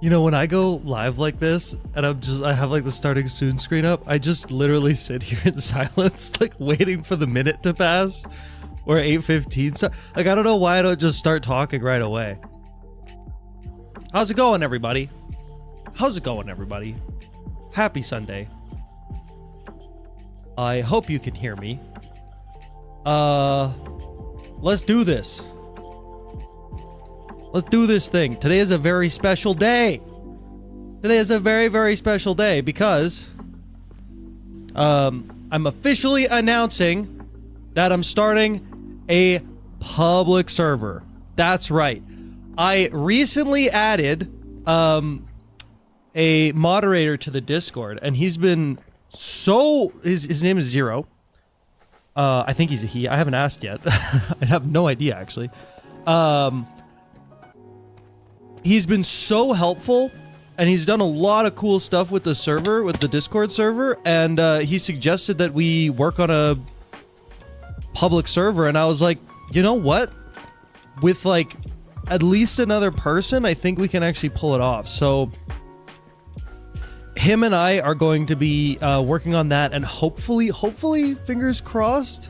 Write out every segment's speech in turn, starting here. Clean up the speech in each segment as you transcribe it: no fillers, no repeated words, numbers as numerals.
You know, when I go live like this and I have like the starting soon screen up, I just literally sit here in silence, like waiting for the minute to pass or 8:15. So like, I don't know why I don't just start talking right away. How's it going, everybody? How's it going, everybody? Happy Sunday. I hope you can hear me. Let's do this. Let's do this thing. Today is a very special day. Today is a very, very special day because I'm officially announcing that I'm starting a public server. That's right. I recently added a moderator to the Discord, and he's been so his name is Zero. I think he's a he. I haven't asked yet. I have no idea actually. He's been so helpful, and he's done a lot of cool stuff with the server, with the Discord server, and he suggested that we work on a public server, and I was like, you know what? With like at least another person, I think we can actually pull it off. So him and I are going to be working on that, and hopefully, fingers crossed.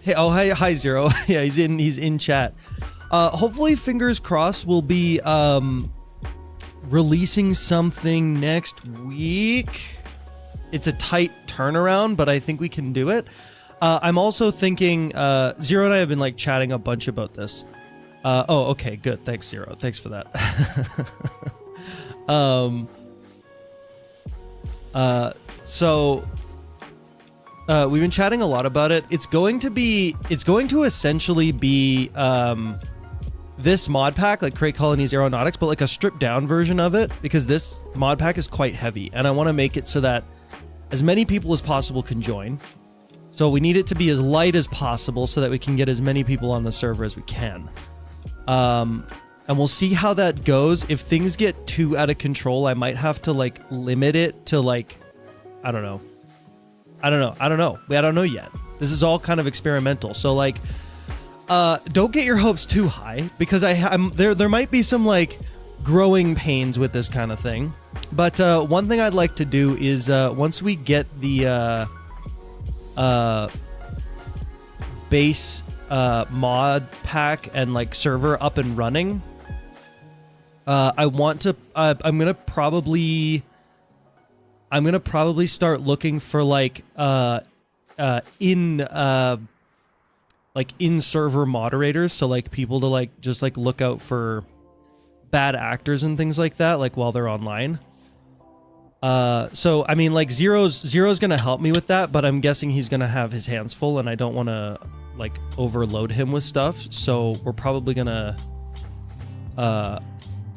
Hey, oh hi Zero. Yeah, he's in chat. Hopefully, fingers crossed, we'll be releasing something next week. It's a tight turnaround, but I think we can do it. I'm also thinking, Zero and I have been like chatting a bunch about this. Oh, okay, good. Thanks, Zero. Thanks for that. We've been chatting a lot about it. It's going to essentially be, this mod pack, like Crate Colonies Aeronautics, but like a stripped down version of it, because this mod pack is quite heavy, and I want to make it so that as many people as possible can join. So we need it to be as light as possible so that we can get as many people on the server as we can. And we'll see how that goes. If things get too out of control, I might have to like limit it to like, I don't know. I don't know yet. This is all kind of experimental. So like, don't get your hopes too high, because there might be some like growing pains with this kind of thing. But one thing I'd like to do is once we get the base mod pack and like server up and running, I'm gonna probably start looking for like in server moderators, so like people to like just like look out for bad actors and things like that, like while they're online. So I mean, like Zero's gonna help me with that, but I'm guessing he's gonna have his hands full, and I don't want to like overload him with stuff. So we're probably gonna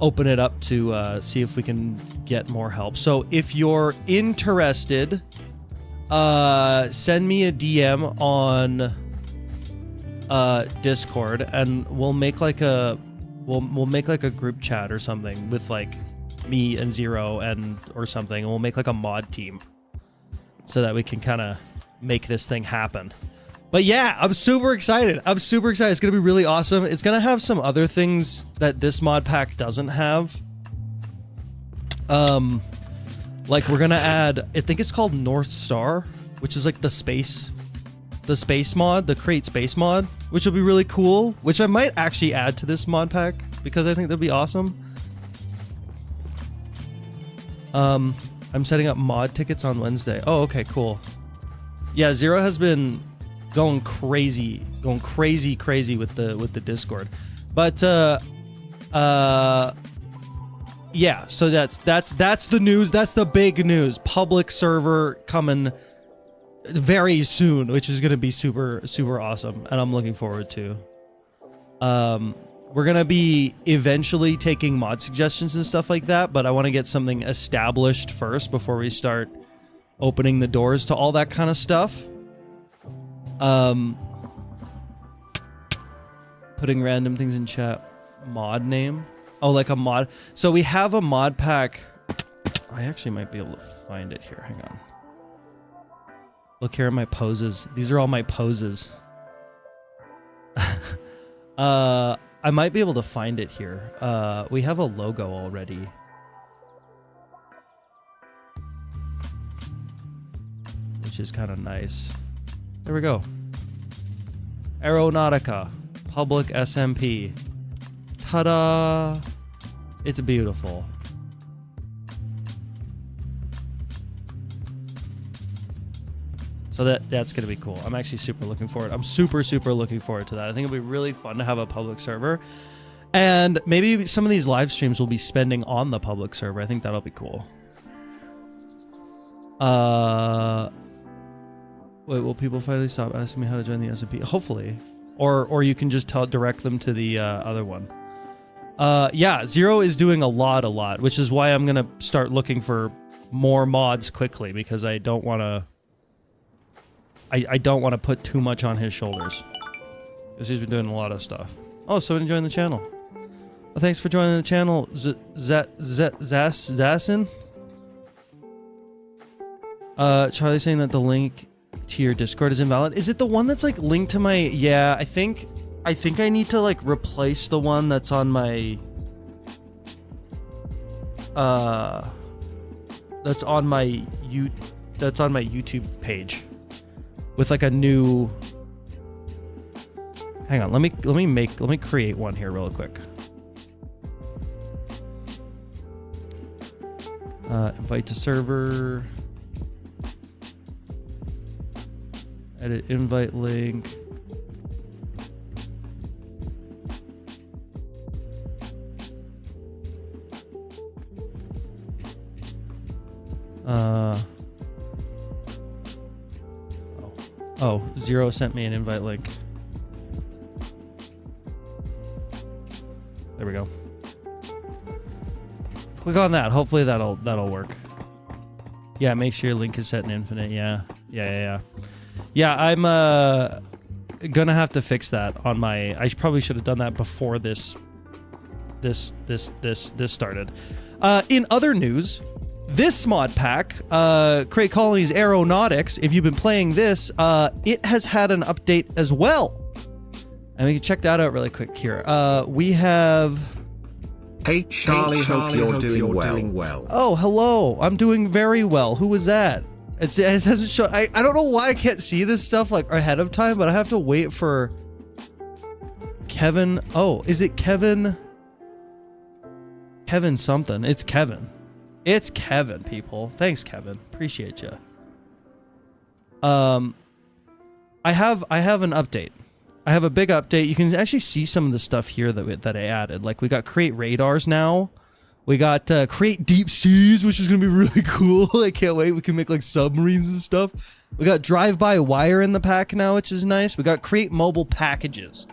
open it up to see if we can get more help. So if you're interested, send me a DM on Discord, and we'll make like a group chat or something with like me and Zero or something, and we'll make like a mod team so that we can kind of make this thing happen. But yeah, I'm super excited. It's gonna be really awesome. It's gonna have some other things that this mod pack doesn't have. Like we're gonna add, I think it's called North Star, which is like the space mod, the Crate Space mod, which will be really cool, which I might actually add to this mod pack because I think that'd be awesome. I'm setting up mod tickets on Wednesday. Oh, okay, cool. Yeah, Zero has been going crazy with the Discord. But yeah, so that's the news. That's the big news. Public server coming very soon, which is going to be super awesome, and I'm looking forward to. We're going to be eventually taking mod suggestions and stuff like that, but I want to get something established first before we start opening the doors to all that kind of stuff. Putting random things in chat. Mod name. Oh, like a mod. So we have a mod pack. I actually might be able to find it here. Hang on. Look here at my poses. These are all my poses. I might be able to find it here. We have a logo already. which is kind of nice. There we go. Aeronautica, public SMP. Ta-da! It's beautiful. So that's going to be cool. I'm actually super looking forward. I'm super looking forward to that. I think it'll be really fun to have a public server. And maybe some of these live streams will be spending on the public server. I think that'll be cool. Wait, will people finally stop asking me how to join the SMP? Hopefully. Or you can just direct them to the other one. Yeah, Zero is doing a lot, which is why I'm going to start looking for more mods quickly, because I don't want to... I don't want to put too much on his shoulders, because he's been doing a lot of stuff. Oh, someone joined the channel. Well, thanks for joining the channel, Zassin. Charlie's saying that the link to your Discord is invalid. Is it the one that's like linked to my? Yeah, I think I need to like replace the one that's on my. That's on my YouTube page. With like a new. Hang on, let me create one here real quick. Invite to server. Edit invite link. Oh, Zero sent me an invite link. There we go. Click on that. Hopefully that'll work. Yeah, make sure your link is set in infinite. Yeah, I'm gonna have to fix that on my. I probably should have done that before this started. In other news, this mod pack, Crate Colonies Aeronautics, if you've been playing this, it has had an update as well. And we can check that out really quick here. We have... Hey Charlie, hope you're doing well. Oh, hello. I'm doing very well. Who was that? It hasn't shown... I don't know why I can't see this stuff like ahead of time, but I have to wait for... Kevin... Oh, is it Kevin? Kevin something. It's Kevin. It's Kevin, people. Thanks, Kevin. Appreciate you. I have an update. I have a big update. You can actually see some of the stuff here that I added. Like, we got create radars now. We got create deep seas, which is going to be really cool. I can't wait. We can make like submarines and stuff. We got drive-by wire in the pack now, which is nice. We got create mobile packages,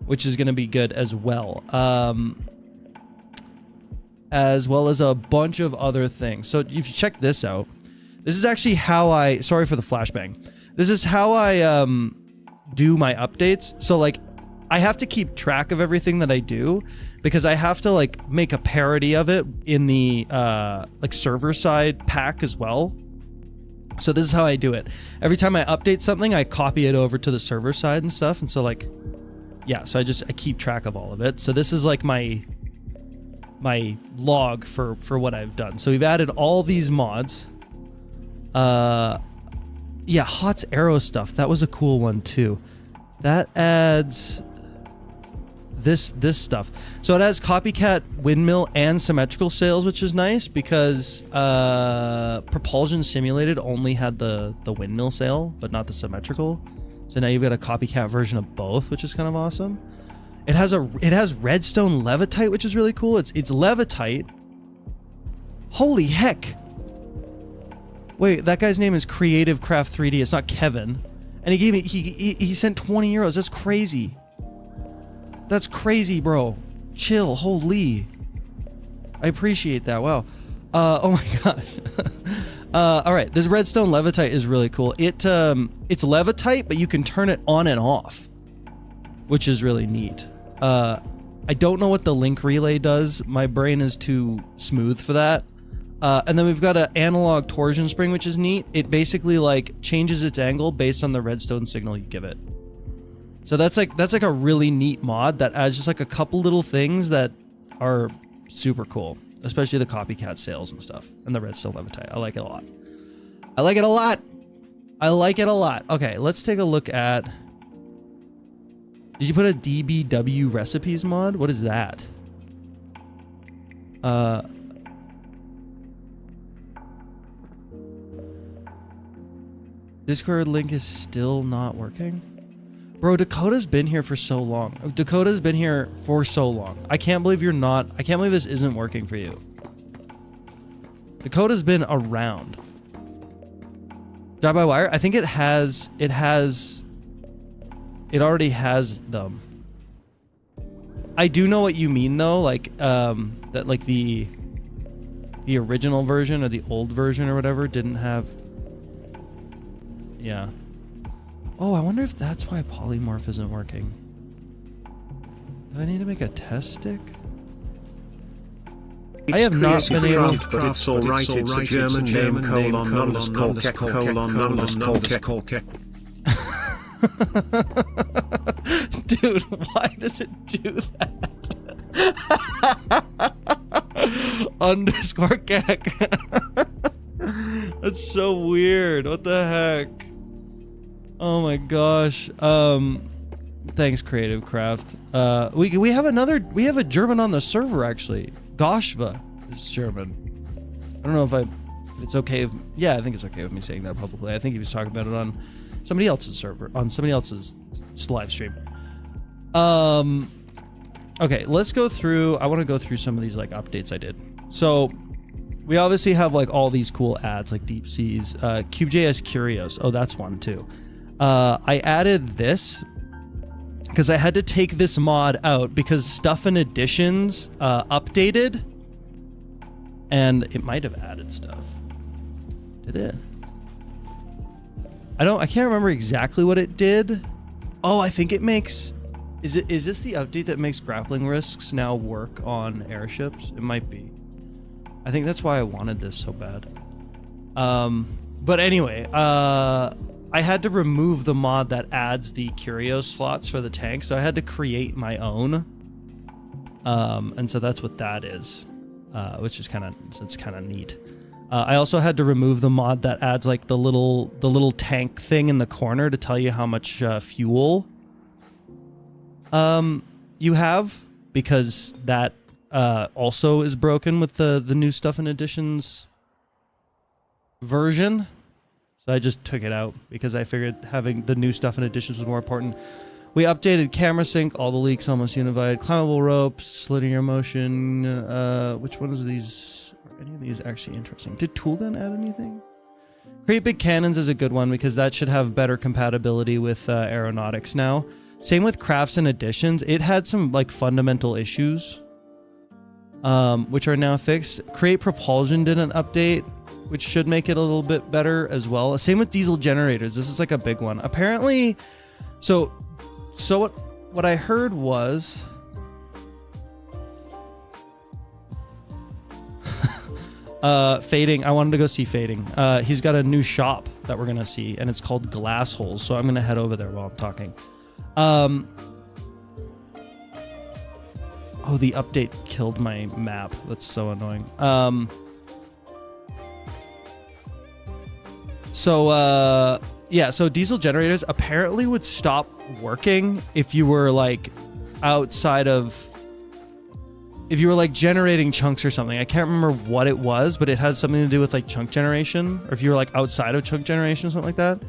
which is going to be good as well. As well as a bunch of other things. So if you check this out, this is actually how I, sorry for the flashbang. This is how I do my updates. So like, I have to keep track of everything that I do because I have to like make a parody of it in the like server side pack as well. So this is how I do it. Every time I update something, I copy it over to the server side and stuff. And so like, yeah, so I keep track of all of it. So this is like my log for what I've done. So we've added all these mods. Yeah, Hot's arrow stuff. That was a cool one too. That adds this stuff. So it has copycat windmill and symmetrical sails, which is nice because Propulsion Simulated only had the windmill sail, but not the symmetrical. So now you've got a copycat version of both, which is kind of awesome. It has redstone levitite, which is really cool. It's levitite. Holy heck. Wait, that guy's name is Creative Craft 3D. It's not Kevin. And he gave me he sent 20 euros. That's crazy. That's crazy, bro. Chill. Holy. I appreciate that. Wow. Oh my gosh. All right, this redstone levitite is really cool. It's levitite, but you can turn it on and off, which is really neat. I don't know what the link relay does. My brain is too smooth for that. And then we've got an analog torsion spring, which is neat. It basically like changes its angle based on the redstone signal you give it. So that's like a really neat mod that adds just like a couple little things that are super cool, especially the copycat sails and stuff and the redstone levitite. I like it a lot. I like it a lot. I like it a lot. Okay, let's take a look at... Did you put a DBW recipes mod? What is that? Discord link is still not working? Bro, Dakota's been here for so long. Dakota's been here for so long. I can't believe you're not... I can't believe this isn't working for you. Dakota's been around. Die-by-wire? I think it already has them. I do know what you mean though, like, that like the original version or the old version or whatever didn't have... Yeah. Oh, I wonder if that's why polymorph isn't working. Do I need to make a test stick? I have not been able to... But it's alright, it's a German name, colon, underscore, colon, Dude, why does it do that? Underscore keck. That's so weird. What the heck? Oh my gosh. Thanks, Creative Craft. We have a German on the server actually. Goshva is German. I don't know if it's okay if, yeah, I think it's okay with me saying that publicly. I think he was talking about it on somebody else's server, on somebody else's live stream. Okay, let's go through, I want to go through some of these like updates I did. So we obviously have like all these cool ads like Deep Seas, CubeJS Curios. Oh, that's one too. I added this because I had to take this mod out because Stuff and Additions updated, and it might have added stuff. Did it? I can't remember exactly what it did. Oh, I think it makes... Is this the update that makes grappling risks now work on airships? It might be. I think that's why I wanted this so bad. But anyway, I had to remove the mod that adds the Curios slots for the tank, so I had to create my own. And so that's what that is, which is kind of neat. I also had to remove the mod that adds like the little tank thing in the corner to tell you how much fuel you have, because that also is broken with the new Stuff and Additions version. So I just took it out because I figured having the new Stuff and Additions was more important. We updated camera sync, all the leaks almost unified, climbable ropes, linear motion. Which ones of these, are any of these actually interesting? Did Toolgun add anything? Create Big Cannons is a good one because that should have better compatibility with aeronautics now. Same with Crafts and Additions. It had some like fundamental issues, which are now fixed. Create Propulsion did an update, which should make it a little bit better as well. Same with diesel generators. This is like a big one. Apparently, so what I heard was Fading. I wanted to go see Fading. He's got a new shop that we're gonna see, and it's called Glass Holes. So I'm gonna head over there while I'm talking. Oh, the update killed my map. That's so annoying. Yeah, so diesel generators apparently would stop working if you were like outside of, if you were like generating chunks or something. I can't remember what it was, but it had something to do with like chunk generation, or if you were like outside of chunk generation or something like that.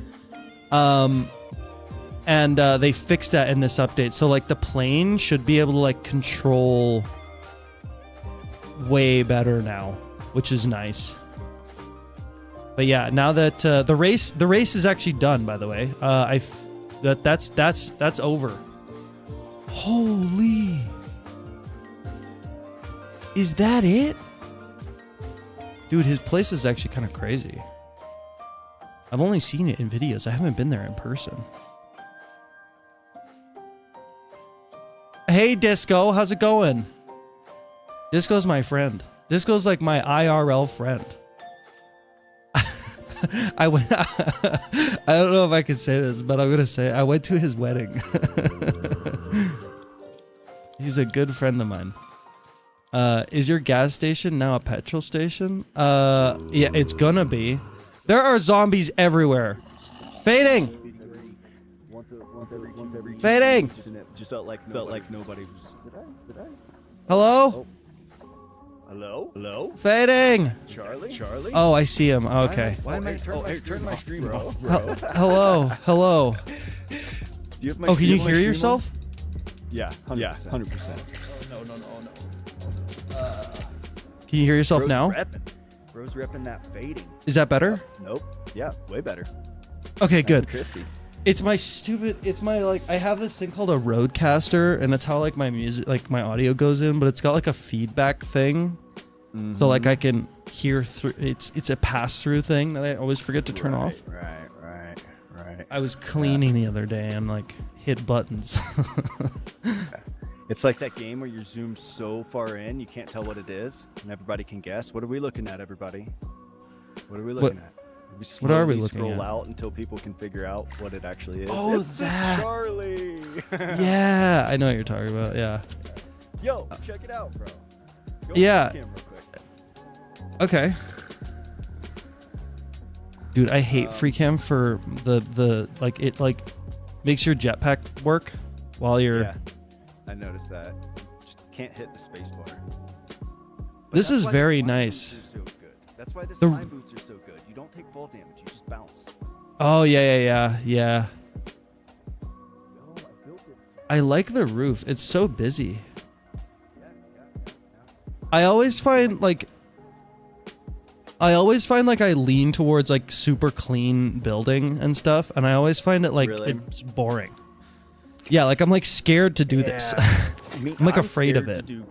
And they fixed that in this update. So like the plane should be able to like control way better now, which is nice. But yeah, now that the race is actually done, by the way. That's over. Holy. Is that it? Dude, his place is actually kind of crazy. I've only seen it in videos. I haven't been there in person. Hey, Disco, how's it going? Disco's my friend. Disco's like my IRL friend. I don't know if I can say this, but I'm going to say I went to his wedding. He's a good friend of mine. Is your gas station now a petrol station? Yeah, it's gonna be. There are zombies everywhere. Fading. Fading. Just felt like nobody was. Hello? Hello? Fading. Charlie? Oh, I see him. Okay. Why am I turn my stream off, Hello. Do you have my Oh, can you stream hear on? yourself? Yeah, 100%. Can you hear yourself now? Bro's repping that fading. Is that better? Nope. Yeah, way better. Okay, good. Crispy. It's my like I have this thing called a Rodecaster, and it's how like my music, like my audio goes in, but it's got like a feedback thing. So like I can hear through, it's a pass-through thing that I always forget to turn off. Right. I was cleaning the other day and like hit buttons. It's like that game where you're zoomed so far in you can't tell what it is, and everybody can guess. What are we looking at, everybody? What are we looking at? We What are we slowly looking scroll at? out until people can figure out what it actually is. Oh, It's that. Charlie. Yeah, I know what you're talking about. Yeah. Yo, check it out, bro. Go Yeah. on the camera real quick. Okay. Dude, I hate FreeCam for the like it like makes your jetpack work while you're. Yeah, I noticed that. Just can't hit the space bar. But This that's is why the very slime nice. boots are so good. That's why the The- slime boots are so good. You don't take fall damage. You just bounce. Oh yeah. I like the roof. It's so busy. I always find like I lean towards like super clean building and stuff, and I always find it like Really? it's boring. Yeah, like I'm like scared to do this. I'm like afraid of scared to it.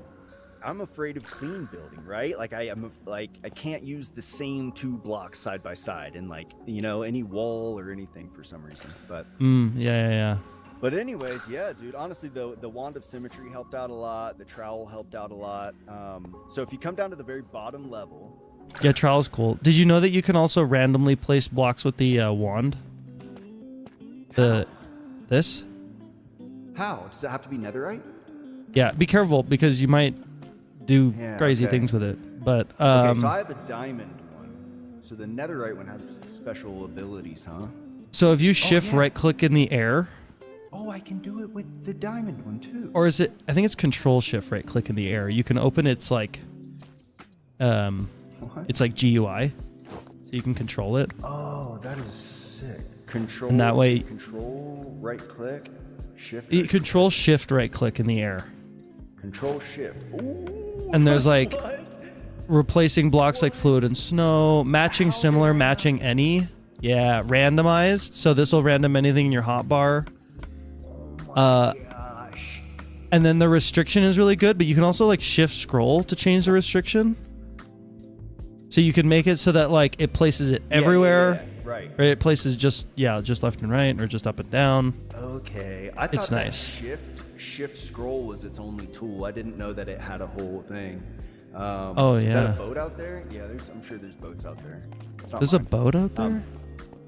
I'm afraid of clean building, right? Like I can't use the same two blocks side by side in like, you know, any wall or anything for some reason. But Yeah. But anyways, yeah, dude. Honestly, the wand of symmetry helped out a lot. The trowel helped out a lot. So if you come down to the very bottom level, Yeah, trowel's cool. Did you know that you can also randomly place blocks with the wand? This? how does it have to be netherite? Yeah, be careful because you might do Yeah, crazy okay. things with it. But Okay, so I have a diamond one. So the netherite one has special abilities, huh? so if you shift yeah. right click in the air, Oh, I can do it with the diamond one too. or is it, I think it's control shift right click in the air. You can open its like What? it's like GUI. So you can control it. Oh, that is sick. Control. And that way- Control right click, shift. You control shift right click in the air. Control shift. Ooh. And there's like What? replacing blocks like fluid and snow, matching similar, matching any. Yeah, randomized. So this will random anything in your hotbar. Gosh. And then the restriction is really good, but you can also like shift scroll to change the restriction. So you can make it so that like it places it everywhere. Yeah. Right. Or it places just left and right or just up and down. Okay. I thought It's that nice. shift scroll was its only tool. I didn't know that it had a whole thing. Oh, Is that yeah. a boat out there? Yeah, I'm sure there's boats out there. It's not There's a mine. boat out there?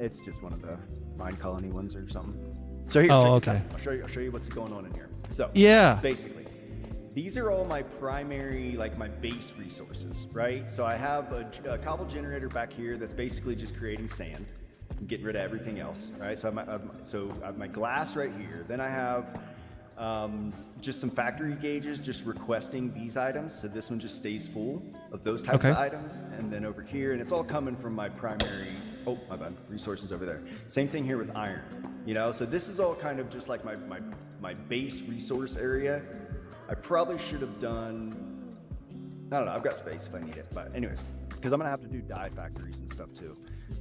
It's just one of the mine colony ones or something. So here, Oh, check this okay. out. I'll show you what's going on in here. So Yeah. basically, these are all my primary, like my base resources, right? So I have a cobble generator back here that's basically just creating sand and getting rid of everything else, right? So I have my glass right here. Then I have just some factory gauges just requesting these items. So this one just stays full of those types Okay. of items. And then over here, and it's all coming from my primary, oh, my bad, resources over there. Same thing here with iron, you know? So this is all kind of just like my base resource area. I probably should have done, I don't know, I've got space if I need it. But anyways, because I'm gonna have to do dye factories and stuff too.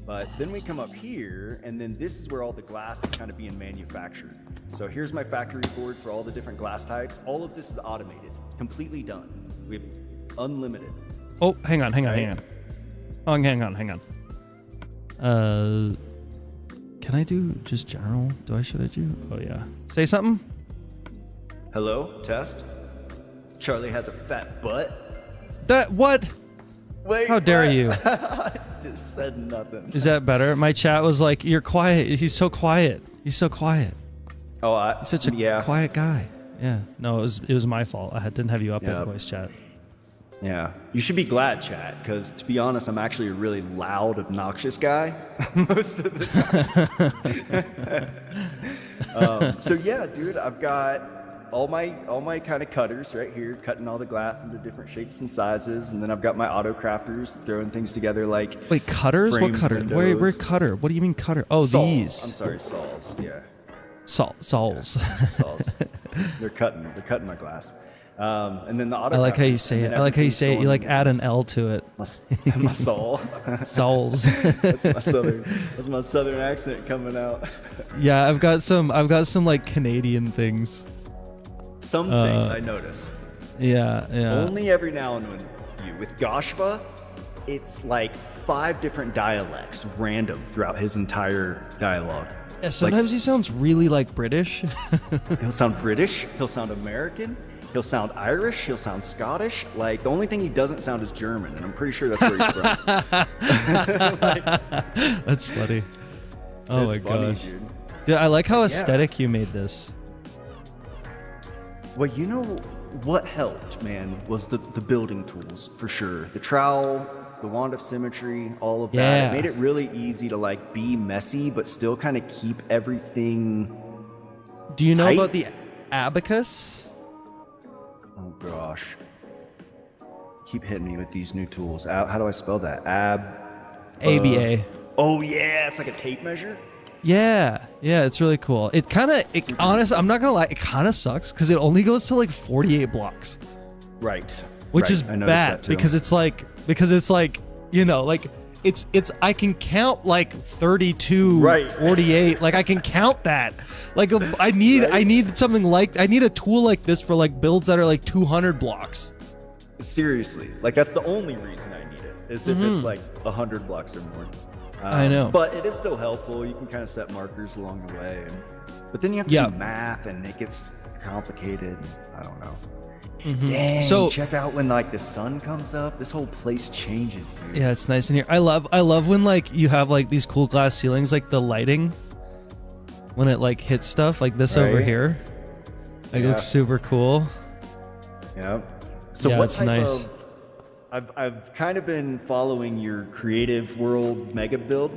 But then we come up here, and then this is where all the glass is kind of being manufactured. So here's my factory board for all the different glass types. All of this is automated. It's completely done. We have unlimited. Oh, hang on. Right. Oh, hang on. Can I do just general? Should I do? Oh yeah. Say something? Hello, test. Charlie has a fat butt. That what? Wait, How dare what? you? I just said nothing. Is that better? My chat was like, "You're quiet. He's so quiet. He's so quiet. Oh, He's such a quiet guy." Yeah. No, it was my fault. I didn't have you up Yeah. in voice chat. Yeah, you should be glad, chat, because to be honest, I'm actually a really loud, obnoxious guy most of the time. So yeah, dude, I've got all my kind of cutters right here, cutting all the glass into different shapes and sizes, and then I've got my auto crafters throwing things together like Wait, cutters? What framed cutter? Where windows. cutter? What do you mean cutter? Oh, Saws. these. I'm sorry, saws. Yeah, Sols. saws. They're cutting my glass. And then the auto. I like how you crafters, say and it. then I like how you everything's say it. You going like add an into L to it. my saw. Sols. That's my southern accent coming out. Yeah, I've got some like Canadian things. Some things I notice. Yeah. Only every now and then. With Goshva, it's like 5 different dialects, random throughout his entire dialogue. Yeah, sometimes he sounds really like British. He'll sound British. He'll sound American. He'll sound Irish. He'll sound Scottish. Like the only thing he doesn't sound is German, and I'm pretty sure that's where he's from. That's funny. Oh my It's funny, gosh. dude. Dude, I like how aesthetic you made this. Well, you know what helped, man, was the building tools for sure. The trowel, the wand of symmetry, all of that. Yeah. It made it really easy to like be messy, but still kind of keep everything. Do you know Tight? about the abacus? Oh gosh, keep hitting me with these new tools. How do I spell that? ABA. Oh yeah, it's like a tape measure. Yeah, it's really cool. I'm not gonna lie, it kind of sucks because it only goes to like 48 blocks, Right. which Right. is I noticed bad that too. because it's like you know, like it's I can count like 32, Right. 48, like I can count that. Like I need something like I need a tool like this for like builds that are like 200 blocks. Seriously, like that's the only reason I need it is if it's like 100 blocks or more. I know. But it is still helpful. You can kind of set markers along the way. But then you have to Yeah. do math and it gets complicated. I don't know. Mm-hmm. Dang, So- check out when like the sun comes up. This whole place changes, dude. Yeah, it's nice in here. I love when like you have like these cool glass ceilings, like the lighting when it like hits stuff like this over Right. here. Like it Yeah. looks super cool. Yep. So Yeah, what it's type nice. of I've kind of been following your creative world mega build.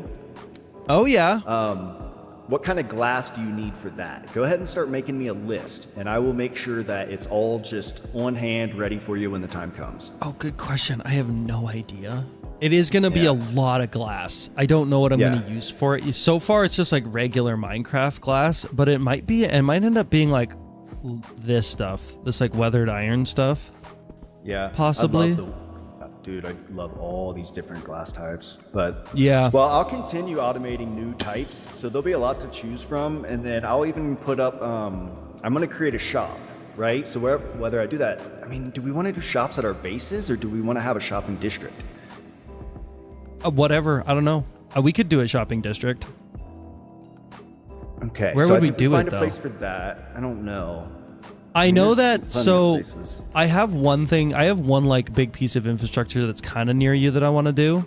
Oh yeah. What kind of glass do you need for that? Go ahead and start making me a list, and I will make sure that it's all just on hand, ready for you when the time comes. Oh, good question. I have no idea. It is going to be Yeah. a lot of glass. I don't know what I'm Yeah. going to use for it. So far, it's just like regular Minecraft glass, but it might end up being like this stuff, this like weathered iron stuff. Yeah, Possibly. Dude, I love all these different glass types. But Yeah. well, I'll continue automating new types, so there'll be a lot to choose from, and then I'll even put up. I'm gonna create a shop, right? So whether I do that, I mean, do we want to do shops at our bases, or do we want to have a shopping district? Whatever. I don't know. We could do a shopping district. Okay. Where so would I we think do find it, a though? place for that. I don't know. I know There's that. plenty of So spaces. I have one thing. I have one like big piece of infrastructure that's kind of near you that I want to do.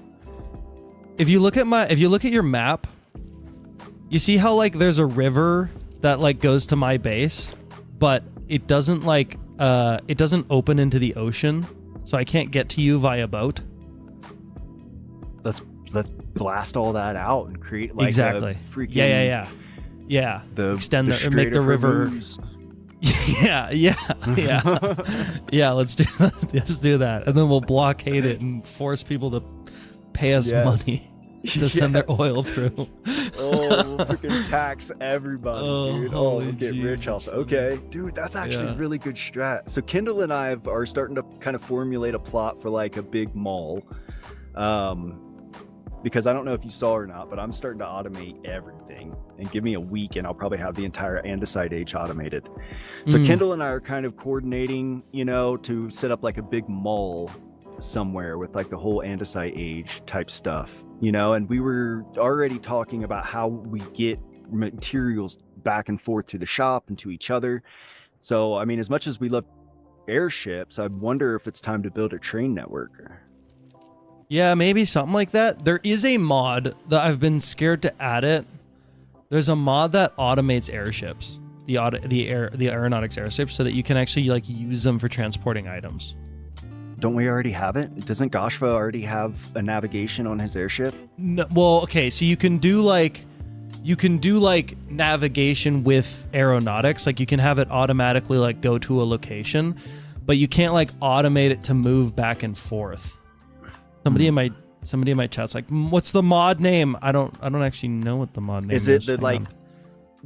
If you look at your map, you see how like there's a river that like goes to my base, but it doesn't it doesn't open into the ocean, so I can't get to you via boat. Let's blast all that out and create like Exactly. a freaking Yeah. the Extend the or make the Strait of river. Hormuz. Yeah. Let's do that, and then we'll blockade it and force people to pay us Yes. money to send their Yes. oil through. Oh, we'll freaking tax everybody, Oh, dude. Oh, holy we'll get jeez, rich off. Okay, dude, that's actually Yeah. a really good strat. So Kendall and I are starting to kind of formulate a plot for like a big mall. Because I don't know if you saw or not, but I'm starting to automate everything. And give me a week and I'll probably have the entire Andesite Age automated. So Kendall and I are kind of coordinating, to set up like a big mall somewhere with like the whole Andesite Age type stuff, and we were already talking about how we get materials back and forth to the shop and to each other. So, I mean, as much as we love airships, I wonder if it's time to build a train network. Yeah, maybe something like that. There is a mod that I've been scared to add it. There's a mod that automates airships, the aeronautics airships, so that you can actually like use them for transporting items. Don't we already have it? Doesn't Goshva already have a navigation on his airship? No, well, okay, so you can do like navigation with aeronautics, like you can have it automatically like go to a location, but you can't like automate it to move back and forth. Somebody in my chat's like, what's the mod name? I don't actually know what the mod name is. Is it the Hang on.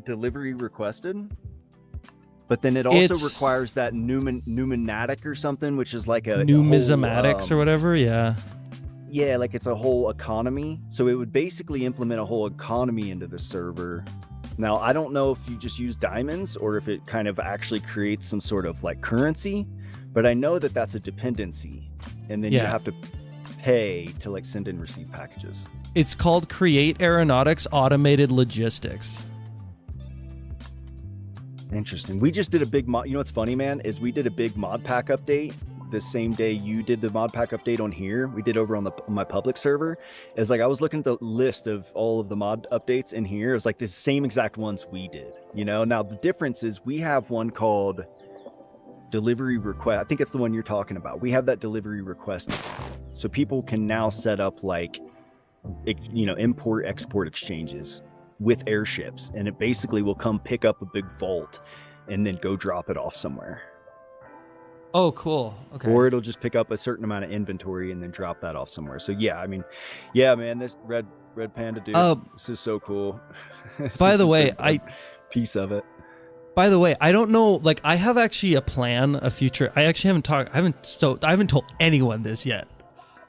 delivery requested? But then it also requires that numismatic or something, which is like a numismatics or whatever. Yeah. Yeah, like it's a whole economy. So it would basically implement a whole economy into the server. Now, I don't know if you just use diamonds or if it kind of actually creates some sort of like currency, but I know that that's a dependency. And then you have to pay to like send and receive packages. It's called Create Aeronautics Automated Logistics. Interesting. We just did a big mod. You know what's funny, man, is we did a big mod pack update the same day you did the mod pack update on here. We did over on my public server. It's like I was looking at the list of all of the mod updates in here. It was like the same exact ones we did. You know, now the difference is we have one called delivery request. I think it's the one you're talking about. We have that delivery request, so people can now set up like, you know, import export exchanges with airships, and it basically will come pick up a big vault and then go drop it off somewhere. Oh, cool. Okay. Or it'll just pick up a certain amount of inventory and then drop that off somewhere. So yeah, I mean, yeah, man, this red panda dude, this is so cool. By the way, piece of it. By the way, I don't know, like I have actually a plan, a future. I actually I haven't told anyone this yet.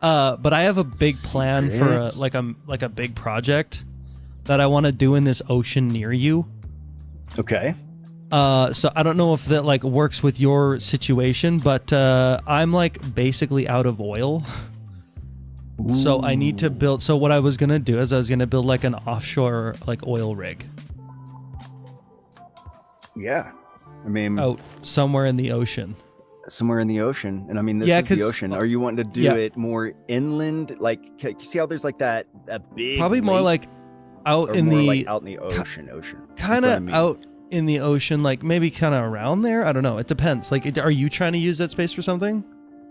But I have a big plan for a big project that I want to do in this ocean near you. Okay. So I don't know if that like works with your situation, but I'm like basically out of oil. Ooh. So I need to build. So what I was gonna do is I was gonna build like an offshore like oil rig. Yeah, I mean, out somewhere in the ocean. Somewhere in the ocean, and I mean, this is the ocean. Are you wanting to do it more inland? Like, you see how there's like that big? Probably more like out in the like out in the ocean. Kind of out in the ocean, like maybe kind of around there. I don't know. It depends. Like, are you trying to use that space for something?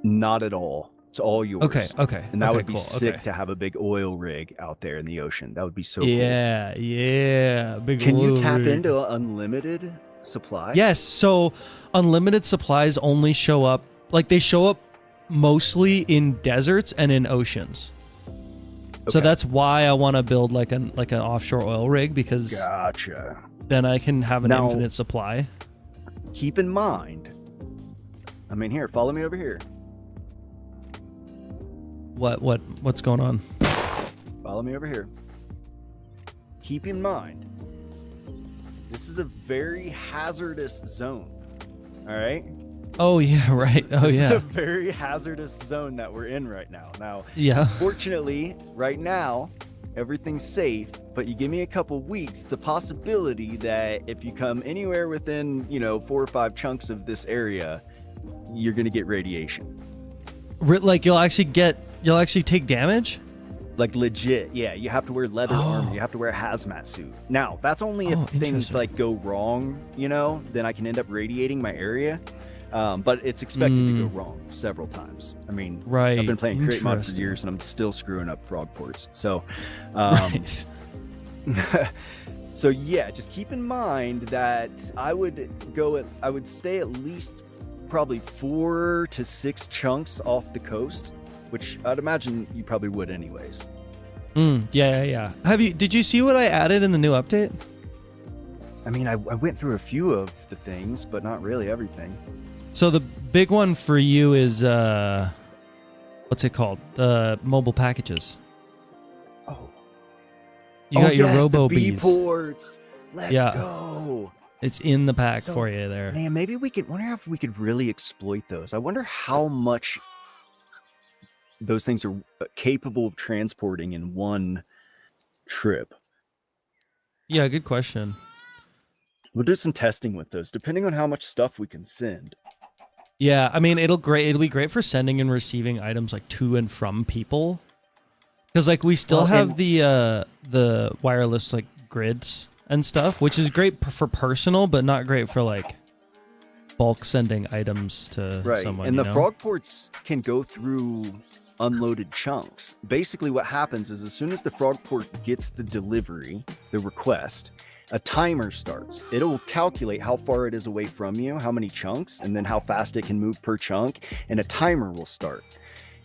Not at all. It's all yours. Okay. And that would be sick to have a big oil rig out there in the ocean. That would be so cool. Yeah. Big. Can you tap into unlimited supply? Yes. So unlimited supplies only show up, like they show up mostly in deserts and in oceans. So that's why I want to build like an offshore oil rig, because gotcha. Then I can have an infinite supply. Keep in mind, I mean, here, follow me over here. What's going on? Follow me over here. Keep in mind, this is a very hazardous zone. All right? Oh yeah, right. This is a very hazardous zone that we're in right now. Now, fortunately, right now, everything's safe, but you give me a couple weeks, it's a possibility that if you come anywhere within, 4 or 5 chunks of this area, you're going to get radiation. Like you'll actually take damage? Like legit, yeah. You have to wear leather armor. You have to wear a hazmat suit. Now, that's only if things like go wrong, then I can end up radiating my area. But it's expected to go wrong several times. I mean, I've been playing Create Mod for years, and I'm still screwing up frog ports. So, so yeah, just keep in mind that I would stay at least probably 4 to 6 chunks off the coast, which I'd imagine you probably would anyways. Yeah. Did you see what I added in the new update? I mean, I went through a few of the things, but not really everything. So the big one for you is what's it called? Mobile packages. Oh, you got your Robo the Bees. ports. Let's go. It's in the pack for you there. Man, maybe wonder if we could really exploit those. I wonder how much those things are capable of transporting in one trip. Yeah, good question. We'll do some testing with those, depending on how much stuff we can send. Yeah, I mean, it'll be great for sending and receiving items like to and from people, because like we still have the wireless like grids and stuff, which is great for personal, but not great for like bulk sending items to Right. someone. And you the know? frog ports can go through unloaded chunks. Basically, what happens is as soon as the frog port gets the delivery, the request, a timer starts. It'll calculate how far it is away from you, how many chunks, and then how fast it can move per chunk, and a timer will start.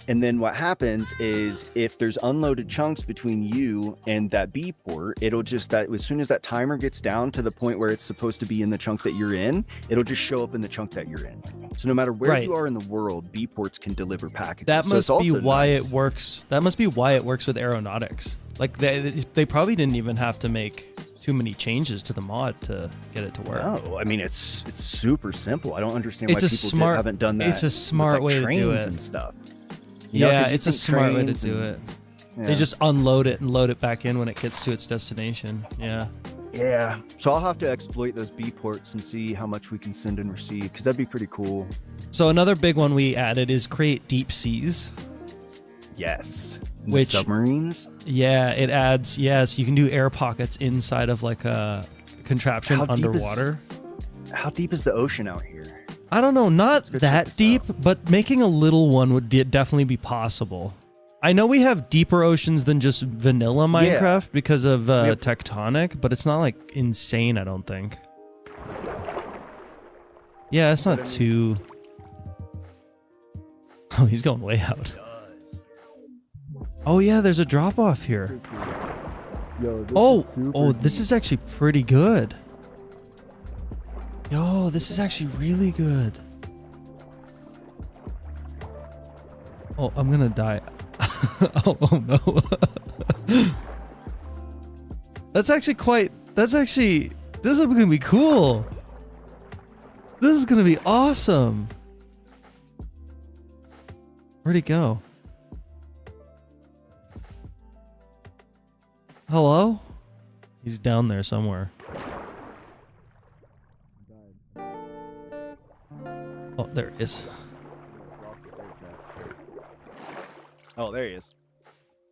And then what happens is if there's unloaded chunks between you and that B port, it'll just that as soon as that timer gets down to the point where it's supposed to be in the chunk that you're in, it'll just show up in the chunk that you're in. So no matter where Right. you are in the world, B ports can deliver packages. That So must it's be also why nice. it works. That must be why it works with aeronautics. Like they probably didn't even have to make too many changes to the mod to get it to work. No, I mean it's super simple. I don't understand It's why a people smart- haven't done that. it's a smart with, like, way to do trains it. and stuff. You know, Yeah, 'cause you it's a think smart way to trains do and- it. yeah. They just unload it and load it back in when it gets to its destination. Yeah. Yeah, so I'll have to exploit those B ports and see how much we can send and receive because that'd be pretty cool. So another big one we added is create deep seas. Yes, and Which- the submarines. Yeah, it adds. Yes, you can do air pockets inside of like a contraption How deep is- underwater. How deep is the ocean out here? I don't know, not go check that this deep, out. but making a little one would definitely be possible. I know we have deeper oceans than just vanilla Minecraft because of have- tectonic, but it's not like insane, I don't think. Yeah, it's not too. Oh, he's going way out. Oh yeah, there's a drop off here. Oh, this is actually pretty good. Yo, this is actually really good. Oh, I'm gonna die. oh no. This is gonna be cool. This is gonna be awesome. Where'd he go? Hello? He's down there somewhere. Oh, there he is. Oh, there he is.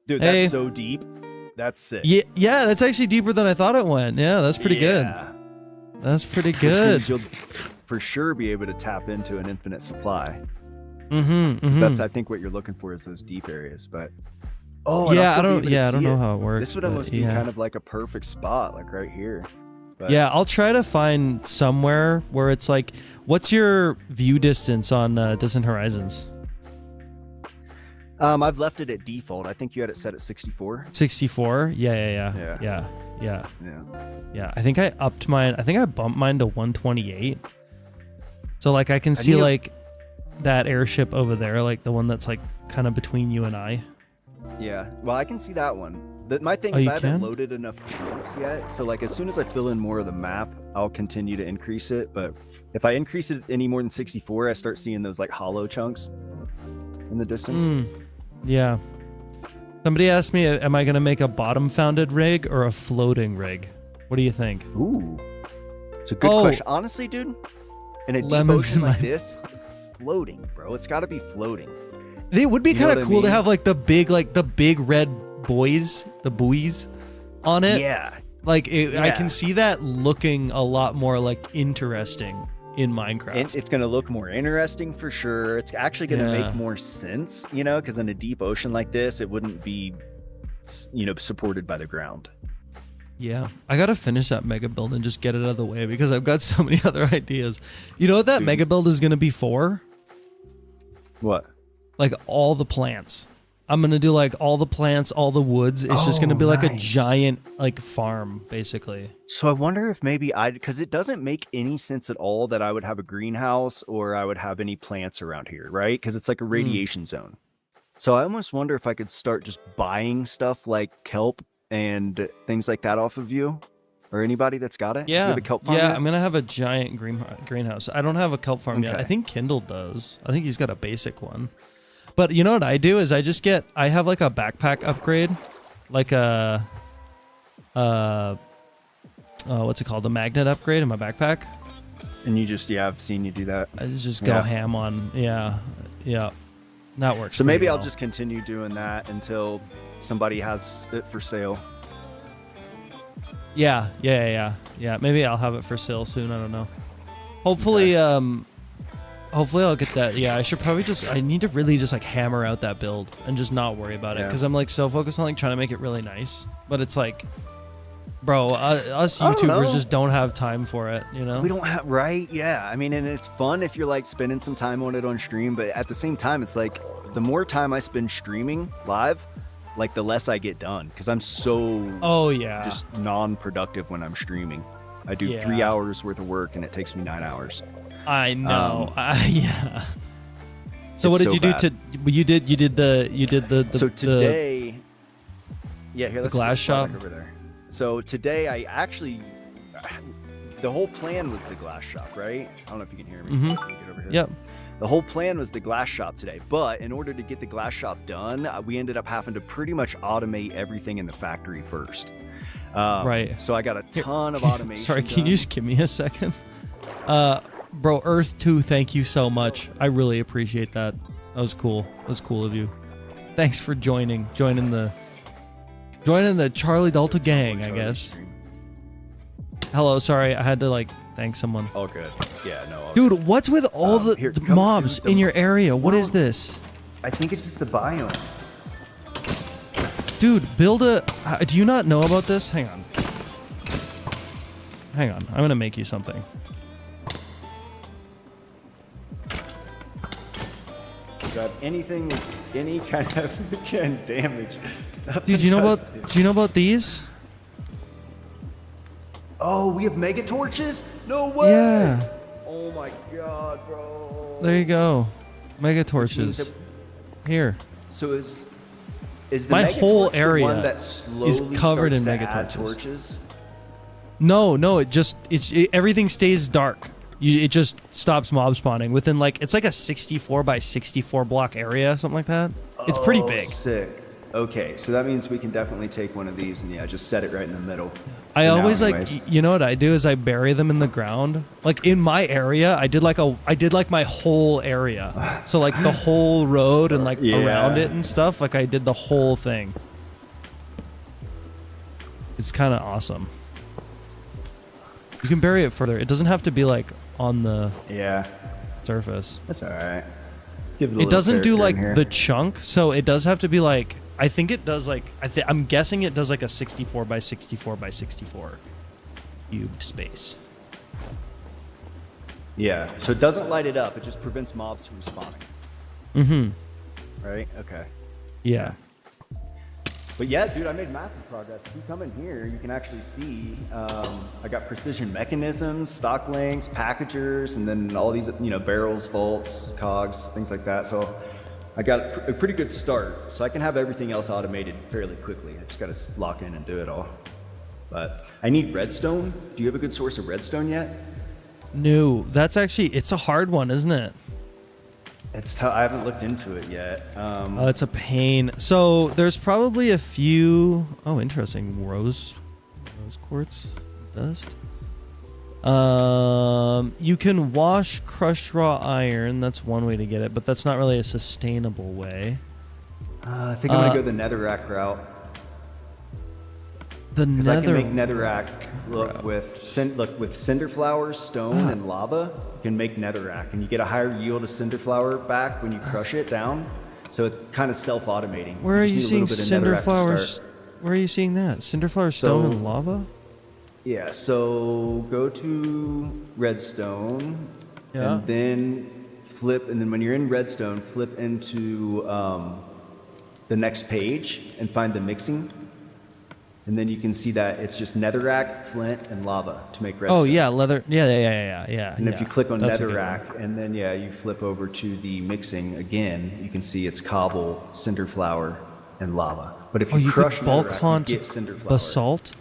Dude, Hey. that's so deep. That's sick. Yeah, that's actually deeper than I thought it went. Yeah, that's pretty good. Yeah. That's pretty Which good. means you'll for sure be able to tap into an infinite supply. Mm-hmm. That's I think what you're looking for is those deep areas. But oh, and I'll Yeah, still I be don't. able to Yeah, I don't see know it. how it works. This would but almost be yeah. kind of like a perfect spot, like right here. But Yeah, I'll try to find somewhere where it's like, what's your view distance on Distant Horizons? I've left it at default. I think you had it set at 64. 64? Yeah. Yeah. Yeah. I think I upped mine. I think I bumped mine to 128. So like I can see need to- like that airship over there, like the one that's like kind of between you and I. Yeah. Well, I can see that one. My thing Oh, is you I haven't can? loaded enough chunks yet. So like as soon as I fill in more of the map, I'll continue to increase it. But if I increase it any more than 64, I start seeing those like hollow chunks in the distance. Yeah. Somebody asked me, am I going to make a bottom founded rig or a floating rig? What do you think? Ooh. It's a good Oh. question. Honestly, dude, in a deep Lemons ocean in like my- this, floating, bro. It's got to be floating. It would be You know kind of what I cool to mean? have like the big red buoys on it. Yeah. Like I Yeah. can see that looking a lot more like interesting in Minecraft. And it's going to look more interesting for sure. It's actually going to Yeah. make more sense, you know, because in a deep ocean like this, it wouldn't be, you know, supported by the ground. Yeah, I gotta finish that mega build and just get it out of the way because I've got so many other ideas. You know what that Dude. mega build is gonna be for? What? Like all the plants. I'm gonna do like all the plants, all the woods. It's just gonna Oh, be like a nice. giant like farm, basically. So I wonder if maybe because it doesn't make any sense at all that I would have a greenhouse or I would have any plants around here, right? Because it's like a radiation zone. So I almost wonder if I could start just buying stuff like kelp and things like that off of you or anybody that's got it. You Yeah, have a kelp farm yeah. yet? I'm gonna have a giant greenhouse. I don't have a kelp farm yet. Okay. I think Kindle does. I think he's got a basic one. But you know what I do is I have like a backpack upgrade, like a what's it called? A magnet upgrade in my backpack. And you just, yeah, I've seen you do that. I just go Yeah. ham on, yeah. That works. So maybe pretty I'll well. just continue doing that until somebody has it for sale. Yeah. Maybe I'll have it for sale soon. I don't know. Hopefully, Hopefully I'll get that. Yeah, I should probably I need to really just like hammer out that build and just not worry about it Yeah. because I'm like so focused on like trying to make it really nice. But it's like, bro, us I don't YouTubers know. just don't have time for it, you know? We don't have, right? Yeah. I mean, and it's fun if you're like spending some time on it on stream, but at the same time, it's like the more time I spend streaming live, like the less I get done because I'm so Oh yeah. just non-productive when I'm streaming. I do Yeah. 3 hours worth of work and it takes me 9 hours. I know. Yeah. So It's what did so you do bad. you did the So today, yeah, here, let's glass go back shop? over there. So today, I actually, the whole plan was the glass shop, right? I don't know if you can hear me. Mhm. Let me get over here. Yep. The whole plan was the glass shop today, but in order to get the glass shop done, we ended up having to pretty much automate everything in the factory first. Right. So I got a ton of automation. Sorry, can done. you just give me a second? Bro, Earth 2, thank you so much. I really appreciate that. That was cool. That's cool of you. Thanks for joining the Charlie Delta gang, I Charlie guess. stream. Hello, sorry, I had to like thank someone. All good. Yeah, no. Dude, what's with all the here, the come mobs through in the- your area? What is Well- this? I think it's just the biome. Dude, build a... Do you not know about this? Hang on. Hang on, I'm gonna make you something. Grab anything with any kind of can damage. Dude, do you know Nothing about... does. Do you know about these? Oh, we have mega torches? No way! Yeah. Oh my god, bro. There you go. Mega Means torches. that- Here. So is the My mega whole torch the area one that is slowly covered starts in to mega add torches. torches? No, everything stays dark. It just stops mob spawning within like it's like a 64 by 64 block area, something like that. It's pretty Oh, big. Sick. Okay, so that means we can definitely take one of these and yeah, just set it right in the middle. I For now always anyways. you know what I do is I bury them in the ground. Like in my area, I did like my whole area. So like the whole road and like Yeah. around it and stuff. Like I did the whole thing. It's kind of awesome. You can bury it further. It doesn't have to be like on the Yeah, surface. that's all right. Give a It little doesn't do character like in here. the chunk, so it does have to be like I think it does like I'm guessing it does like a 64 by 64 by 64 cubed space. Yeah, so it doesn't light it up. It just prevents mobs from spawning. Mm-hmm. Right? Okay. Yeah. But yeah, dude, I made massive progress. If you come in here, you can actually see I got precision mechanisms, stock links, packagers, and then all these, barrels, vaults, cogs, things like that. So I got a pretty good start. So I can have everything else automated fairly quickly. I just got to lock in and do it all. But I need redstone. Do you have a good source of redstone yet? No, that's actually it's a hard one, isn't it? It's tough. I haven't looked into it yet. Oh, it's a pain. So there's probably a few. Oh, interesting. Rose quartz dust. You can wash crushed raw iron. That's one way to get it, but that's not really a sustainable way. I think I'm gonna go the netherrack route. The Because I nether. can make netherrack look with cinder flowers, stone, and lava. You can make netherrack, and you get a higher yield of cinder flower back when you crush it down. So it's kind of self-automating. Where are just you need a seeing little bit of cinder netherrack to flowers? start. Where are you seeing that? Cinder flower, stone, So- and lava? Yeah. So go to redstone, Yeah. and then flip, and then when you're in redstone, flip into the next page and find the mixing. And then you can see that it's just netherrack, flint, and lava to make redstone. Oh yeah, leather. Yeah. And if you click on That's a good one. netherrack, and then you flip over to the mixing again, you can see it's cobble, cinder flower, and lava. But if Oh, you you crush could bulk netherrack, hunt you get cinder flower. basalt.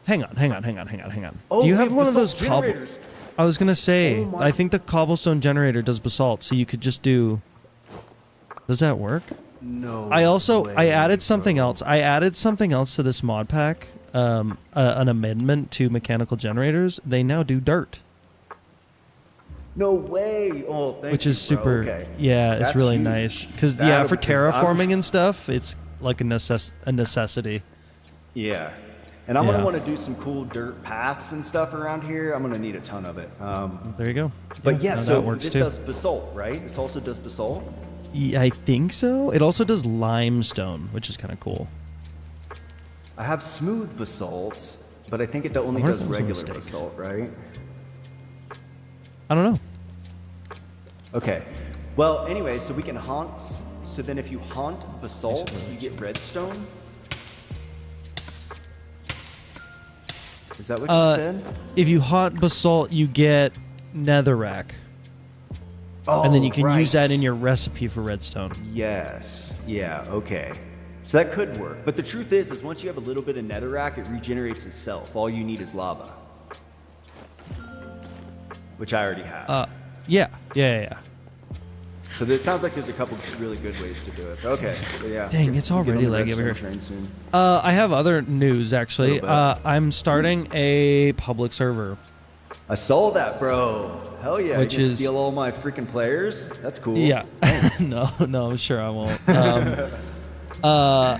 Hang on. Oh, Do you we have one of those basalt cobble? generators. I was gonna say. Oh my- I think the cobblestone generator does basalt, so you could just do. Does that work? No. I added something else. I added something else to this mod pack. An amendment to mechanical generators. They now do dirt, No way. Oh, thank which you, is bro. super. Okay. Yeah, it's That's really huge. nice because That- yeah, for because I'm- terraforming and stuff, it's like a necessity. Yeah. And I'm Yeah. gonna want to do some cool dirt paths and stuff around here. I'm gonna need a ton of it. There you go. But yeah, no, so that works this too. does basalt, right? This also does basalt. I think so. It also does limestone, which is kind of cool. I have smooth basalt, but I think it only wonder if does that was a regular mistake. basalt, right? I don't know. Okay. Well, anyway, so we can haunt. So then, if you haunt basalt, you get redstone. Is that what you said? If you haunt basalt, you get netherrack, and then you can use that in your recipe for redstone. Yes. Yeah. Okay. So that could work. But the truth is once you have a little bit of netherrack, it regenerates itself. All you need is lava, which I already have. Yeah. So it sounds like there's a couple really good ways to do it. So, okay. So yeah. Dang, it's We'll get on already the laggy over redstone here. train soon. I have other news actually. Little bit. I'm starting a public server. I saw that, bro. Hell yeah. Which you can is- steal all my freaking players. That's cool. Yeah. no, I'm sure I won't. I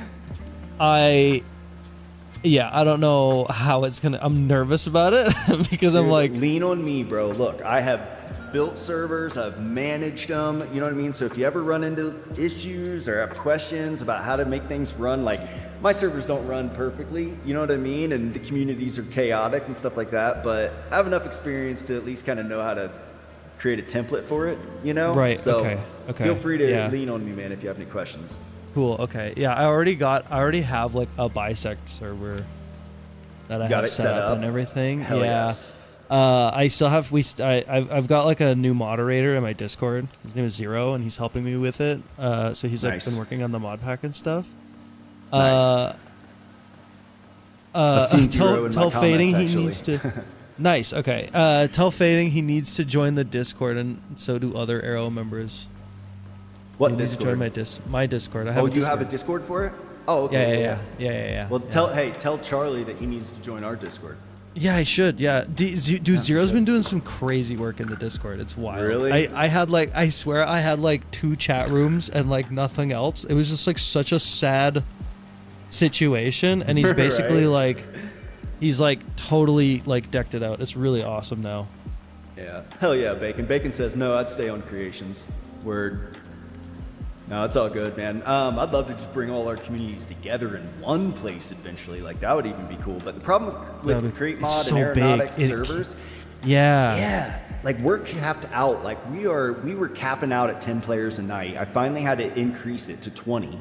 don't know how it's gonna. I'm nervous about it because I'm Dude, like, lean on me, bro. Look, I have built servers, I've managed them, you know what I mean? So if you ever run into issues or have questions about how to make things run, like my servers don't run perfectly, you know what I mean? And the communities are chaotic and stuff like that, but I have enough experience to at least kind of know how to create a template for it, you know? Right, So okay, feel free to yeah. lean on me, man, if you have any questions. cool. Okay, yeah. I already have like a bisect server that I Got have it set set up up? and everything. Hell yeah. yes. I still have I've got like a new moderator in my Discord. His name is Zero, and he's helping me with it. So he's like Nice. been working on the mod pack and stuff. Nice. I've seen Zero in my tell comments, Fading he actually. needs to. Nice. Okay. Tell Fading he needs to join the Discord, and so do other Arrow members. What He needs to join Discord? my Discord. I have Oh, a you Discord. have a Discord for it? Oh, okay. Yeah. Well, tell Charlie that he needs to join our Discord. Yeah, I should. Yeah, dude, Zero's been doing some crazy work in the Discord. It's wild. Really? I had like, I swear, I had like 2 chat rooms and like nothing else. It was just like such a sad situation, and he's basically Right. like, he's like totally like decked it out. It's really awesome now. Yeah. Hell yeah, Bacon. Bacon says, no, I'd stay on Creations. Word. No, it's all good, man. I'd love to just bring all our communities together in one place eventually. Like, that would even be cool. But the problem That'd with be- Create it's Mod so and big. Aeronautics It- servers, Yeah. yeah, like we're capped out. Like we were capping out at 10 players a night. I finally had to increase it to 20.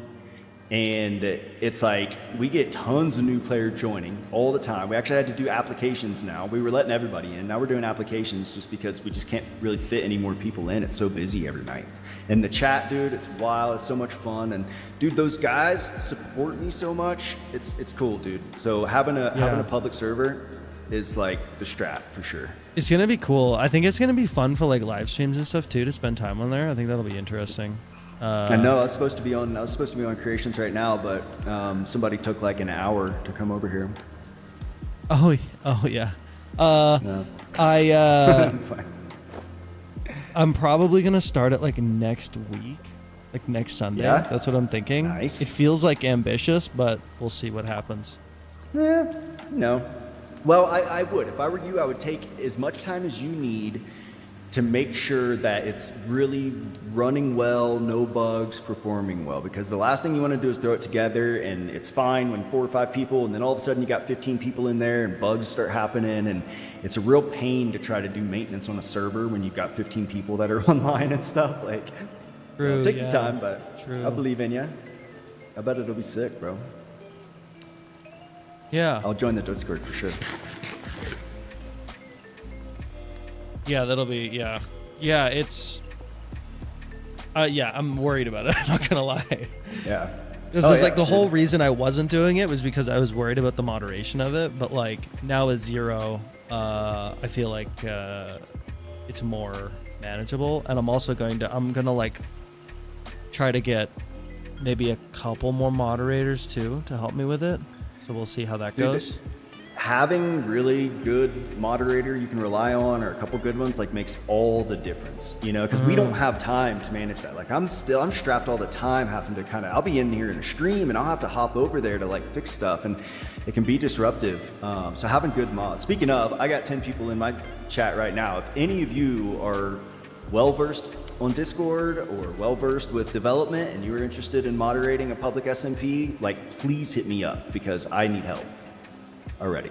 And it's like we get tons of new players joining all the time. We actually had to do applications now. We were letting everybody in. Now we're doing applications just because we just can't really fit any more people in. It's so busy every night. And the chat, dude, it's wild. It's so much fun. And dude, those guys support me so much. It's cool, dude. So having a public server is like the strat for sure. It's gonna be cool. I think it's gonna be fun for like live streams and stuff too, to spend time on there. I think that'll be interesting. I know I was supposed to be on Creations right now, but somebody took like an hour to come over here. Oh yeah. No. Fine. I'm probably gonna start it like next week, like next Sunday. Yeah? That's what I'm thinking. Nice. It feels like ambitious, but we'll see what happens. No. Well, I would. If I were you, I would take as much time as you need to make sure that it's really running well, no bugs, performing well. Because the last thing you want to do is throw it together and it's fine when 4 or 5 people, and then all of a sudden you got 15 people in there and bugs start happening, and it's a real pain to try to do maintenance on a server when you've got 15 people that are online and stuff. Like, True, take yeah. your time, but True. I believe in you. I bet it'll be sick, bro. Yeah. I'll join the Discord for sure. Yeah, that'll be yeah. It's I'm worried about it. I'm not gonna lie. Yeah. This is like the whole reason I wasn't doing it was because I was worried about the moderation of it. But like now with Zero, I feel like it's more manageable, and I'm gonna like try to get maybe a couple more moderators too to help me with it. So we'll see how that Dude, goes. having really good moderator you can rely on, or a couple good ones, like makes all the difference, you know, because we don't have time to manage that. Like I'm strapped all the time, having to I'll be in here in a stream and I'll have to hop over there to like fix stuff, and it can be disruptive. So having good mods. Speaking of, I got 10 people in my chat right now. If any of you are well-versed on Discord or well-versed with development and you're interested in moderating a public SMP, like please hit me up because I need help already.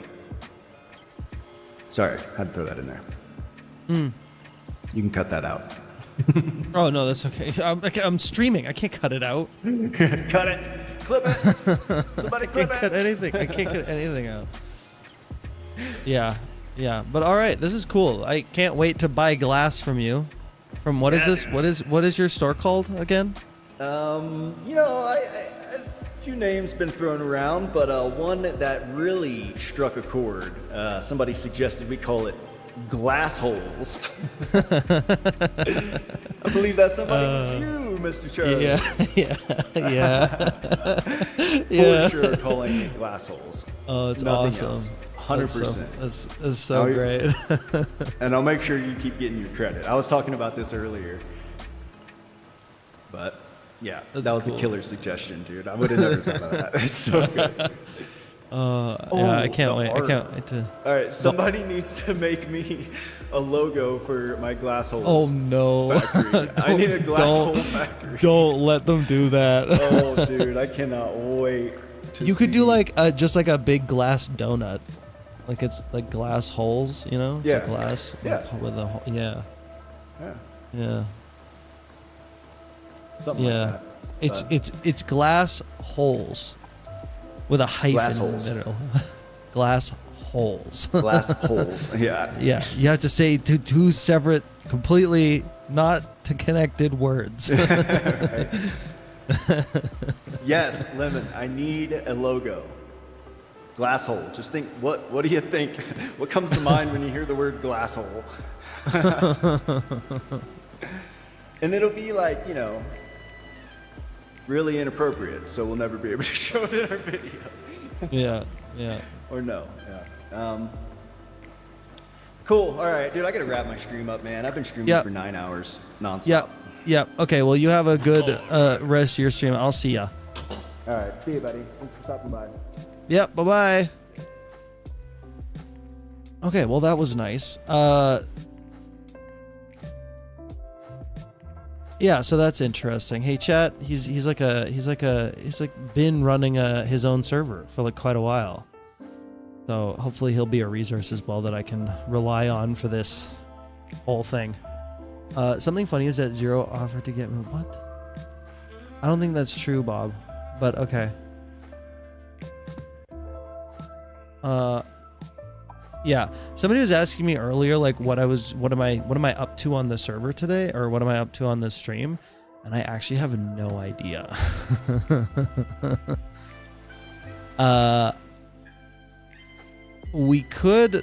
Sorry, had to throw that in there. You can cut that out. Oh no, that's okay. I'm streaming. I can't cut it out. Cut it. Clip it. Somebody clip it. Cut anything. I can't cut anything out. Yeah. But all right, this is cool. I can't wait to buy glass from you. From what is this? What is your store called again? You know, a few names been thrown around, but one that really struck a chord. Somebody suggested we call it Glass Holes. I believe that somebody was you, Mr. Charlie. Yeah. For sure, calling it Glass Holes. Oh, it's Nothing awesome. else. 100%. That's so great. And I'll make sure you keep getting your credit. I was talking about this earlier. But yeah, That's that was cool. a killer suggestion, dude. I would have never thought of that. It's so good. Yeah, I can't wait. art. I can't wait to. All right, somebody needs to make me a logo for my Glass Holes. Oh no! Factory. I need a glass hole factory. Don't let them do that. Oh, dude, I cannot wait. You could do like just like a big glass donut, like it's like glass holes, you know? It's Yeah. a glass Yeah. like, with a Yeah, yeah. something Yeah. like that. It's glass holes with a hyphen Glass in holes. the middle. Glass holes. Glass holes. Yeah. Yeah, you have to say two separate, completely not connected words. Yes, Lemon. I need a logo. Glass hole. Just think. What do you think? What comes to mind when you hear the word glass hole? And it'll be like, you know, really inappropriate, so we'll never be able to show it in our video. Yeah. Or no. Yeah. Cool. All right, dude. I gotta wrap my stream up, man. I've been streaming Yeah. for 9 hours nonstop. Yeah. Okay, well, you have a good rest of your stream. I'll see ya. All right. See you, buddy. Thanks for stopping by. Yep, bye-bye. Okay, well, that was nice. Yeah, so that's interesting. Hey, chat, he's been running his own server for like quite a while. So hopefully he'll be a resource as well that I can rely on for this whole thing. Something funny is that Zero offered to get me what? I don't think that's true, Bob, but okay. Yeah, somebody was asking me earlier, like what am I up to on the server today, or what am I up to on this stream, and I actually have no idea.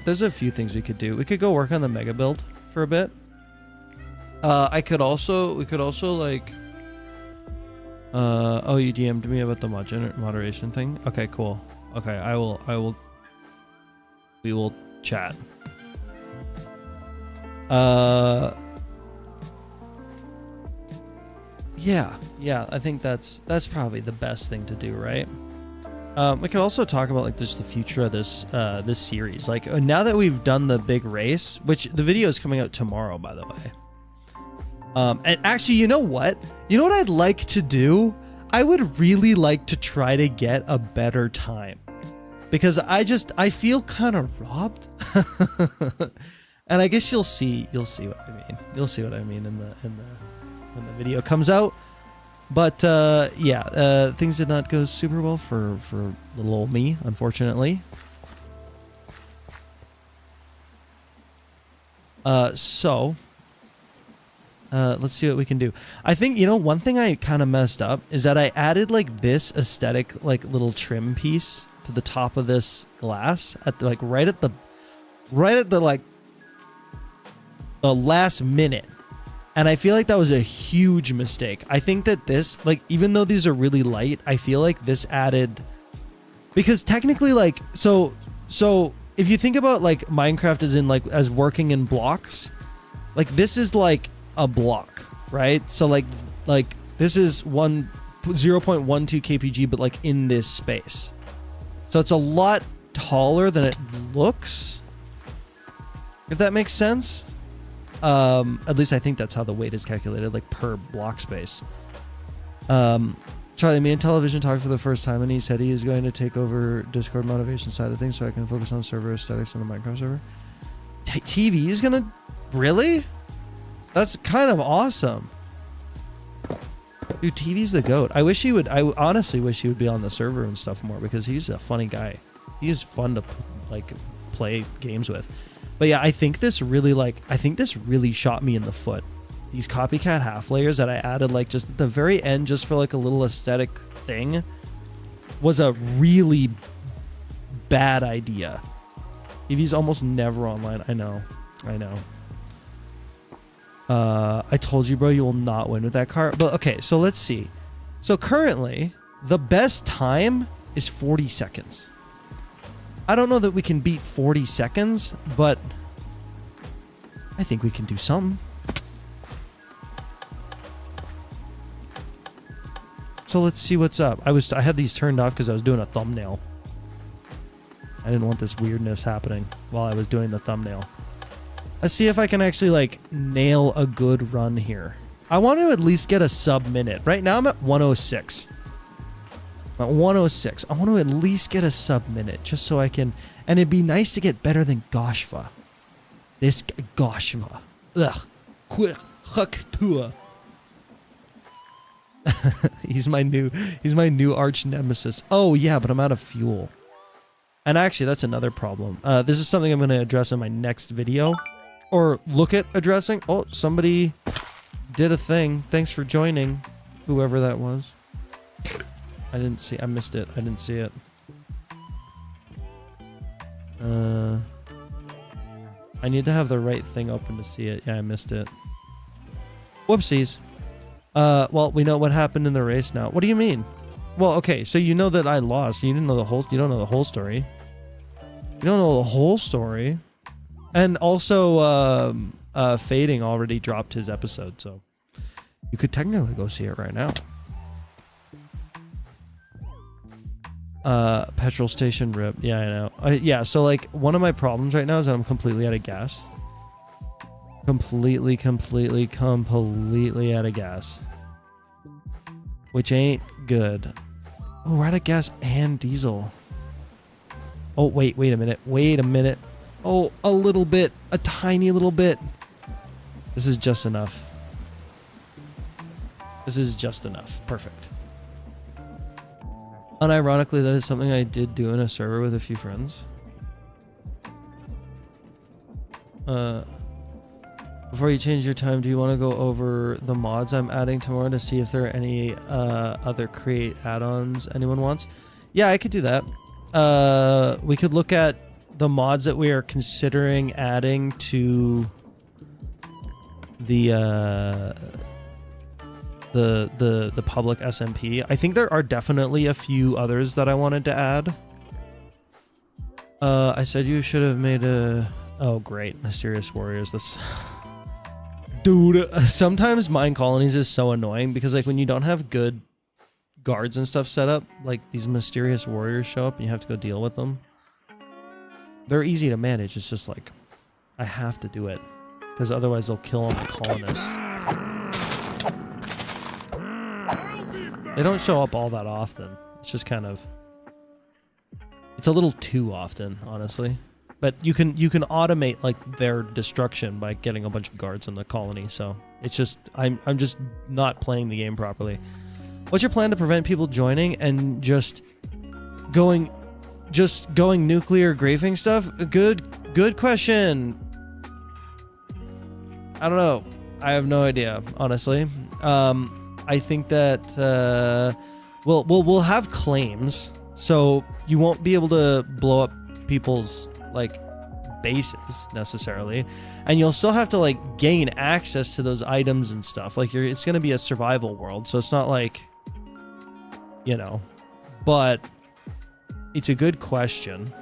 There's a few things we could do. We could go work on the mega build for a bit. We could also like, oh, you DM'd me about the moderation thing. Okay, cool. Okay, we will chat. Yeah, I think that's probably the best thing to do, right? We could also talk about like just the future of this series. Like now that we've done the big race, which the video is coming out tomorrow, by the way. And actually, you know what? You know what I'd like to do? I would really like to try to get a better time. Because I feel kind of robbed. And I guess you'll see what I mean. You'll see what I mean when the video comes out. But yeah, things did not go super well for little old me, unfortunately. So let's see what we can do. I think, you know, one thing I kind of messed up is that I added like this aesthetic like little trim piece to the top of this glass at the, like right at the like the last minute. And I feel like that was a huge mistake. I think that this, like, even though these are really light, I feel like this added, because technically, like, so if you think about like Minecraft as in like as working in blocks, like this is like a block, right? So like this is 0.12 kpg, but like in this space. So it's a lot taller than it looks, if that makes sense. At least I think that's how the weight is calculated, like per block space. Charlie, me and Television talked for the first time, and he said he is going to take over Discord motivation side of things so I can focus on server aesthetics on the Minecraft server. TV is gonna... Really? That's kind of awesome. Dude, TV's the GOAT. I wish he would... I honestly wish he would be on the server and stuff more, because he's a funny guy. He is fun to, like, play games with. But yeah, I think this really, shot me in the foot. These copycat half layers that I added, like, just at the very end, just for, like, a little aesthetic thing, was a really bad idea. TV's almost never online. I know. I told you, bro, you will not win with that car. But, okay, so let's see. So, currently, the best time is 40 seconds. I don't know that we can beat 40 seconds, but I think we can do something. So let's see what's up. I had these turned off because I was doing a thumbnail. I didn't want this weirdness happening while I was doing the thumbnail. Let's see if I can actually like nail a good run here. I want to at least get a sub-minute. Right now I'm at 106. I'm at 106. I want to at least get a sub-minute just so I can... And it'd be nice to get better than Goshva. This Goshva. Ugh. Quick. Huck-tua. He's my new arch nemesis. Oh yeah, but I'm out of fuel. And actually, that's another problem. This is something I'm going to address in my next video. Or look at addressing. Oh, somebody did a thing. Thanks for joining, whoever that was. I didn't see. I missed it. I didn't see it. I need to have the right thing open to see it. Yeah, I missed it. Whoopsies. Well, we know what happened in the race now. What do you mean? Well, okay, so you know that I lost. You don't know the whole story. You don't know the whole story. And also, Fading already dropped his episode, so you could technically go see it right now. Petrol station rip. Yeah, I know. Yeah, so like one of my problems right now is that I'm completely out of gas. Completely out of gas. Which ain't good. Oh, we're out of gas and diesel. Oh, wait a minute. Oh, a little bit. A tiny little bit. This is just enough. Perfect. Unironically, that is something I did do in a server with a few friends. Before you change your time, do you want to go over the mods I'm adding tomorrow to see if there are any other create add-ons anyone wants? Yeah, I could do that. We could look at the mods that we are considering adding to the public SMP. I think there are definitely a few others that I wanted to add. I said you should have made a... Oh, great. Mysterious Warriors. That's... Dude, sometimes Mine Colonies is so annoying because like when you don't have good guards and stuff set up, like these Mysterious Warriors show up and you have to go deal with them. They're easy to manage. It's just like, I have to do it because otherwise they'll kill all my colonists. They don't show up all that often. It's just kind of... It's a little too often, honestly. But you can automate like their destruction by getting a bunch of guards in the colony. So it's just I'm just not playing the game properly. What's your plan to prevent people joining and just going nuclear graving stuff? Good question. I don't know. I have no idea, honestly. I think that we'll have claims, so you won't be able to blow up people's like bases necessarily, and you'll still have to like gain access to those items and stuff. Like it's going to be a survival world, so it's not like, you know, but it's a good question.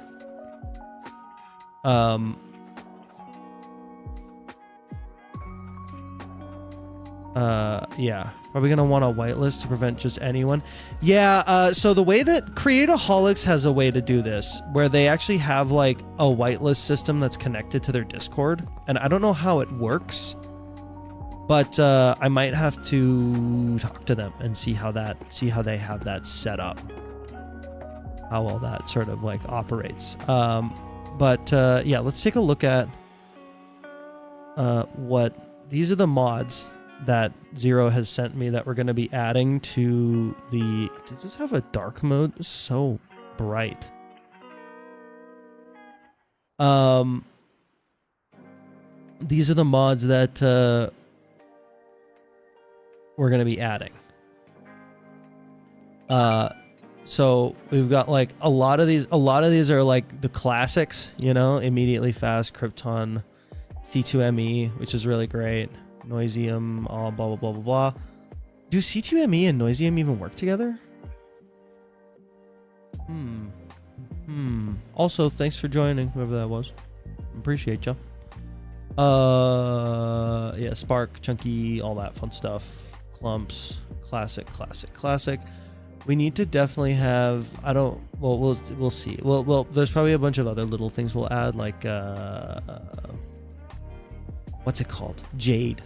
Yeah, probably gonna want a whitelist to prevent just anyone. Yeah, so the way that Createaholics has a way to do this, where they actually have like a whitelist system that's connected to their Discord, and I don't know how it works, but I might have to talk to them and see how they have that set up, how all that sort of like operates. But yeah, let's take a look at what these are the mods that Zero has sent me that we're going to be adding to the... Does this have a dark mode? It's so bright. These are the mods that we're going to be adding. So we've got like a lot of these are like the classics, you know, Immediately Fast, Krypton, C2ME, which is really great. Noisium, all blah, blah, blah, blah, blah. Do C2ME and Noisium even work together? Also, thanks for joining, whoever that was. Appreciate ya. Yeah, Spark, Chunky, all that fun stuff. Clumps, classic. We need to definitely have, we'll see. Well, there's probably a bunch of other little things we'll add, like, what's it called? Jade.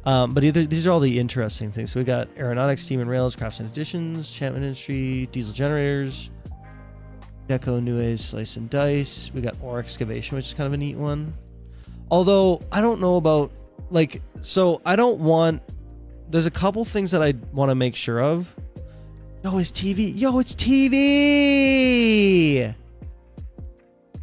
But these are all the interesting things. So we got aeronautics, steam and rails, crafts and additions, enchantment industry, diesel generators, deco, new age, slice and dice. We got ore excavation, which is kind of a neat one. Although I don't know about like, so I don't want, there's a couple things that I want to make sure of. It's TV. It's TV.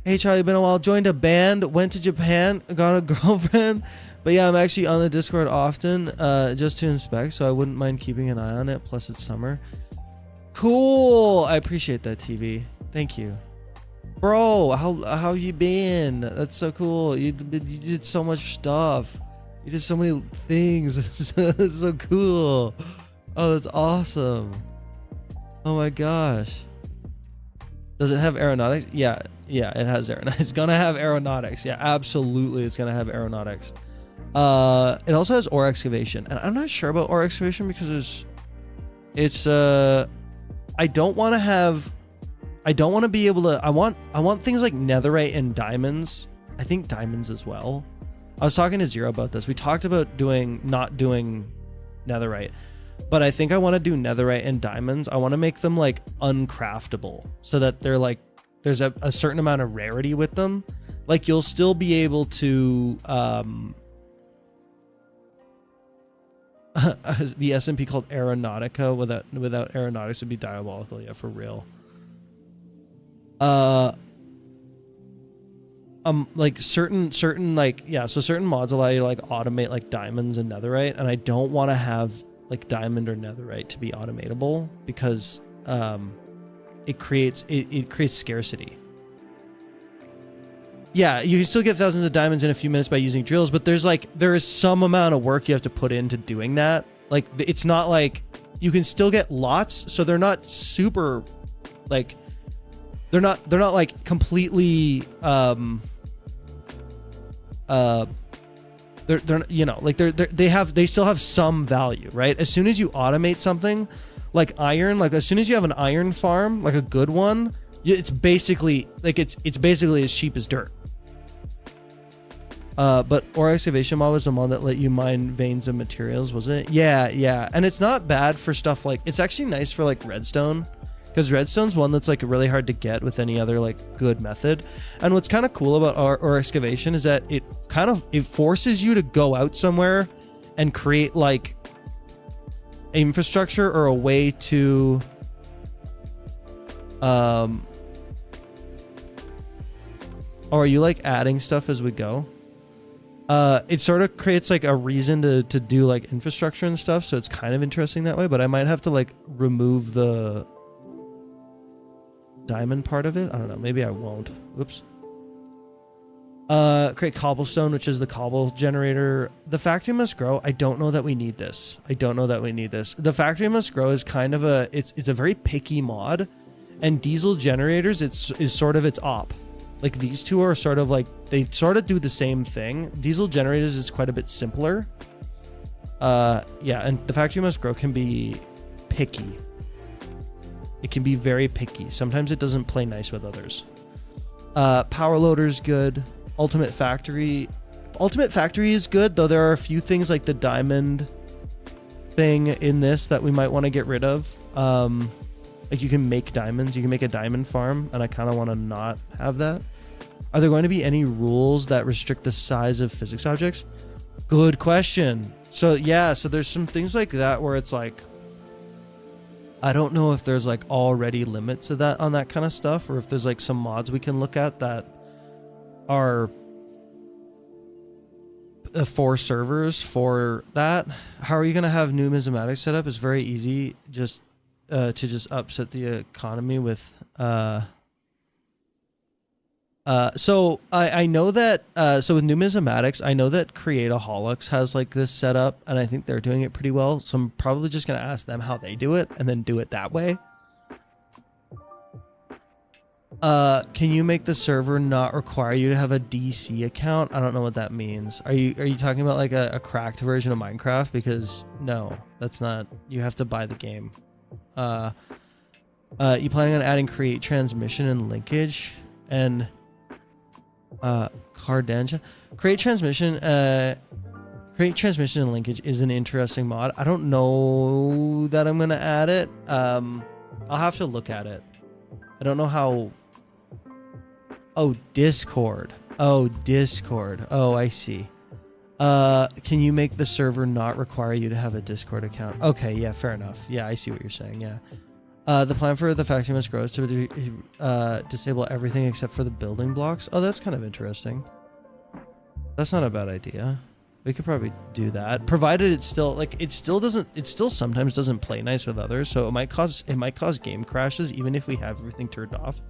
Hey Charlie, been a while. Joined a band, went to Japan, got a girlfriend. But yeah, I'm actually on the Discord often, just to inspect, so I wouldn't mind keeping an eye on it. Plus, it's summer. Cool. I appreciate that, TV. Thank you, bro. How you been? That's so cool. You did so much stuff. You did so many things. It's so cool. Oh, that's awesome. Oh my gosh. Does it have aeronautics? Yeah, it has aeronautics. It's gonna have aeronautics. Yeah, absolutely, it's gonna have aeronautics. It also has ore excavation, and I'm not sure about ore excavation because I don't want to be able to. I want things like netherite and diamonds. I think diamonds as well. I was talking to Zero about this. We talked about not doing netherite, but I think I want to do netherite and diamonds. I want to make them like uncraftable so that they're like there's a certain amount of rarity with them. Like you'll still be able to the SMP called Aeronautica without aeronautics would be diabolical. Yeah, for real. Like certain like, yeah, so certain mods allow you to like automate like diamonds and netherite, and I don't want to have like diamond or netherite to be automatable because it creates scarcity. Yeah, you can still get thousands of diamonds in a few minutes by using drills, but there is some amount of work you have to put into doing that. Like it's not like you can still get lots, so they're not super like they're not like completely they're you know, like they still have some value, right? As soon as you automate something like iron, like as soon as you have an iron farm, like a good one, it's basically like it's basically as cheap as dirt. But ore excavation mod was the mod that let you mine veins of materials, wasn't it? Yeah, and it's not bad for stuff like, it's actually nice for like redstone, because redstone's one that's like really hard to get with any other like good method. And what's kind of cool about ore excavation is that it forces you to go out somewhere and create like infrastructure or a way to or are you like adding stuff as we go? It sort of creates like a reason to do like infrastructure and stuff, so it's kind of interesting that way, but I might have to like remove the diamond part of it. I don't know, maybe I won't. Oops. Create cobblestone, which is the cobble generator. The factory must grow. I don't know that we need this. The factory must grow is kind of it's a very picky mod, and diesel generators is sort of its op. Like these two are sort of like, they sort of do the same thing. Diesel generators is quite a bit simpler. Yeah, and the factory must grow can be picky. It can be very picky. Sometimes it doesn't play nice with others. Power loader's good. Ultimate factory is good, though there are a few things like the diamond thing in this that we might want to get rid of. Like you can make diamonds, you can make a diamond farm, and I kind of want to not have that. Are there going to be any rules that restrict the size of physics objects? Good question. So yeah, so there's some things like that where it's like, I don't know if there's like already limits to that on that kind of stuff, or if there's like some mods we can look at that are for servers for that. How are you going to have numismatics set up? It's very easy just to just upset the economy with so I know that so with numismatics, I know that Create-A-Holics has like this set up, and I think they're doing it pretty well, so I'm probably just going to ask them how they do it and then do it that way. Can you make the server not require you to have a DC account? I don't know what that means. Are you talking about like a cracked version of Minecraft? Because no, that's not. You have to buy the game. You planning on adding create transmission and linkage and Cardentia? Create transmission and linkage is an interesting mod. I don't know that I'm gonna add it. I'll have to look at it. I don't know how. Oh, Discord. Oh, I see. Can you make the server not require you to have a Discord account? Okay, yeah, fair enough. Yeah, I see what you're saying, yeah. The plan for the factory must grow is to disable everything except for the building blocks. Oh, that's kind of interesting. That's not a bad idea. We could probably do that, provided it's still like it still sometimes doesn't play nice with others, so it might cause game crashes even if we have everything turned off.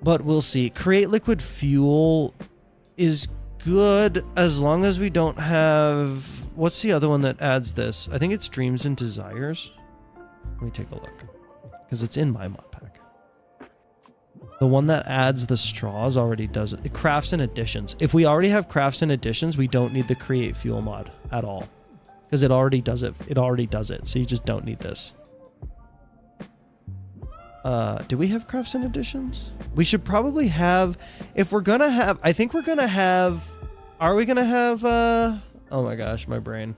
But we'll see. Create liquid fuel is good as long as we don't have. What's the other one that adds this? I think it's Dreams and Desires. Let me take a look because it's in my mod pack. The one that adds the straws already does it. Crafts and additions. If we already have crafts and additions, we don't need the create fuel mod at all because it already does it. It already does it. So you just don't need this. Do we have crafts and additions? We should probably have, if we're gonna have, I think we're gonna have, are we gonna have, oh my gosh, my brain.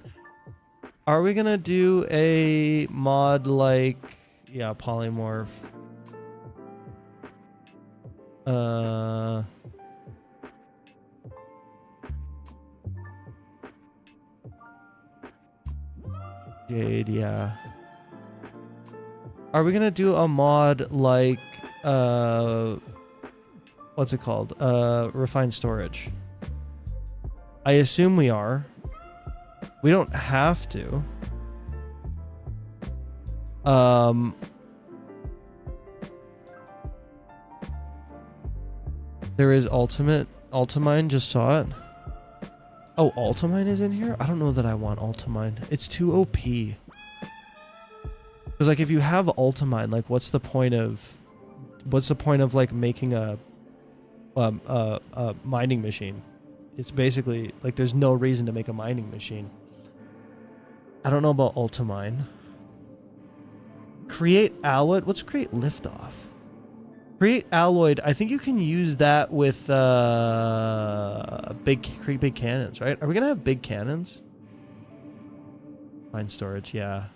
Are we gonna do a mod like, yeah, polymorph. Jade, yeah. Are we gonna do a mod like what's it called? Refined storage. I assume we are. We don't have to. There is Ultimine, just saw it. Oh, Ultimine is in here? I don't know that I want Ultimine. It's too OP. Because like if you have Ultimine, like what's the point of like making a mining machine? It's basically like there's no reason to make a mining machine. I don't know about Ultimine. Create Alloyed. What's create Liftoff? Create Alloyed. I think you can use that with create big cannons, right? Are we gonna have big cannons? Mine storage, yeah.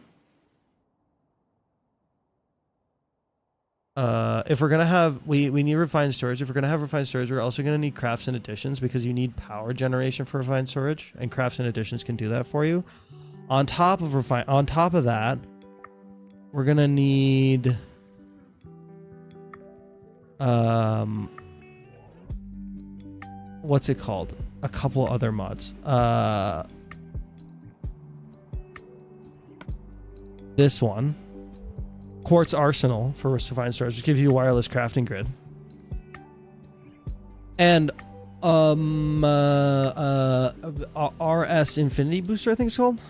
If we're gonna have, we need refined storage. If we're gonna have refined storage, we're also gonna need crafts and additions because you need power generation for refined storage, and crafts and additions can do that for you. On top of that, we're gonna need what's it called? A couple other mods. This one. Quartz Arsenal for refined storage, which gives you a wireless crafting grid. And RS Infinity Booster, I think it's called.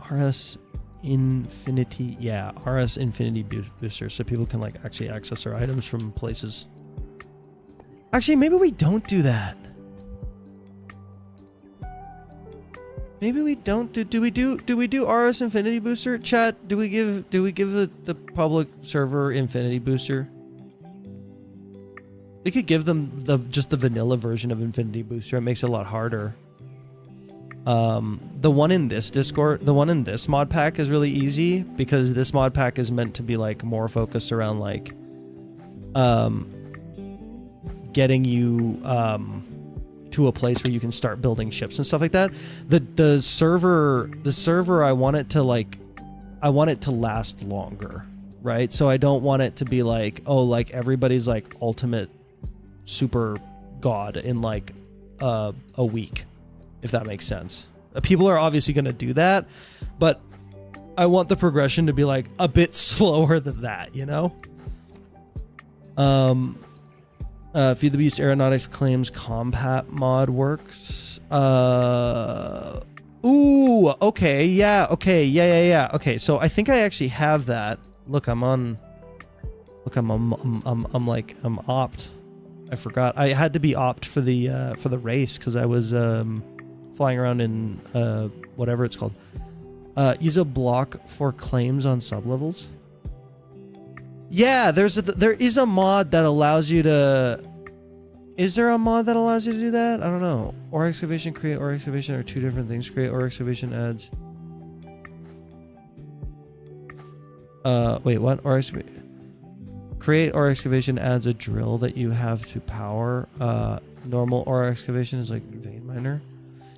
RS Infinity, yeah, RS Infinity Booster, so people can like actually access their items from places. Actually, maybe we don't do that. Maybe we don't do we do RS Infinity Booster? Chat, do we give the public server Infinity Booster? We could give them just the vanilla version of Infinity Booster. It makes it a lot harder. The one in this Discord, the one in this mod pack is really easy because this mod pack is meant to be like more focused around like getting you to a place where you can start building ships and stuff like that. The server I want it to last longer, right? So I don't want it to be like, oh, like everybody's like ultimate super god in like a week, if that makes sense. People are obviously going to do that, but I want the progression to be like a bit slower than that, you know? Feed the Beast Aeronautics claims compat mod works. Ooh, okay, yeah, okay, yeah. Okay, so I think I actually have that. Look, I'm opt. I forgot. I had to be opt for the race because I was flying around in whatever it's called. Use a block for claims on sublevels. Yeah, there is a mod that allows you to. Is there a mod that allows you to do that? I don't know. Ore excavation, create ore excavation are two different things. Create ore excavation adds. Wait, what? Create ore excavation adds a drill that you have to power. Normal ore excavation is like vein miner.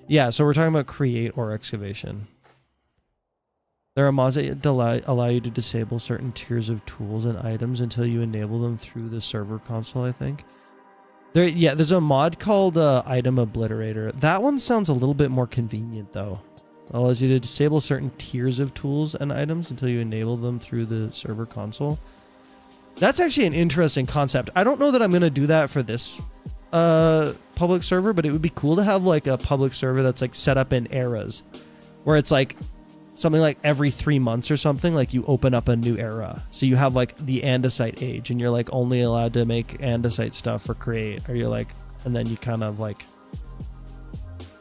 Yeah, so we're talking about create ore excavation. There are mods that allow you to disable certain tiers of tools and items until you enable them through the server console, I think. There's a mod called Item Obliterator. That one sounds a little bit more convenient, though. It allows you to disable certain tiers of tools and items until you enable them through the server console. That's actually an interesting concept. I don't know that I'm going to do that for this public server, but it would be cool to have like a public server that's like set up in eras, where it's like something like every 3 months or something, like you open up a new era. So you have like the andesite age and you're like only allowed to make andesite stuff for create, or you're like, and then you kind of like,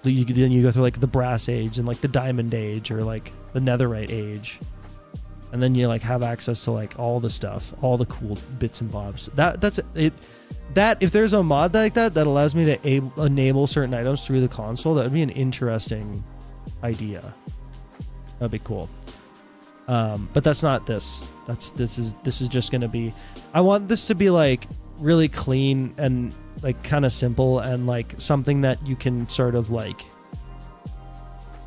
then you go through like the brass age and like the diamond age or like the netherite age. And then you like have access to like all the stuff, all the cool bits and bobs. That's it. That if there's a mod like that allows me to enable certain items through the console, that would be an interesting idea. That'd be cool. But that's not this. This is just gonna be. I want this to be like really clean and like kind of simple and like something that you can sort of like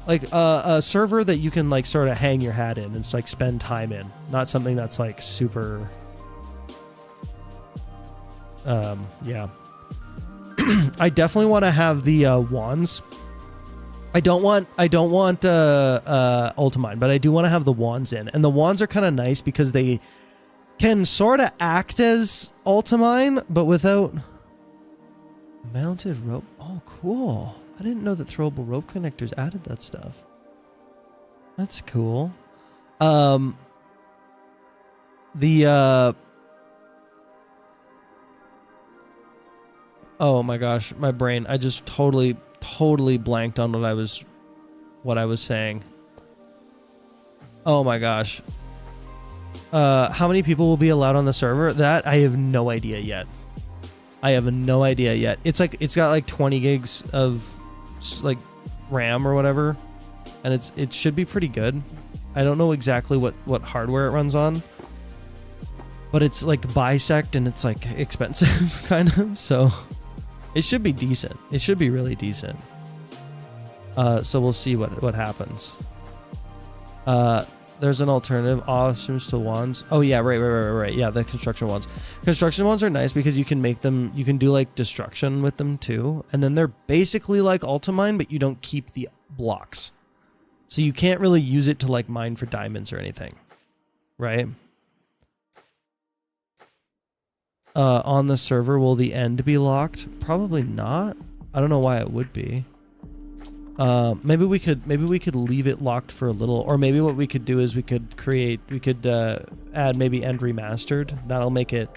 a server that you can like sort of hang your hat in and like spend time in. Not something that's like super. Yeah. I definitely want to have the wands. I don't want Ultimine, but I do want to have the wands in. And the wands are kind of nice because they can sort of act as Ultimine, but without mounted rope. Oh, cool. I didn't know that throwable rope connectors added that stuff. That's cool. Oh my gosh, my brain. I just totally blanked on what I was saying. Oh my gosh. How many people will be allowed on the server? That I have no idea yet. It's like it's got like 20 gigs of like RAM or whatever, and it should be pretty good. I don't know exactly what hardware it runs on, but it's like bisect and it's like expensive kind of, so it should be decent. It should be really decent. So we'll see what happens. There's an alternative. Awesomes to wands. Oh yeah, right. Yeah, the construction wands. Construction wands are nice because you can make them. You can do like destruction with them too, and then they're basically like Ultimine, but you don't keep the blocks, so you can't really use it to like mine for diamonds or anything, right? On the server, will the end be locked? Probably not. I don't know why it would be. Maybe we could leave it locked for a little, or maybe what we could do is we could add maybe end remastered. That'll make it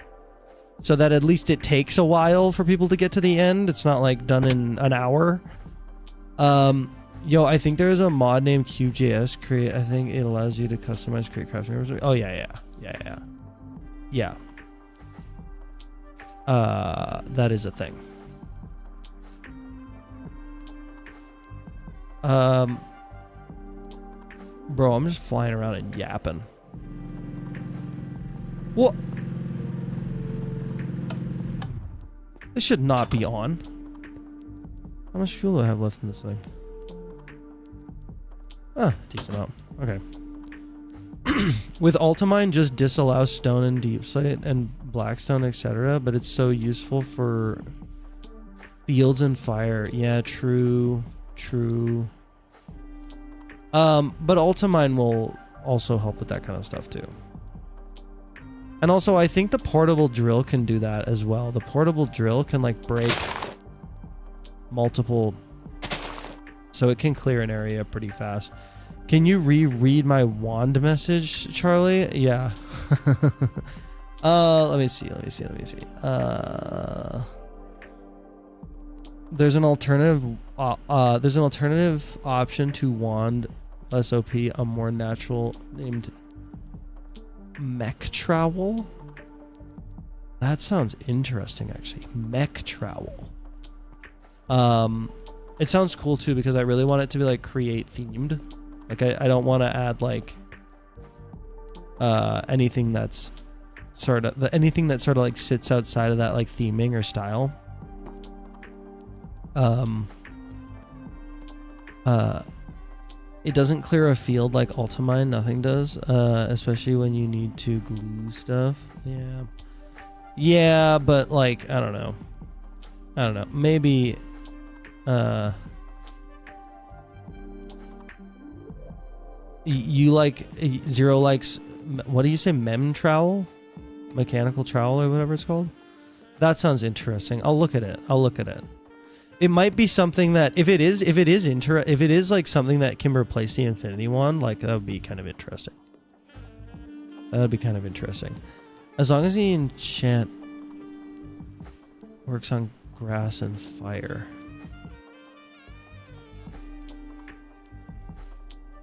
so that at least it takes a while for people to get to the end. It's not like done in an hour. Yo, I think there's a mod named QJS Create. I think it allows you to customize create crafting. Oh yeah. That is a thing. Bro, I'm just flying around and yapping. What? This should not be on. How much fuel do I have left in this thing? Ah, decent amount. Okay. With Ultimine, just disallows stone and deepslate and blackstone, etc. But it's so useful for fields and fire. Yeah, true. But Ultimine will also help with that kind of stuff too. And also, I think the portable drill can do that as well. The portable drill can like break multiple, so it can clear an area pretty fast. Can you reread my wand message, Charlie? Yeah. Let me see. There's an alternative. There's an alternative option to wand less OP, a more natural named Mech Trowel. That sounds interesting, actually. Mech Trowel. It sounds cool too because I really want it to be like create themed. Like I don't want to add like anything that's sort of like sits outside of that like theming or style. It doesn't clear a field like Ultimine, nothing does, especially when you need to glue stuff. Yeah, but like I don't know, maybe you like Zero likes, what do you say, mechanical trowel or whatever it's called. That sounds interesting. I'll look at it. It might be something that if it is like something that can replace the Infinity Wand, like that would be kind of interesting. As long as the enchant works on grass and fire.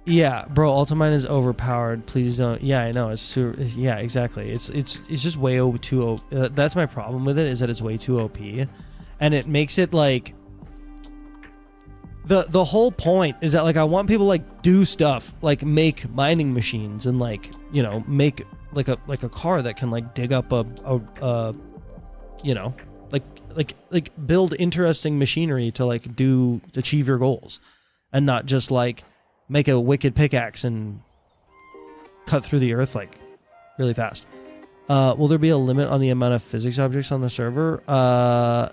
Yeah, bro, Ultimine is overpowered. Please don't. Yeah, I know. Yeah, exactly. It's just way too OP. That's my problem with it, is that it's way too OP, and it makes it like the whole point is that like I want people to like do stuff like make mining machines and like, you know, make like a car that can like dig up a you know, like build interesting machinery to like achieve your goals, and not just like make a wicked pickaxe and cut through the earth like really fast. Will there be a limit on the amount of physics objects on the server?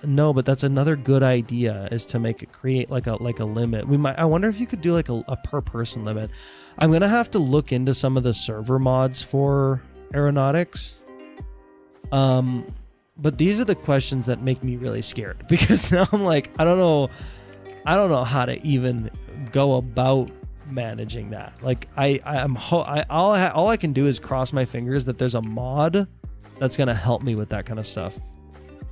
No, but that's another good idea, is to create like a limit. I wonder if you could do like a per person limit. I'm gonna have to look into some of the server mods for aeronautics. But these are the questions that make me really scared, because now I'm like, I don't know how to even go about managing that. Like all I can do is cross my fingers that there's a mod that's gonna help me with that kind of stuff.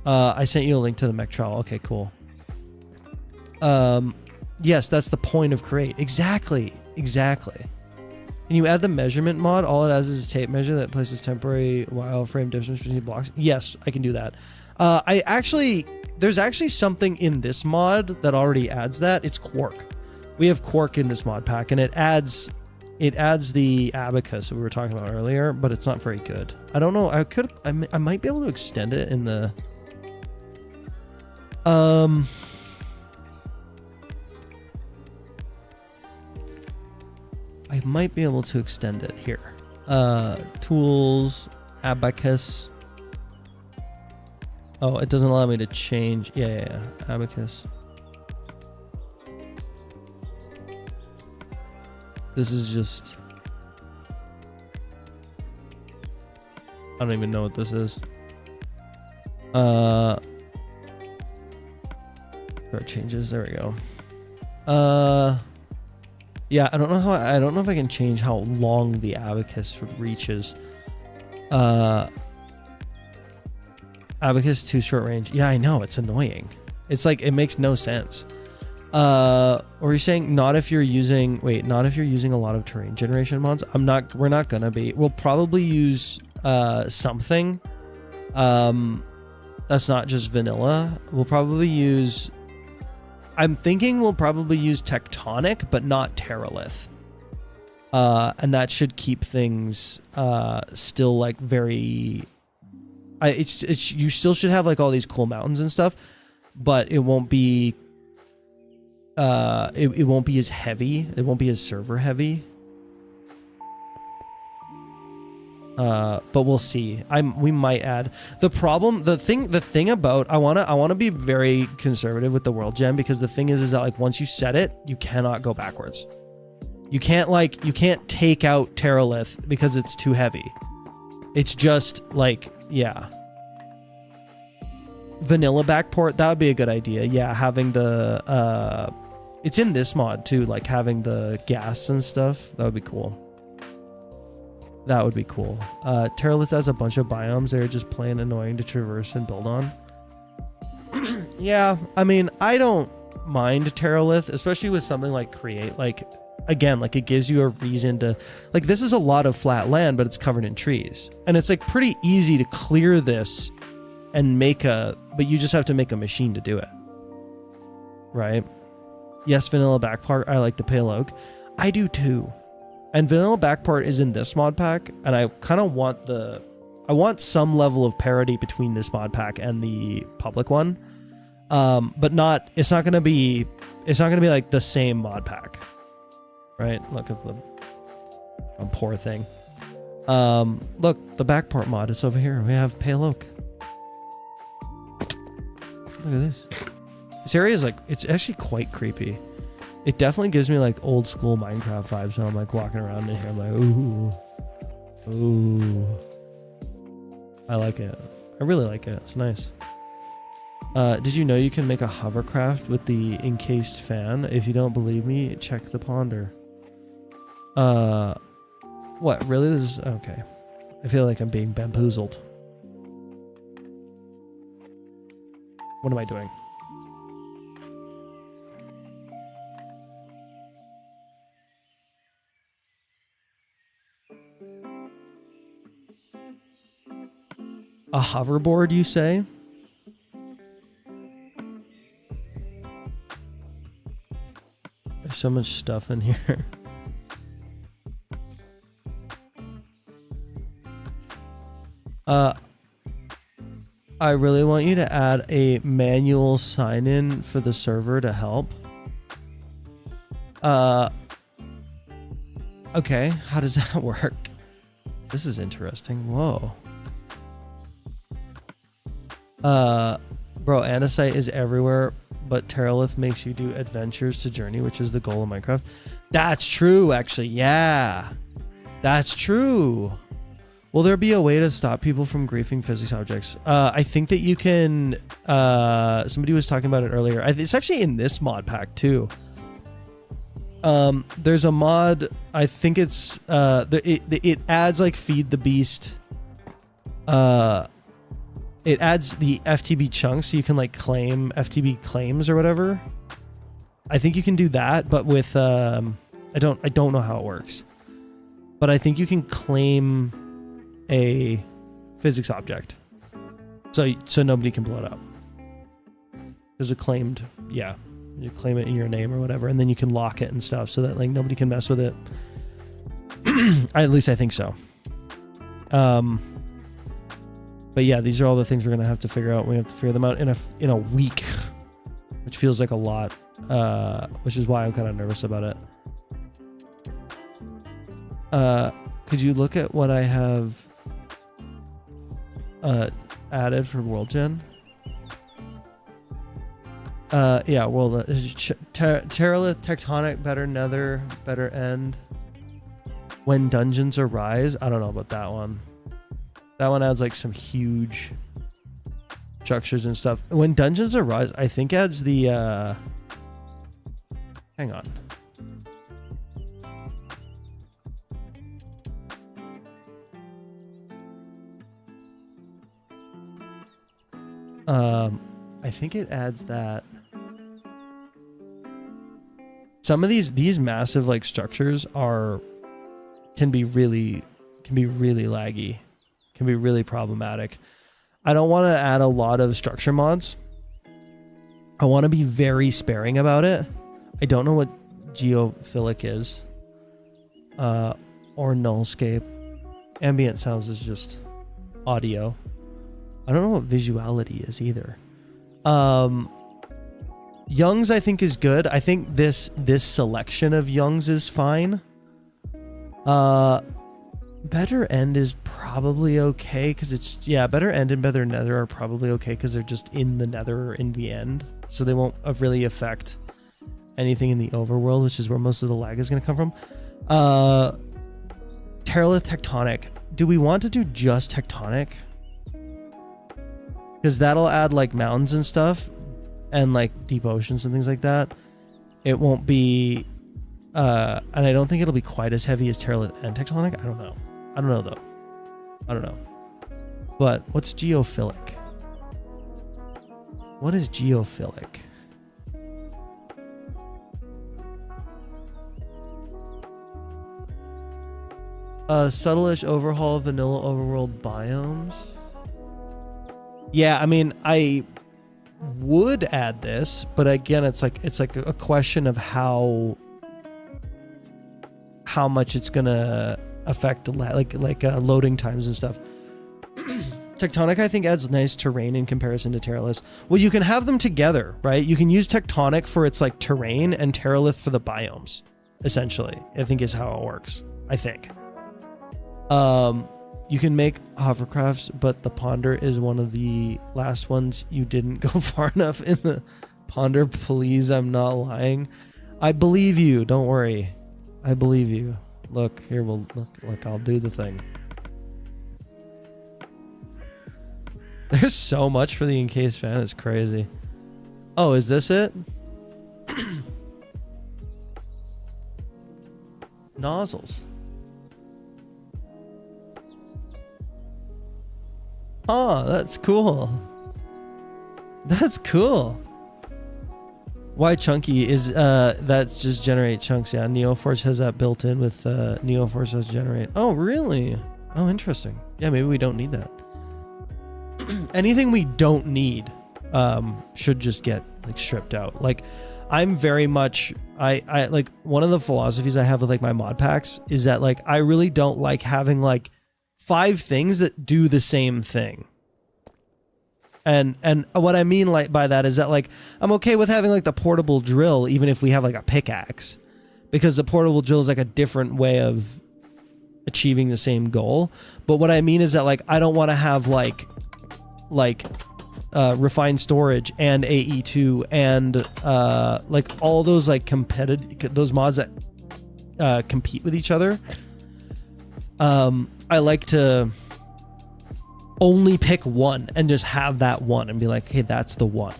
I sent you a link to the mech trowel. Okay, cool. Yes, that's the point of create. Exactly. Can you add the measurement mod? All it has is a tape measure that places temporary wireframe distance between blocks. Yes, I can do that. There's actually something in this mod that already adds that. It's Quark. We have Quark in this mod pack, and it adds the abacus that we were talking about earlier, but it's not very good. I don't know. I might be able to extend it in the I might be able to extend it here. Tools, abacus. Oh, it doesn't allow me to change. Yeah. Abacus. This is just, I don't even know what this is. There are changes. There we go. Yeah, I don't know if I can change how long the abacus reaches. Abacus too short range. Yeah, I know, it's annoying. It's like it makes no sense. Or you're saying not if you're using not if you're using a lot of terrain generation mods. We're not gonna be. We'll probably use something that's not just vanilla. We'll probably use, I'm thinking we'll probably use Tectonic, but not Terralith. And that should keep things still like very, it's you still should have like all these cool mountains and stuff, but it won't be it won't be as heavy. It won't be as server heavy. But we'll see. We might add the thing about I want to be very conservative with the world gem, because the thing is that like once you set it, you cannot go backwards. You can't take out Terralith because it's too heavy. It's just like, yeah. Vanilla backport, that would be a good idea. Yeah, having the it's in this mod too, like having the gas and stuff. That would be cool. That would be cool. Terralith has a bunch of biomes that are just plain annoying to traverse and build on. Yeah, I mean, I don't mind Terralith, especially with something like Create. Like, again, like it gives you a reason to, like, this is a lot of flat land, but it's covered in trees. And it's like pretty easy to clear this and but you just have to make a machine to do it. Right? Yes, vanilla back part. I like the pale oak. I do too. And vanilla back part is in this mod pack, and I kind of want I want some level of parity between this mod pack and the public one. But it's not gonna be like the same mod pack. Right? Look at the poor thing. Look, the back part mod, it's over here. We have pale oak. Look at this. This area is like, it's actually quite creepy. It definitely gives me like old school Minecraft vibes when I'm like walking around in here. I'm like, ooh. I like it. I really like it. It's nice. Did you know you can make a hovercraft with the encased fan? If you don't believe me, check the ponder. What? Really? Okay. I feel like I'm being bamboozled. What am I doing? A hoverboard, you say? There's so much stuff in here. I really want you to add a manual sign-in for the server to help. Okay, how does that work? This is interesting. Whoa. Bro, andesite is everywhere, but Terralith makes you do adventures to journey, which is the goal of Minecraft. That's true, actually. Yeah, that's true. Will there be a way to stop people from griefing physics objects? I think that you can. Somebody was talking about it earlier. It's actually in this mod pack too. There's a mod. I think it's it adds like feed the beast. It adds the FTB chunks, so you can like claim FTB claims or whatever. I think you can do that, but with I don't know how it works. But I think you can claim a physics object, so nobody can blow it up. There's a claimed, yeah, you claim it in your name or whatever, and then you can lock it and stuff so that like nobody can mess with it. At least I think so. But yeah, these are all the things we're gonna have to figure out. We have to figure them out in a week, which feels like a lot, which is why I'm kind of nervous about it. Could you look at what I have added for World Gen? Yeah, well, Terralith, Tectonic, better Nether, better End. When dungeons arise, I don't know about that one. That one adds like some huge structures and stuff. When dungeons arise, I think adds the hang on. I think it adds that. Some of these massive like structures can be really laggy, can be really problematic. I don't want to add a lot of structure mods. I want to be very sparing about it. I don't know what geophilic is, or nullscape. Ambient sounds is just audio. I don't know what visuality is either. Young's I think is good. I think this selection of Young's is fine. Better End is probably okay because it's Better End and Better Nether are probably okay because they're just in the Nether or in the end, so they won't really affect anything in the overworld, which is where most of the lag is going to come from. Terralith Tectonic. Do we want to do just Tectonic? Because that'll add like mountains and stuff and like deep oceans and things like that. It won't be and I don't think it'll be quite as heavy as Terralith and Tectonic. I don't know though. I don't know. But what's geophilic? What is geophilic? Subtleish overhaul vanilla overworld biomes. Yeah, I mean, I would add this, but again, it's like a question of how much it's gonna affect loading times and stuff. Tectonic, I think, adds nice terrain in comparison to Terralith. Well, you can have them together, right? You can use Tectonic for its like terrain and Terralith for the biomes, essentially. I think is how it works. I think. You can make hovercrafts, but the ponder is one of the last ones. You didn't go far enough in the ponder. Please, I'm not lying. I believe you. Don't worry. I believe you. Look, here, we'll look, I'll do the thing. There's so much for the encased fan. It's crazy. Oh, is this it? Nozzles. Oh, that's cool. That's cool. Why chunky is that's just generate chunks. Yeah, Neoforge has that built in with Neoforge does generate. Oh, really? Oh, interesting. Yeah, maybe we don't need that. Anything we don't need should just get like stripped out. Like I'm very much I like one of the philosophies I have with like my mod packs is that like I really don't like having like 5 things that do the same thing. And what I mean like by that is that like I'm okay with having like the portable drill even if we have like a pickaxe, because the portable drill is like a different way of achieving the same goal. But what I mean is that like I don't want to have like refined storage and AE2 and like all those like those mods that compete with each other. I like to only pick one and just have that one and be like, hey, that's the one.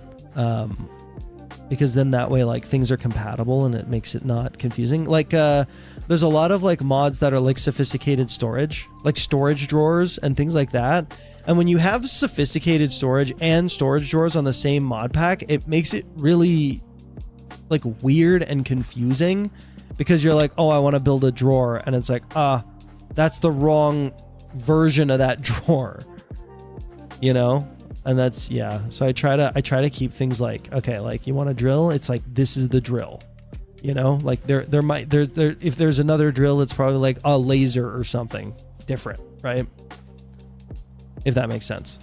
Because then that way like things are compatible and it makes it not confusing. Like there's a lot of like mods that are like sophisticated storage, like storage drawers and things like that. And when you have sophisticated storage and storage drawers on the same mod pack, it makes it really like weird and confusing, because you're like, oh, I want to build a drawer, and it's like, that's the wrong version of that drawer, you know? And that's, yeah. So I try to keep things like, okay, like you want a drill? It's like, this is the drill, you know? Like there if there's another drill, it's probably like a laser or something different, right? If that makes sense.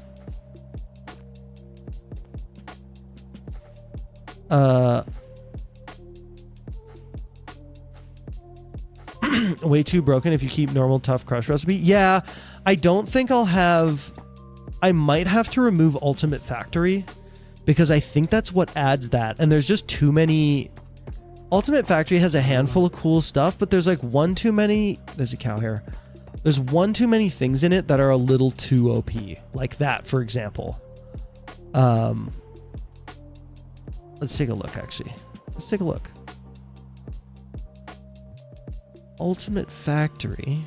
Way too broken if you keep normal tough crush recipe. Yeah, I don't think I might have to remove Ultimate Factory, because I think that's what adds that. And there's just too many. Ultimate Factory has a handful of cool stuff, but there's like one too many. There's a cow here. There's one too many things in it that are a little too OP. Like that, for example. Let's take a look, actually. Let's take a look. Ultimate Factory.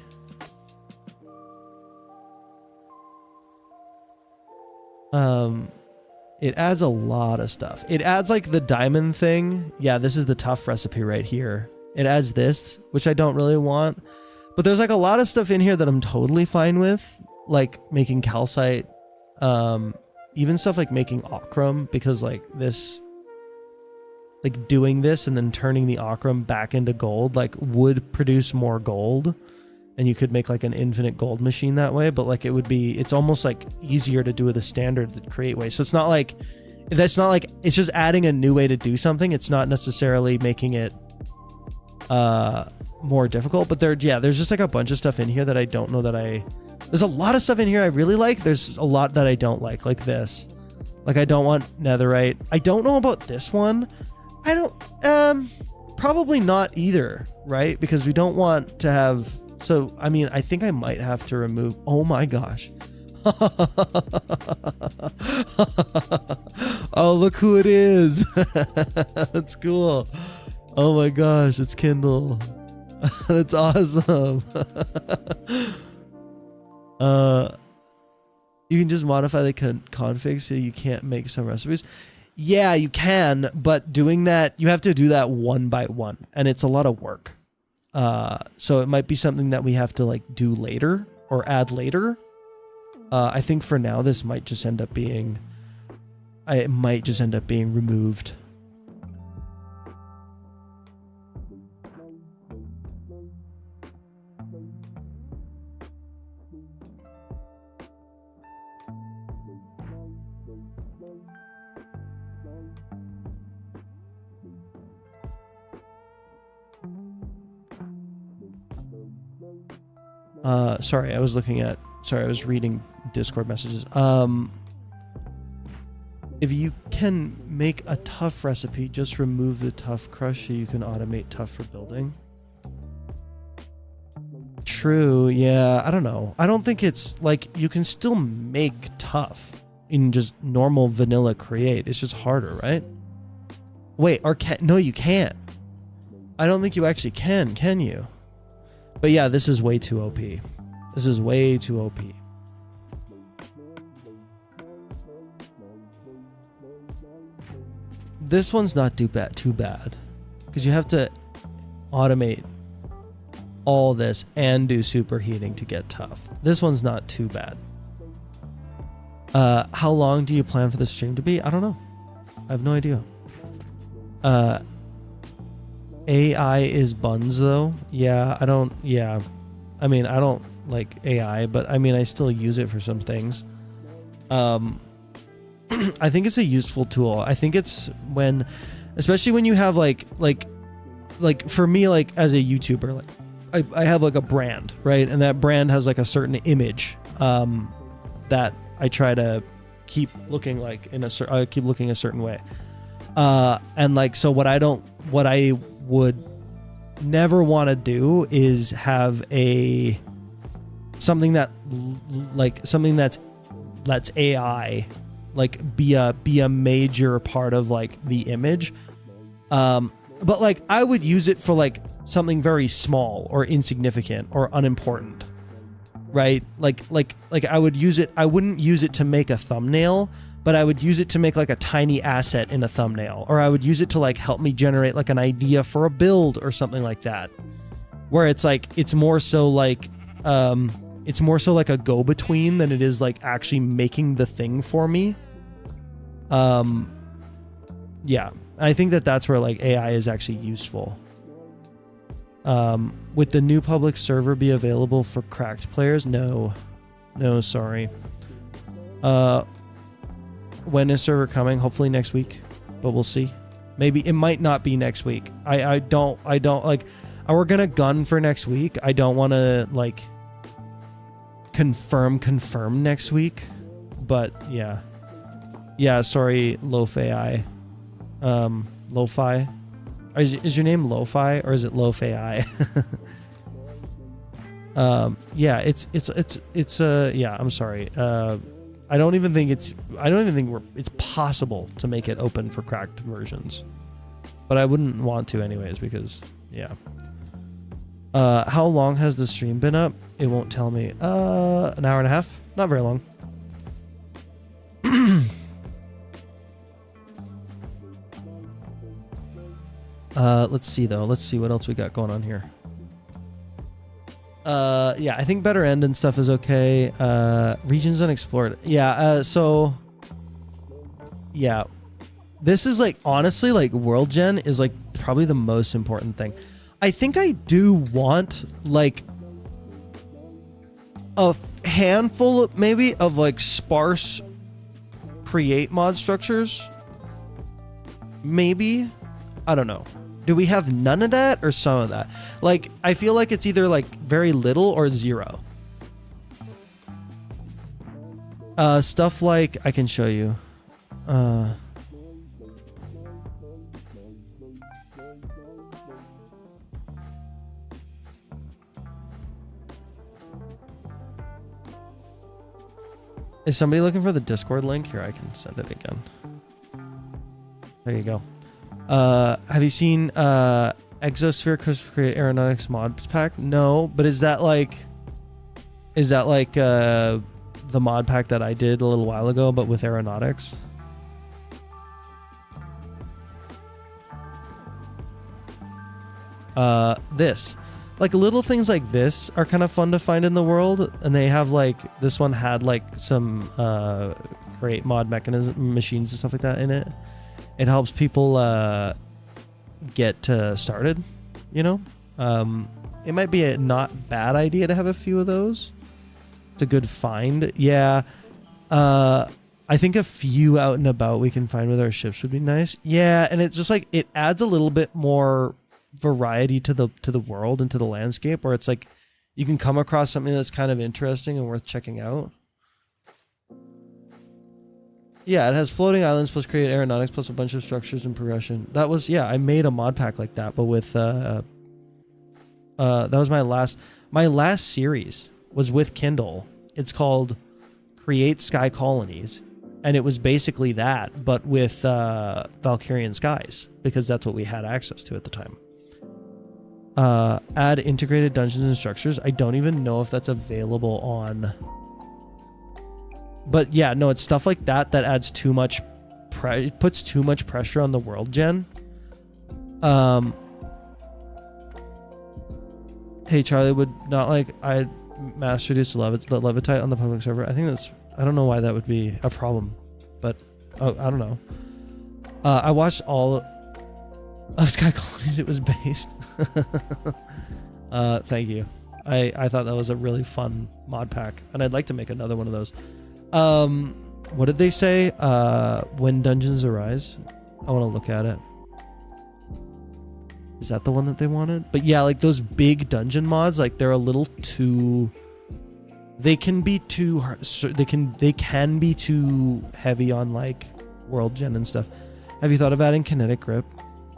It adds a lot of stuff. It adds like the diamond thing. Yeah, this is the tough recipe right here. It adds this, which I don't really want. But there's like a lot of stuff in here that I'm totally fine with. Like making calcite. Even stuff like making ochrum, because like this, like doing this and then turning the ochrum back into gold, like would produce more gold. And you could make like an infinite gold machine that way, but like it's almost like easier to do with a standard that create way. So it's not like, it's just adding a new way to do something. It's not necessarily making it more difficult, but there's just like a bunch of stuff in here that I don't know that there's a lot of stuff in here I really like. There's a lot that I don't like this. Like I don't want netherite. I don't know about this one. I don't, probably not either, right? Because we don't want to have, so, I mean, I think I might have to remove, oh my gosh. Oh, look who it is. That's cool. Oh my gosh, it's Kindle. That's awesome. You can just modify the config so you can't make some recipes. Yeah, you can, but doing that, you have to do that one by one, and it's a lot of work. So it might be something that we have to like do later or add later. I think for now, this might just end up being, it might just end up being removed. Sorry, I was reading Discord messages. If you can make a tough recipe, just remove the tough crush so you can automate tough for building. True, yeah, I don't know. I don't think it's like you can still make tough in just normal vanilla create. It's just harder, right? Wait, no, you can't. I don't think you actually can you? But yeah, this is way too OP. This is way too OP. This one's not too bad. Because you have to automate all this and do superheating to get tough. This one's not too bad. How long do you plan for the stream to be? I don't know. I have no idea. AI is buns though. Yeah, I mean, I don't like AI, but I mean, I still use it for some things. I think it's a useful tool. I think it's especially when you have like for me, like as a YouTuber, like I have like a brand, right? And that brand has like a certain image, that I try to keep looking like I keep looking a certain way. And like, so what I would never want to do is have something that's AI, like be a major part of like the image. But like I would use it for like something very small or insignificant or unimportant, right? Like I would use it. I wouldn't use it to make a thumbnail, but I would use it to make like a tiny asset in a thumbnail, or I would use it to like help me generate like an idea for a build or something like that, where it's like, it's more so like a go-between than it is like actually making the thing for me. Yeah, I think that's where like AI is actually useful. Would the new public server be available for cracked players? No, sorry. When is server coming? Hopefully next week, but we'll see. Maybe it might not be next week. I don't like, we're gonna gun for next week. I don't want to like confirm next week, but yeah. Sorry, Lo-Fi. Lo-Fi. Is your name Lo-Fi or is it Lo-Fi? Yeah, yeah, I'm sorry. I don't even think it's possible to make it open for cracked versions, but I wouldn't want to anyways, because yeah. How long has the stream been up? It won't tell me. An hour and a half, not very long. Let's see though. Let's see what else we got going on here. Yeah, I think Better End and stuff is okay. Regions unexplored. Yeah, so yeah. This is like, honestly, like world gen is like probably the most important thing. I think I do want like a handful maybe of like sparse create mod structures. Maybe. I don't know. Do we have none of that or some of that? Like, I feel like it's either like very little or zero. Stuff like, I can show you. Is somebody looking for the Discord link? Here, I can send it again. There you go. Have you seen Exosphere Create Aeronautics Mods Pack? No, but is that like the mod pack that I did a little while ago, but with aeronautics? This. Like little things like this are kind of fun to find in the world, and they have like, this one had like some great mod mechanism machines and stuff like that in it. It helps people get started, you know? It might be a not bad idea to have a few of those. It's a good find. Yeah. I think a few out and about we can find with our ships would be nice. Yeah, and it's just like, it adds a little bit more variety to the world and to the landscape, where it's like you can come across something that's kind of interesting and worth checking out. Yeah, it has floating islands plus create aeronautics plus a bunch of structures and progression. That was, yeah, I made a mod pack like that, but with that was my last series was with Kindle. It's called Create Sky Colonies, and it was basically that, but with Valkyrian skies, because that's what we had access to at the time. Add integrated dungeons and structures. I don't even know if that's available on... But yeah, no, it's stuff like that that adds too much... It puts too much pressure on the world gen. Hey, Charlie, would not like... I mass reduce Levitite on the public server. I think that's... I don't know why that would be a problem, but... Oh, I don't know. I watched all of Sky Colonies it was based. Thank you. I thought that was a really fun mod pack, and I'd like to make another one of those. What did they say? When dungeons arise? I want to look at it. Is that the one that they wanted? But yeah, like those big dungeon mods, like they're a little too... They can be too hard, they can be too heavy on like world gen and stuff. Have you thought of adding kinetic grip?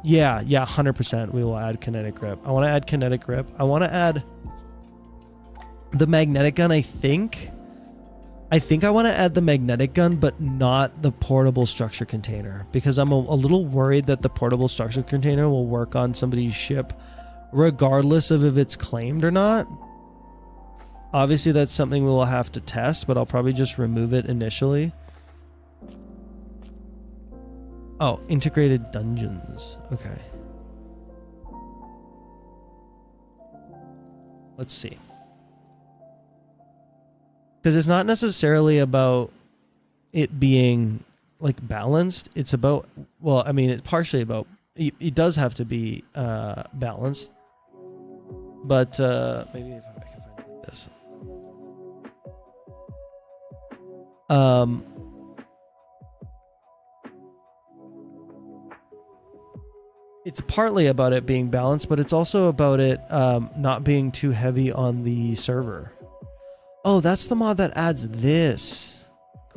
Yeah, 100% we will add kinetic grip. I want to add kinetic grip. I want to add the magnetic gun. I think I want to add the magnetic gun, but not the portable structure container, because I'm a little worried that the portable structure container will work on somebody's ship regardless of if it's claimed or not. Obviously, that's something we will have to test, but I'll probably just remove it initially. Oh, integrated dungeons. Okay. Let's see. Because it's not necessarily about it being like balanced. It's about, well, I mean, it's partially about, it does have to be balanced. But maybe if I can find it like this. It's partly about it being balanced, but it's also about it not being too heavy on the server. Oh, that's the mod that adds this.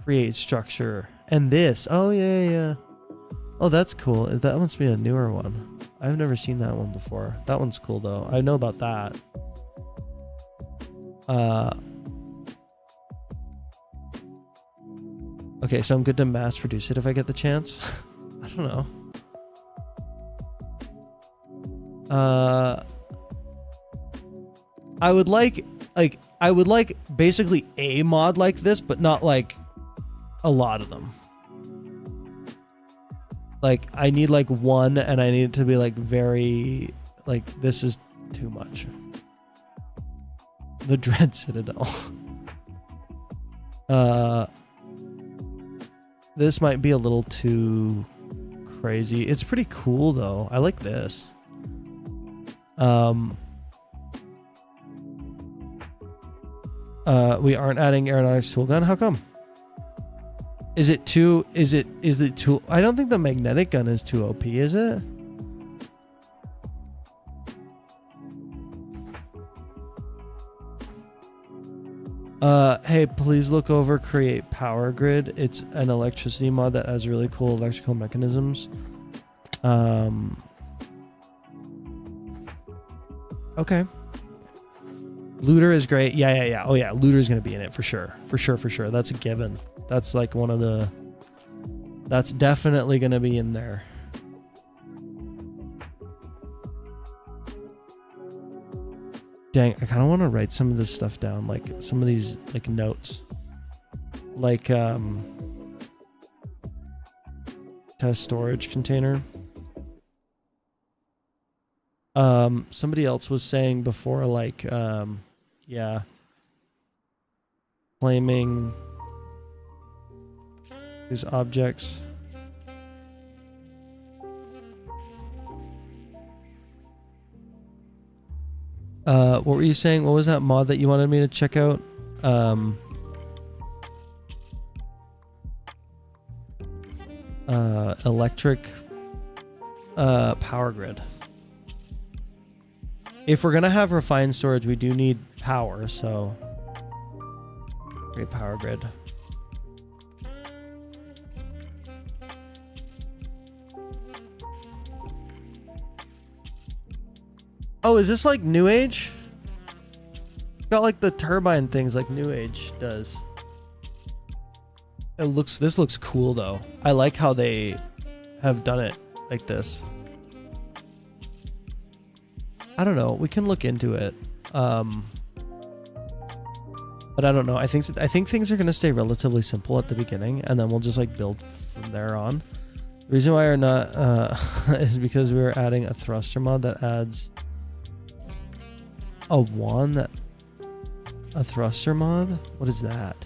Create structure. And this. Oh, yeah. Oh, that's cool. That must be a newer one. I've never seen that one before. That one's cool, though. I know about that. Okay, so I'm good to mass produce it if I get the chance. I don't know. I would like basically a mod like this, but not like a lot of them. Like I need like one, and I need it to be like very like this is too much. The Dread Citadel. This might be a little too crazy. It's pretty cool though. I like this. We aren't adding aeronautics tool gun. How come? Is it too I don't think the magnetic gun is too OP, is it? Hey, please look over Create Power Grid. It's an electricity mod that has really cool electrical mechanisms. Okay. Looter is great. Yeah. Oh yeah, Looter is gonna be in it for sure. For sure. That's a given. That's like one of the. That's definitely gonna be in there. Dang, I kind of want to write some of this stuff down, like some of these like notes, like kind of storage container. Somebody else was saying before, like, yeah, claiming these objects. What were you saying? What was that mod that you wanted me to check out? Electric power grid. If we're gonna have refined storage, we do need power, so great power grid. Oh, is this like New Age? Got like the turbine things like New Age does. This looks cool though. I like how they have done it like this. I don't know. We can look into it. But I don't know. I think things are gonna stay relatively simple at the beginning, and then we'll just like build from there on. The reason why we're not is because we were adding a thruster mod that adds a thruster mod? What is that?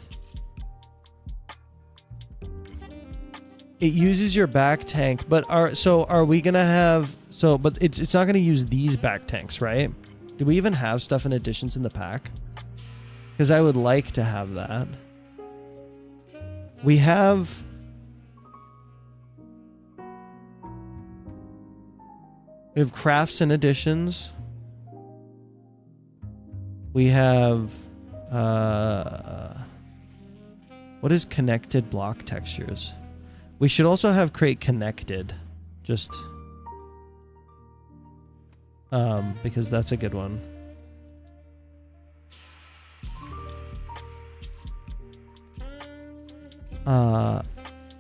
It uses your back tank, but are we gonna have but it's not gonna use these back tanks, right? Do we even have stuff in additions in the pack? Because I would like to have that. We have crafts and additions. We have what is connected block textures? We should also have create connected, just because that's a good one.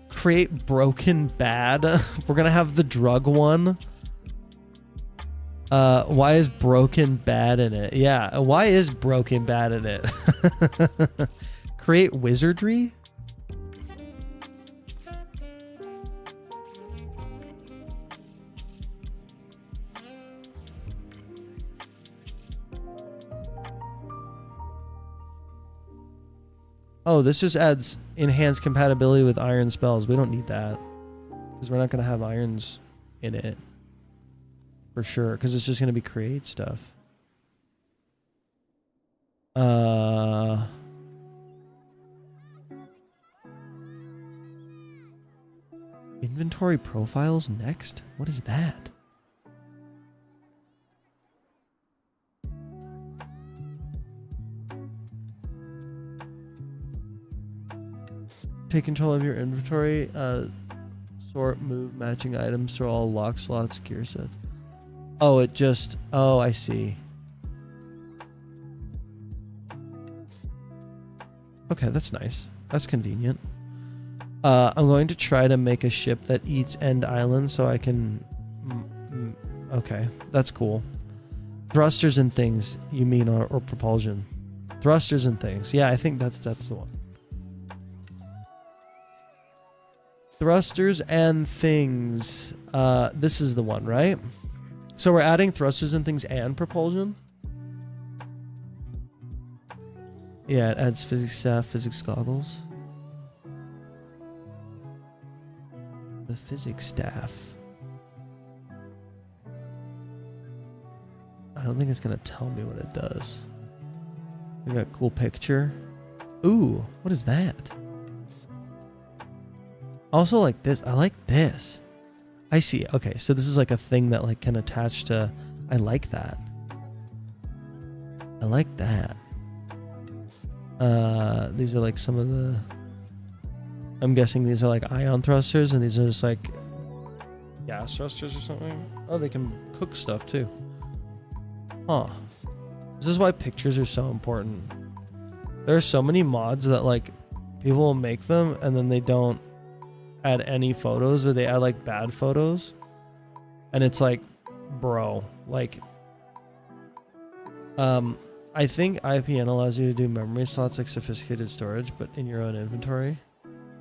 Create broken bad. We're gonna have the drug one. Why is broken bad in it? Yeah, why is broken bad in it? Create wizardry? Oh, this just adds enhanced compatibility with iron spells. We don't need that because we're not going to have irons in it for sure, because it's just going to be create stuff. Inventory profiles next? What is that? Take control of your inventory. Sort, move, matching items through all lock slots, gear sets. Oh, it just... Oh, I see. Okay, that's nice. That's convenient. I'm going to try to make a ship that eats end islands so I can... Okay, that's cool. Thrusters and things, you mean, or propulsion. Thrusters and things. Yeah, I think that's the one. Thrusters and things. This is the one, right? So we're adding thrusters and things and propulsion. Yeah, it adds physics staff, physics goggles. The physics staff. I don't think it's gonna tell me what it does. We got a cool picture. Ooh, what is that? Also like this. I like this. I see. Okay, so this is like a thing that like can attach to. I like that. I like that. These are like some of the. I'm guessing these are like ion thrusters, and these are just like gas thrusters or something. Oh, they can cook stuff too. Huh. This is why pictures are so important. There are so many mods that like people will make them and then they don't add any photos, or they add like bad photos, and it's like, bro, like I think IPN allows you to do memory slots like sophisticated storage, but in your own inventory.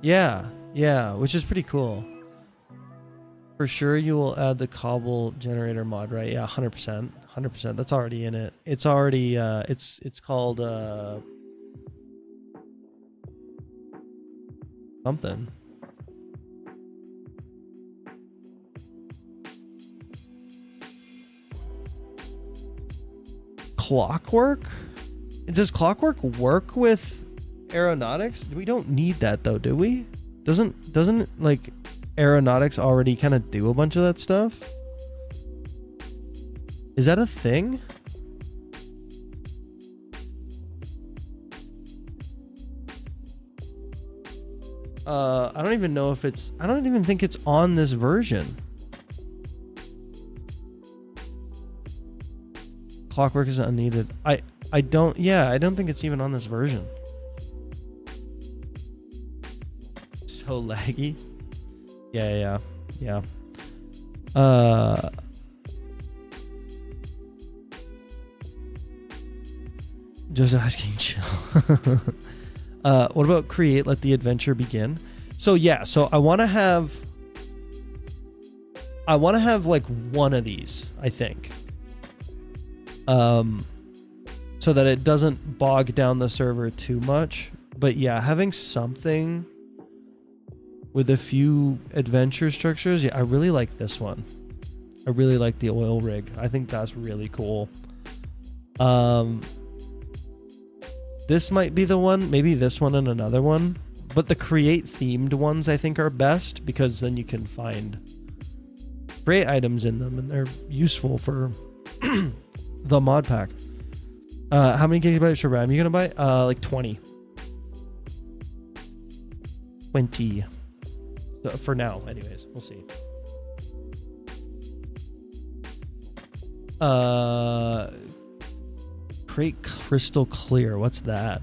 Yeah, which is pretty cool. For sure you will add the cobble generator mod, right? Yeah, 100%. That's already in it. It's already it's called something. Clockwork? Does Clockwork work with aeronautics? We don't need that though, do we? Doesn't like aeronautics already kind of do a bunch of that stuff? Is that a thing? I don't even know if it's, I don't even think it's on this version. Clockwork is unneeded. I don't think it's even on this version. So laggy. Yeah. Just asking, chill. What about create, let the adventure begin? So yeah, so I want to have like one of these, I think. So that it doesn't bog down the server too much. But yeah, having something with a few adventure structures. Yeah, I really like this one. I really like the oil rig. I think that's really cool. This might be the one, maybe this one and another one. But the create themed ones I think are best, because then you can find great items in them and they're useful for the mod pack. How many gigabytes of RAM are you gonna buy? Like 20. 20. So for now, anyways. We'll see. Create crystal clear. What's that?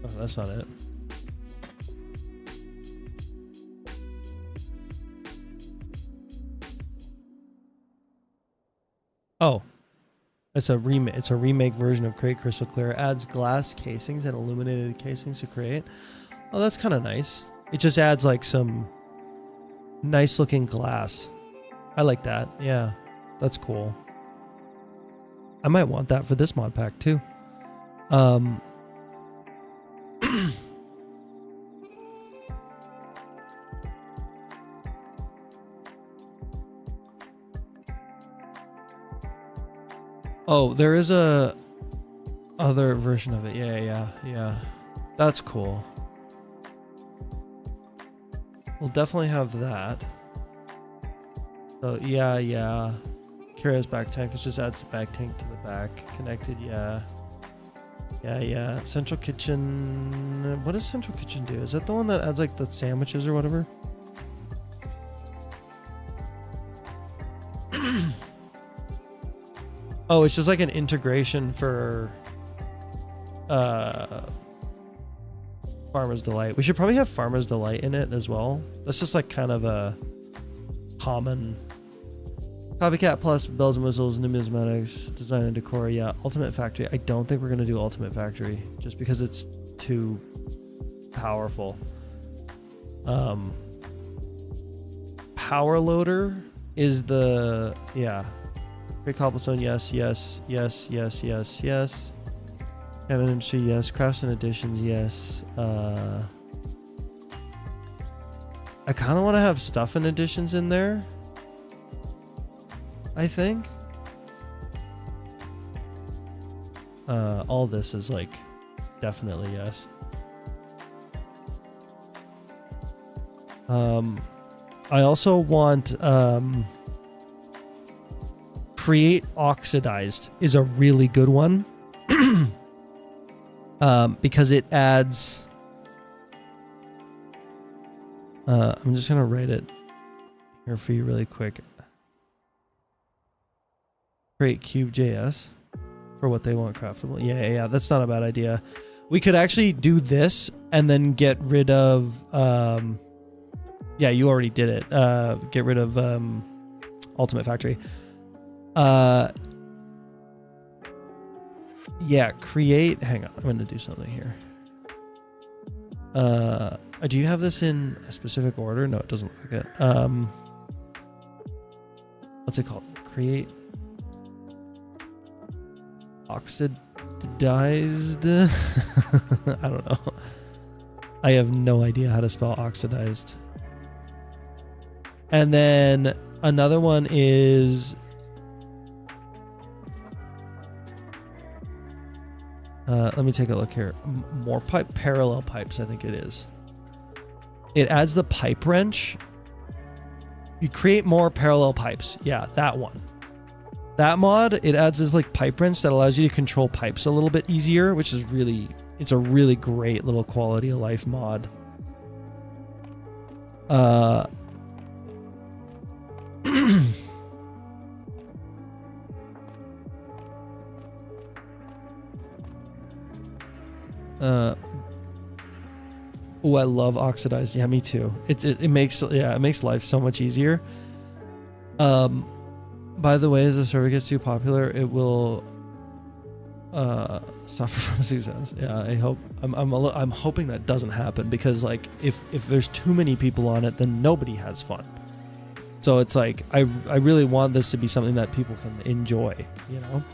Oh, that's not it. Oh, it's a remake. It's a remake version of Create Crystal Clear. It adds glass casings and illuminated casings to create. Oh, that's kind of nice. It just adds like some nice looking glass. I like that. Yeah, that's cool. I might want that for this mod pack too. Oh, there is a other version of it. Yeah. That's cool. We'll definitely have that. So yeah. Curious back tank. It just adds a back tank to the back. Connected, yeah. Central kitchen. What does Central Kitchen do? Is that the one that adds like the sandwiches or whatever? Oh, it's just like an integration for Farmer's Delight. We should probably have Farmer's Delight in it as well. That's just like kind of a common Copycat plus bells and whistles, numismatics, design and decor. Yeah, Ultimate Factory. I don't think we're gonna do Ultimate Factory just because it's too powerful. Power Loader is the Great Cobblestone. Yes. Heaven Industry. Yes. Crafts and Additions. Yes. I kind of want to have stuff and additions in there. I think all this is like definitely yes. I also want Create Oxidized is a really good one because it adds I'm just gonna write it here for you really quick. Create Cube.js for what they want craftable. Yeah, that's not a bad idea. We could actually do this and then get rid of yeah, you already did it. Get rid of Ultimate Factory. Yeah, create. Hang on, I'm going to do something here. Do you have this in a specific order? No, it doesn't look like it. What's it called? Create Oxidized. I don't know. I have no idea how to spell oxidized. And then another one is let me take a look here. More parallel pipes, I think it is. It adds the pipe wrench. You create more parallel pipes. Yeah, that one. That mod, it adds this like pipe wrench that allows you to control pipes a little bit easier, which is really, it's a really great little quality of life mod. Oh, I love oxidized. Yeah, me too. It makes life so much easier. By the way, as the server gets too popular, it will suffer from success. Yeah, I hope. I'm hoping that doesn't happen because like if there's too many people on it, then nobody has fun. So it's like I really want this to be something that people can enjoy. You know.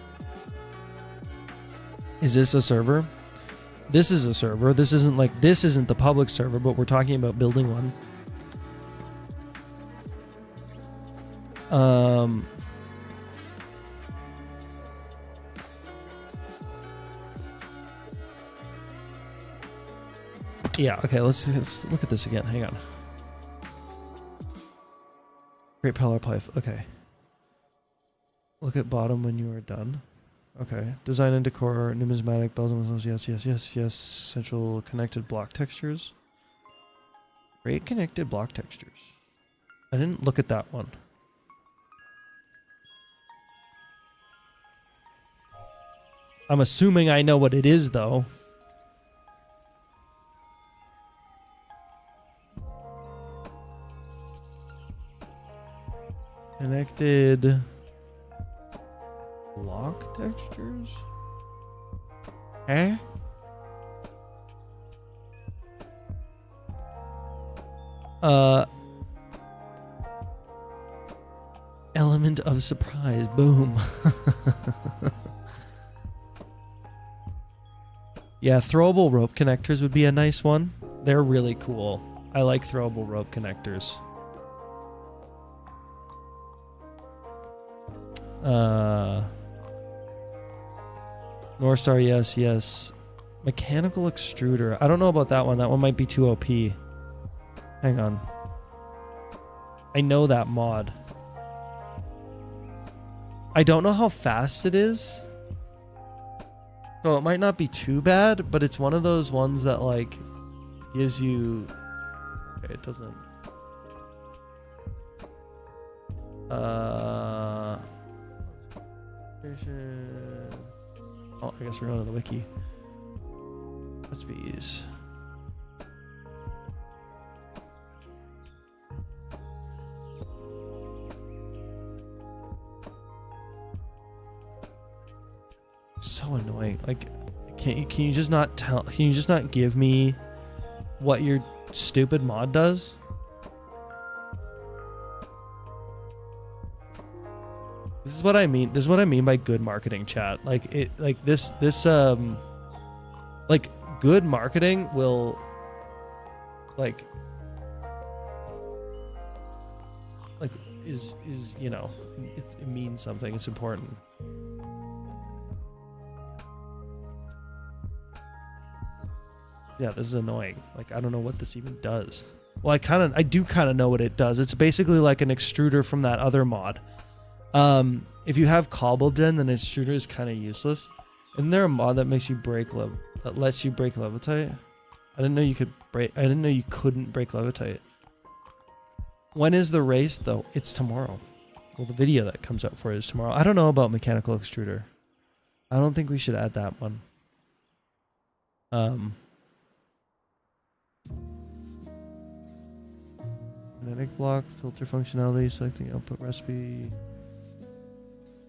Is this a server? This is a server. This isn't the public server, but we're talking about building one. Yeah, okay, let's look at this again. Hang on. Great Power Pipe. Okay. Look at bottom when you are done. Okay. Design and decor, numismatic, bells and whistles. Yes. Central connected block textures. Create connected block textures. I didn't look at that one. I'm assuming I know what it is, though. Connected block textures? Eh? Element of surprise. Boom. Yeah, throwable rope connectors would be a nice one. They're really cool. I like throwable rope connectors. North Star, yes. Mechanical extruder. I don't know about that one. That one might be too OP. Hang on. I know that mod. I don't know how fast it is. So it might not be too bad, but it's one of those ones that like gives you... Okay, it doesn't... Oh, I guess we're going to the wiki. Recipes. so annoying. Like, can you just not tell? Can you just not give me what your stupid mod does? This is what I mean. This is what I mean by good marketing, chat. Like like good marketing will is you know, it means something. It's important. Yeah, this is annoying. Like, I don't know what this even does. Well, I do kind of know what it does. It's basically like an extruder from that other mod. If you have Cobbleden, then extruder is kind of useless. Isn't there a mod that makes you that lets you break Levitate? I didn't know you could break. I didn't know you couldn't break Levitate. When is the race though? It's tomorrow. Well, the video that comes out for it is tomorrow. I don't know about mechanical extruder. I don't think we should add that one. Kinetic block, filter functionality, selecting output recipe.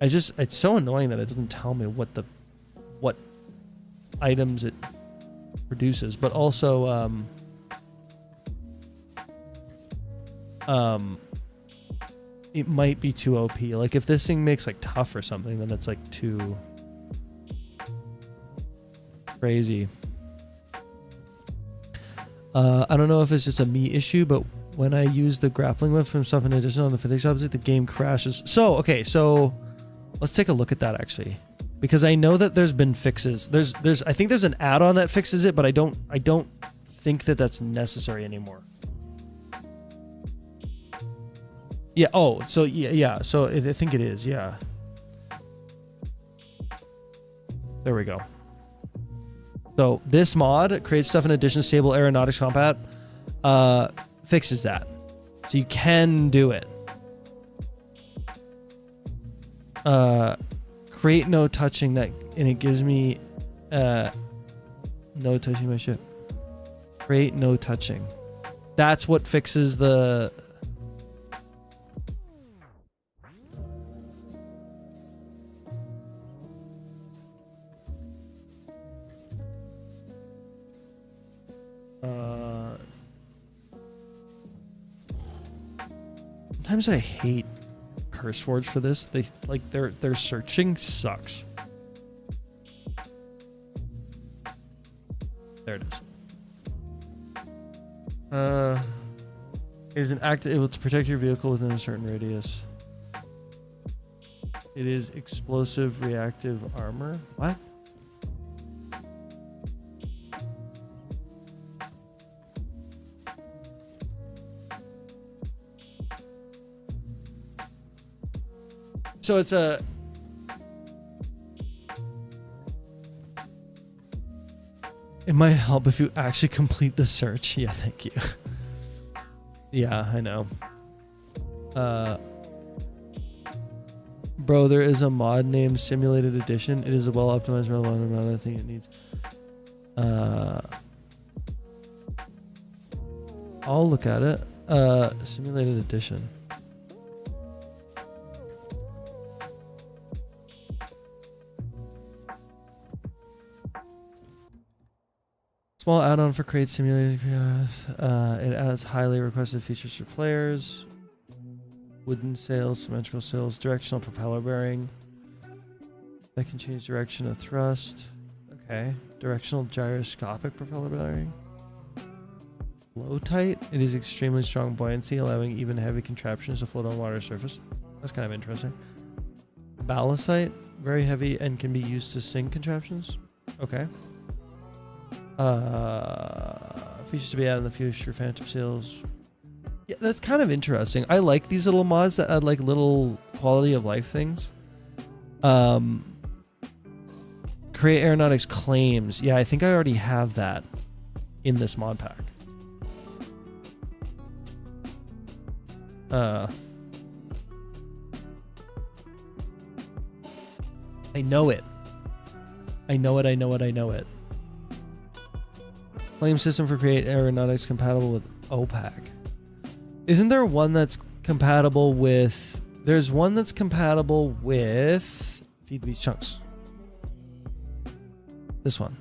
It's so annoying that it doesn't tell me what items it produces, but also it might be too OP. Like if this thing makes like tough or something, then it's like too crazy. I don't know if it's just a me issue, but when I use the grappling whip from stuff in addition on the physics object, the game crashes. So let's take a look at that actually, because I know that there's been fixes. I think there's an add-on that fixes it, but I don't think that that's necessary anymore. Yeah. Oh, so yeah. So I think it is. Yeah. There we go. So this mod creates stuff in addition to stable aeronautics combat. Fixes that, so you can do it. Create no touching that, and it gives me no touching my ship. Create no touching. That's what fixes the. Sometimes I hate CurseForge for this. Their searching sucks. There it is. Is an act able to protect your vehicle within a certain radius. It is explosive reactive armor. What? So it's a. It might help if you actually complete the search. Yeah, thank you. Yeah, I know. Bro, there is a mod named Simulated Edition. It is a well-optimized relevant amount of thing it needs. I'll look at it. Simulated Edition. Small add-on for Create Simulated. It adds highly requested features for players. Wooden sails, symmetrical sails, directional propeller bearing. That can change direction of thrust. Okay. Directional gyroscopic propeller bearing. Flow tight. It is extremely strong buoyancy, allowing even heavy contraptions to float on water surface. That's kind of interesting. Ballastite. Very heavy and can be used to sink contraptions. Okay. Features to be added in the future, phantom sails. Yeah, that's kind of interesting. I like these little mods that add like little quality of life things. Create aeronautics claims. Yeah, I think I already have that in this mod pack. I know it. I know it. Claim system for create aeronautics compatible with OPAC. Isn't there one that's compatible with... There's one that's compatible with... Feed these chunks. This one.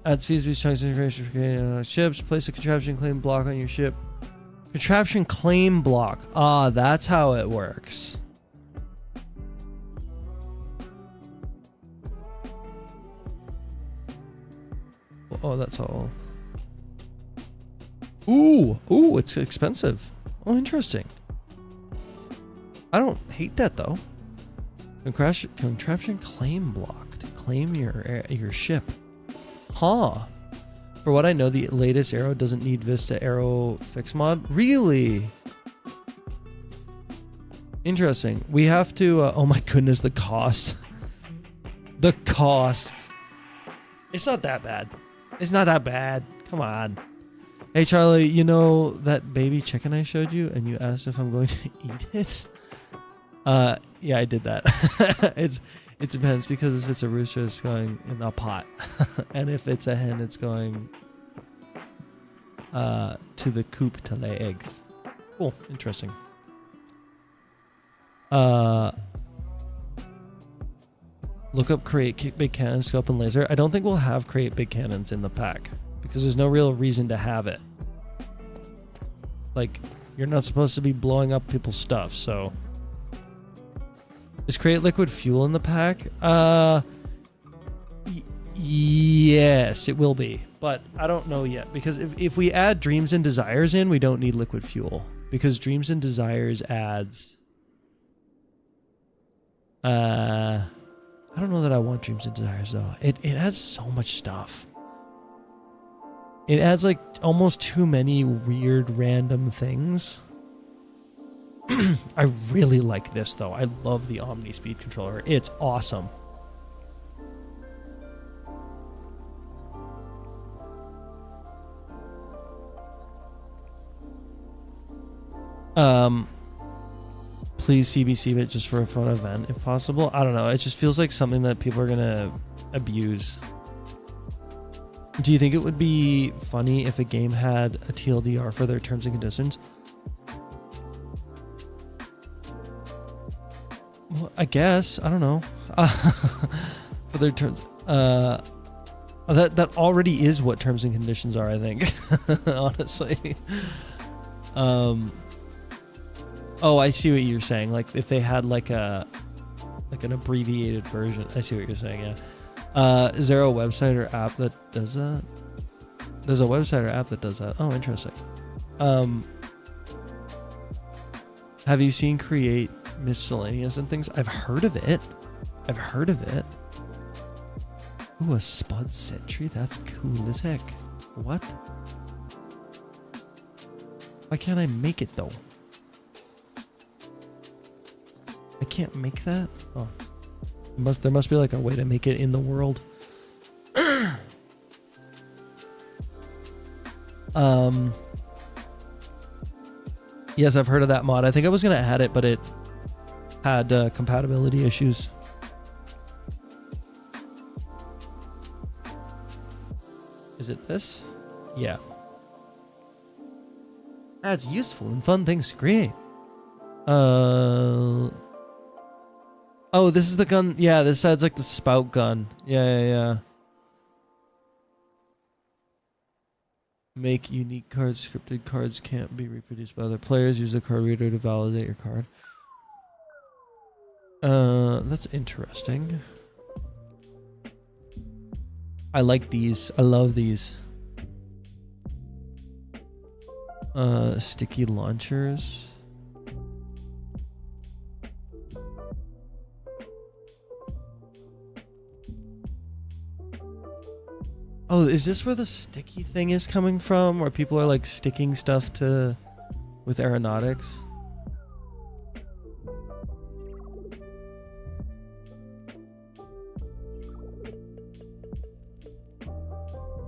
Adds feasibility chunks of information for creating ships. Place a contraption claim block on your ship. Contraption claim block. Ah, that's how it works. Oh, that's all. Ooh, it's expensive. Oh, interesting. I don't hate that though. Contraption claim block to claim your ship. Huh. For what I know, the latest Arrow doesn't need Vista Arrow fix mod. Really? Interesting. We have to, oh my goodness, the cost. The cost. It's not that bad. It's not that bad. Come on. Hey Charlie, you know that baby chicken I showed you and you asked if I'm going to eat it? Yeah, I did that. It depends because if it's a rooster, it's going in a pot. And if it's a hen, it's going to the coop to lay eggs. Cool. Interesting. Look up create big cannon, scope, and laser. I don't think we'll have create big cannons in the pack because there's no real reason to have it. Like, you're not supposed to be blowing up people's stuff, so... Is create liquid fuel in the pack? Yes, it will be. But I don't know yet. Because if we add Dreams and Desires in, we don't need liquid fuel. Because Dreams and Desires adds... I don't know that I want Dreams and Desires, though. It adds so much stuff. It adds, like, almost too many weird, random things. I really like this though. I love the Omni Speed controller. It's awesome. Please CBC it just for a fun event if possible. I don't know. It just feels like something that people are gonna abuse. Do you think it would be funny if a game had a TLDR for their terms and conditions? Well, I guess. I don't know. For their terms. That already is what terms and conditions are, I think. Honestly. Oh, I see what you're saying. Like if they had like an abbreviated version. I see what you're saying, yeah. Is there a website or app that does that? There's a website or app that does that. Oh, interesting. Have you seen Create Miscellaneous and things? I've heard of it. Ooh, a Spud Sentry? That's cool as heck. What? Why can't I make it though? I can't make that? Oh. There must be like a way to make it in the world. Yes, I've heard of that mod. I think I was gonna add it, but it had compatibility issues. Is it this? Yeah. Adds useful and fun things to create. Oh, this is the gun. Yeah, this adds like the spout gun. Yeah. Make unique cards. Scripted cards can't be reproduced by other players. Use the card reader to validate your card. That's interesting. I like these. I love these. Sticky launchers. Oh, is this where the sticky thing is coming from? Where people are like sticking stuff with aeronautics?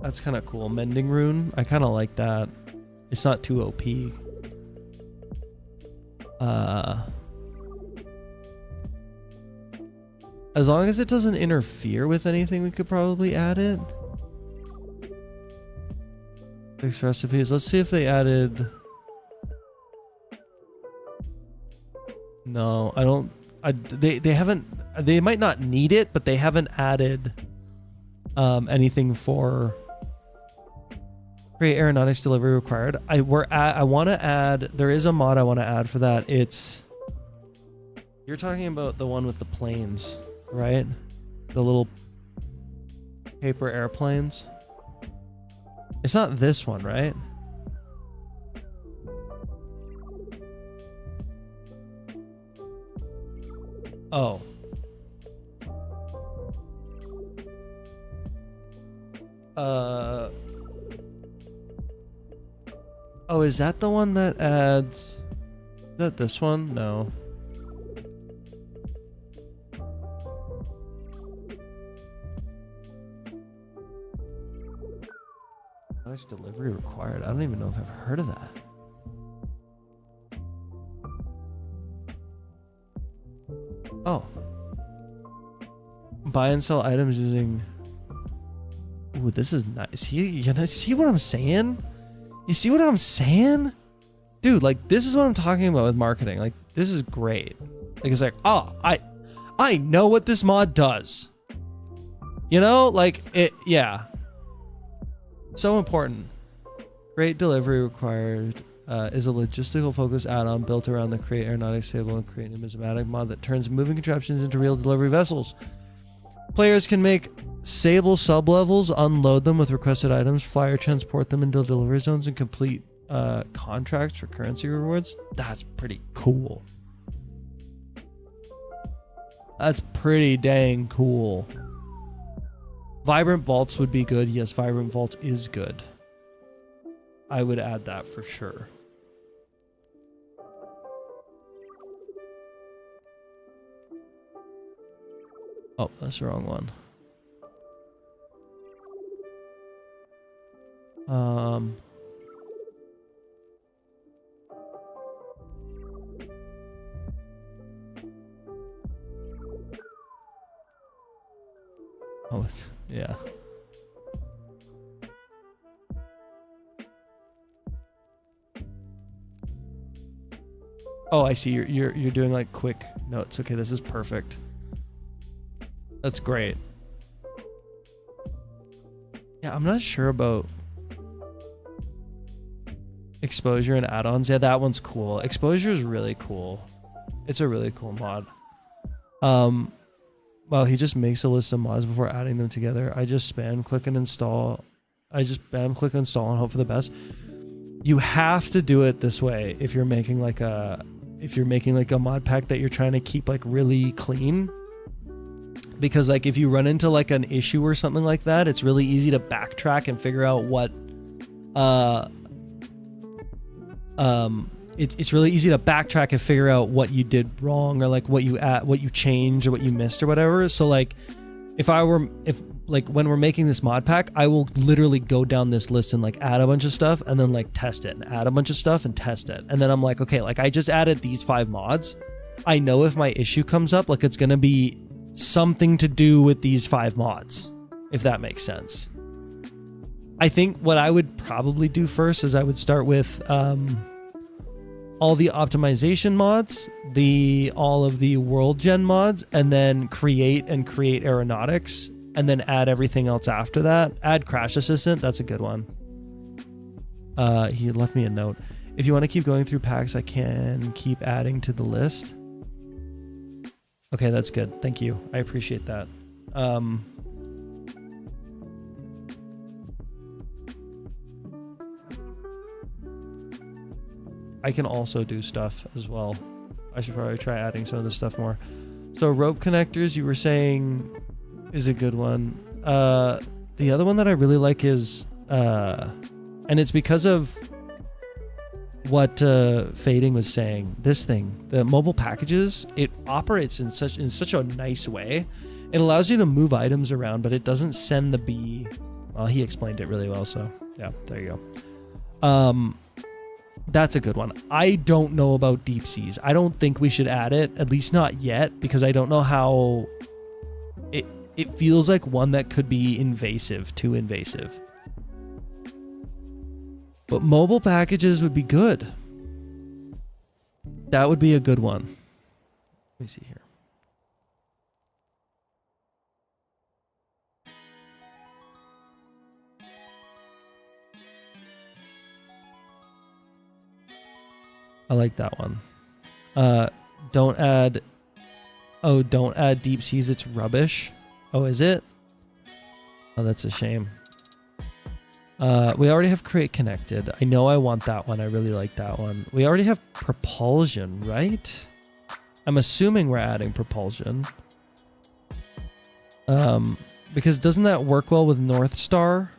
That's kind of cool. Mending rune. I kind of like that. It's not too OP. As long as it doesn't interfere with anything, we could probably add it. Fixed recipes. Let's see if they added. No, I They haven't. They might not need it, but they haven't added anything for create aeronautics delivery required. I want to add. There is a mod I want to add for that. You're talking about the one with the planes, right? The little paper airplanes. It's not this one, right? Oh. Oh, is that the one that adds... Is that this one? No. Delivery required. I don't even know if I've heard of that. Oh. Buy and sell items using... Ooh, this is nice. You see what I'm saying? You see what I'm saying? Dude, like, this is what I'm talking about with marketing. Like, this is great. Like, it's like, oh, I know what this mod does. You know? Like, yeah. So important. Create delivery required is a logistical focused add-on built around the Create Aeronautics table and create an numismatic mod that turns moving contraptions into real delivery vessels. Players can make Sable sub-levels, unload them with requested items, fly or transport them into delivery zones, and complete contracts for currency rewards. That's pretty cool. That's pretty dang cool. Vibrant Vaults would be good. Yes, Vibrant Vault is good. I would add that for sure. Oh, that's the wrong one. Oh, it's, yeah. Oh, I see. You're doing like quick notes. Okay, this is perfect. That's great. Yeah, I'm not sure about exposure and add-ons. Yeah, that one's cool. Exposure is really cool. It's a really cool mod. Well, he just makes a list of mods before adding them together. I just spam click and install. I just spam click and install and hope for the best. You have to do it this way if you're making like a mod pack that you're trying to keep like really clean. Because like if you run into like an issue or something like that, it's really easy to backtrack and figure out what it's really easy to backtrack and figure out what you did wrong or like what you changed or what you missed or whatever. So like if when we're making this mod pack, I will literally go down this list and like add a bunch of stuff and then like test it and add a bunch of stuff and test it. And then I'm like, okay, like I just added these 5 mods. I know if my issue comes up, like it's going to be something to do with these 5 mods, if that makes sense. I think what I would probably do first is I would start with all the optimization mods, all of the world gen mods, and then create aeronautics, and then add everything else after that. Add Crash Assistant, that's a good one. He left me a note. If you want to keep going through packs, I can keep adding to the list. Okay, that's good. Thank you. I appreciate that. I can also do stuff as well. I should probably try adding some of this stuff more. So rope connectors, you were saying, is a good one. The other one that I really like is, and it's because of what Fading was saying. This thing, the mobile packages, it operates in such a nice way. It allows you to move items around, but it doesn't send the bee. Well, he explained it really well, so yeah, there you go. That's a good one. I don't know about deep seas. I don't think we should add it, at least not yet, because I don't know how it feels like one that could be too invasive. But mobile packages would be good. That would be a good one. Let me see here. I like that one. Don't add deep seas. It's rubbish. Oh, is it? Oh, that's a shame. We already have create connected. I know I want that one. I really like that one. We already have propulsion, right? I'm assuming we're adding propulsion. Because doesn't that work well with North Star?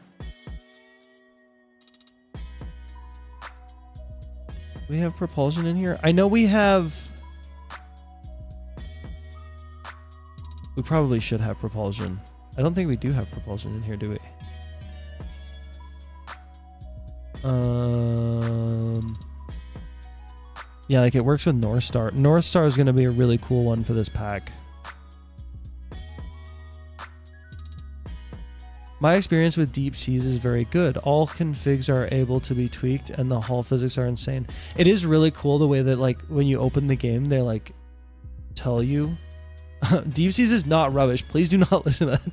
We have propulsion in here. I know we have. We probably should have propulsion. I don't think we do have propulsion in here, do we? Yeah, like it works with North Star. North Star is going to be a really cool one for this pack. My experience with deep seas is very good. All configs are able to be tweaked and the hull physics are insane. It is really cool the way that like when you open the game, they like tell you deep seas is not rubbish. Please do not listen to that,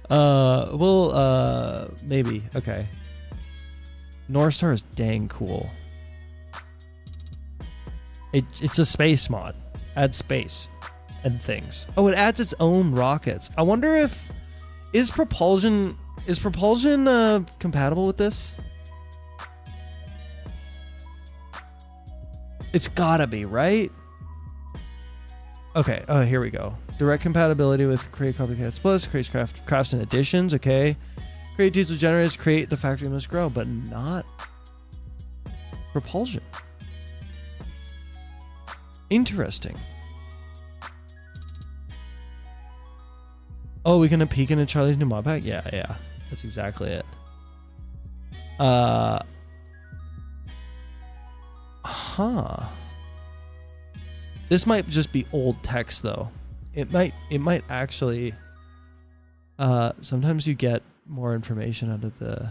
dude. Maybe. Okay. North Star is dang cool. It's a space mod. Add space and things. Oh, it adds its own rockets. I wonder if is propulsion compatible with this? It's gotta be, right? Okay. Oh, here we go. Direct compatibility with create copycats plus creates crafts and additions. Okay. Create diesel generators. Create the factory must grow, but not propulsion. Interesting. Oh, we gonna peek into Charlie's new mod pack? Yeah, that's exactly it. This might just be old text though. It might actually. Sometimes you get more information out of the.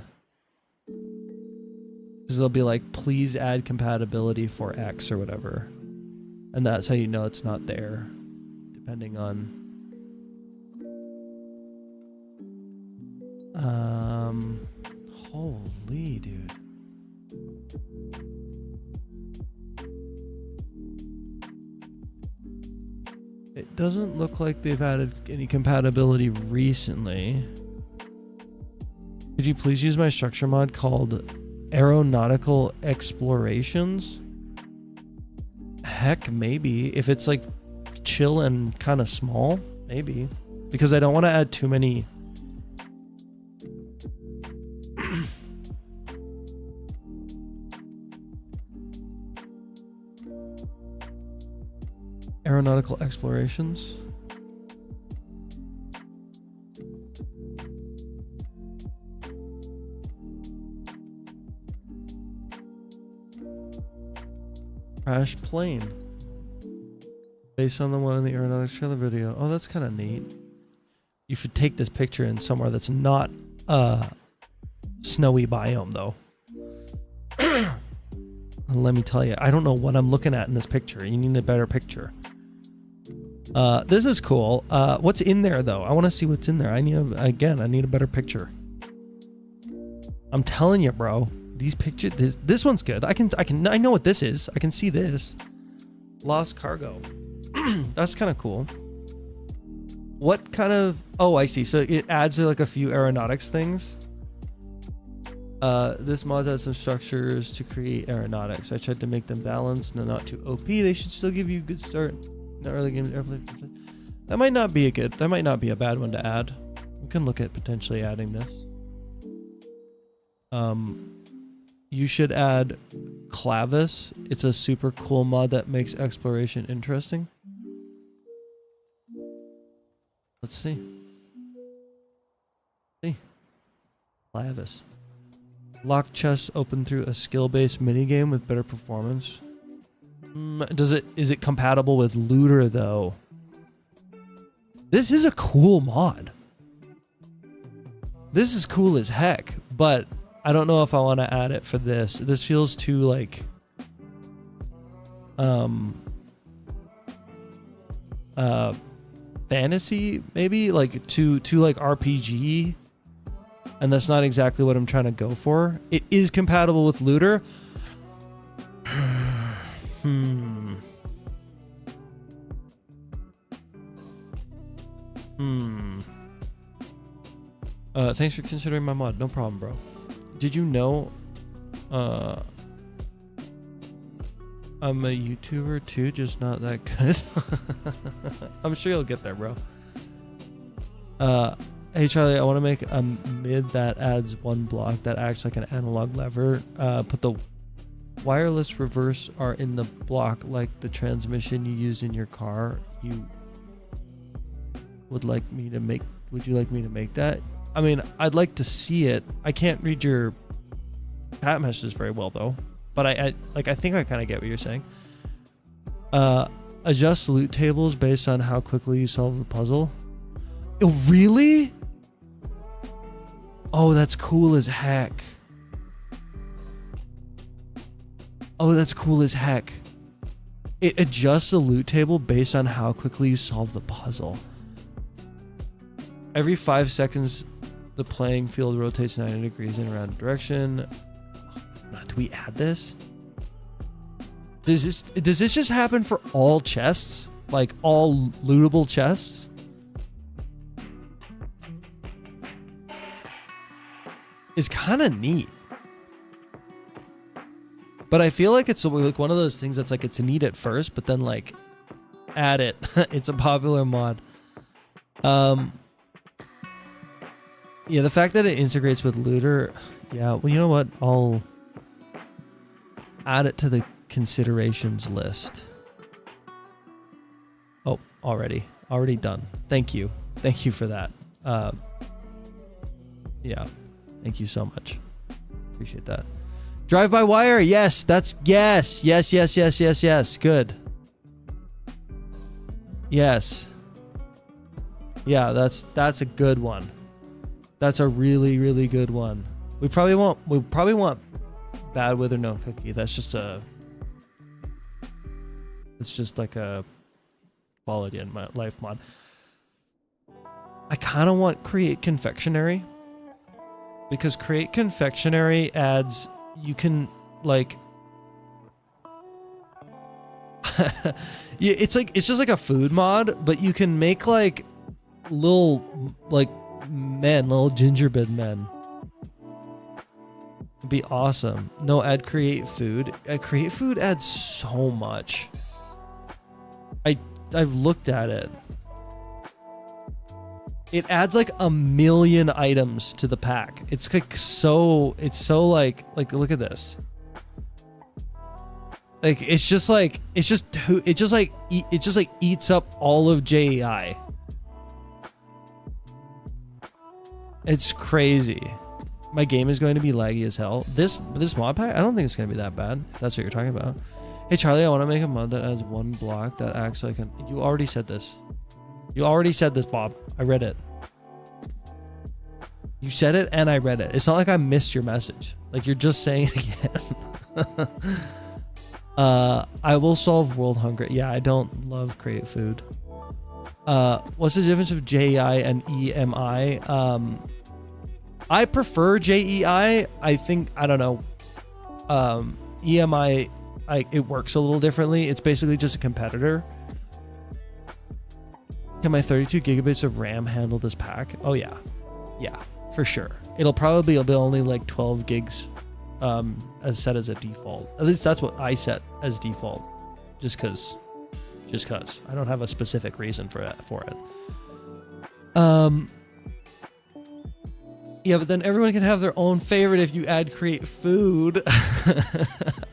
Because they'll be like, please add compatibility for X or whatever, and that's how you know it's not there, depending on. Holy dude. It doesn't look like they've added any compatibility recently. Could you please use my structure mod called Aeronautical Explorations? Heck, maybe. If it's like chill and kind of small, maybe. Because I don't want to add too many. Aeronautical Explorations. Crash plane. Based on the one in the aeronautics trailer video. Oh, that's kind of neat. You should take this picture in somewhere that's not snowy biome though. Let me tell you, I don't know what I'm looking at in this picture. You need a better picture. This is cool. What's in there though? I want to see what's in there. I need a better picture. I'm telling you, bro. These pictures, this one's good. I know what this is. I can see this. Lost cargo. That's kind of cool. What kind of? Oh, I see. So it adds like a few aeronautics things. This mod has some structures to create aeronautics. I tried to make them balanced and not too OP. They should still give you a good start. Not early game airplane. That might not be a bad one to add. We can look at potentially adding this. You should add Clavis. It's a super cool mod that makes exploration interesting. Let's see. Clavis. Lock chests open through a skill-based minigame with better performance. Is it compatible with Looter though? This is a cool mod. This is cool as heck, but I don't know if I want to add it for this. This feels too like fantasy, maybe like too like RPG. and that's not exactly what I'm trying to go for. It is compatible with Looter. Thanks for considering my mod. No problem, bro. Did you know I'm a YouTuber too, just not that good? I'm sure you'll get there, bro. Hey Charlie, I want to make a mid that adds one block that acts like an analog lever. Put the wireless reverse are in the block like the transmission you use in your car. Would you like me to make that? I mean, I'd like to see it. I can't read your chat messages very well though, but I think I kind of get what you're saying. Adjust loot tables based on how quickly you solve the puzzle. Oh, really? Oh, that's cool as heck. Oh, that's cool as heck. It adjusts the loot table based on how quickly you solve the puzzle. Every 5 seconds, the playing field rotates 90 degrees in a random direction. Do we add this? Does this just happen for all chests? Like all lootable chests? It's kind of neat. But I feel like it's like one of those things that's like it's neat at first, but then like add it. It's a popular mod. Yeah, the fact that it integrates with Looter, yeah, well, you know what? I'll add it to the considerations list. Oh, already done. Thank you for that. Yeah, thank you so much. Appreciate that. Drive by wire, yes, yes. Good. Yes. Yeah, that's a good one. That's a really, really good one. We probably want Bad Wither No Cookie. It's just like a quality in my life mod. I kind of want Create Confectionery, because Create Confectionery adds, you can like yeah, it's just like a food mod, but you can make like little gingerbread men. It'd be awesome. No, add Create Food. Create Food adds so much. I've looked at it. It adds like 1 million items to the pack. It's like so look at this. Like it just eats up all of JEI. It's crazy. My game is going to be laggy as hell. This mod pack, I don't think it's going to be that bad, if that's what you're talking about. Hey Charlie, I want to make a mod that adds one block that acts like an... You already said this. You already said this, Bob. I read it. You said it and I read it. It's not like I missed your message. Like you're just saying it again. I will solve world hunger. Yeah, I don't love Create Food. What's the difference of JEI and EMI? I prefer JEI. I think, I don't know. EMI, it works a little differently. It's basically just a competitor. Can my 32 gigabytes of RAM handle this pack? Oh yeah. Yeah, for sure. It'll probably be only like 12 gigs as set as a default. At least that's what I set as default. Just cause I don't have a specific reason for it. Yeah, but then everyone can have their own favorite if you add Create Food. I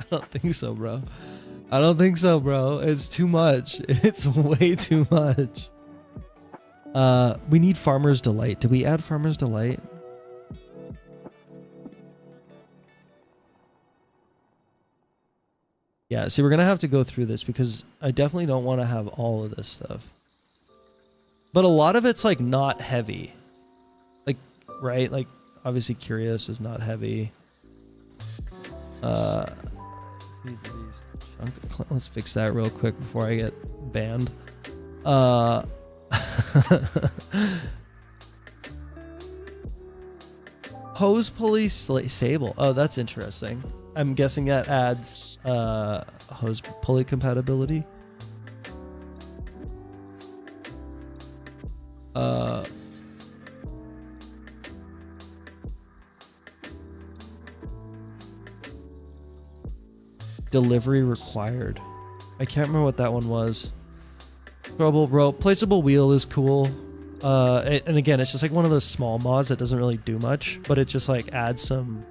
don't think so, bro. It's too much. It's way too much. We need Farmer's Delight. Did we add Farmer's Delight? Yeah, see, we're going to have to go through this because I definitely don't want to have all of this stuff. But a lot of it's like not heavy. Like, right? Like, obviously Curious is not heavy. Let's fix that real quick before I get banned. Hose pulley sable. Oh, that's interesting. I'm guessing that adds hose pulley compatibility. Delivery required. I can't remember what that one was. Trouble rope. Placeable wheel is cool. And again, it's just like one of those small mods that doesn't really do much, but it just like adds some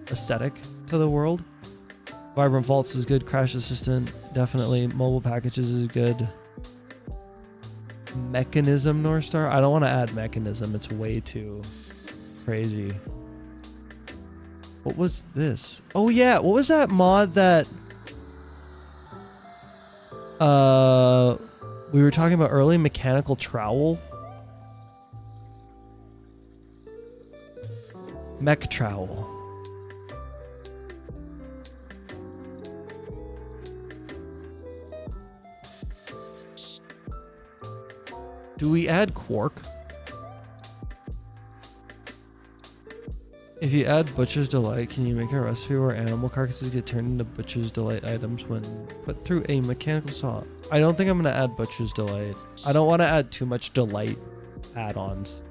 aesthetic to the world. Vibrant Vaults is good. Crash Assistant, definitely. Mobile Packages is good. Mechanism North Star. I don't want to add Mechanism. It's way too crazy. What was this? Oh yeah, what was that mod that we were talking about early? Mechanical Trowel. Mech Trowel. Do we add Quark? If you add Butcher's Delight, can you make a recipe where animal carcasses get turned into Butcher's Delight items when put through a mechanical saw? I don't think I'm going to add Butcher's Delight. I don't want to add too much Delight add-ons.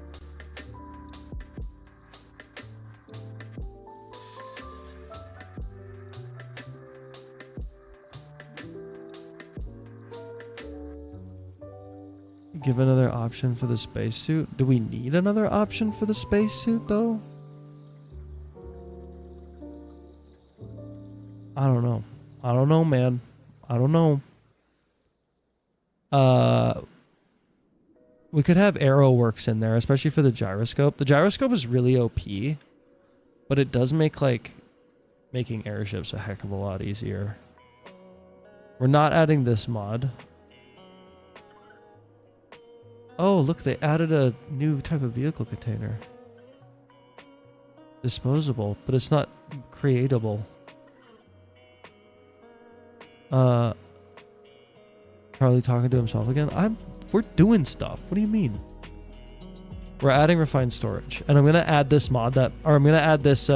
Give another option for the spacesuit. Do we need another option for the spacesuit though? I don't know. I don't know, man. I don't know. We could have AeroWorks in there, especially for the gyroscope. The gyroscope is really OP, but it does make like making airships a heck of a lot easier. We're not adding this mod. Oh, look, they added a new type of vehicle container. Disposable, but it's not creatable. Charlie talking to himself again. We're doing stuff. What do you mean? We're adding refined storage, and I'm gonna add this mod I'm gonna add this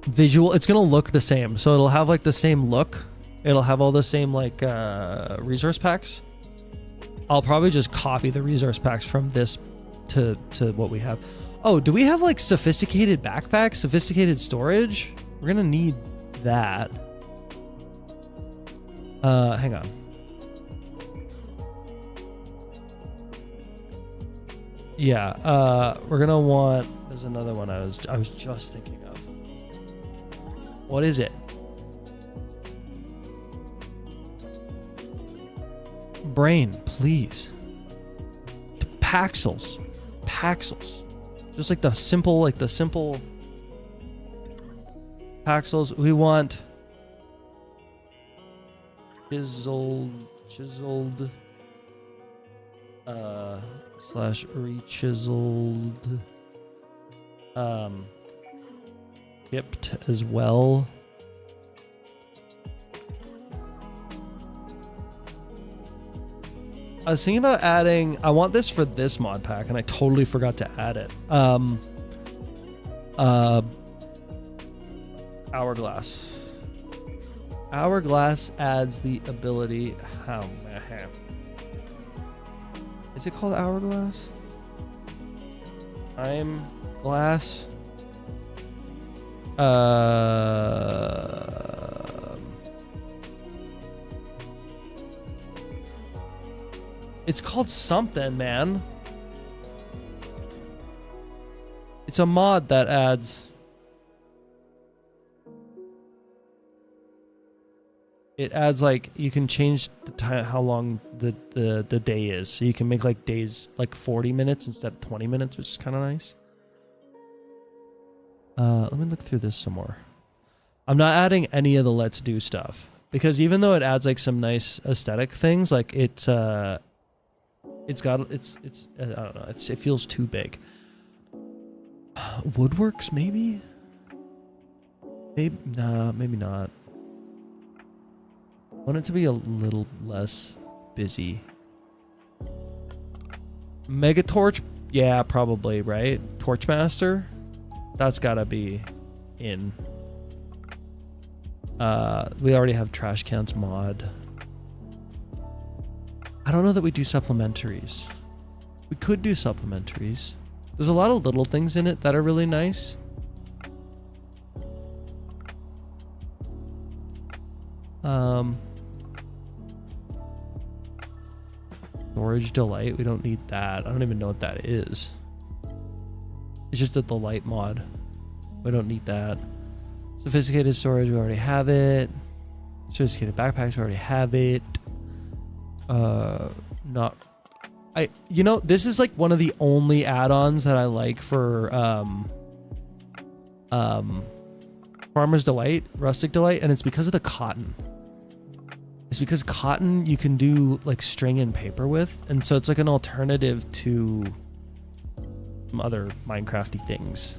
visual. It's gonna look the same, so it'll have like the same look. It'll have all the same like resource packs. I'll probably just copy the resource packs from this to what we have. Oh, do we have like sophisticated backpacks, sophisticated storage? We're gonna need that. Hang on. Yeah, we're gonna want. There's another one I was just thinking of. What is it? Brain, please. Paxels. Just like the simple Paxels. We want chiseled slash rechiseled chipped as well. I was thinking about adding, I want this for this mod pack and I totally forgot to add it. Hourglass. Hourglass adds the ability, is it called Hourglass? Time glass. It's called something, man. It's a mod that adds. It adds like you can change the time, how long the day is, so you can make like days like 40 minutes instead of 20 minutes, which is kind of nice. Let me look through this some more. I'm not adding any of the let's do stuff because even though it adds like some nice aesthetic things, like it's I don't know, it feels too big. Woodworks maybe not. I want it to be a little less busy. Megatorch Yeah, probably, right? Torchmaster? That's gotta be in. We already have trash cans mod. I don't know that we do supplementaries. We could do supplementaries. There's a lot of little things in it that are really nice. Storage delight, we don't need that. I don't even know what that is. It's just a delight mod. We don't need that. Sophisticated storage, we already have it. Sophisticated backpacks, we already have it. You know, this is like one of the only add-ons that I like for Farmer's Delight, Rustic Delight, and it's because of the cotton. It's because cotton you can do like string and paper with, and so it's like an alternative to some other Minecrafty things.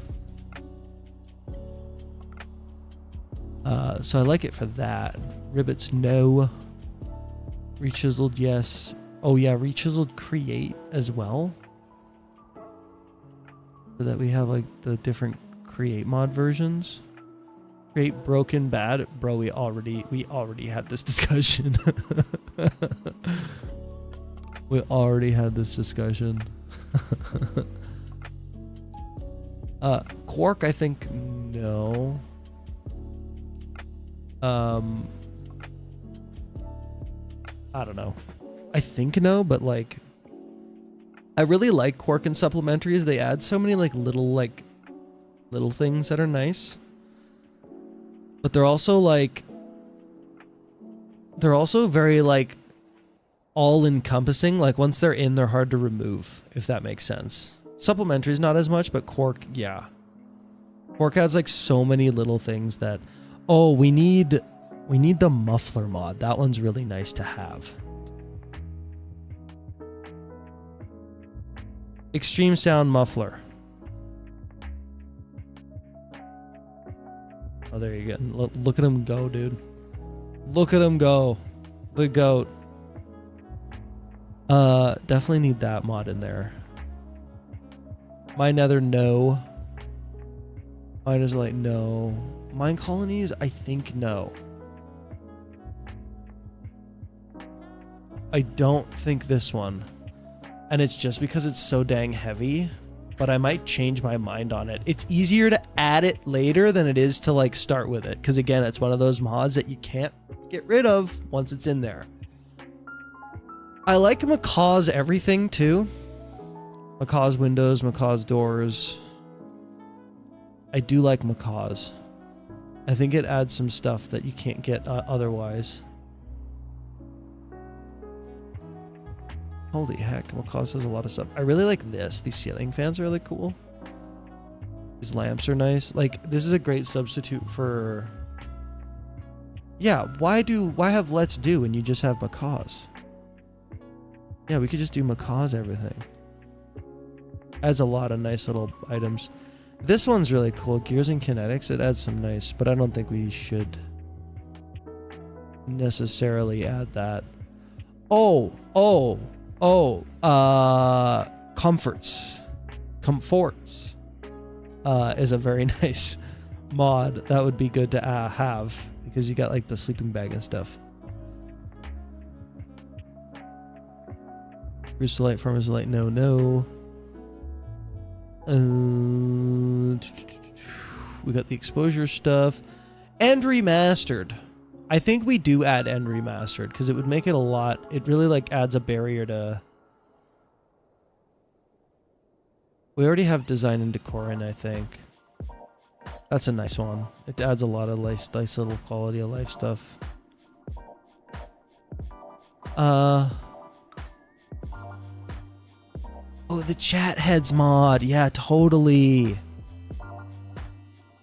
So I like it for that. Ribbits, no. Rechiseled, yes. Oh yeah, rechiseled create as well. So that we have like the different create mod versions. Create broken bad. Bro, we already had this discussion. We already had this discussion. Quark, I think no. I don't know. I think no, but like I really like Quark and supplementaries. They add so many like little things that are nice. But they're also very like all encompassing. Like once they're in, they're hard to remove, if that makes sense. Supplementaries not as much, but Quark, yeah. Quark adds like so many little things that, oh, we need the muffler mod. That one's really nice to have. Extreme sound muffler. Oh, there you go. Look at him go, dude. Look at him go. The goat. Definitely need that mod in there. Mine Nether, no. Mine is like, no. Mine Colonies, I think no. I don't think this one. And it's just because it's so dang heavy. But I might change my mind on it. It's easier to add it later than it is to like start with it. Because again, it's one of those mods that you can't get rid of once it's in there. I like Macaw's everything too. Macaw's windows, Macaw's doors. I do like Macaw's. I think it adds some stuff that you can't get otherwise. Holy heck, Macaw's has a lot of stuff. I really like this. These ceiling fans are really cool. These lamps are nice. Like, this is a great substitute for... Yeah, why have Let's Do when you just have Macaw's? Yeah, we could just do Macaw's everything. Adds a lot of nice little items. This one's really cool. Gears and Kinetics, it adds some nice, but I don't think we should necessarily add that. Comforts is a very nice mod. That would be good to have because you got like the sleeping bag and stuff. Bruce Light, Farmer's Light, no. We got the exposure stuff. End Remastered. I think we do add End Remastered because it would make it a lot. It really like adds a barrier to... We already have Design and Decor in, I think. That's a nice one. It adds a lot of nice little quality of life stuff. Oh, the chat heads mod. Yeah, totally.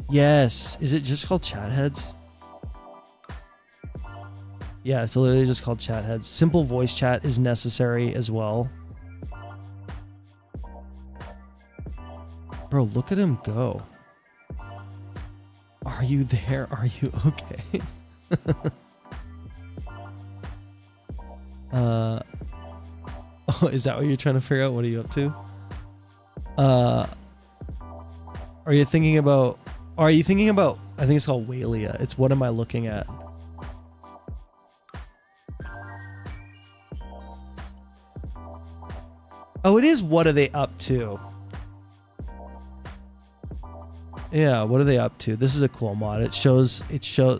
Yes. Is it just called chat heads? Yeah, it's literally just called chat heads. Simple voice chat is necessary as well. Bro, look at him go. Are you there? Are you okay? Oh, is that what you're trying to figure out? What are you up to? Are you thinking about? I think it's called Walia. It's what am I looking at? Oh, it is. What are they up to? Yeah, what are they up to? This is a cool mod. It shows.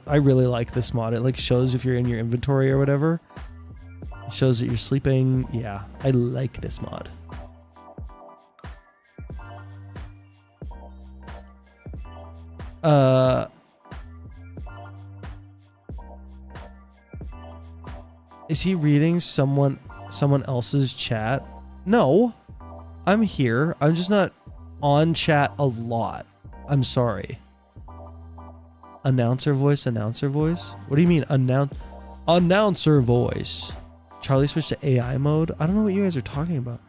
I really like this mod. It like shows if you're in your inventory or whatever. It shows that you're sleeping. Yeah, I like this mod. Is he reading someone else's chat? No, I'm here. I'm just not on chat a lot. I'm sorry. Announcer voice. What do you mean announcer voice? Charlie switched to AI mode. I don't know what you guys are talking about.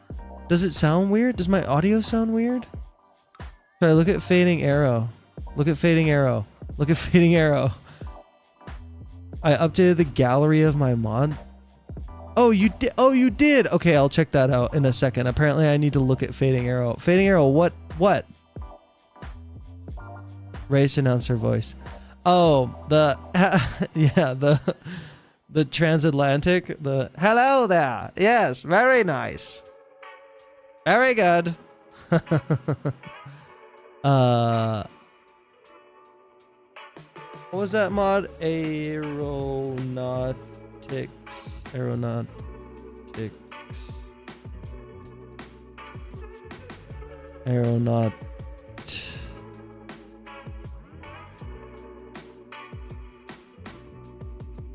Does it sound weird? Does my audio sound weird? Sorry, look at fading arrow. I updated the gallery of my mod. Oh, you did. Okay, I'll check that out in a second. Apparently, I need to look at fading arrow. Fading arrow. What? Race announcer voice. Oh, the transatlantic. The hello there. Yes, very nice. Very good. What was that mod? Aeronautics.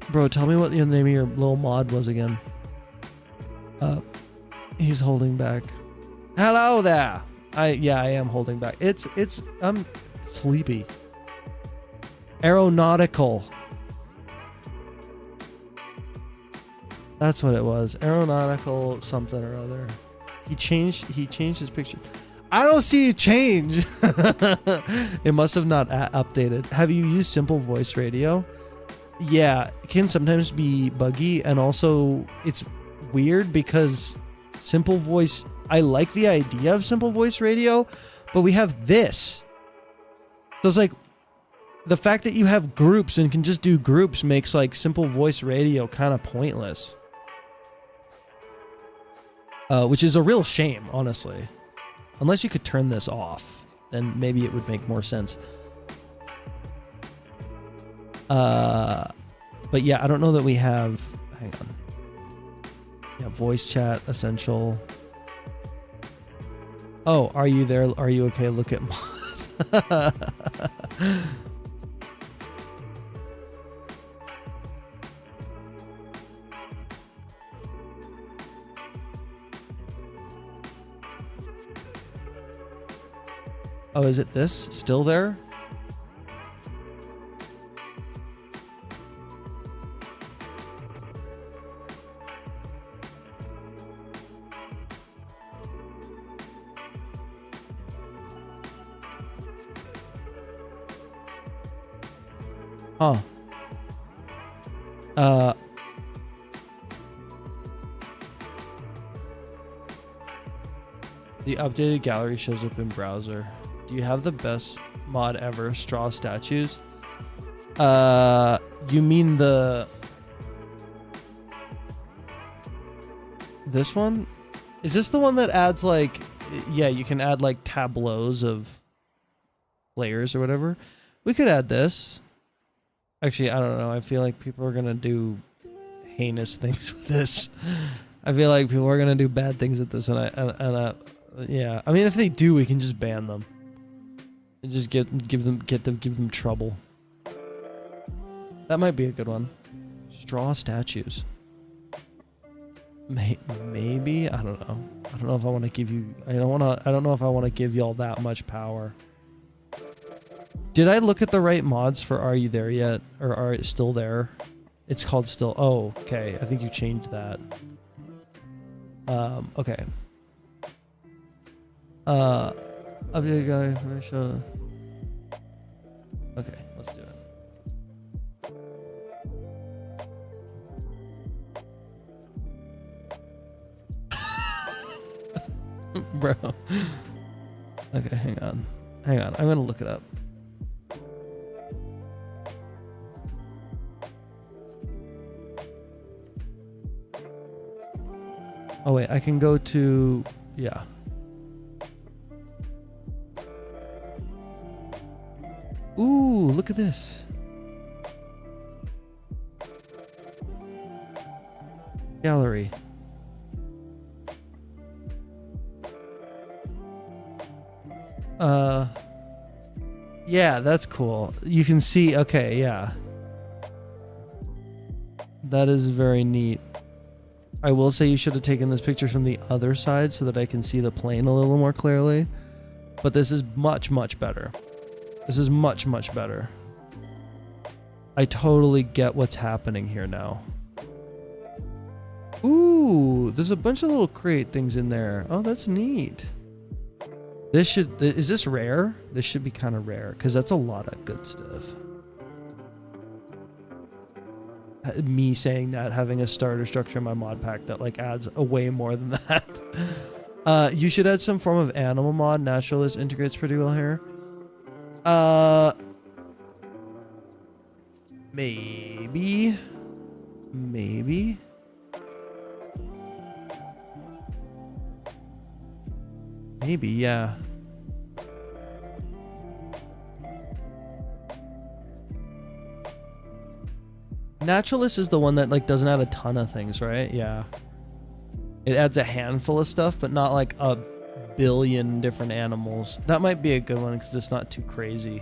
Bro, tell me what the name of your little mod was again. He's holding back. Hello there. I am holding back. I'm sleepy. Aeronautical. That's what it was. Aeronautical something or other. He changed his picture. I don't see a change. It must have not updated. Have you used Simple Voice Radio? Yeah, it can sometimes be buggy, and also it's weird because Simple Voice, I like the idea of Simple Voice Radio, but we have this. So it's like the fact that you have groups and can just do groups makes like Simple Voice Radio kind of pointless. Which is a real shame, honestly. Unless you could turn this off, then maybe it would make more sense. But yeah, I don't know that we have. Hang on. Yeah, voice chat essential. Oh, are you there? Are you okay? Look at mod. Oh, is it this? Still there? Huh. The updated gallery shows up in browser. Do you have the best mod ever? Straw statues? You mean this one? Is this the one that adds like, yeah, you can add like tableaus of layers or whatever? We could add this. Actually, I don't know. I feel like people are gonna do heinous things with this. I feel like people are gonna do bad things with this, yeah. I mean, if they do, we can just ban them and just give them trouble. That might be a good one. Straw statues. Maybe, I don't know. I don't know if I want to give you. I don't know if I want to give y'all that much power. Did I look at the right mods for Are You There Yet? Or are it still there? It's called still. Oh, okay. I think you changed that. Okay. Update guy for show. Okay, let's do it. Bro. Okay, hang on. Hang on. I'm going to look it up. Oh, wait. I can go to... Yeah. Ooh, look at this. Gallery. Yeah, that's cool. You can see, okay, yeah. That is very neat. I will say you should have taken this picture from the other side so that I can see the plane a little more clearly. But this is much, much better. This is much, much better. I totally get what's happening here now. Ooh, there's a bunch of little crate things in there. Oh, that's neat. This should, is this rare? This should be kind of rare because that's a lot of good stuff. Me saying that, having a starter structure in my mod pack that like adds a way more than that. You should add some form of animal mod. Naturalist integrates pretty well here. Maybe. Maybe. Maybe, yeah. Naturalist is the one that like doesn't add a ton of things, right? Yeah. It adds a handful of stuff, but not like a billion different animals. That might be a good one because it's not too crazy.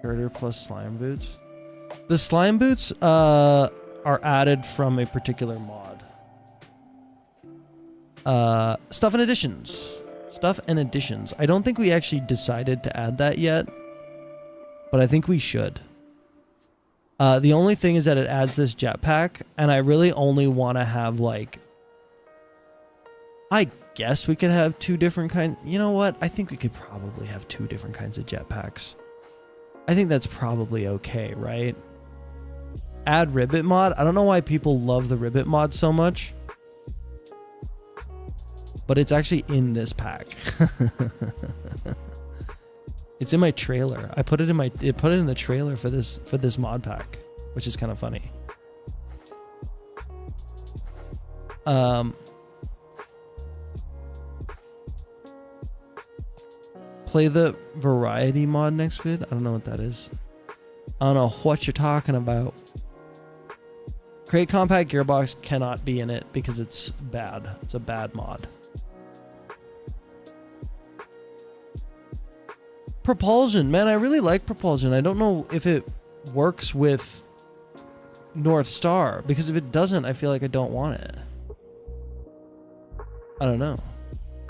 Girder plus slime boots. The slime boots are added from a particular mod. Stuff and additions. Stuff and additions. I don't think we actually decided to add that yet, but I think we should. The only thing is that it adds this jetpack, and I really only want to have like... I guess we could have two different kinds... You know what? I think we could probably have two different kinds of jetpacks. I think that's probably okay, right? Add ribbit mod. I don't know why people love the ribbit mod so much, but it's actually in this pack. It's in my trailer. I put it in the trailer for this mod pack, which is kind of funny. Play the variety mod next vid. I don't know what that is. I don't know what you're talking about. Crate compact gearbox cannot be in it because it's bad. It's a bad mod. Propulsion, man, I really like propulsion. I don't know if it works with North Star, because if it doesn't, I feel like I don't want it. I don't know.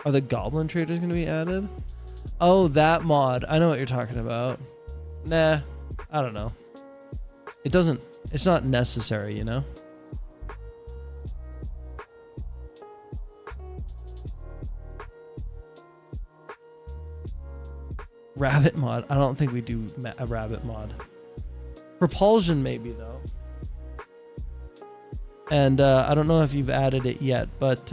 Are the goblin traders going to be added? Oh, that mod. I know what you're talking about. Nah, I don't know. It's not necessary, you know? Rabbit mod. I don't think we do a rabbit mod. Propulsion maybe though. And I don't know if you've added it yet, but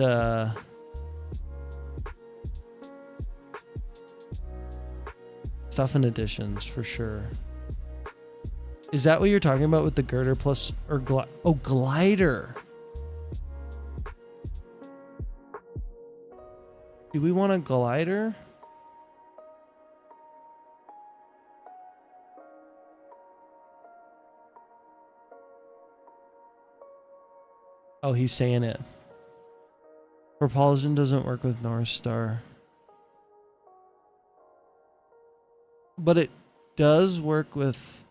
stuff and additions for sure. Is that what you're talking about with the girder plus or glider? Do we want a glider? Oh, he's saying it. Propulsion doesn't work with North Star. But it does work with...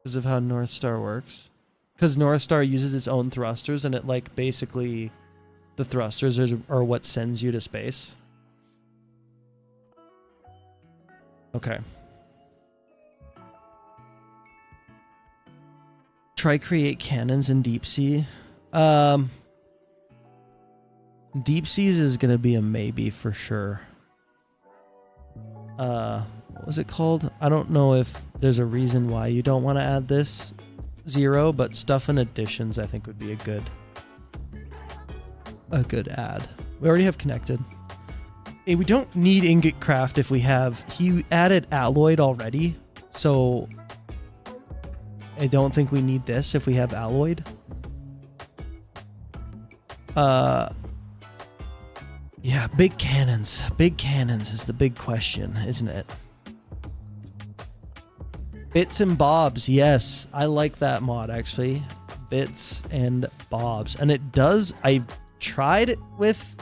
because of how North Star works. Because North Star uses its own thrusters, and it like basically... the thrusters are what sends you to space. Okay. Try create cannons in deep sea. Deep seas is gonna be a maybe for sure. what was it called? I don't know if there's a reason why you don't want to add this 0, but stuff and additions I think would be a good add. We already have connected. Hey, we don't need ingot craft if we have, he added alloyed already, so I don't think we need this if we have alloyed. Yeah, big cannons. Big cannons is the big question, isn't it? Bits and bobs, yes. I like that mod, actually. Bits and bobs. And it does, I've tried it with,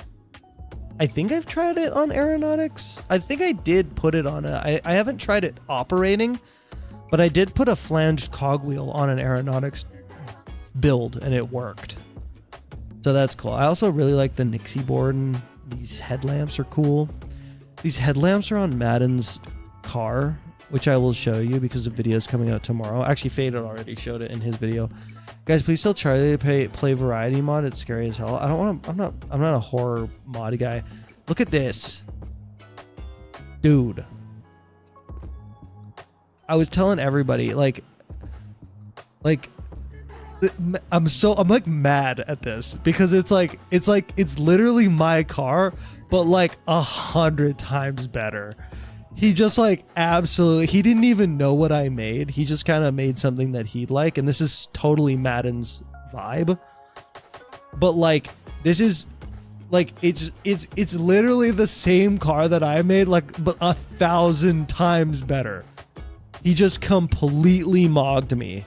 I think I've tried it on aeronautics. I think I did put it on I haven't tried it operating, but I did put a flanged cogwheel on an aeronautics build and it worked. So that's cool. I also really like the Nixie board, and these headlamps are cool. These headlamps are on Madden's car, which I will show you because the video is coming out tomorrow. Actually, Fade had already showed it in his video. Guys, please tell Charlie to play variety mod. It's scary as hell. I don't want to. I'm not a horror mod guy. Look at this, dude. I was telling everybody, like I'm like mad at this because it's literally my car, but like 100 times better. He just like absolutely, he didn't even know what I made. He just kind of made something that he'd like, and this is totally Madden's vibe. But like, this is like, it's literally the same car that I made, like, but 1,000 times better. He just completely mogged me.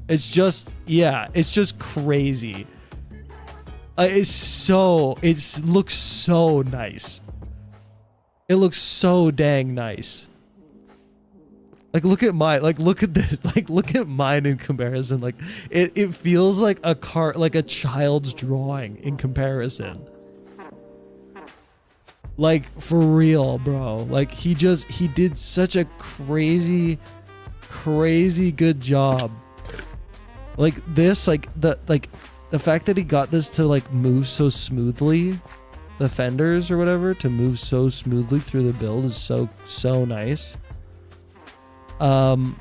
It's just, yeah, it's just crazy. It looks so nice. It looks so dang nice. Like, look at mine. Like, look at this. Like, look at mine in comparison. Like, it feels like a car, like a child's drawing in comparison. Like, for real, bro. Like, he did such a crazy good job. Like this, like the fact that he got this to like move so smoothly, the fenders or whatever, to move so smoothly through the build is so nice. The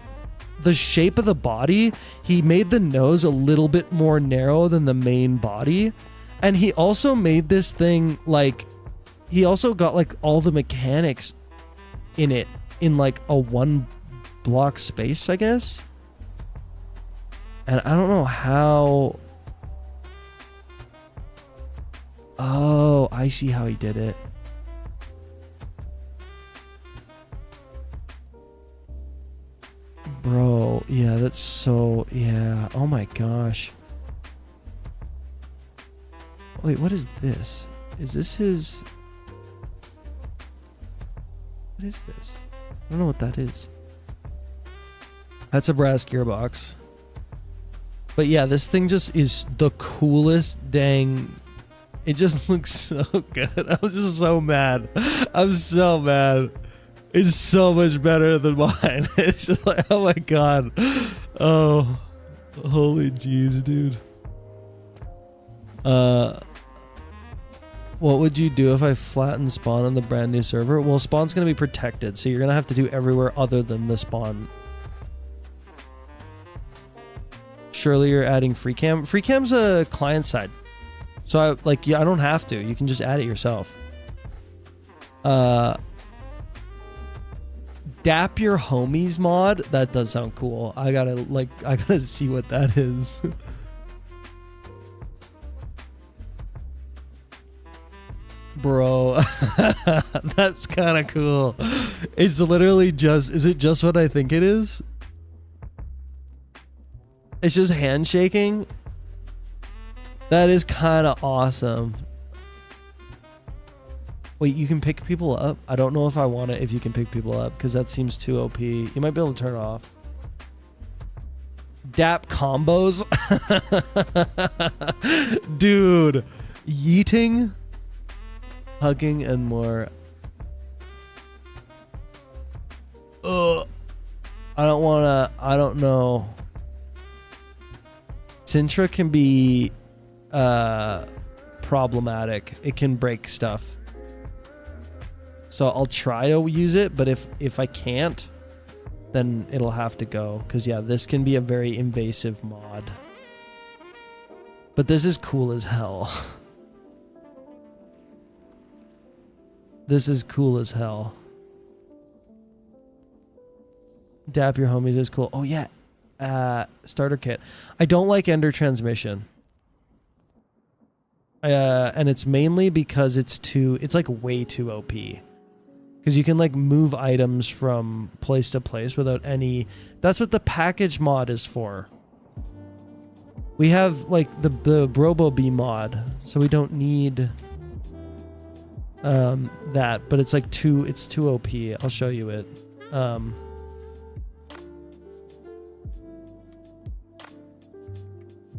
shape of the body, he made the nose a little bit more narrow than the main body, and he also made this thing like, he also got like all the mechanics in it in like a 1 block space, I guess. And I don't know how. Oh, I see how he did it. Bro, yeah, that's so, yeah. Oh my gosh. Wait, what is this? Is this his? What is this? I don't know what that is. That's a brass gearbox. But yeah, this thing just is the coolest dang. It just looks so good. I'm just so mad. I'm so mad. It's so much better than mine. It's just like, oh my god. Oh, holy jeez, dude. What would you do if I flatten spawn on the brand new server? Well, spawn's gonna be protected, so you're gonna have to do everywhere other than the spawn. Surely you're adding free cam. Free cam's a client side, so I don't have to. You can just add it yourself. Dap your homies mod, that does sound cool. I gotta see what that is. Bro, that's kind of cool. It's literally just, is it just what I think it is? It's just handshaking. That is kind of awesome. Wait, you can pick people up? I don't know if I want it if you can pick people up, because that seems too OP. You might be able to turn it off. Dap combos? Dude. Yeeting, hugging, and more. Ugh. I don't know. Sintra can be problematic. It can break stuff. So I'll try to use it, but if I can't, then it'll have to go. Because, yeah, this can be a very invasive mod. But this is cool as hell. This is cool as hell. Dap your homies is cool. Oh, yeah. Starter kit. I don't like Ender Transmission. And it's mainly because it's like way too OP. Because you can like move items from place to place without any... That's what the package mod is for. We have like the RoboBee mod, so we don't need that, but it's like too OP. I'll show you it.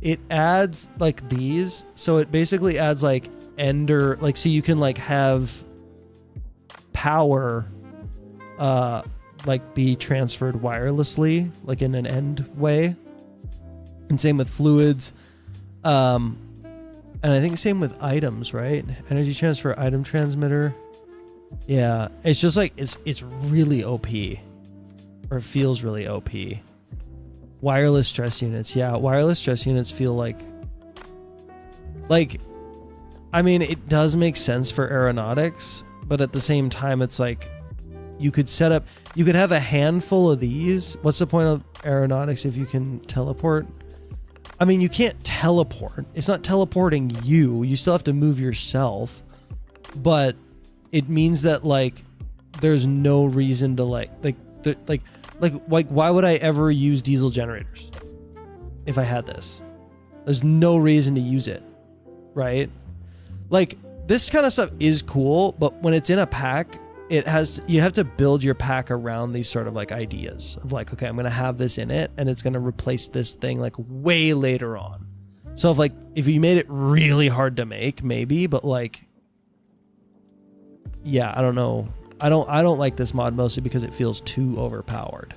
It adds like these, so it basically adds like Ender, like so you can like have power like be transferred wirelessly, like in an end way. And same with fluids. And I think same with items, right? Energy transfer, item transmitter. Yeah, it's just like it's really OP. Or it feels really OP. Wireless stress units. Yeah, wireless stress units feel like I mean, it does make sense for aeronautics, but at the same time it's like you could have a handful of these. What's the point of aeronautics if you can teleport? I mean, you can't teleport. It's not teleporting you. You still have to move yourself. But it means that like there's no reason to like why would I ever use diesel generators if I had this? There's no reason to use it, right? Like this kind of stuff is cool, but when it's in a pack, you have to build your pack around these sort of like ideas of like, okay, I'm going to have this in it and it's going to replace this thing like way later on. So if you made it really hard to make, maybe, but like, yeah, I don't know. I don't like this mod mostly because it feels too overpowered.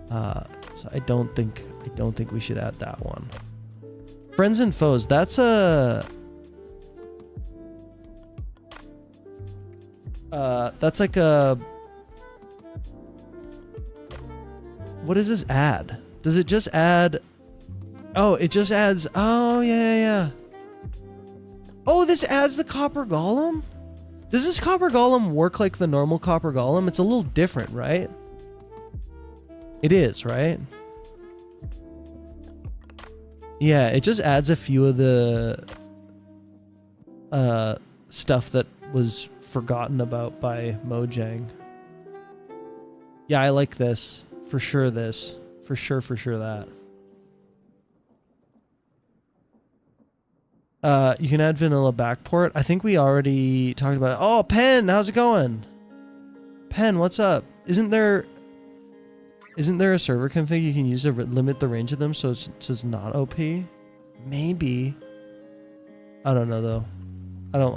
So I don't think we should add that one. Friends and foes, that's like a... What does this add? Does it just add... Oh, it just adds... Oh, yeah. Oh, this adds the Copper Golem? Does this Copper Golem work like the normal Copper Golem? It's a little different, right? It is, right? Yeah, it just adds a few of the stuff that was forgotten about by Mojang. Yeah, I like this. For sure this. For sure that. You can add vanilla backport. I think we already talked about it. Oh, Pen, how's it going? Pen, what's up? Isn't there a server config you can use to limit the range of them so it's not OP? Maybe. I don't know though.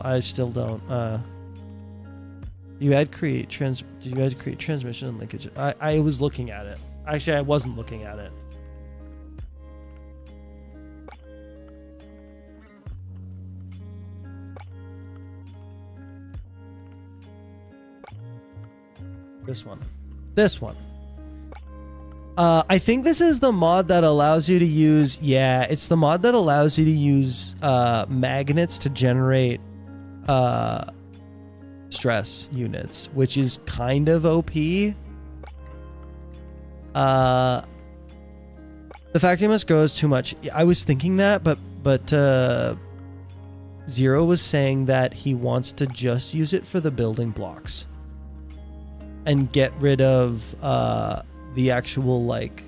I still don't. Did you add create transmission and linkage? I was looking at it. Actually, I wasn't looking at it. This one. I think this is the mod that allows you to use... Yeah, it's the mod that allows you to use magnets to generate stress units, which is kind of OP. The fact it must grow is too much. I was thinking that, but Zero was saying that he wants to just use it for the building blocks and get rid of the actual like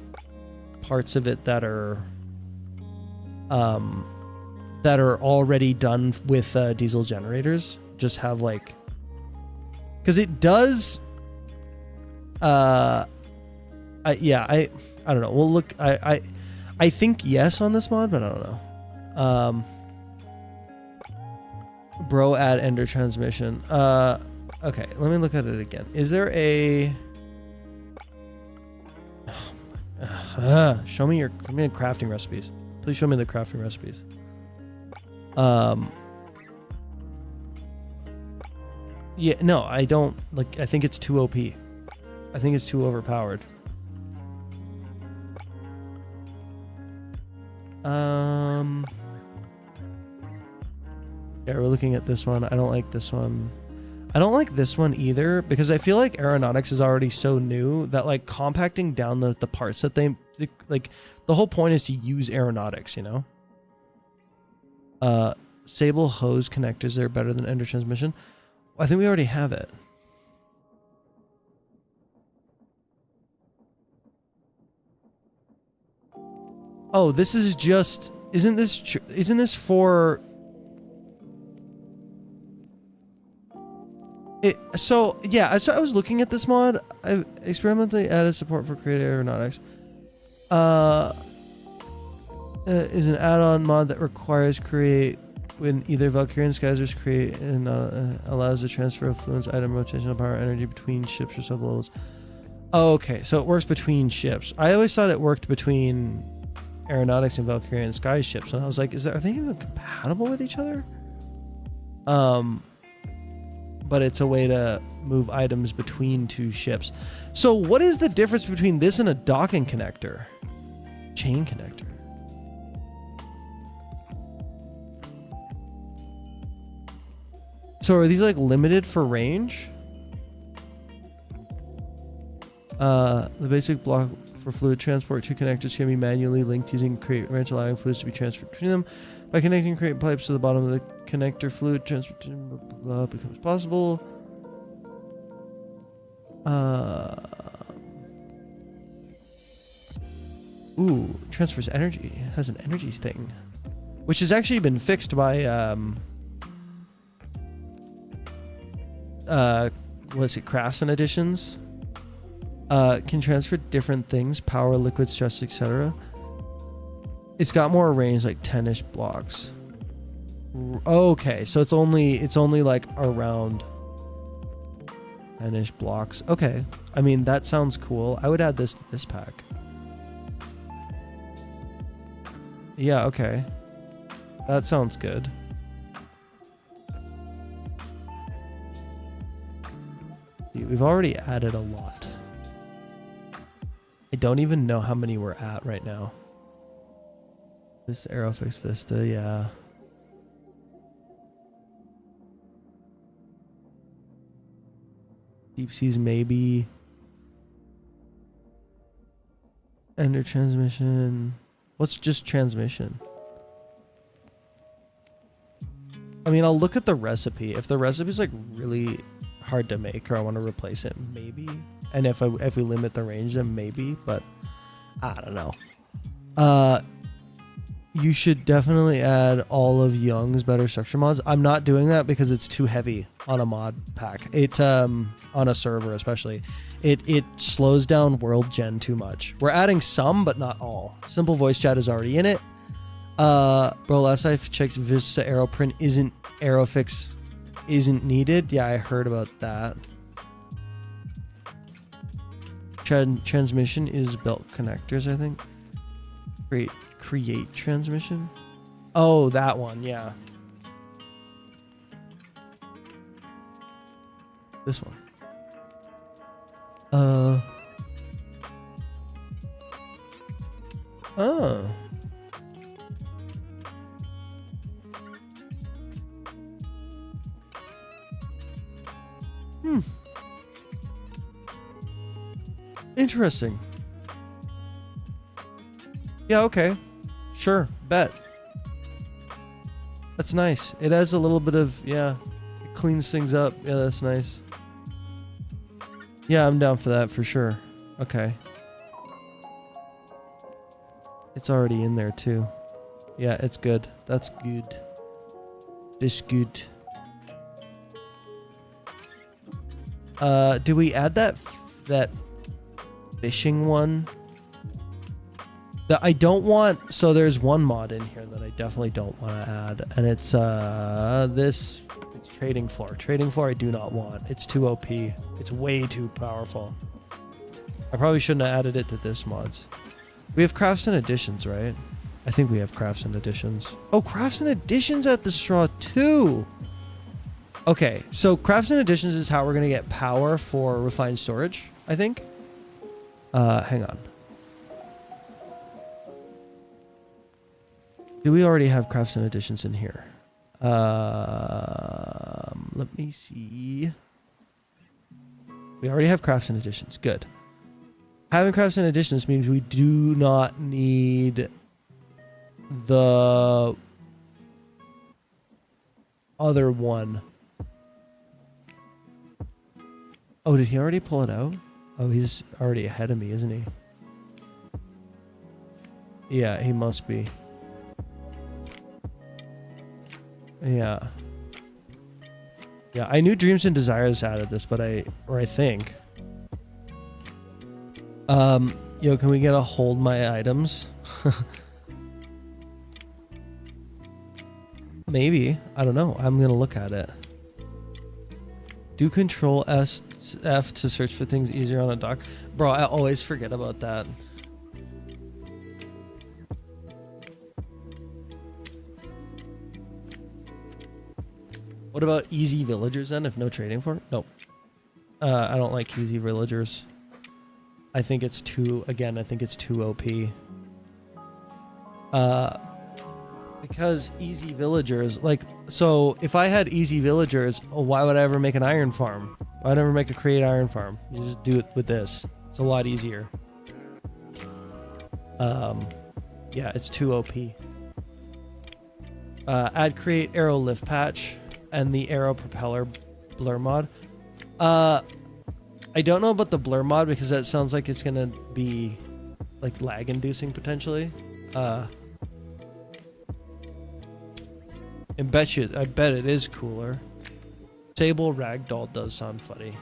parts of it that are already done with diesel generators. Just have like, because it does I don't know. We'll look. I think yes on this mod, but I don't know. Bro, add Ender transmission. Okay, let me look at it again. Is there a... show me the crafting recipes. Please show me the crafting recipes. Yeah, no, I don't like. I think it's too OP. I think it's too overpowered. Yeah, we're looking at this one. I don't like this one. I don't like this one either because I feel like aeronautics is already so new that like compacting down the parts that they like, the whole point is to use aeronautics, you know? Sable hose connectors, they're better than Ender transmission. I think we already have it. Oh, this is just, isn't this for it? So yeah, so I was looking at this mod. I experimentally added support for creative aeronautics. Is an add-on mod that requires create when either Valkyrian Skyzers create and allows the transfer of fluence, item, rotational power, energy between ships or sublevels. Oh, okay, so it works between ships. I always thought it worked between aeronautics and Valkyrian Sky ships, and I was like, are they even compatible with each other? But it's a way to move items between two ships. So what is the difference between this and a docking connector? Chain connector. So are these like limited for range? The basic block for fluid transport, two connectors can be manually linked using crate wrench, allowing fluids to be transferred between them. By connecting crate pipes to the bottom of the connector, fluid transfer becomes possible. Ooh, transfers energy. It has an energy thing, which has actually been fixed by what's it? Crafts and additions. Can transfer different things, power, liquid, stress, etc. It's got more range, like 10-ish blocks. Okay, so it's only like around 10-ish blocks. Okay, I mean that sounds cool. I would add this to this pack. Yeah, okay, that sounds good. We've already added a lot. I don't even know how many we're at right now. This Aerofix Vista, yeah. Deep Seas maybe. Ender transmission. What's just transmission? I mean, I'll look at the recipe. If the recipe's like really hard to make or I want to replace it, maybe. And if we limit the range, then maybe, but I don't know. You should definitely add all of Young's better structure mods. I'm not doing that because it's too heavy on a mod pack. It on a server especially. It slows down world gen too much. We're adding some, but not all. Simple voice chat is already in it. Bro, last I checked, Vista Aeroprint Aerofix isn't needed. Yeah, I heard about that. Transmission is belt connectors, I think. Create transmission. Oh, that one, yeah. This one. Oh. Interesting. Yeah, okay. Sure, bet. That's nice. It has a little bit of, yeah, it cleans things up. Yeah, that's nice. Yeah, I'm down for that for sure. Okay. It's already in there too. Yeah, it's good. That's good. This good. Do we add that fishing one? That I don't want. So there's one mod in here that I definitely don't want to add, and it's this. It's trading floor. Trading floor I do not want. It's too OP. It's way too powerful. I probably shouldn't have added it to this mods. We have crafts and additions, right? I think we have crafts and additions. Oh, crafts and additions at the straw too. Okay, so crafts and additions is how we're gonna get power for refined storage, I think. Hang on. Do we already have crafts and additions in here? Let me see. We already have crafts and additions. Good. Having crafts and additions means we do not need the other one. Oh, did he already pull it out? Oh, he's already ahead of me, isn't he? Yeah, he must be. Yeah. Yeah, I knew Dreams and Desires added this, but I think. Yo, can we get a hold my items? Maybe. I don't know. I'm gonna look at it. Do Control F to search for things easier on a dock. Bro, I always forget about that. What about easy villagers then, if no trading for it? Nope. I don't like easy villagers. I think it's too, again, I think it's too OP. Because easy villagers, like, so if I had easy villagers, why would I ever make an iron farm? Why would I never make a create iron farm? You just do it with this. It's a lot easier. Yeah, it's too OP. Add create arrow lift patch and the arrow propeller blur mod. I don't know about the blur mod because that sounds like it's gonna be like lag inducing potentially. I bet it is cooler. Sable Ragdoll does sound funny.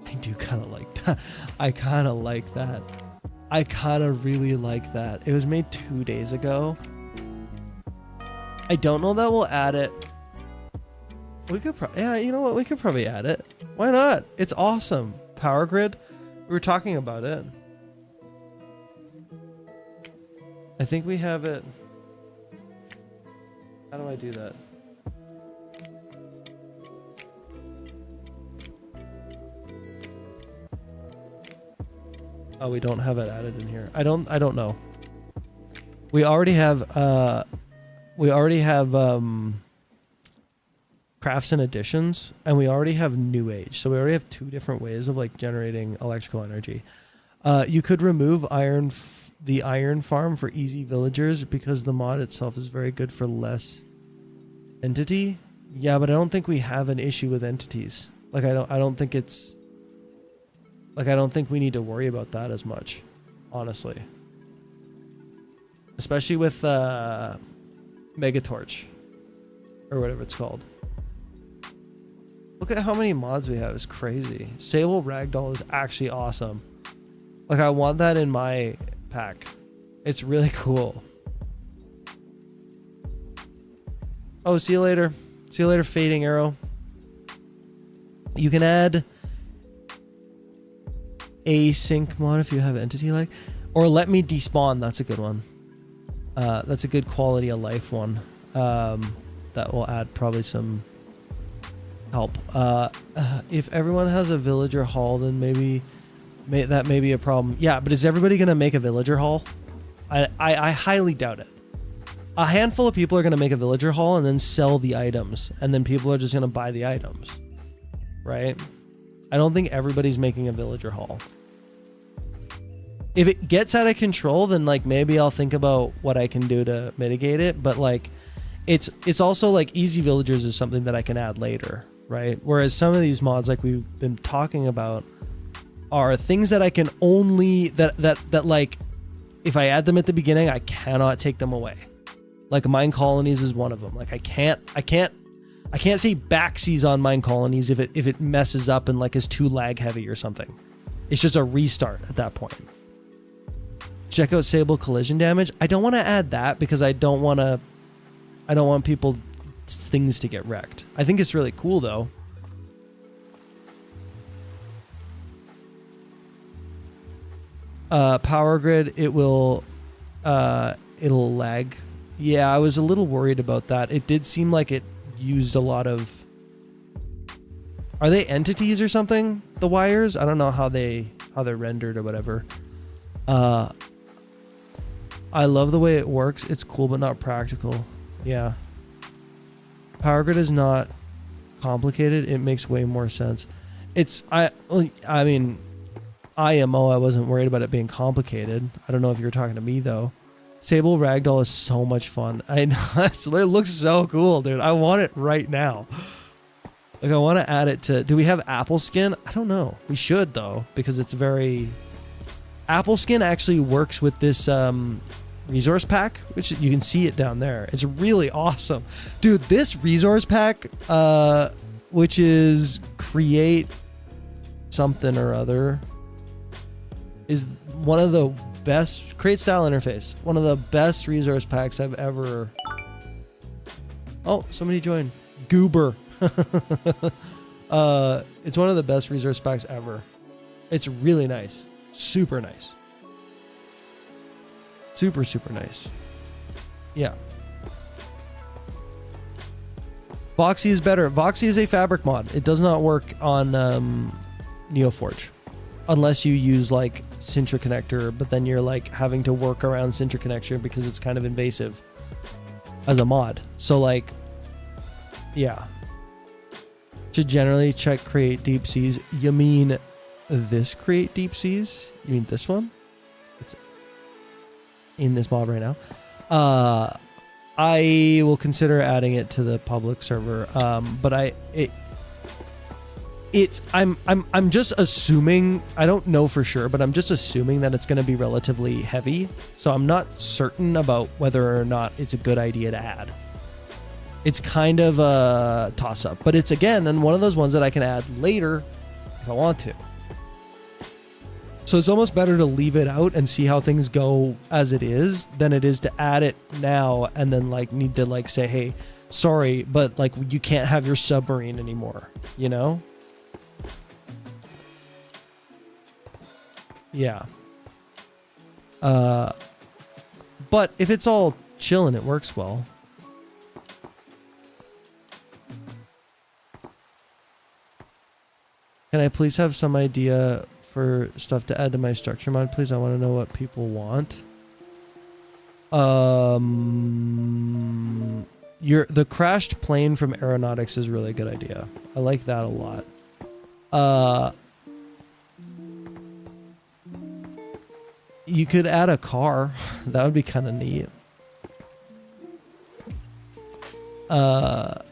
I do kind of like that. I kind of like that. I kind of really like that. It was made 2 days ago. I don't know that we'll add it. We could yeah, you know what? We could probably add it. Why not? It's awesome. Power grid. We were talking about it. I think we have it. How do I do that? Oh, we don't have it added in here. I don't know. We already have crafts and additions, and we already have New Age. So we already have 2 different ways of like generating electrical energy. You could remove the iron farm for easy villagers because the mod itself is very good for less entity. Yeah, but I don't think we have an issue with entities. Like I don't think it's like I don't think we need to worry about that as much, honestly. Especially with Megatorch or whatever it's called. Look at how many mods we have. It's crazy. Sable Ragdoll is actually awesome. Like I want that in my pack. It's really cool. Oh, see you later. See you later, Fading Arrow. You can add async mod if you have entity like, or let me despawn. That's a good one. That's a good quality of life one. That will add probably some help. If everyone has a villager hall, then maybe that may be a problem. Yeah, but is everybody gonna make a villager hall? I highly doubt it. A handful of people are gonna make a villager hall and then sell the items, and then people are just gonna buy the items, right? I don't think everybody's making a villager hall. If it gets out of control, then like maybe I'll think about what I can do to mitigate it. But like, it's also like easy villagers is something that I can add later, right? Whereas some of these mods, like we've been talking about, are things that I can only that like, if I add them at the beginning, I cannot take them away. Like mine colonies is one of them. Like I can't say backsies on mine colonies if it messes up and like is too lag heavy or something. It's just a restart at that point. Check out Sable collision damage. I don't want to add that because I don't want people things to get wrecked. I think it's really cool though. Power grid, it will it'll lag. Yeah, I was a little worried about that. It did seem like it used a lot of... Are they entities or something? The wires? I don't know how they're rendered or whatever. I love the way it works. It's cool but not practical. Yeah. Power grid is not complicated. It makes way more sense. I mean, IMO, I wasn't worried about it being complicated. I don't know if you were talking to me though. Sable Ragdoll is so much fun. I know. It looks so cool, dude. I want it right now. Like, I want to add it to... Do we have Apple Skin? I don't know. We should, though, because it's very... Apple Skin actually works with this resource pack, which you can see it down there. It's really awesome. Dude, this resource pack, which is create something or other, is one of the best... Create style interface. One of the best resource packs I've ever... Oh, somebody joined. Goober. It's one of the best resource packs ever. It's really nice. Super nice. Super, super nice. Yeah. Voxy is better. Voxy is a fabric mod. It does not work on NeoForge. Unless you use like Sintra connector, but then you're like having to work around Sintra connector because it's kind of invasive as a mod. So like, yeah. Should generally check create deep seas. You mean this create deep seas? You mean this one? It's in this mod right now. I will consider adding it to the public server. But I'm just assuming, I don't know for sure, but I'm just assuming that it's going to be relatively heavy. So I'm not certain about whether or not it's a good idea to add. It's kind of a toss-up, but it's, again, and one of those ones that I can add later if I want to. So it's almost better to leave it out and see how things go as it is than it is to add it now and then like need to like say, hey, sorry, but like you can't have your submarine anymore, you know? Yeah. But if it's all chill and it works well. Can I please have some idea for stuff to add to my structure mod, please? I want to know what people want. The crashed plane from Aeronautics is a really good idea. I like that a lot. You could add a car. That would be kind of neat. That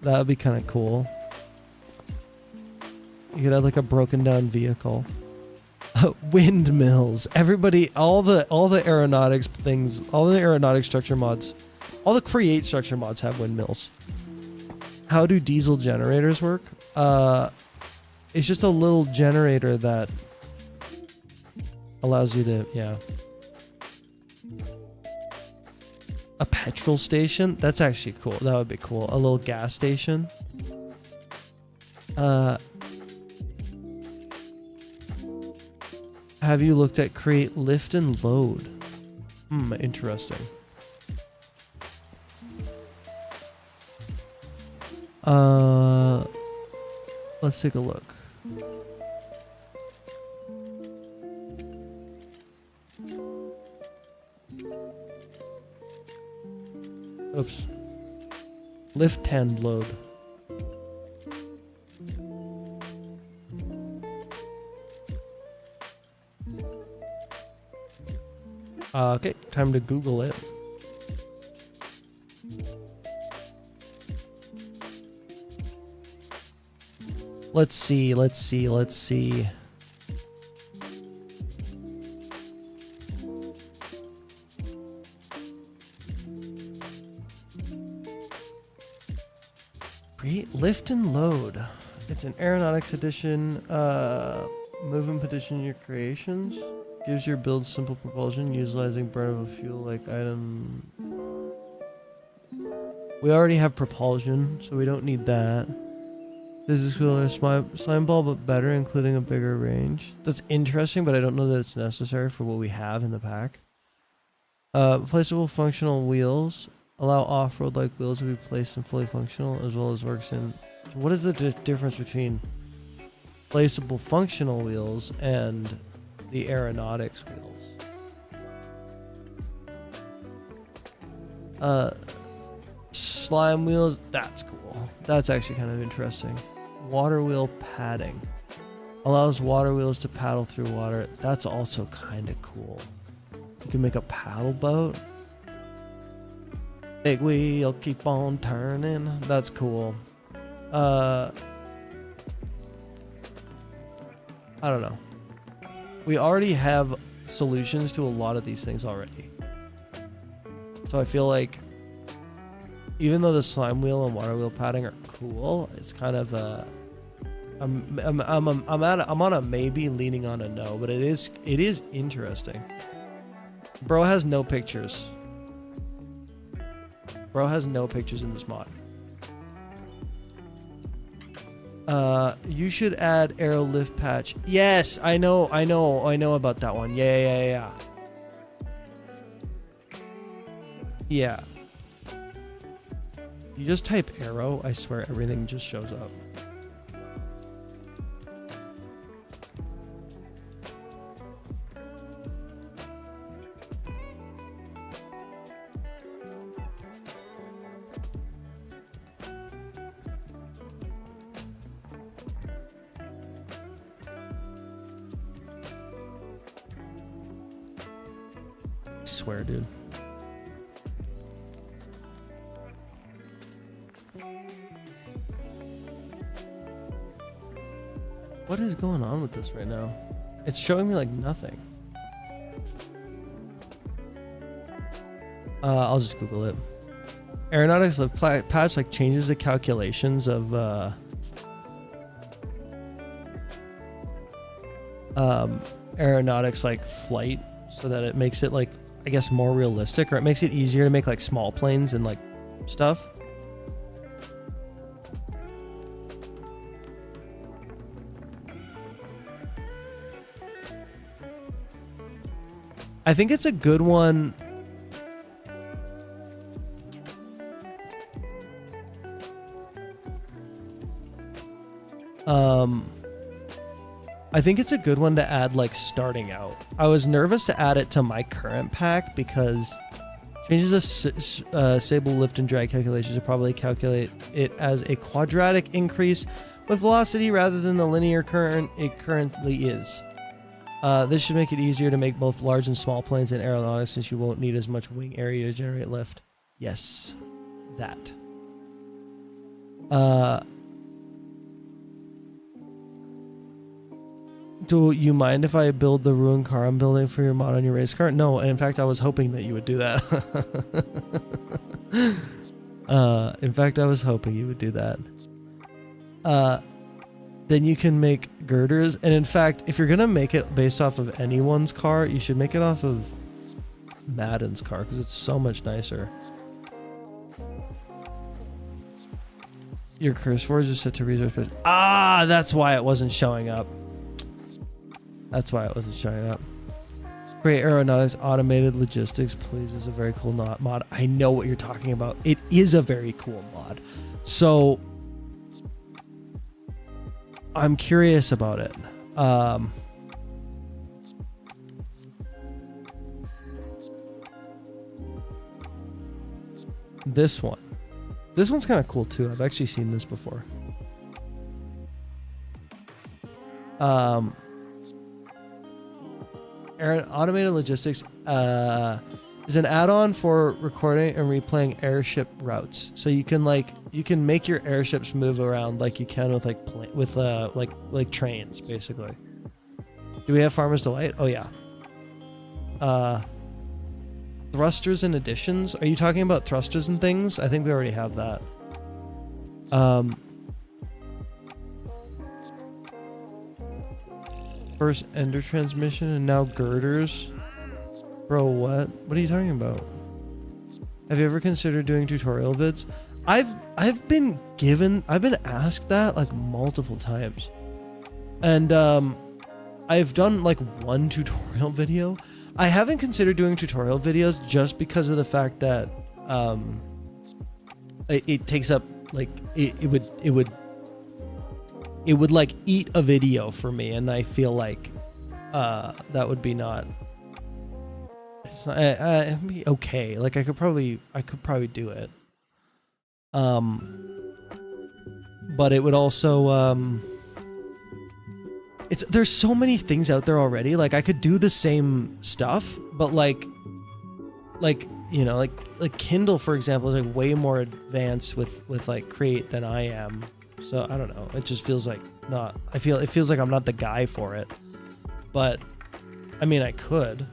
would be kind of cool. You could have like a broken down vehicle. Windmills. Everybody, all the aeronautics things, all the aeronautic structure mods, all the create structure mods have windmills. How do diesel generators work? It's just a little generator that allows you to, yeah. A petrol station? That's actually cool. That would be cool. A little gas station. Have you looked at create lift and load? Interesting. Let's take a look. Oops. Lift and load. Okay, time to Google it. Let's see. Create lift and load. It's an aeronautics edition. Move and petition your creations. Gives your build simple propulsion utilizing burnable fuel like item. We already have propulsion, so we don't need that. This is cooler slime ball, but better, including a bigger range. That's interesting, but I don't know that it's necessary for what we have in the pack. Placeable functional wheels allow off-road like wheels to be placed and fully functional, as well as works in. So what is the difference between placeable functional wheels and the aeronautics wheels? Slime wheels. That's cool. That's actually kind of interesting. Water wheel padding allows water wheels to paddle through water. That's also kind of cool. You can make a paddle boat. Big wheel, keep on turning. That's cool. I don't know. We already have solutions to a lot of these things already. So I feel like even though the slime wheel and water wheel padding are cool, it's kind of a I'm on a maybe leaning on a no, but it is interesting. Bro has no pictures. Bro has no pictures in this mod. You should add aero lift patch. Yes, I know about that one. Yeah. Yeah. You just type arrow, I swear everything just shows up. I swear, dude. What is going on with this right now? It's showing me like nothing. I'll just Google it. Aeronautics lift patch like changes the calculations of aeronautics like flight so that it makes it like, I guess, more realistic, or it makes it easier to make like small planes and like stuff. I think it's a good one. I think it's a good one to add like starting out. I was nervous to add it to my current pack because changes the Sable lift and drag calculations to probably calculate it as a quadratic increase with velocity rather than the linear current it currently is. This should make it easier to make both large and small planes in aeronautics since you won't need as much wing area to generate lift. Yes, that. Do you mind if I build the ruined car I'm building for your mod on your race car? No, and in fact, I was hoping that you would do that. In fact, I was hoping you would do that. Then you can make girders. And in fact, if you're going to make it based off of anyone's car, you should make it off of Madden's car because it's so much nicer. Your curse forge is set to resource. Ah, that's why it wasn't showing up. That's why it wasn't showing up. Great Aeronautics Automated Logistics, please, is a very cool mod. I know what you're talking about. It is a very cool mod. So I'm curious about it. This one's kind of cool too. I've actually seen this before. Automated Logistics is an add-on for recording and replaying airship routes. So you can make your airships move around like you can with like trains, basically. Do we have Farmer's Delight? Oh yeah. Thrusters and additions. Are you talking about thrusters and things? I think we already have that. First ender transmission and now girders. Bro, what? What are you talking about? Have you ever considered doing tutorial vids? I've been asked that like multiple times. And I've done like one tutorial video. I haven't considered doing tutorial videos just because of the fact that it takes up like it would like eat a video for me, and I feel like that would be not. It's not, it'd be okay. Like I could probably do it. But it would also there's so many things out there already. Like I could do the same stuff, but like you know, like Kindle for example is like way more advanced with like Create than I am. So I don't know. It just feels like not. It feels like I'm not the guy for it. But I mean, I could.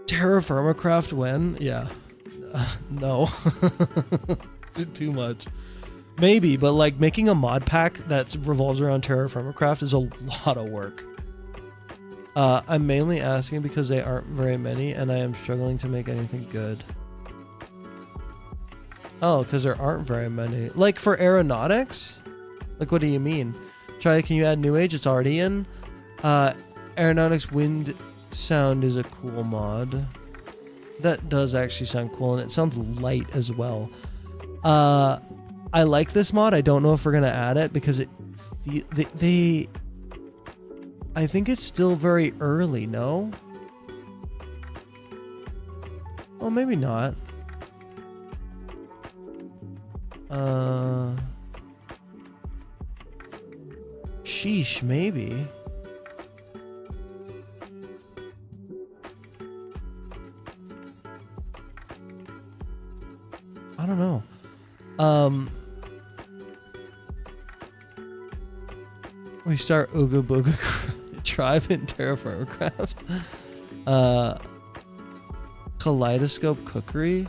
Terra Firmacraft when? Yeah. No. Too much. Maybe, but like making a mod pack that revolves around Terra Firmacraft is a lot of work. I'm mainly asking because they aren't very many and I am struggling to make anything good. Oh, because there aren't very many. Like for aeronautics? Like what do you mean? Charlie, can you add New Age? It's already in. Aeronautics wind sound is a cool mod. That does actually sound cool, and it sounds light as well. I like this mod. I don't know if we're gonna add it because it I think it's still very early, no? Well, maybe not. Sheesh, maybe. I don't know. We start Ooga Booga Tribe in Terra Firmacraft. Kaleidoscope Cookery.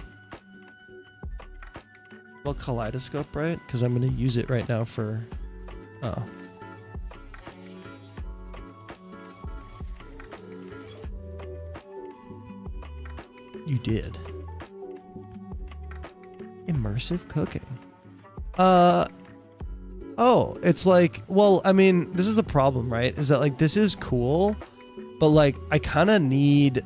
Well, Kaleidoscope, right? Because I'm going to use it right now for... Oh. You did. Immersive cooking. Oh, it's like, well, I mean, this is the problem, right? Is that like, this is cool, but like, I kind of need,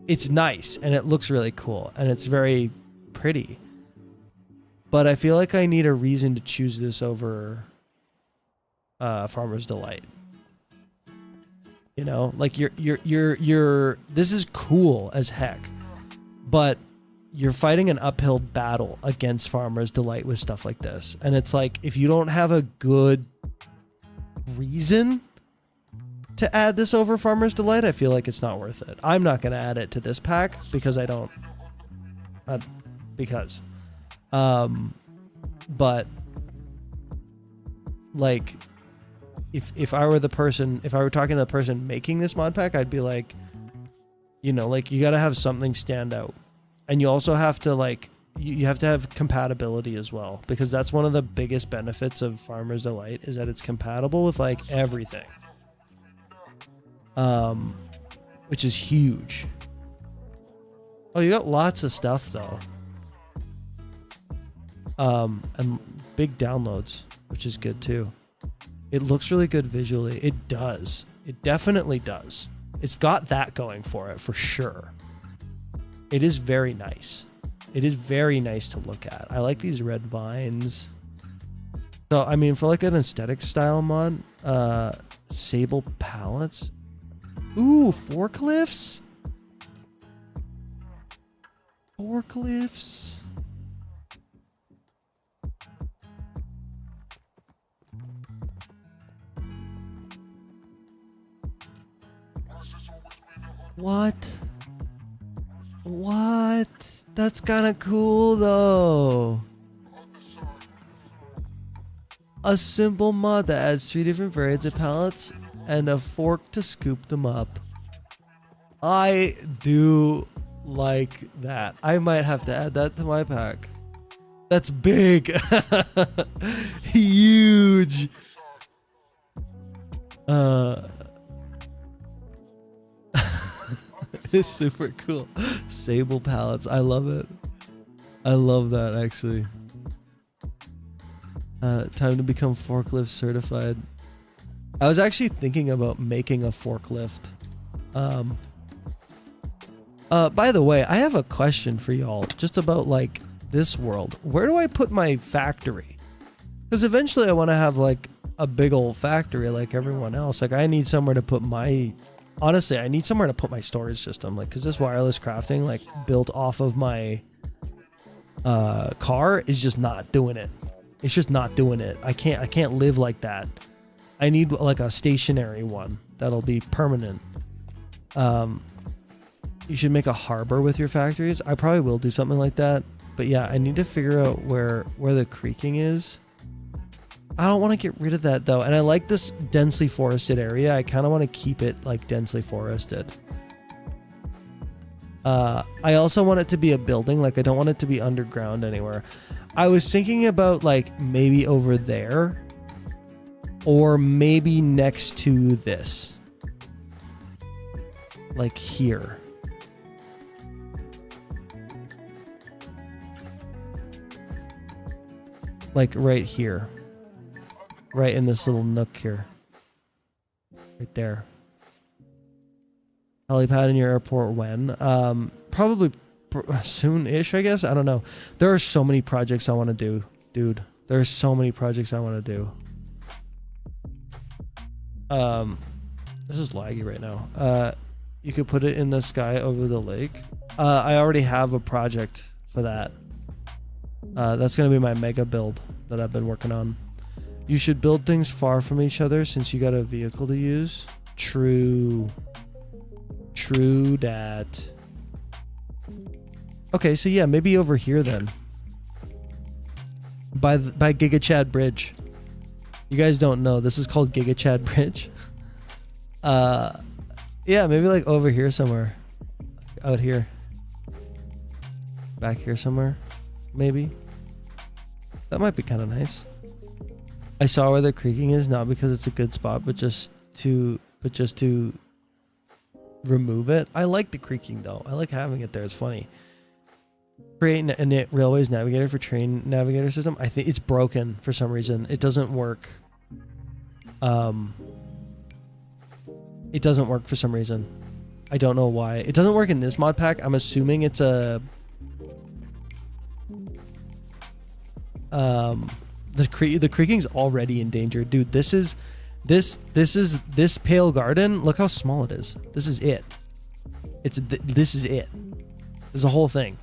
it's nice and it looks really cool and it's very pretty, but I feel like I need a reason to choose this over, Farmer's Delight. You know, like this is cool as heck, but you're fighting an uphill battle against Farmer's Delight with stuff like this. And it's like, if you don't have a good reason to add this over Farmer's Delight, I feel like it's not worth it. I'm not going to add it to this pack because I don't, but like, if I were the person, if I were talking to the person making this mod pack, I'd be like, you know, like you got to have something stand out. And you also have to like, you have to have compatibility as well, because that's one of the biggest benefits of Farmer's Delight is that it's compatible with like everything. Which is huge. Oh, you got lots of stuff though. And big downloads, which is good too. It looks really good visually. It does. It definitely does. It's got that going for it for sure. It is very nice. It is very nice to look at. I like these red vines. So, I mean, for like an aesthetic style mod, sable pallets. Ooh, forklifts. Forklifts. What? What? That's kind of cool though. A simple mod that adds 3 different variants of pallets and a fork to scoop them up. I do like that. I might have to add that to my pack. That's big. Huge. It's super cool. Sable pallets. I love it. I love that actually. Time to become forklift certified. I was actually thinking about making a forklift. By the way, I have a question for y'all just about like this world. Where do I put my factory? Because eventually I want to have like a big old factory like everyone else. Like I need somewhere to put my, honestly, I need somewhere to put my storage system. Like, cause this wireless crafting, like built off of my car is just not doing it. It's just not doing it. I can't live like that. I need like a stationary one that'll be permanent. You should make a harbor with your factories. I probably will do something like that. But yeah, I need to figure out where the creeking is. I don't want to get rid of that though. And I like this densely forested area. I kind of want to keep it like densely forested. I also want it to be a building. Like I don't want it to be underground anywhere. I was thinking about like maybe over there or maybe next to this. Like here. Like right here. Right in this little nook here. Right there. Helipad in your airport when? Probably soon-ish, I guess. I don't know. There are so many projects I want to do, dude. There are so many projects I want to do. This is laggy right now. You could put it in the sky over the lake. I already have a project for that. That's going to be my mega build that I've been working on. You should build things far from each other since you got a vehicle to use. True. True that. Okay, so yeah, maybe over here then. By Giga Chad Bridge. You guys don't know, this is called Giga Chad Bridge. Yeah, maybe like over here somewhere. Out here. Back here somewhere. Maybe. That might be kind of nice. I saw where the creaking is, not because it's a good spot, but just to remove it. I like the creaking though. I like having it there. It's funny. Create a railways navigator for train navigator system. I think it's broken for some reason. It doesn't work. It doesn't work for some reason. I don't know why. It doesn't work in this mod pack. I'm assuming it's a the creaking's already endangered, dude. This is this pale garden. Look how small it is. This is it. This is it. There's a whole thing.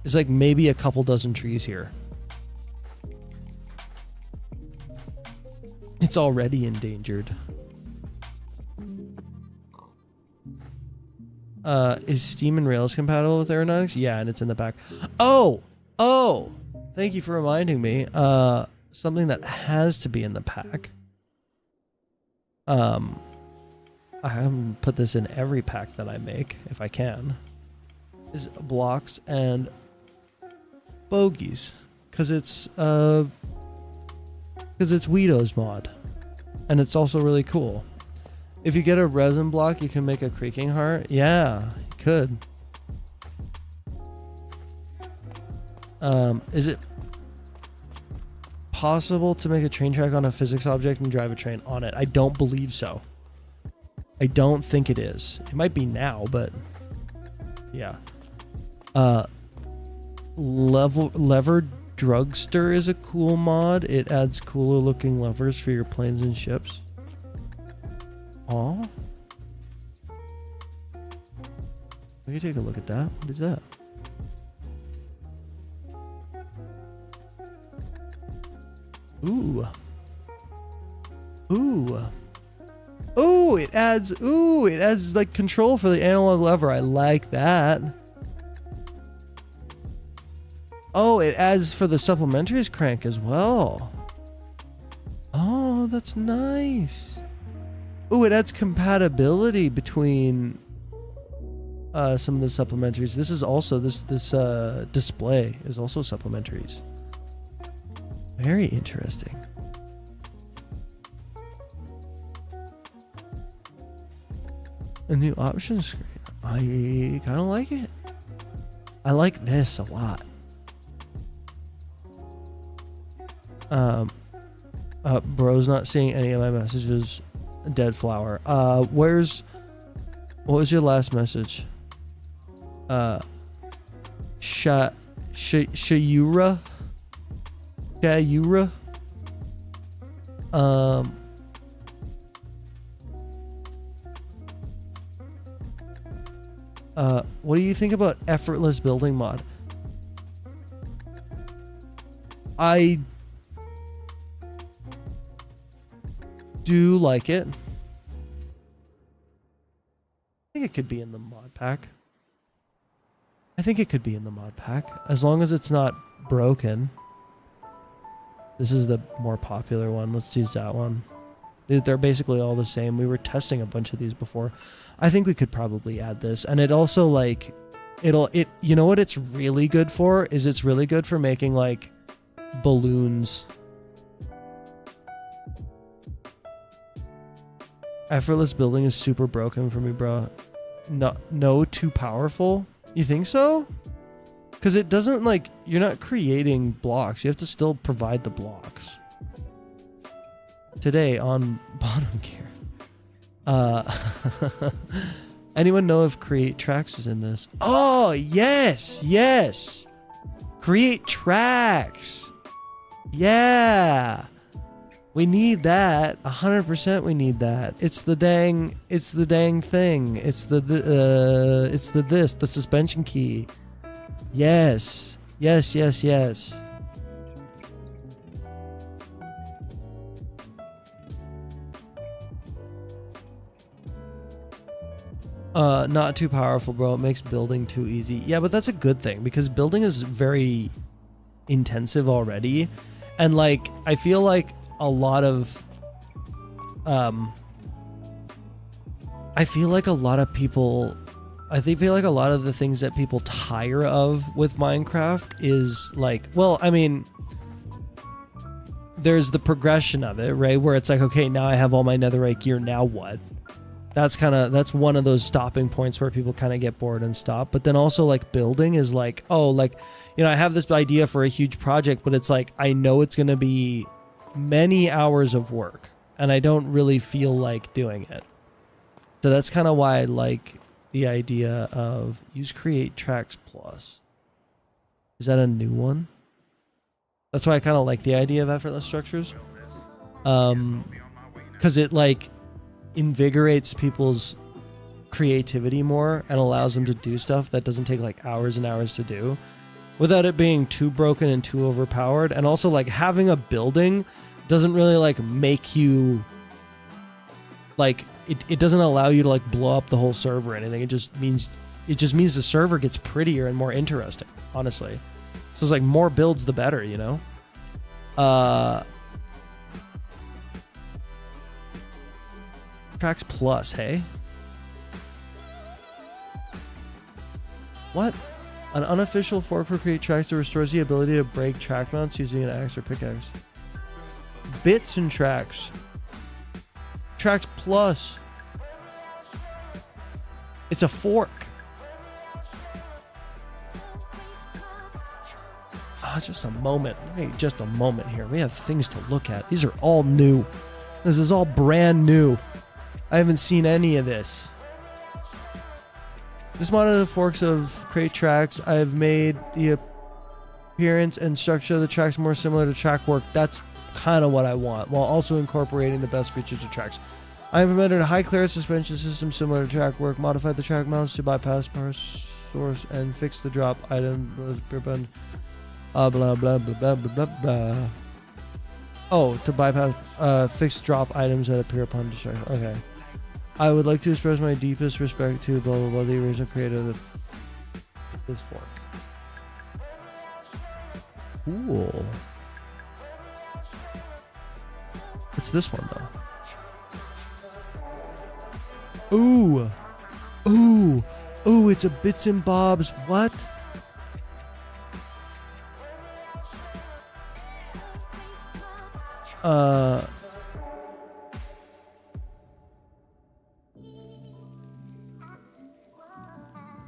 It's like maybe a couple dozen trees here. It's already endangered. Is Steam and Rails compatible with Aeronautics? Yeah, and it's in the back. Oh! Thank you for reminding me. Something that has to be in the pack. I haven't put this in every pack that I make, if I can. Is blocks and bogies. Because it's Weedo's mod. And it's also really cool. If you get a resin block, you can make a creaking heart. Yeah, you could. Is it possible to make a train track on a physics object and drive a train on it? I don't believe so. I don't think it is. It might be now, but yeah. Lever Drugster is a cool mod. It adds cooler looking levers for your planes and ships. Oh, we can take a look at that. What is that? Ooh. It adds like control for the analog lever. I like that. Oh, it adds for the supplementaries crank as well. Oh, that's nice. Ooh, it adds compatibility between some of the supplementaries. This is also this display is also supplementaries. Very interesting. A new option screen. I kind of like it. I like this a lot. Bro's not seeing any of my messages. Dead flower. What was your last message? Shayura? Shayura? What do you think about effortless building mod? I do like it. I think it could be in the mod pack. As long as it's not broken. This is the more popular one. Let's use that one. They're basically all the same. We were testing a bunch of these before. I think we could probably add this. And it also like, you know what it's really good for? Is it's really good for making like balloons. Effortless building is super broken for me, bro. No, too powerful. You think so? Because it doesn't like, you're not creating blocks. You have to still provide the blocks. Today on Bottom Gear. Anyone know if Create Tracks is in this? Oh, yes. Create Tracks. Yeah. We need that. 100% we need that. It's the dang thing. It's the suspension key. Yes. Not too powerful, bro. It makes building too easy. Yeah, but that's a good thing because building is very intensive already. And like, I feel like a lot of people, I feel like a lot of the things that people tire of with Minecraft is like, well, I mean, there's the progression of it, right? Where it's like, okay, now I have all my netherite gear, now what? That's one of those stopping points where people kind of get bored and stop. But then also like building is like, oh, like, you know, I have this idea for a huge project, but it's like, I know it's going to be many hours of work and I don't really feel like doing it. So that's kind of why I like the idea of use Create Tracks Plus. Is that a new one? That's why I kind of like the idea of effortless structures. Because it like invigorates people's creativity more and allows them to do stuff that doesn't take like hours and hours to do without it being too broken and too overpowered. And also like having a building doesn't really like make you like, it doesn't allow you to like blow up the whole server or anything. It just means the server gets prettier and more interesting, honestly. So it's like more builds the better, you know? Tracks Plus, hey? What? An unofficial fork for Create Tracks that restores the ability to break track mounts using an axe or pickaxe. Bits and Tracks. Tracks Plus. It's a fork. Just a moment. Wait, just a moment here. We have things to look at. These are all new. This is all brand new. I haven't seen any of this. This mod of the forks of Create Tracks. I've made the appearance and structure of the tracks more similar to track work. That's kind of what I want, while also incorporating the best features of tracks. I implemented a high clearance suspension system similar to track work, modified the track mounts to bypass power source, and fixed the drop item. Blah blah blah blah blah blah blah. Oh, to bypass fixed drop items that appear upon destruction. Okay. I would like to express my deepest respect to blah blah blah, the original creator of this fork. Cool. It's this one though. Ooh. Ooh. Ooh, it's a Bits and Bobs. What?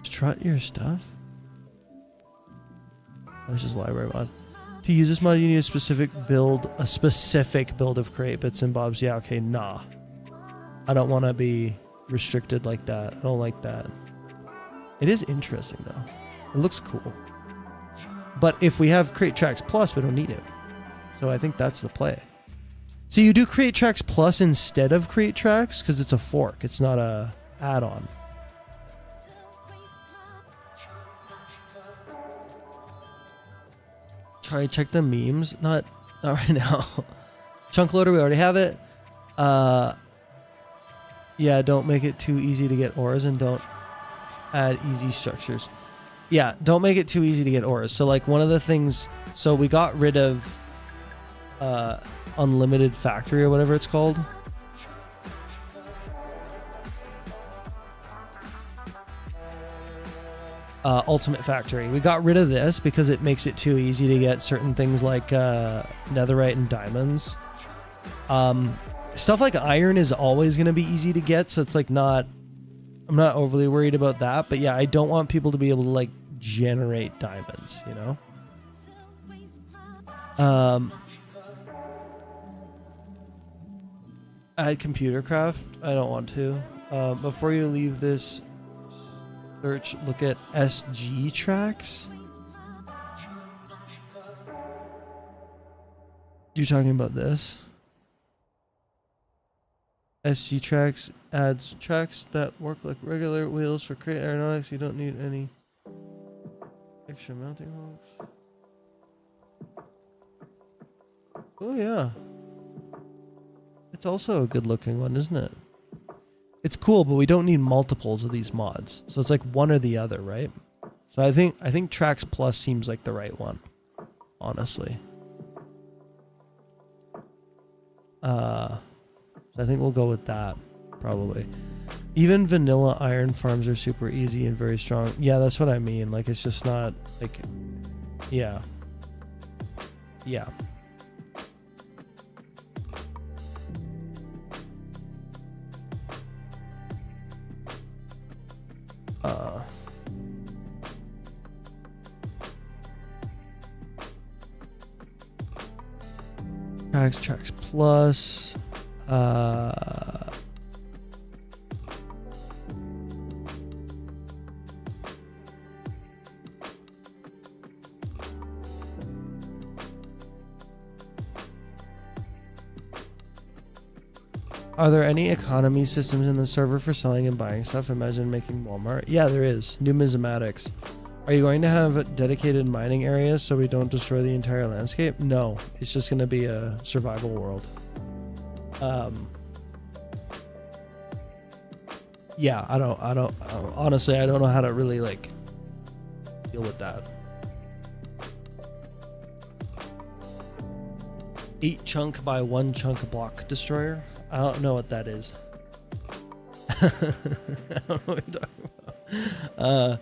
Strut your stuff? Oh, this is library mod. To use this mod, you need a specific build of Create Bits and Bobs. Yeah, okay, nah. I don't want to be restricted like that. I don't like that. It is interesting, though. It looks cool. But if we have Create Tracks Plus, we don't need it. So I think that's the play. So you do Create Tracks Plus instead of Create Tracks because it's a fork. It's not a add-on. Sorry, check the memes. Not right now. Chunk loader, we already have it. Yeah, don't make it too easy to get ores and don't add easy structures. Yeah, don't make it too easy to get ores. So like one of the things, so we got rid of unlimited factory or whatever it's called. Ultimate factory. We got rid of this because it makes it too easy to get certain things like netherite and diamonds. Stuff like iron is always going to be easy to get, so it's like not, I'm not overly worried about that, but yeah, I don't want people to be able to like generate diamonds, you know? Add computer craft. I don't want to. Before you leave this search, look at SG tracks. You're talking about this? SG tracks adds tracks that work like regular wheels for Crate Aeronautics. You don't need any extra mounting hooks. Oh yeah. It's also a good looking one, isn't it? It's cool, but we don't need multiples of these mods. So it's like one or the other, right? So I think Tracks Plus seems like the right one, honestly. So I think we'll go with that, probably. Even vanilla iron farms are super easy and very strong. Yeah, that's what I mean. Like, it's just not, like, yeah. Yeah. Tracks Plus. Are there any economy systems in the server for selling and buying stuff? Imagine making Walmart. Yeah, there is. Numismatics. Are you going to have dedicated mining areas so we don't destroy the entire landscape? No, it's just going to be a survival world. Yeah, I don't honestly, I don't know how to really like deal with that. 8 chunk by 1 chunk block destroyer. I don't know what that is. I don't know what you're talking about.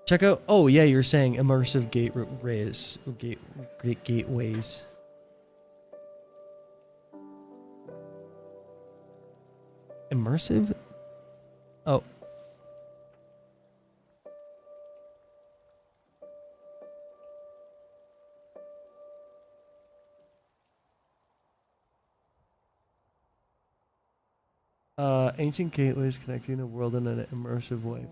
Check out. Oh yeah, you're saying immersive gateways. Immersive? Oh. Ancient gateways connecting the world in an immersive way,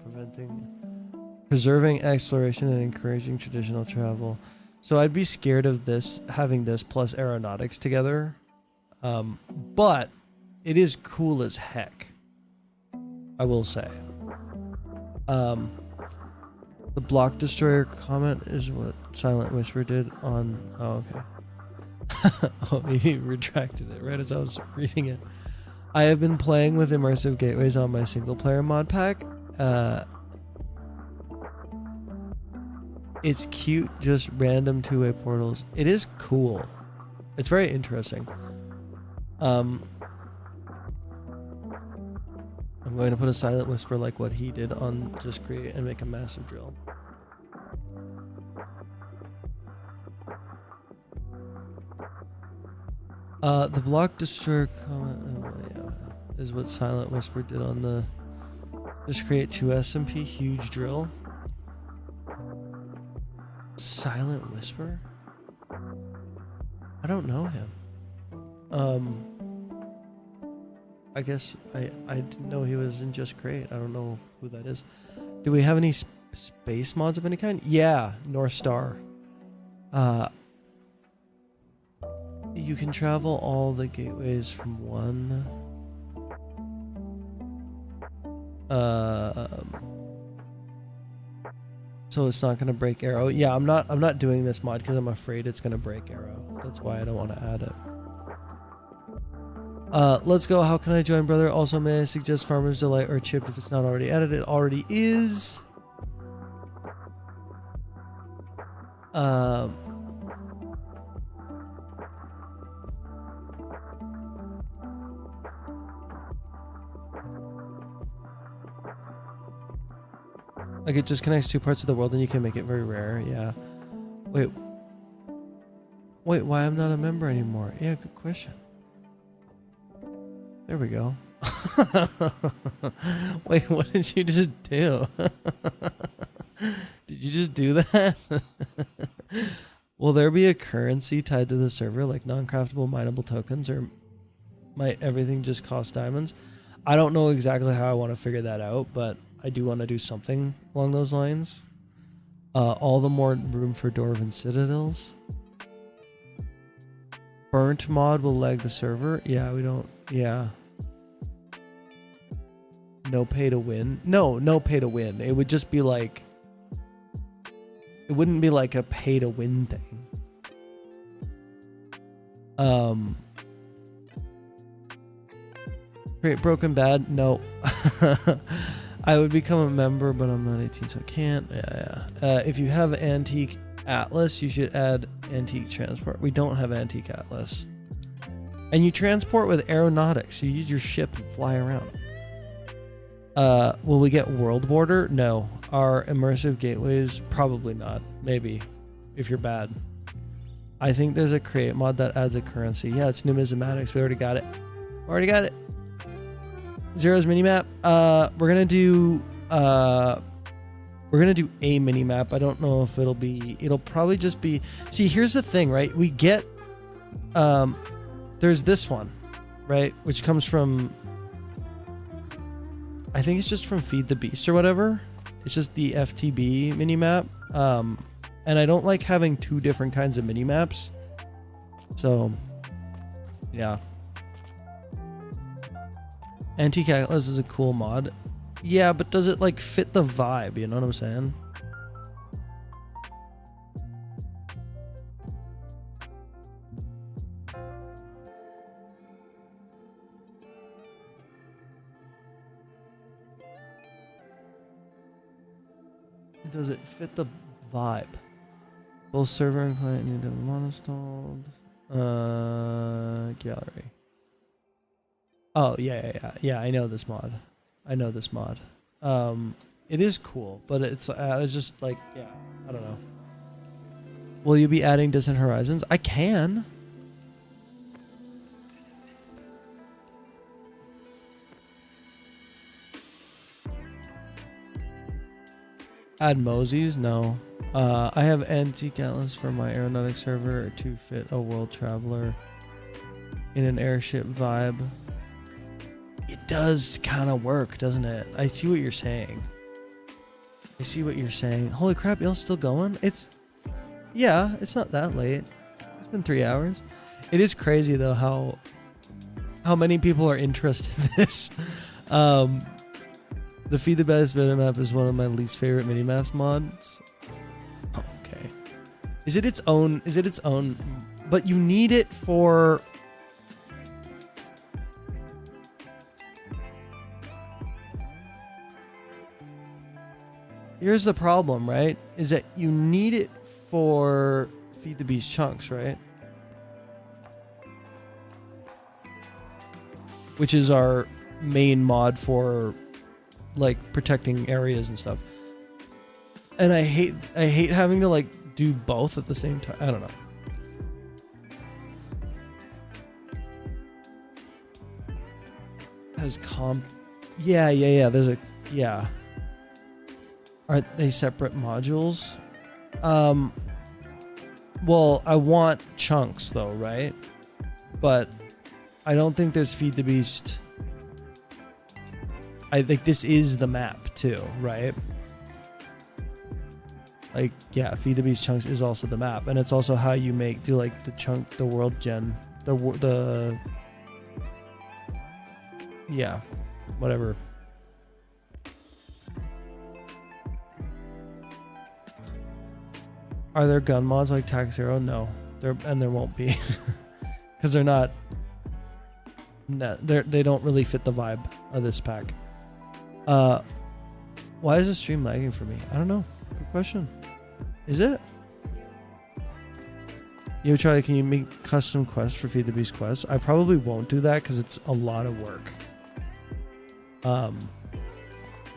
preserving exploration and encouraging traditional travel. So I'd be scared of this, having this plus aeronautics together. But it is cool as heck, I will say. The block destroyer comment is what Silent Whisper did on... Oh, okay. Oh, he retracted it right as I was reading it. I have been playing with immersive gateways on my single player mod pack. It's cute, just random two-way portals. It is cool. It's very interesting. I'm going to put a Silent Whisper like what he did on Just Create and make a massive drill. The block destroyer comment is what Silent Whisper did on the Just Create 2 SMP huge drill. Silent Whisper? I don't know him. I guess I didn't know he was in Just Create. I don't know who that is. Do we have any space mods of any kind? Yeah, North Star. You can travel all the gateways from one. So it's not gonna break Arrow. Yeah, I'm not doing this mod because I'm afraid it's gonna break Arrow. That's why I don't want to add it. Let's go. How can I join, brother? Also, may I suggest Farmer's Delight or Chipped if it's not already added? It already is. Like it just connects two parts of the world and you can make it very rare. Yeah. Wait, why I'm not a member anymore? Yeah, good question. There we go. Wait, what did you just do? Did you just do that? Will there be a currency tied to the server, like non-craftable mineable tokens, or might everything just cost diamonds? I don't know exactly how I want to figure that out, but I do want to do something along those lines. All the more room for Dwarven Citadels. Burnt mod will lag the server. Yeah, we don't. Yeah. No pay to win. No pay to win. It would just be like. It wouldn't be like a pay to win thing. Create Broken Bad. No. I would become a member, but I'm not 18, so I can't. Yeah. If you have Antique Atlas, you should add Antique Transport. We don't have Antique Atlas. And you transport with aeronautics. You use your ship and fly around. Will we get World Border? No. Our immersive gateways? Probably not. Maybe. If you're bad. I think there's a create mod that adds a currency. Yeah, it's numismatics. We already got it. Zero's minimap. We're gonna do a minimap. I don't know if it'll probably just be. See, here's the thing, right? We get there's this one, right? Which comes from, I think it's just from Feed the Beast or whatever. It's just the FTB minimap. And I don't like having two different kinds of minimaps. So yeah. Antique Atlas is a cool mod. Yeah, but does it like fit the vibe? You know what I'm saying? Does it fit the vibe? Both server and client need to have mono-stalled. Gallery. Oh, yeah, I know this mod. It is cool, but it's just like, yeah, I don't know. Will you be adding Distant Horizons? I can. Add Mosey's? No. I have Antique Atlas for my aeronautic server to fit a world traveler in an airship vibe. It does kind of work, doesn't it? I see what you're saying. Holy crap, y'all still going? It's not that late. It's been 3 hours. It is crazy though how many people are interested in this. The Feed the Best minimap is one of my least favorite minimaps mods. Okay. Is it its own? But you need it for. Here's the problem, right? Is that you need it for Feed the Beast chunks, right? Which is our main mod for like protecting areas and stuff. And I hate having to like do both at the same time. I don't know. Has comp. Yeah. There's a, yeah. Are they separate modules? Well, I want chunks though, right? But I don't think there's Feed the Beast. I think this is the map too, right? Like, yeah, Feed the Beast chunks is also the map, and it's also how you do like the world gen, yeah, whatever. Are there gun mods like Tax Hero? No, there won't be, because they're not. No, they don't really fit the vibe of this pack. Why is the stream lagging for me? I don't know. Good question. Is it? Yo, Charlie, can you make custom quests for Feed the Beast quests? I probably won't do that because it's a lot of work.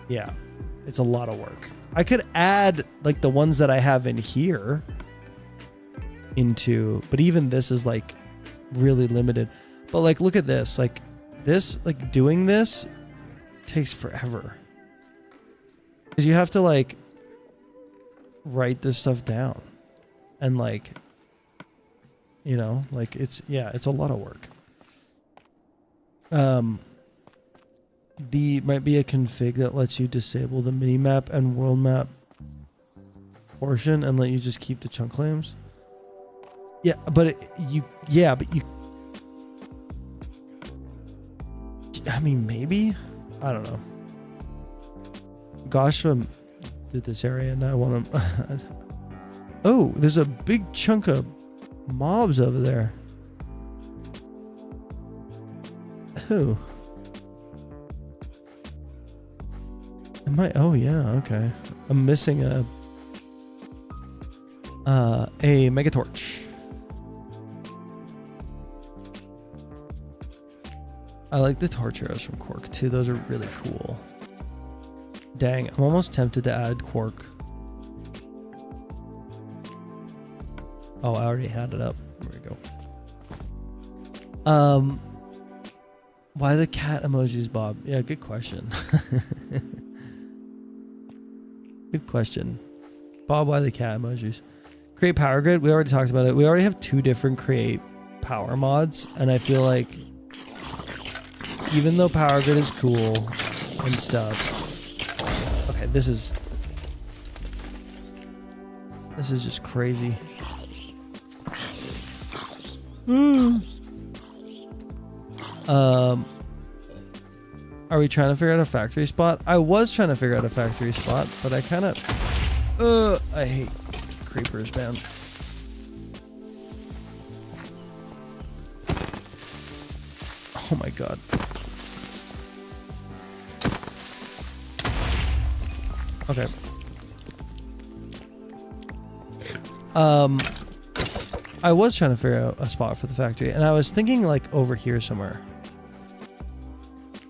Yeah, it's a lot of work. I could add like the ones that I have in here into, but even this is like really limited. But like, look at this, like doing this takes forever. Because you have to like write this stuff down and like, you know, like it's a lot of work. Might be a config that lets you disable the mini map and world map portion and let you just keep the chunk claims. Yeah, but I mean, maybe, I don't know. Goshva did this area and I want to. Oh, there's a big chunk of mobs over there. Who? Am I? Oh yeah, okay. I'm missing a mega torch. I like the torch arrows from Quark too. Those are really cool. Dang, I'm almost tempted to add Quark. Oh, I already had it up. There we go. Why the cat emojis, Bob? Yeah, good question. Good question. Bob, why the cat emojis? Create power grid. We already talked about it. We already have 2 different create power mods, and I feel like even though power grid is cool and stuff. Okay, this is just crazy. Are we trying to figure out a factory spot? I was trying to figure out a factory spot, but I kind of I hate creepers, man. Oh my god. Okay. I was trying to figure out a spot for the factory, and I was thinking like over here somewhere.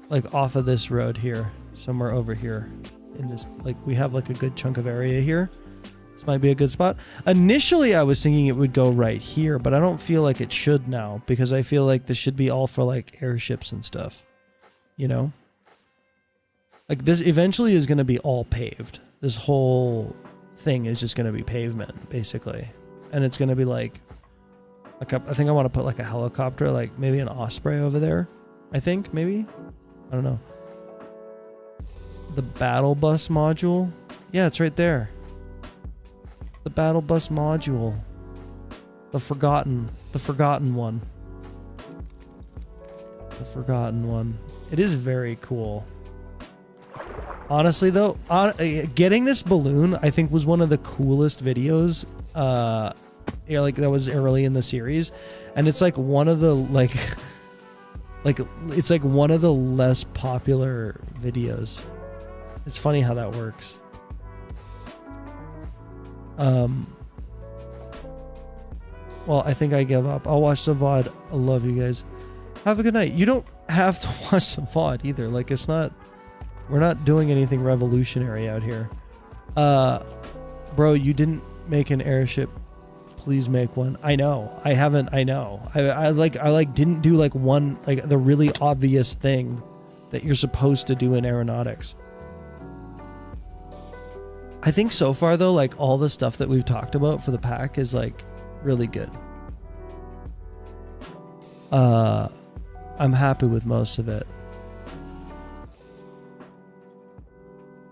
Like off of this road here, somewhere over here in this, like we have like a good chunk of area here. This might be a good spot. Initially, I was thinking it would go right here, but I don't feel like it should now because I feel like this should be all for like airships and stuff, you know? Like this eventually is going to be all paved. This whole thing is just going to be pavement basically. And it's going to be like I think I want to put like a helicopter, like maybe an Osprey over there. I think maybe. I don't know. The battle bus module. Yeah, it's right there. The battle bus module. The forgotten one. The forgotten one. It is very cool. Honestly though, getting this balloon I think was one of the coolest videos like that was early in the series, and it's like one of the like it's like one of the less popular videos. It's funny how that works. Well, I think I give up. I'll watch the VOD. I love you guys. Have a good night. You don't have to watch the VOD either. Like it's not, we're not doing anything revolutionary out here. Bro, you didn't make an airship. Please make one. I know. I haven't. I know. I didn't do like one, like the really obvious thing that you're supposed to do in aeronautics. I think so far though, like all the stuff that we've talked about for the pack is like really good. I'm happy with most of it.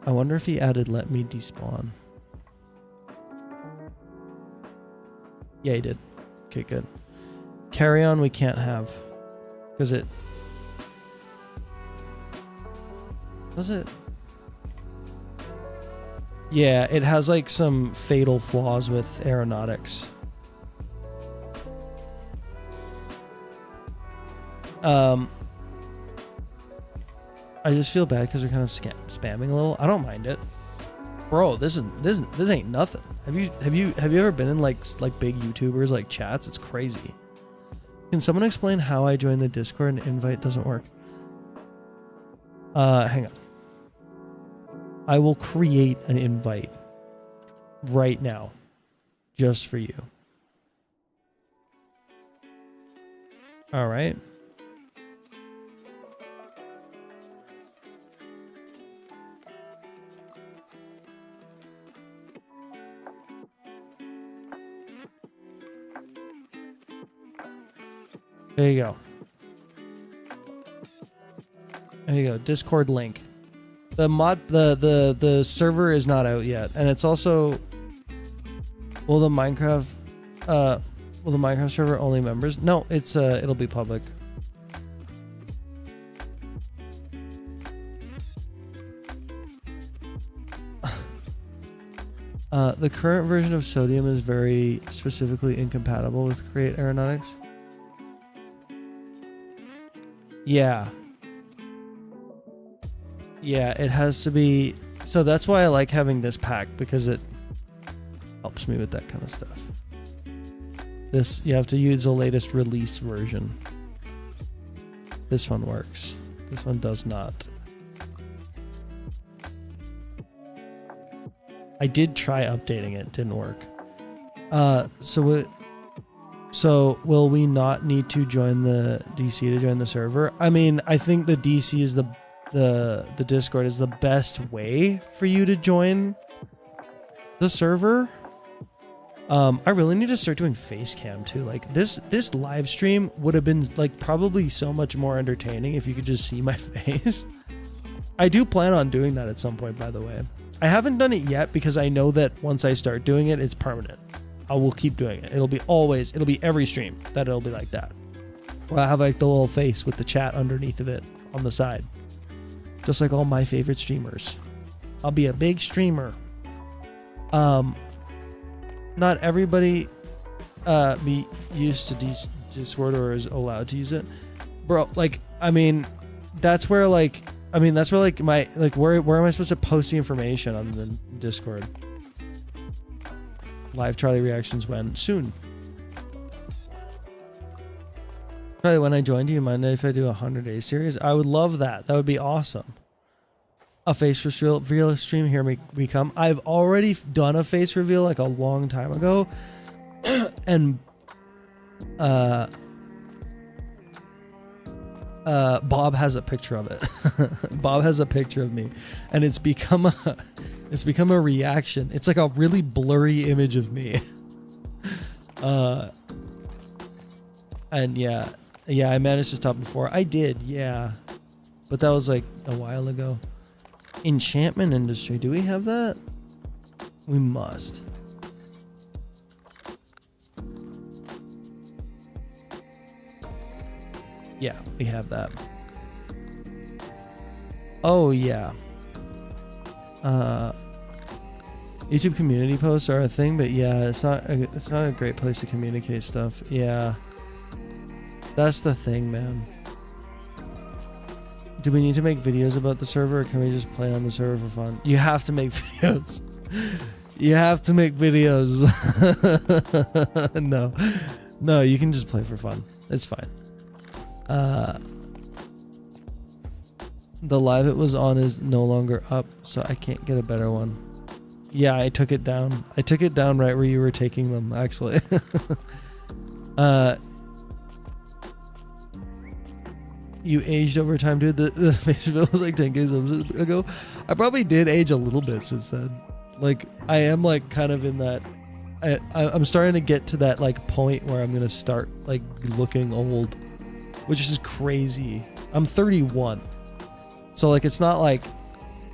I wonder if he added let me despawn. Yeah, he did. Okay, good. Carry on we can't have. Because it... Does it? Yeah, it has like some fatal flaws with aeronautics. I just feel bad because we're kind of spamming a little. I don't mind it, bro. This ain't nothing. Have you ever been in like big YouTubers like chats? It's crazy. Can someone explain how I join the Discord and invite doesn't work? Hang on. I will create an invite right now, just for you. All right. There you go. There you go. Discord link. The server is not out yet, and it's also will the Minecraft server only members? No, it's it'll be public. The current version of Sodium is very specifically incompatible with Create Aeronautics. Yeah. Yeah, it has to be. So that's why I like having this pack, because it helps me with that kind of stuff. This, you have to use the latest release version. This one works. This one does not. I did try updating it, didn't work. So will we not need to join the DC to join the server? I mean, I think the DC is the Discord is the best way for you to join the server. I really need to start doing face cam too. Like this live stream would have been like probably so much more entertaining if you could just see my face. I do plan on doing that at some point, by the way. I haven't done it yet because I know that once I start doing it, it's permanent. I will keep doing it. It'll be every stream that it'll be like that. Where I have like the little face with the chat underneath of it on the side. Just like all my favorite streamers. I'll be a big streamer. Not everybody be used to Discord or is allowed to use it. Bro, like, I mean, that's where my, like, where am I supposed to post the information other than Discord? Live Charlie reactions when? Soon. Probably when I joined, do you mind if I do a 100-day series? I would love that. That would be awesome. A face reveal stream, here we come. I've already done a face reveal like a long time ago. And Bob has a picture of it. Bob has a picture of me, and it's become a reaction. It's like a really blurry image of me. And yeah, I managed to stop before. I did, yeah, but that was like a while ago. Enchantment industry, do we have that? We must. Yeah, we have that. Oh yeah. YouTube community posts are a thing, but yeah, it's not a great place to communicate stuff. Yeah. That's the thing, man. Do we need to make videos about the server, or can we just play on the server for fun? You have to make videos. You have to make videos. No, you can just play for fun. It's fine. The live it was on is no longer up, so I can't get a better one. Yeah, I took it down. I took it down right where you were taking them, actually. You aged over time, dude. The Facebook was like 10 days ago. I probably did age a little bit since then. Like, I am like kind of in that I'm starting to get to that like point where I'm gonna start like looking old, which is crazy. I'm 31, so like it's not like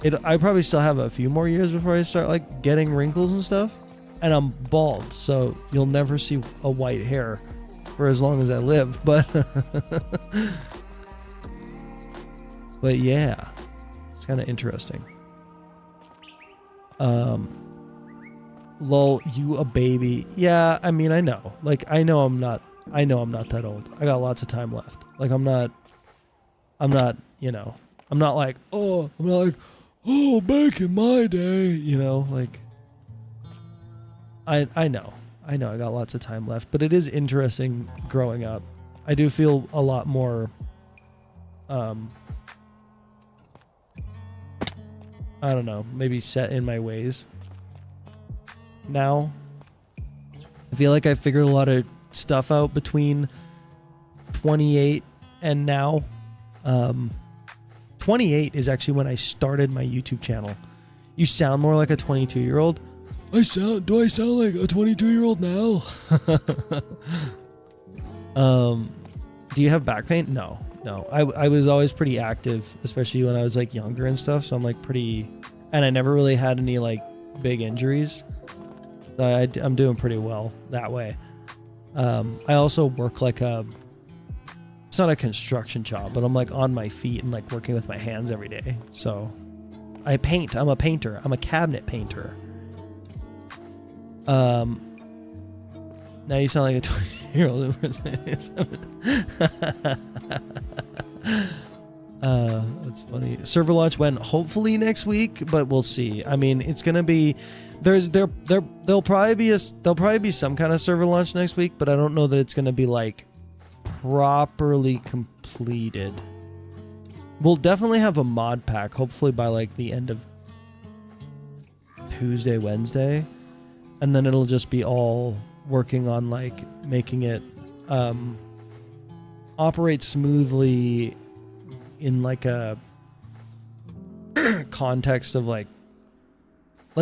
it. I probably still have a few more years before I start like getting wrinkles and stuff, and I'm bald, so you'll never see a white hair for as long as I live. But but yeah, it's kind of interesting. Lol, you a baby. Yeah, I mean, I know. Like, I know I'm not that old. I got lots of time left. Like, I'm not, you know, I'm not like, oh, back in my day, you know, like, I know I got lots of time left, but it is interesting growing up. I do feel a lot more, I don't know, maybe set in my ways now. I feel like I figured a lot of stuff out between 28 and now. 28 is actually when I started my YouTube channel. You sound more like a 22-year-old. Do I sound like a 22-year-old now? Do you have back pain? No. I was always pretty active, especially when I was like younger and stuff. So I'm like pretty, and I never really had any like big injuries. So I'm doing pretty well that way. I also work like it's not a construction job, but I'm like on my feet and like working with my hands every day. So I paint. I'm a painter. I'm a cabinet painter. Now you sound like a 20-year-old. That's funny. Server launch when hopefully next week, but we'll see. I mean, it's gonna be there'll probably be some kind of server launch next week, but I don't know that it's gonna be like properly completed. We'll definitely have a mod pack, hopefully by like the end of Tuesday, Wednesday, and then it'll just be all working on like making it operate smoothly in like a context of like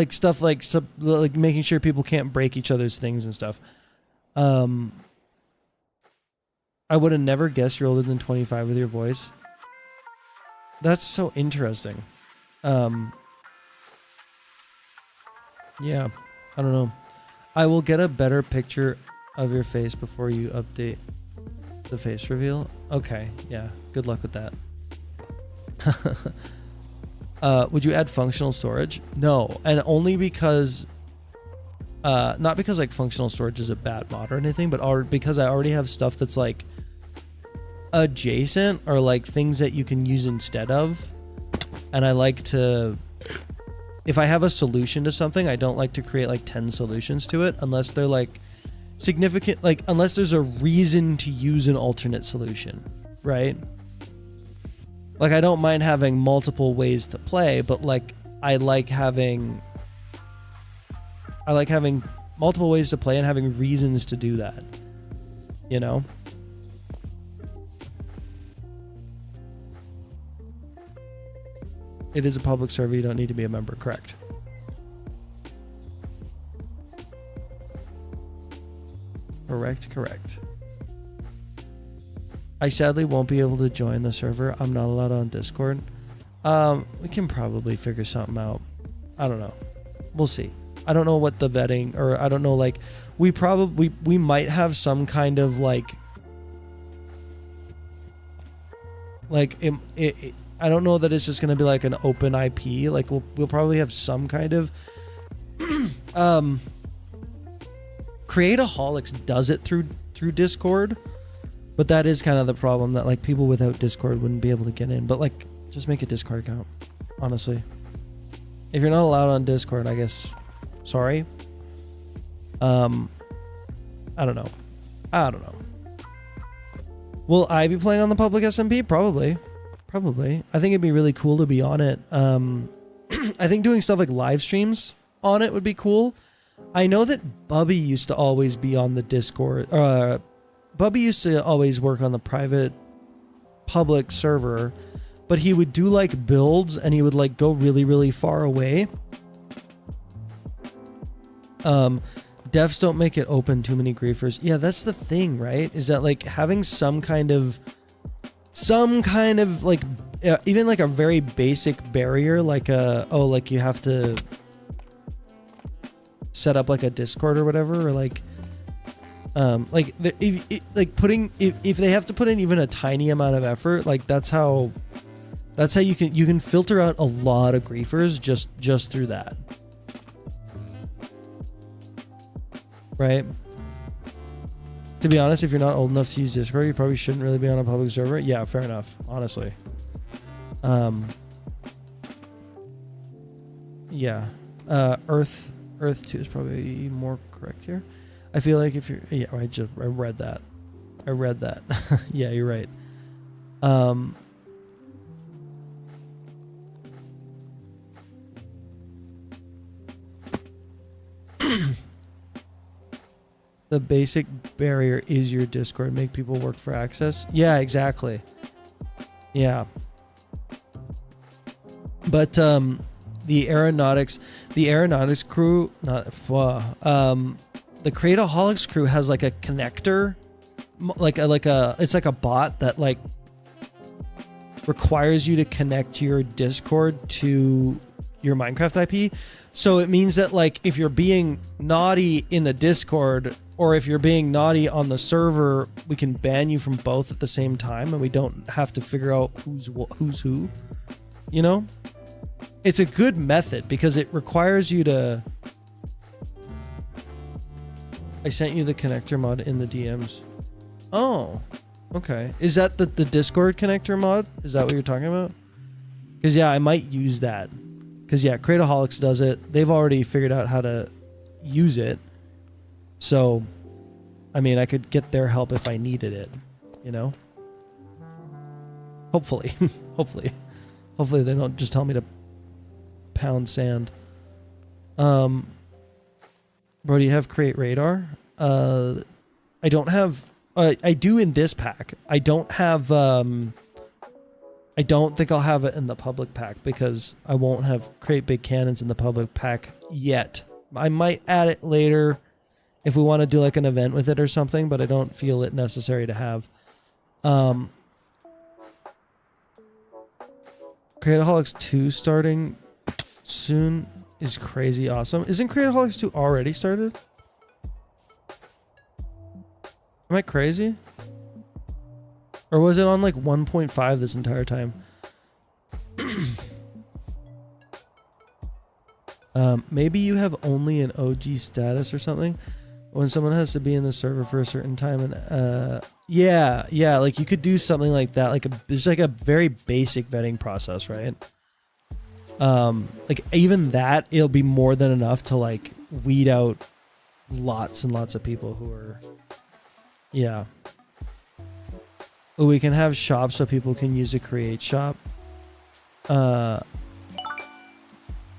stuff like making sure people can't break each other's things and stuff. I would have never guessed you're older than 25 with your voice. That's so interesting. Yeah, I don't know. I will get a better picture of your face before you update the face reveal. Okay, yeah. Good luck with that. Would you add functional storage? No, and only because not because like functional storage is a bad mod or anything, but because I already have stuff that's like adjacent or like things that you can use instead of. And I like to, if I have a solution to something, I don't like to create like 10 solutions to it unless they're like significant, like unless there's a reason to use an alternate solution, right? Like I don't mind having multiple ways to play, but like I like having multiple ways to play and having reasons to do that, you know? It is a public server, you don't need to be a member, correct? Correct. I sadly won't be able to join the server. I'm not allowed on Discord. We can probably figure something out. I don't know. We'll see. I don't know what the vetting, or I don't know, like, we might have some kind of like I don't know that it's just going to be like an open IP. Like we'll probably have some kind of Createaholics does it through Discord, but that is kind of the problem, that like people without Discord wouldn't be able to get in. But like, just make a Discord account, honestly. If you're not allowed on Discord, I guess, sorry. I don't know. Will I be playing on the public SMP? Probably. I think it'd be really cool to be on it. I think doing stuff like live streams on it would be cool. I know that Bubby used to always be on the Discord. Bubby used to always work on the private public server, but he would do like builds and he would like go really, really far away. Devs don't make it open, too many griefers. Yeah, that's the thing, right? Is that like having some kind of like even like a very basic barrier, like like you have to set up like a Discord or whatever, or like if they have to put in even a tiny amount of effort, like that's how you can filter out a lot of griefers just through that. Right? To be honest, if you're not old enough to use Discord, you probably shouldn't really be on a public server. Yeah, fair enough, honestly. Yeah. Earth 2 is probably more correct here. I feel like if you're, yeah, I read that. Yeah, you're right. The basic barrier is your Discord. Make people work for access. Yeah, exactly. Yeah. But the aeronautics crew, the Createaholics crew has like a connector, it's like a bot that like requires you to connect your Discord to your Minecraft IP. So it means that like if you're being naughty in the Discord or if you're being naughty on the server, we can ban you from both at the same time and we don't have to figure out who's who, you know? It's a good method because it requires you to... I sent you the connector mod in the DMs. Oh, okay. Is that the Discord connector mod? Is that what you're talking about? Because yeah, I might use that. Because yeah, Createaholics does it. They've already figured out how to use it. So, I mean, I could get their help if I needed it, you know? Hopefully. Hopefully they don't just tell me to pound sand. Bro, do you have Create Radar? I don't have... I do in this pack. I don't have... I don't think I'll have it in the public pack because I won't have Create Big Cannons in the public pack yet. I might add it later if we want to do like an event with it or something, but I don't feel it necessary to have. Createaholics 2 starting soon is crazy awesome. Isn't Createaholics 2 already started? Am I crazy? Or was it on like 1.5 this entire time? Maybe you have only an OG status or something when someone has to be in the server for a certain time. And yeah, like you could do something like that. Like there's like a very basic vetting process, right? Like even that, it'll be more than enough to like weed out lots and lots of people who are, yeah. We can have shops so people can use a create shop.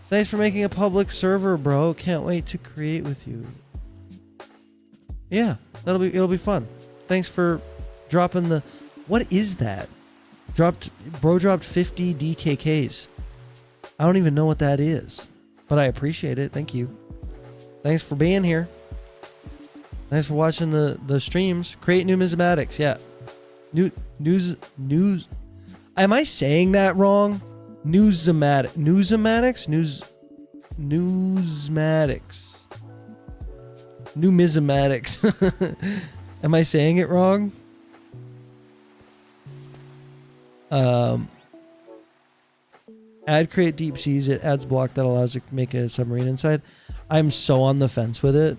Thanks for making a public server, bro. Can't wait to create with you. Yeah, it'll be fun. Thanks for dropping the... What is that? Bro dropped 50 DKKs. I don't even know what that is, but I appreciate it. Thank you. Thanks for being here. Thanks for watching the streams. Create numismatics. Yeah. News. Am I saying that wrong? Newsmatics. Numismatics. Am I saying it wrong? Add create deep seas. It adds block that allows you to make a submarine inside. I'm so on the fence with it.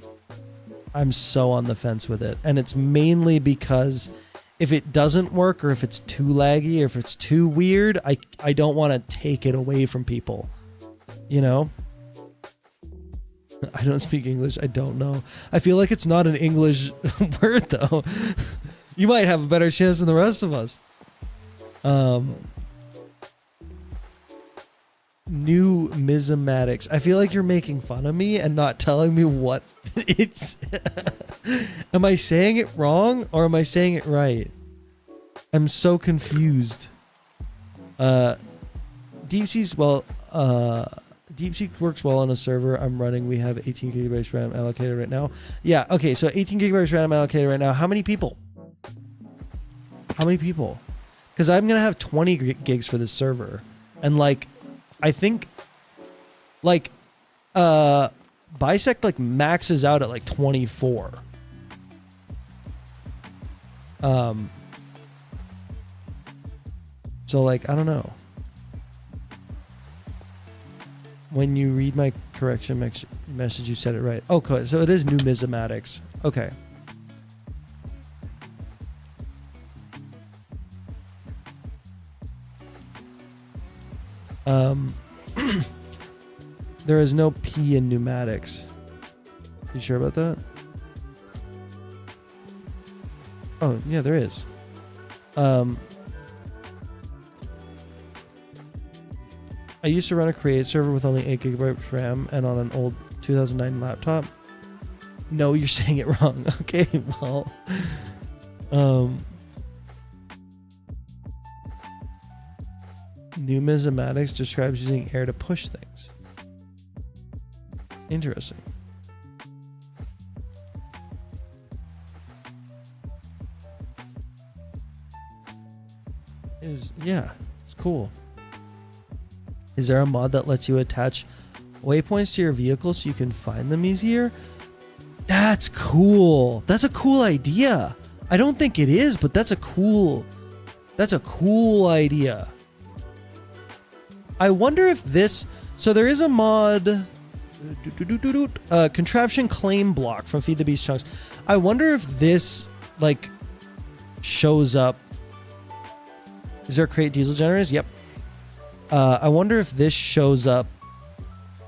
And it's mainly because if it doesn't work or if it's too laggy or if it's too weird, I don't want to take it away from people. You know? I don't speak English. I don't know. I feel like it's not an English word though. You might have a better chance than the rest of us. Numismatics. I feel like you're making fun of me and not telling me what it's... Am I saying it wrong or am I saying it right? I'm so confused. Deep seas, well, DeepSeek works well on a server I'm running. We have 18 gigabytes RAM allocated right now. Yeah, okay, so 18 gigabytes RAM allocated right now. How many people? How many people? Because I'm going to have 20 gigs for this server. And, like, I think, like, Bisect, like, maxes out at, like, 24. So, like, I don't know. When you read my correction message, you said it right. Okay, so it is numismatics. Okay. There is no P in pneumatics. You sure about that? Oh, yeah, there is. I used to run a create server with only 8 gigabytes RAM and on an old 2009 laptop. No, you're saying it wrong. Okay, well. Numismatics describes using air to push things. Interesting. Yeah, it's cool. Is there a mod that lets you attach waypoints to your vehicle so you can find them easier? That's cool. That's a cool idea. I don't think it is, but that's a cool idea. I wonder if this, so there is a mod, contraption claim block from Feed the Beast Chunks. I wonder if this like shows up. Is there create diesel generators? Yep. I wonder if this shows up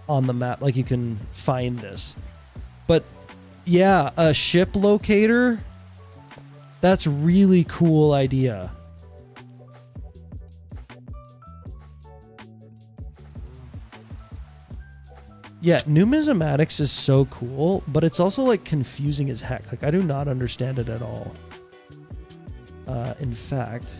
on the map, like you can find this. But yeah, a ship locator. That's really cool idea. Yeah, numismatics is so cool, but it's also like confusing as heck. Like I do not understand it at all. In fact,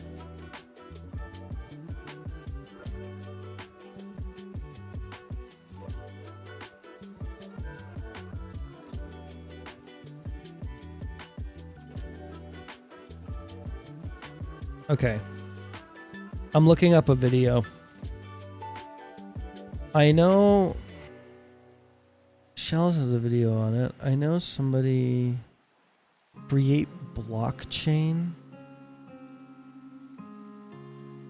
okay. I'm looking up a video. I know Shells has a video on it. I know somebody create blockchain.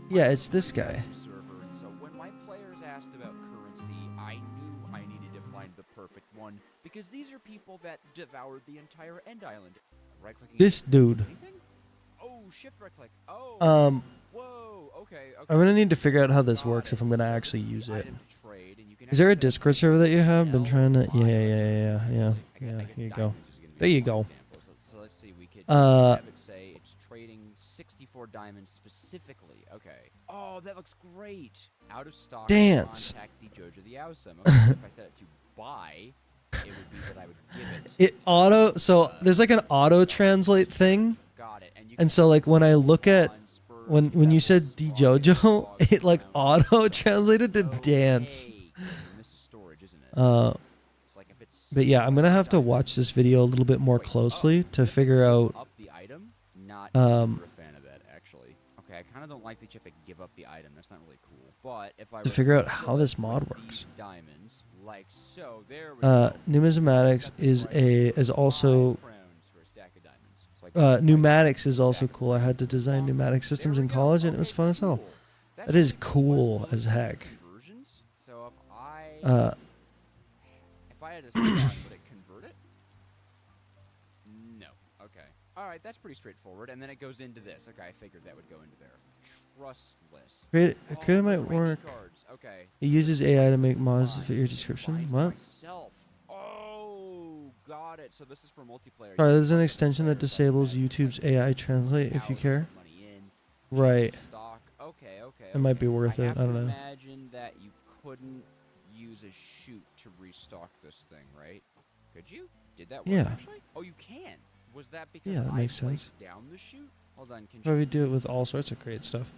Yeah, it's this guy. So when my players asked about currency, I knew I needed to find the perfect one because these are people that devoured the entire end island. Right-clicking. This dude. Anything? Oh, shift right-click. Oh. Whoa. Okay. I'm gonna need to figure out how this works if I'm gonna actually use it. Is there a Discord server that you have? Been trying to. Yeah. Here you go. There you go. So let's see. We could. I would say it's trading 64 diamonds specifically. Okay. Oh, that looks great. Out of stock. Dance. Contact the Jojo the Awesome. Okay, so if I set it to buy, it would be that I would give it. It auto. So there's like an auto translate thing. Got it. And so like when I look at when you said DJojo, it like auto translated to dance. This is storage, isn't it? But yeah, I'm gonna have to watch this video a little bit more closely to figure out. Up the item? Not super a fan of that, actually. Okay, I kind of don't like that you have to give up the item. That's not really cool. But if I To figure out how this mod works. Diamonds, like so, there we go. Numismatics is also pneumatics is also cool. I had to design pneumatic systems in college, and it was fun as hell. That is cool as heck. So if I had a spawn, would it convert it? No. Okay. All right, that's pretty straightforward. And then it goes into this. Okay, I figured that would go into there. Trustless. Create might work. Okay. It uses AI to make mods to fit your description. What? Oh, got it. So this is for multiplayer. Sorry, there's an extension that disables YouTube's AI translate if you care. Right. Okay. It might be worth it. I don't know. Imagine that you couldn't use a chute to restock this thing, right? Could you? Did that work? Yeah. Actually? Oh, you can. Was that because Yeah, that makes sense. Down the chute? Hold on. Can Probably do it with all sorts of great stuff.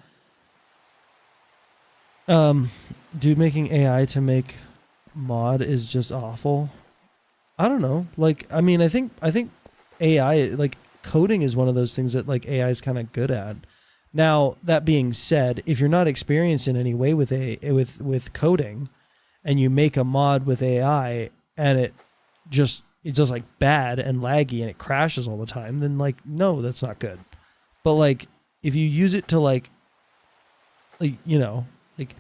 Dude making AI to make mod is just awful. I don't know. Like, I mean, I think AI, like coding is one of those things that like AI is kind of good at. Now, that being said, if you're not experienced in any way with with coding and you make a mod with AI and it's just like bad and laggy and it crashes all the time, then like, no, that's not good. But like, if you use it to like, you know, like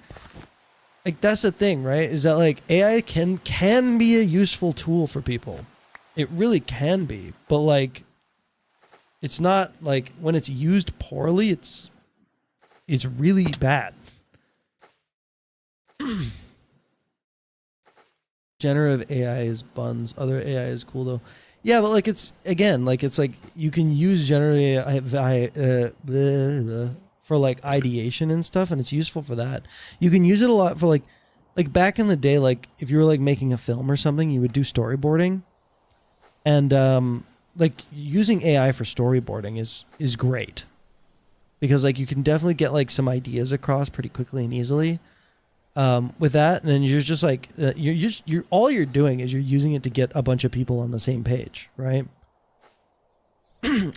that's the thing, right? Is that like AI can be a useful tool for people. It really can be, but like, it's not like when it's used poorly, it's really bad. Generative AI is buns. Other AI is cool though. Yeah, but like it's again, like it's like you can use generative AI for like ideation and stuff, and it's useful for that. You can use it a lot for like back in the day, like if you were like making a film or something, you would do storyboarding, and like using AI for storyboarding is great because like you can definitely get like some ideas across pretty quickly and easily with that, and then you're just like you're all you're doing is you're using it to get a bunch of people on the same page, right?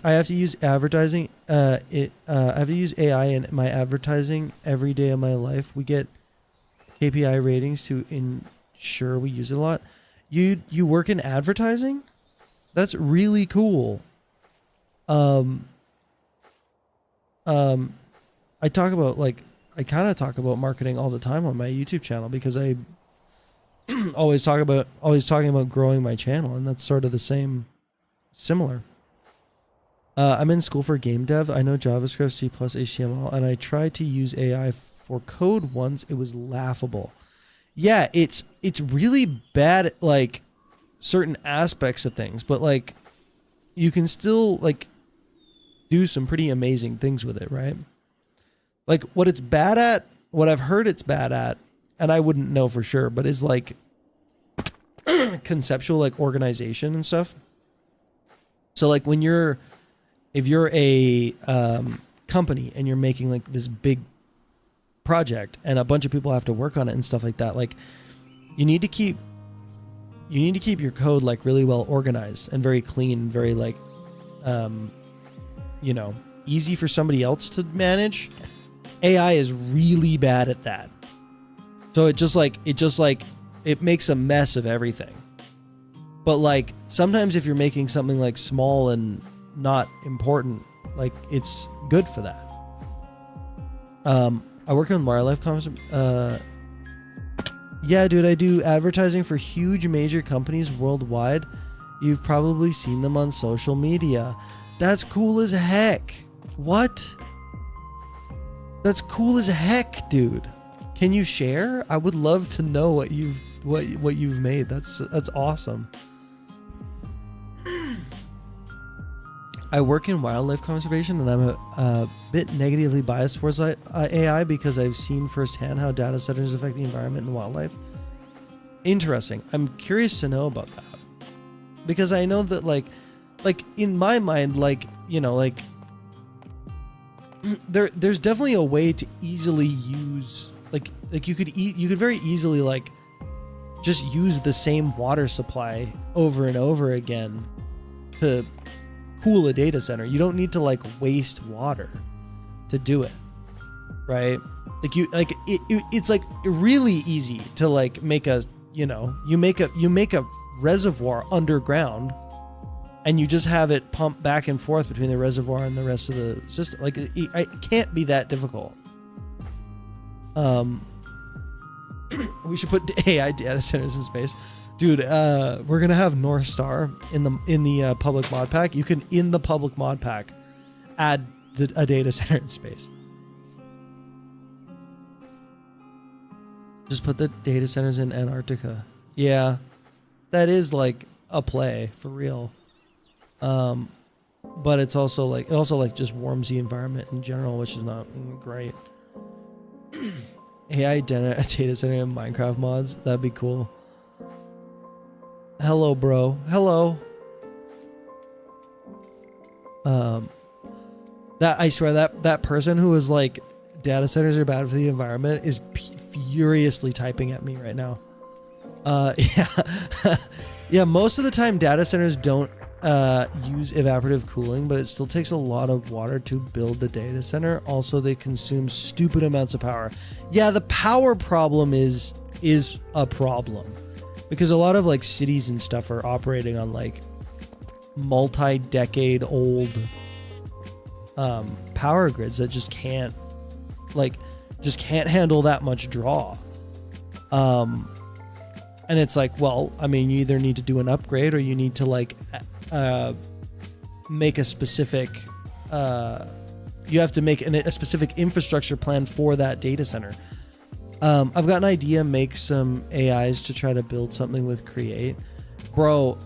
I have to use advertising. I have to use AI in my advertising every day of my life. We get KPI ratings to ensure we use it a lot. You work in advertising? That's really cool. I talk about I kind of talk about marketing all the time on my YouTube channel because I always talking about growing my channel, and that's sort of the similar. I'm in school for game dev. I know JavaScript, C++, HTML, and I tried to use AI for code once. It was laughable. Yeah, it's really bad at like certain aspects of things, but like you can still like do some pretty amazing things with it, right? Like what it's bad at, what I've heard it's bad at, and I wouldn't know for sure, but is like conceptual like organization and stuff. So like if you're a company and you're making like this big project and a bunch of people have to work on it and stuff like that, like you need to keep your code like really well organized and very clean, very like you know, easy for somebody else to manage. AI is really bad at that. So it makes a mess of everything. But like sometimes if you're making something like small and not important, like it's good for that. I work on wildlife commerce. Yeah, dude, I do advertising for huge major companies worldwide. You've probably seen them on social media. That's cool as heck. What? That's cool as heck, dude. Can you share? I would love to know what you've made. That's awesome. I work in wildlife conservation, and I'm a bit negatively biased towards AI because I've seen firsthand how data centers affect the environment and wildlife. Interesting. I'm curious to know about that because I know that like in my mind, like, you know, like there's definitely a way to easily use like you could very easily like just use the same water supply over and over again to cool a data center. You don't need to like waste water to do it, right? Like it's like really easy to like make a, you know, you make a reservoir underground and you just have it pump back and forth between the reservoir and the rest of the system. Like it can't be that difficult. We should put AI data centers in space. Dude, we're gonna have North Star in the public mod pack. You can, in the public mod pack, add a data center in space. Just put the data centers in Antarctica. Yeah, that is like a play for real. But it also just warms the environment in general, which is not great. AI data center in Minecraft mods. That'd be cool. Hello, bro. Hello. That I swear that person who was like data centers are bad for the environment is furiously typing at me right now. Yeah. Yeah, most of the time data centers don't use evaporative cooling, but it still takes a lot of water to build the data center. Also, they consume stupid amounts of power. Yeah, the power problem is a problem because a lot of like cities and stuff are operating on like multi-decade old power grids that just can't handle that much draw. And it's like, well, I mean, you either need to do an upgrade or you need to like make a specific you have to make a specific infrastructure plan for that data center. I've got an idea, make some AIs to try to build something with Create. Bro,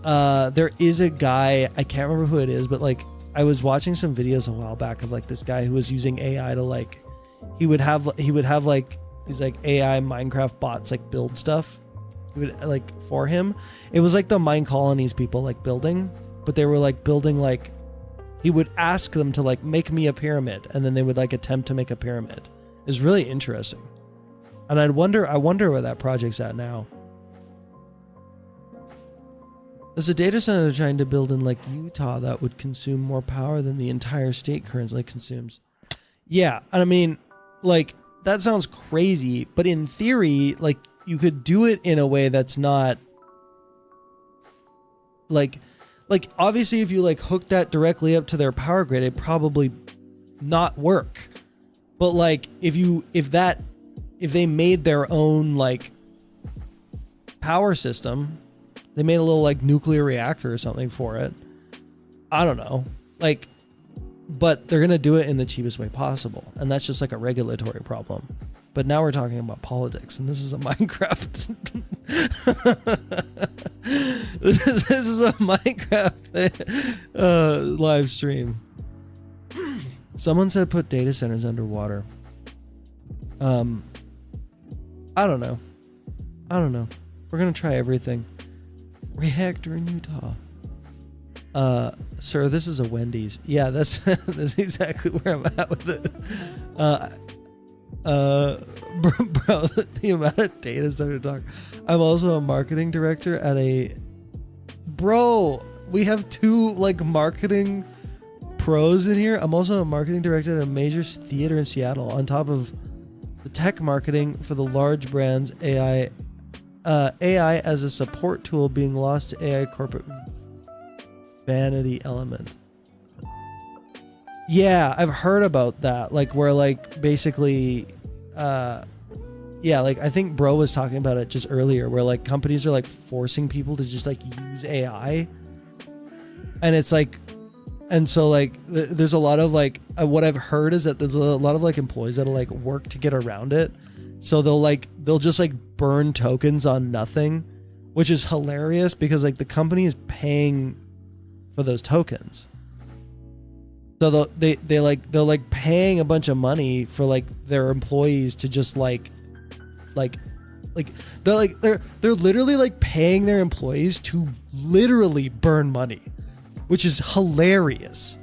there is a guy, I can't remember who it is, but like I was watching some videos a while back of like this guy who was using AI to like, he would have like these like AI Minecraft bots like build stuff. He would like for him. It was like the Mine Colonies people like building, but they were like building like, he would ask them to like make me a pyramid and then they would like attempt to make a pyramid. It was really interesting. And I wonder where that project's at now. There's a data center they're trying to build in like Utah that would consume more power than the entire state currently consumes. Yeah, and I mean, like, that sounds crazy, but in theory, like, you could do it in a way that's not like obviously if you like hook that directly up to their power grid, it'd probably not work. But like if they made their own like power system, they made a little like nuclear reactor or something for it. I don't know. Like, but they're going to do it in the cheapest way possible. And that's just like a regulatory problem. But now we're talking about politics, and this is a Minecraft. This is a Minecraft live stream. Someone said put data centers underwater. I don't know. We're gonna try everything. Reactor in Utah. Sir, this is a Wendy's. Yeah, that's exactly where I'm at with it. Bro, the amount of data center talk. I'm also a marketing director at a. Bro, we have two like marketing pros in here. I'm also a marketing director at a major theater in Seattle. On top of the tech marketing for the large brands, AI as a support tool being lost to AI corporate vanity element. Yeah, I've heard about that. Like where like basically yeah, like I think bro was talking about it just earlier where like companies are like forcing people to just like use AI. And it's like, and so like there's a lot of like what I've heard is that there's a lot of like employees that'll like work to get around it. So they'll just like burn tokens on nothing, which is hilarious because like the company is paying for those tokens. So they're like paying a bunch of money for like their employees to just they're literally like paying their employees to literally burn money, which is hilarious.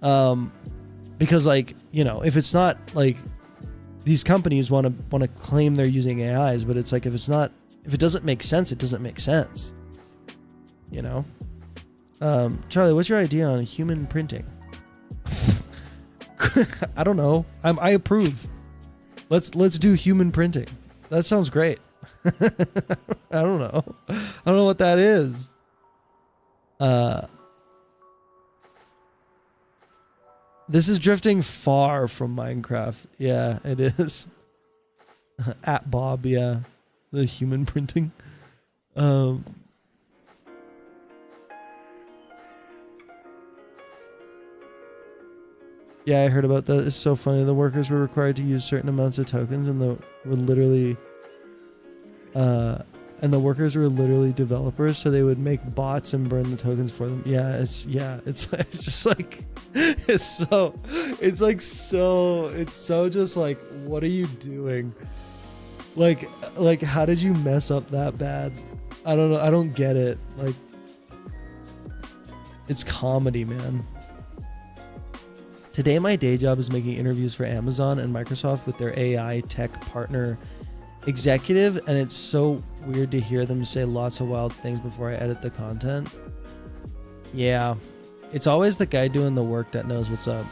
Because like, you know, if it's not like these companies want to claim they're using AIs, but it's like if it doesn't make sense, it doesn't make sense. You know? Charlie, what's your idea on human printing? I don't know. I approve. Let's do human printing. That sounds great. I don't know. I don't know what that is. This is drifting far from Minecraft. Yeah, it is. At Bob, yeah. The human printing. Yeah, I heard about that. It's so funny. The workers were required to use certain amounts of tokens, and the workers were literally developers, so they would make bots and burn the tokens for them. Yeah, it's just like it's so just like, what are you doing? Like how did you mess up that bad? I don't know. I don't get it. Like, it's comedy, man. Today, my day job is making interviews for Amazon and Microsoft with their AI tech partner executive, and it's so weird to hear them say lots of wild things before I edit the content. Yeah, it's always the guy doing the work that knows what's up.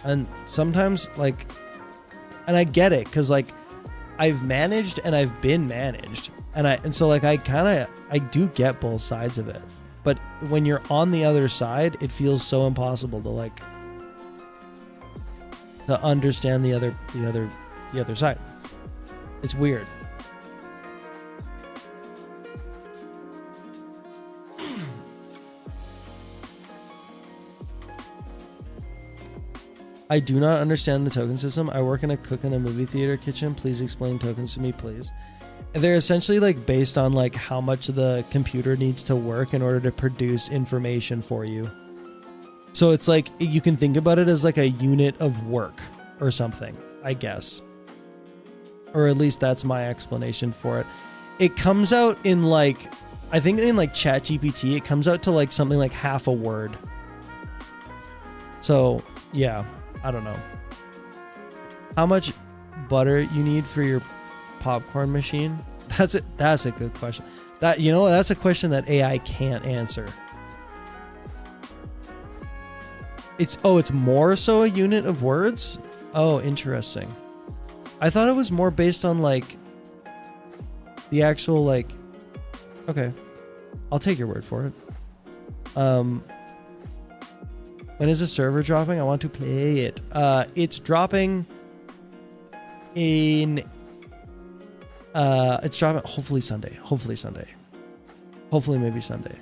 And sometimes, like, and I get it, because, like, I've managed and I've been managed. And so, like, I do get both sides of it. But when you're on the other side, it feels so impossible to, like, to understand the other side. It's weird. I do not understand the token system. I work in a cook in a movie theater kitchen. Please explain tokens to me, please. They're essentially like based on like how much the computer needs to work in order to produce information for you. So it's like you can think about it as like a unit of work or something, I guess. Or at least that's my explanation for it. It comes out in like, I think in like ChatGPT, it comes out to like something like half a word. So yeah, I don't know. How much butter you need for your popcorn machine? That's it. That's a good question. That, you know, that's a question that AI can't answer. It's more so a unit of words? Oh, interesting. I thought it was more based on like the actual like, okay, I'll take your word for it. When is the server dropping? I want to play it. It's dropping in it's dropping hopefully Sunday. Hopefully maybe Sunday.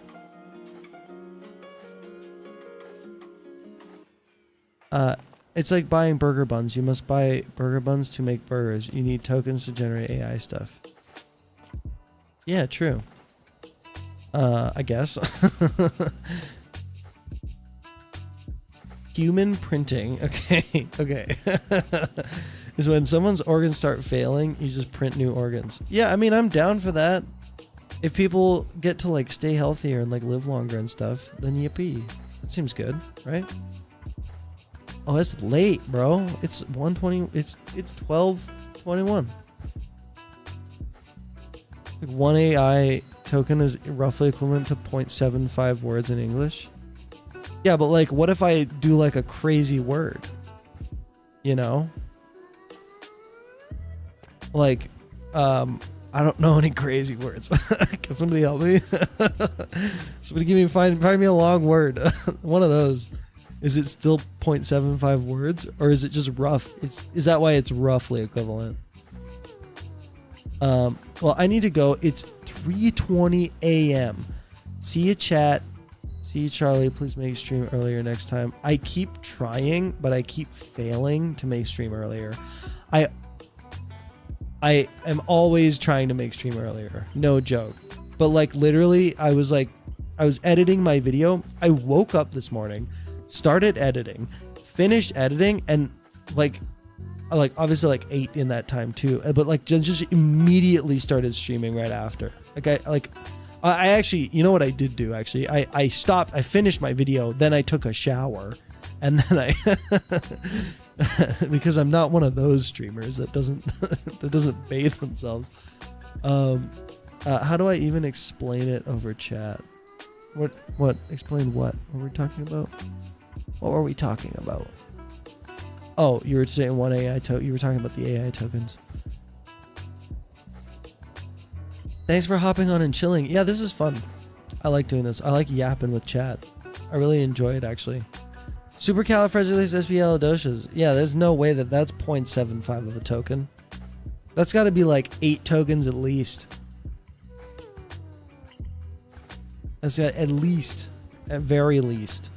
It's like buying burger buns. You must buy burger buns to make burgers. You need tokens to generate AI stuff. Yeah, true. I guess. Human printing. Okay. Is when someone's organs start failing, you just print new organs. Yeah, I mean, I'm down for that. If people get to like stay healthier and like live longer and stuff, then yippee. That seems good, right? Oh, it's late, bro. It's 1:20. It's 12:21. Like one AI token is roughly equivalent to 0.75 words in English. Yeah, but like, what if I do like a crazy word? You know? Like, I don't know any crazy words. Can somebody help me? Somebody find me a long word. One of those. Is it still 0.75 words, or is it just rough? Is that why it's roughly equivalent? Well, I need to go. It's 3:20 a.m. See you, chat. See you, Charlie. Please make stream earlier next time. I keep trying, but I keep failing to make stream earlier. I am always trying to make stream earlier. No joke. But like literally, I was editing my video. I woke up this morning, started editing, finished editing, and like obviously like ate in that time too. But like just immediately started streaming right after. I actually, you know what I did do actually? I stopped, I finished my video, then I took a shower, and then I because I'm not one of those streamers that doesn't bathe themselves. How do I even explain it over chat? What? Explain what? What were we talking about? What were we talking about? Oh, you were saying one AI you were talking about the AI tokens. Thanks for hopping on and chilling. Yeah, this is fun. I like doing this. I like yapping with chat. I really enjoy it, actually. Supercalifragilisticexpialidocious. Yeah, there's no way that's 0.75 of a token. That's got to be like 8 tokens at least. That's got at least, at very least.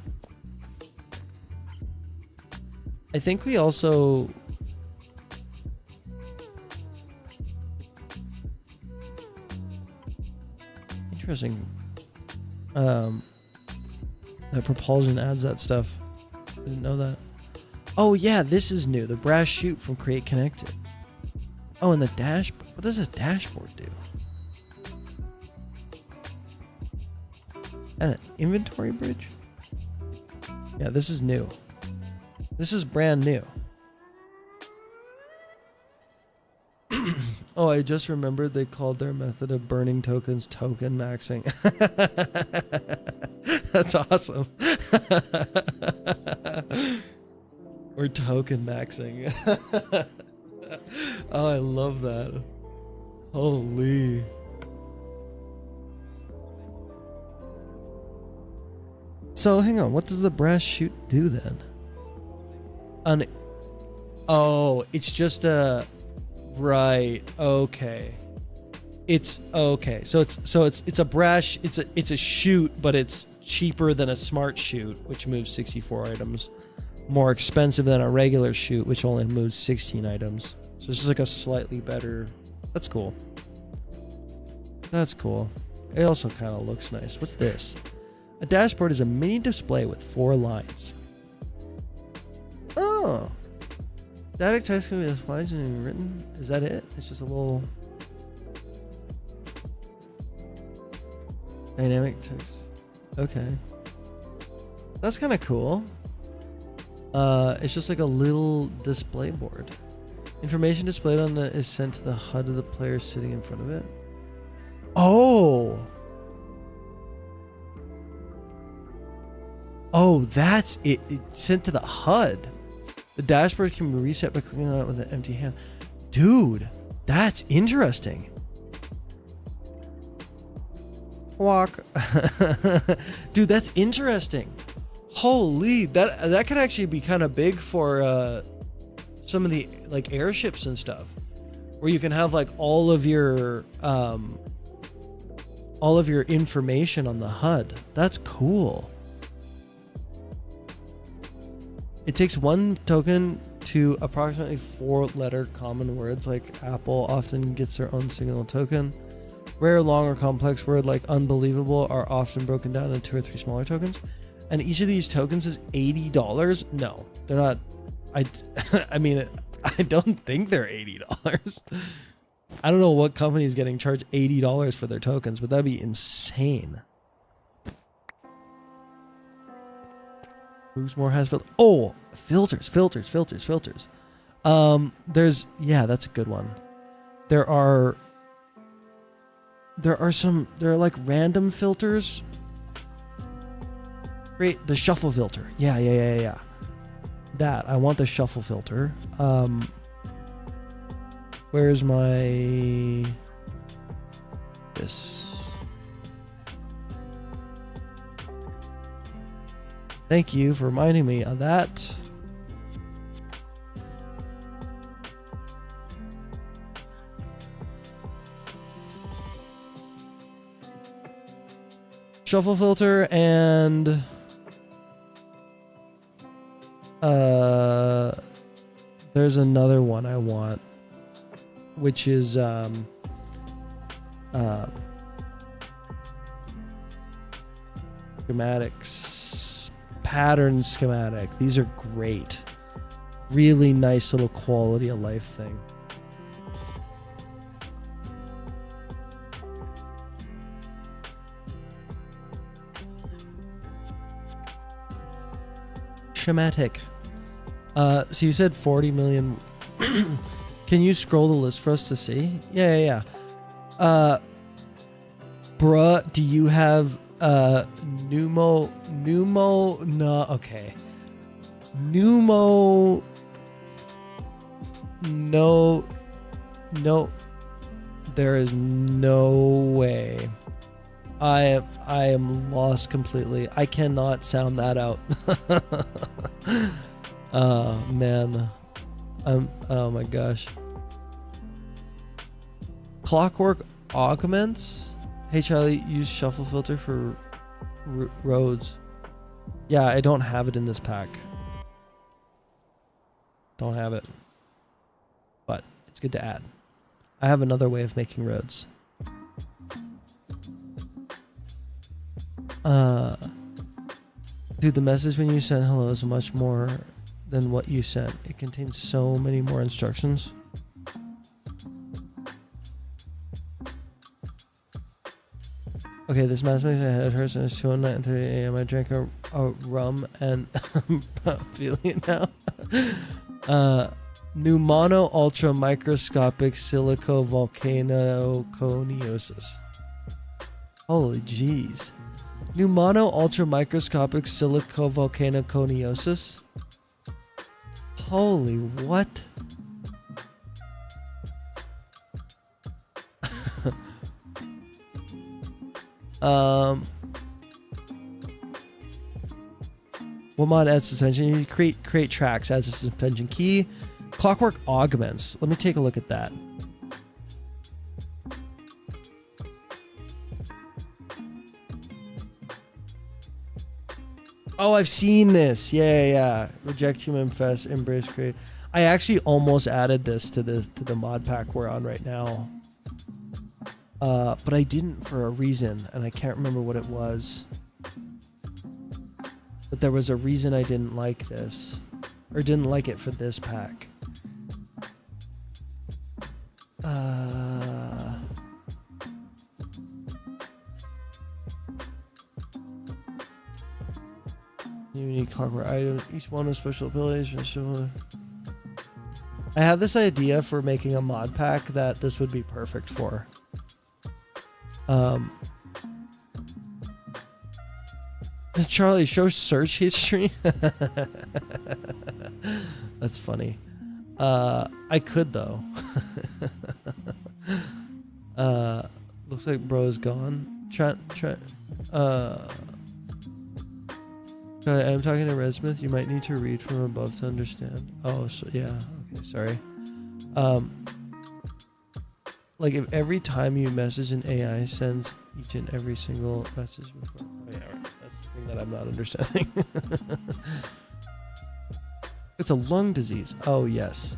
I think we also... Interesting. That propulsion adds that stuff. I didn't know that. Oh yeah, this is new. The brass chute from Create Connected. Oh, and the dashboard. What does this dashboard do? And an inventory bridge? Yeah, this is new. This is brand new. Oh, I just remembered they called their method of burning tokens token maxing. That's awesome. Or token maxing. Oh, I love that. Holy. So hang on, what does the brass chute do then? Oh, it's just a right. Okay. It's okay. So it's a brass. It's a chute, but it's cheaper than a smart chute, which moves 64 items. More expensive than a regular chute, which only moves 16 items. So it's just like a slightly better. That's cool. That's cool. It also kind of looks nice. What's this? A dashboard is a mini display with 4 lines. Oh. Static text can be displayed and written. Is that it? It's just a little dynamic text. Okay. That's kind of cool. It's just like a little display board. Information displayed on it is sent to the HUD of the player sitting in front of it. Oh. Oh, that's it. It's sent to the HUD. The dashboard can be reset by clicking on it with an empty hand. Dude, that's interesting. Walk. Dude, that's interesting. Holy, that could actually be kind of big for some of the like airships and stuff, where you can have like all of your information on the HUD. That's cool. It takes 1 token to approximately 4-letter common words, like Apple often gets their own single token. Rare, long, or complex word like unbelievable are often broken down into 2 or 3 smaller tokens. And each of these tokens is $80? No, they're not. I mean, I don't think they're $80. I don't know what company is getting charged $80 for their tokens, but that'd be insane. Moves more has filters. Oh, filters. Yeah, that's a good one. There are like random filters. Great, the shuffle filter. Yeah. That, I want the shuffle filter. Where's my this? Thank you for reminding me of that. Shuffle filter and there's another one I want, which is schematics, pattern schematic. These are great. Really nice little quality of life thing. Schematic. So you said 40 million. Can you scroll the list for us to see? Yeah. Bruh, do you have Numo no, okay. Numo no, there is no way. I am lost completely. I cannot sound that out. Man. Oh my gosh. Clockwork augments. HL use shuffle filter for roads. Yeah, I don't have it in this pack. Don't have it. But it's good to add. I have another way of making roads. Dude, the message when you sent hello is much more than what you sent. It contains so many more instructions. Okay, this mathematics I had hers and it's 2:09 and 30 a.m. I drank a rum and I'm feeling it now. New mono ultra microscopic silico volcanoconiosis. Holy jeez. New mono ultra microscopic silico volcanoconiosis. Holy what? What mod adds suspension? You create tracks, adds a suspension key. Clockwork augments. Let me take a look at that. Oh, I've seen this. Yeah. Reject human fest, embrace create. I actually almost added this to the mod pack we're on right now. But I didn't for a reason, and I can't remember what it was. But there was a reason I didn't like this, or didn't like it for this pack. Unique clockwork items, each one with special abilities. I have this idea for making a mod pack that this would be perfect for. Charlie, show search history. That's funny. I could though. Looks like bro's gone. I'm talking to Redsmith. You might need to read from above to understand. Oh, so yeah. Okay, sorry. Like if every time you message an AI sends each and every single message before. Oh yeah, right. That's the thing that I'm not understanding. It's a lung disease. Oh yes.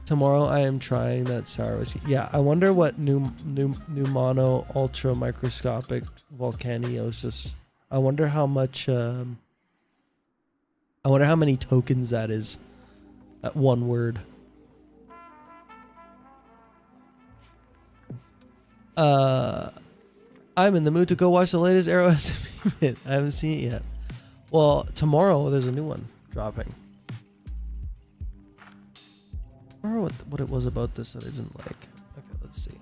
Tomorrow I am trying that sour whiskey. Yeah, I wonder what new mono ultra microscopic volcaniosis. I wonder how much. I wonder how many tokens that is. At one word. I'm in the mood to go watch the latest Arrow SME. I haven't seen it yet. Well, tomorrow there's a new one dropping. I remember what it was about this that I didn't like. Okay, let's see.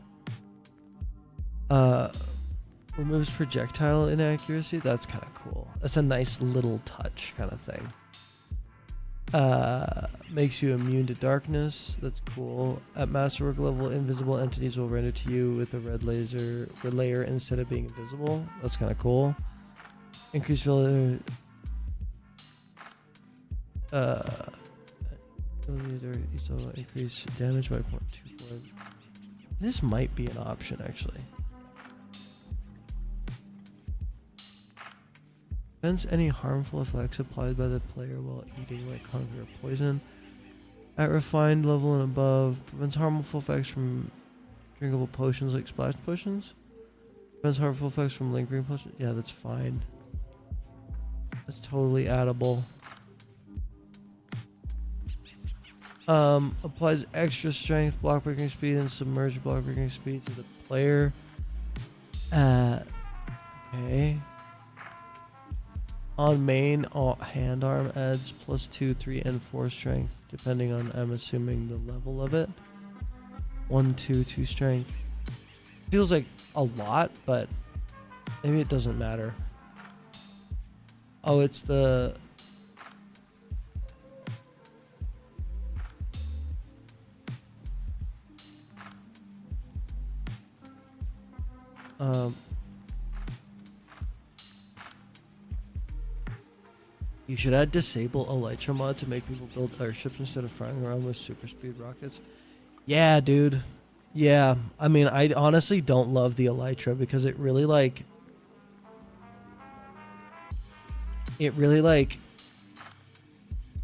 Removes projectile inaccuracy. That's kind of cool. That's a nice little touch kind of thing. Makes you immune to darkness. That's cool. At masterwork level, invisible entities will render to you with a red layer instead of being invisible. That's kind of cool. Increase increase damage by 0.24. This might be an option actually. Prevents any harmful effects applied by the player while eating like hunger or poison. At refined level and above, prevents harmful effects from drinkable potions like splash potions. Prevents harmful effects from lingering potions. Yeah, that's fine. That's totally addable. Applies extra strength, block breaking speed, and submerged block breaking speed to the player. Okay. On main, hand arm adds +2, 3, and 4 strength, depending on, I'm assuming, the level of it. 1, 2, 2 strength. Feels like a lot, but maybe it doesn't matter. Oh, it's the... You should add disable Elytra mod to make people build airships instead of flying around with super speed rockets. Yeah, dude. Yeah. I mean, I honestly don't love the Elytra because it really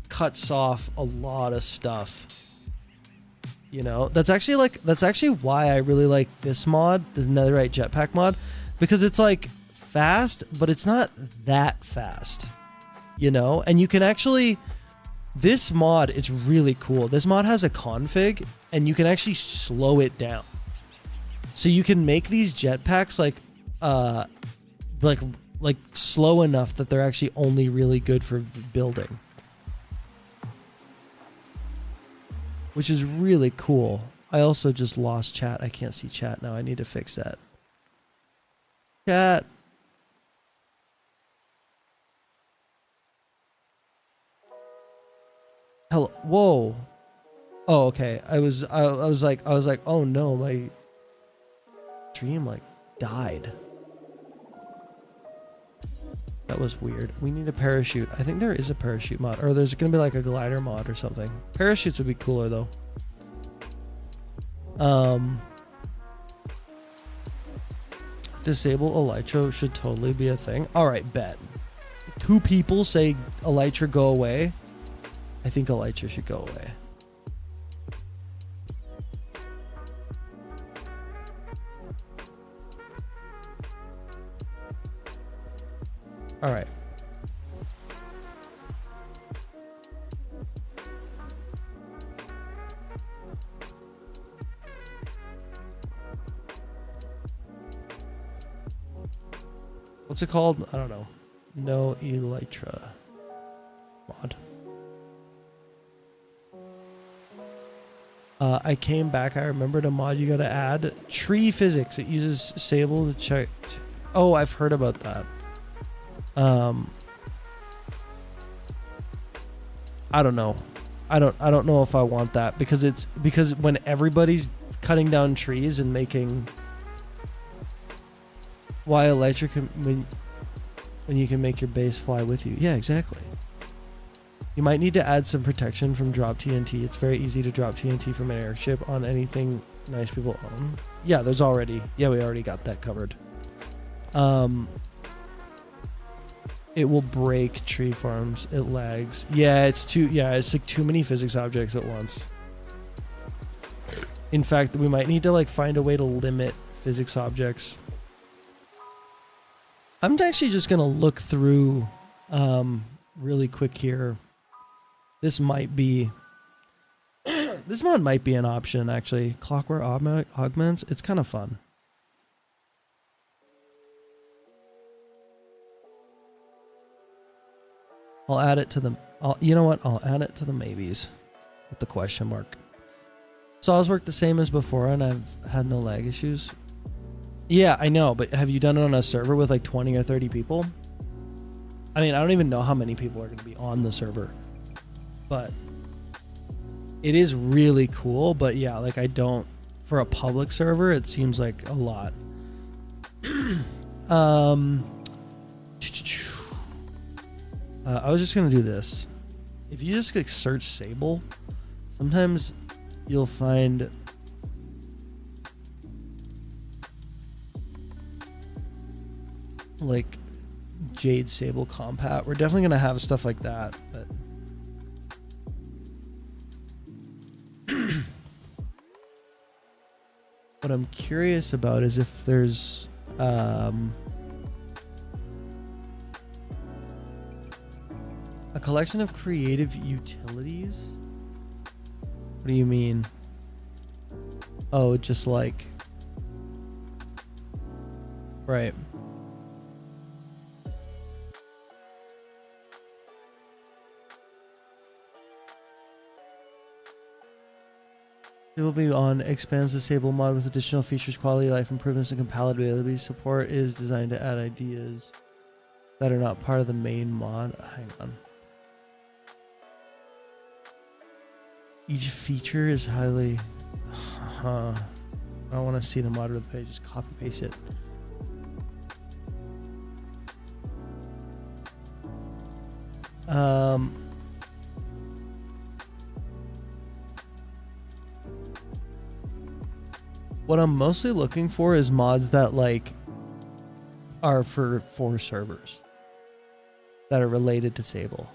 cuts off a lot of stuff. You know, that's actually why I really like this mod, the Netherite Jetpack mod, because it's like fast, but it's not that fast. You know, and you can actually, this mod is really cool. This mod has a config and you can actually slow it down. So you can make these jetpacks like slow enough that they're actually only really good for building. which is really cool. I also just lost chat. I can't see chat now. I need to fix that. Chat. Hello. Whoa. Oh, okay. I was like, oh no, my stream like died. That was weird. We need a parachute. I think there is a parachute mod, or there's gonna be like a glider mod or something. Parachutes would be cooler though. Disable Elytra should totally be a thing. All right, bet. 2 people say Elytra go away. I think Elytra should go away. All right. What's it called? I don't know. No Elytra mod. I came back. I remembered a mod you gotta add. Tree physics. It uses Sable to check. Oh, I've heard about that. I don't know. I don't know if I want that because when everybody's cutting down trees and making why electric when you can make your base fly with you. Yeah, exactly. You might need to add some protection from drop TNT. It's very easy to drop TNT from an airship on anything nice people own. Yeah, we already got that covered. It will break tree farms. It lags. Yeah, it's like too many physics objects at once. In fact, we might need to like find a way to limit physics objects. I'm actually just gonna look through really quick here. This might be this mod might be an option actually. Clockwork augments. It's kind of fun. I'll add it to the. You know what? I'll add it to the maybes with the question mark. Saws work the same as before, and I've had no lag issues. Yeah, I know, but have you done it on a server with like 20 or 30 people? I mean, I don't even know how many people are going to be on the server, but it is really cool. But yeah, like I don't for a public server. It seems like a lot. I was just gonna do this. If you just like search Sable, sometimes you'll find like Jade Sable Compat. We're definitely gonna have stuff like that. But what I'm curious about is if there's a collection of creative utilities? What do you mean? Oh, just like... Right. It will be on expands the Sable mod with additional features, quality, life improvements, and compatibility. Support is designed to add ideas that are not part of the main mod. Hang on. Each feature is highly... I don't want to see the mod of the page. Just copy paste it. What I'm mostly looking for is mods that like are for servers that are related to Sable.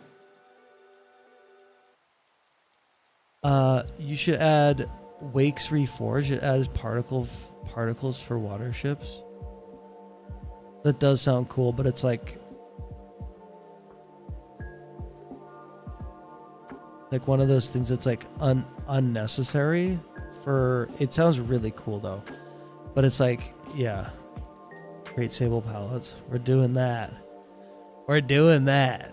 You should add Wakes Reforged. It adds particles for water ships. That does sound cool, but it's like one of those things that's like unnecessary for. It sounds really cool though, but it's like, yeah, Great Sable pallets. We're doing that. We're doing that.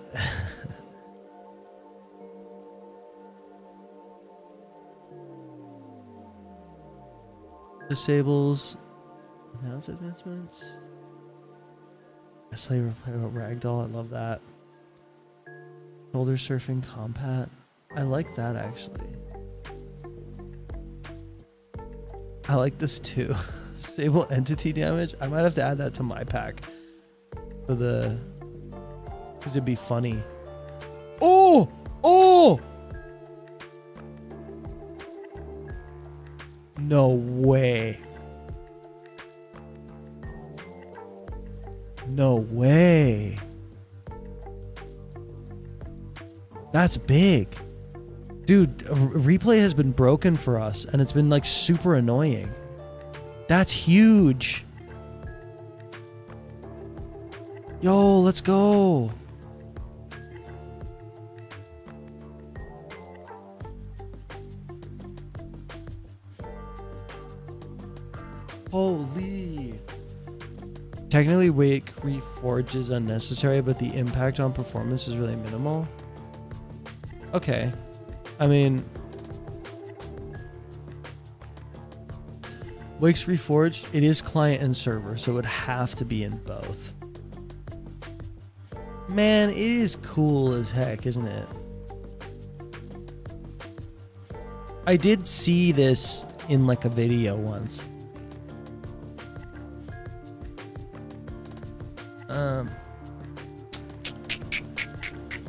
Disables. Mouse advancements. Slayer Ragdoll. I love that. Shoulder surfing compat. I like that actually. I like this too. Disable entity damage. I might have to add that to my pack for the, because it'd be funny. Oh! Oh! No way. No way. That's big. Dude, replay has been broken for us and it's been like super annoying. That's huge. Yo, let's go. Holy. Technically, Wake Reforge is unnecessary, but the impact on performance is really minimal. Okay. I mean, Wake's Reforged, it is client and server, so it would have to be in both. Man, it is cool as heck, isn't it? I did see this in like a video once.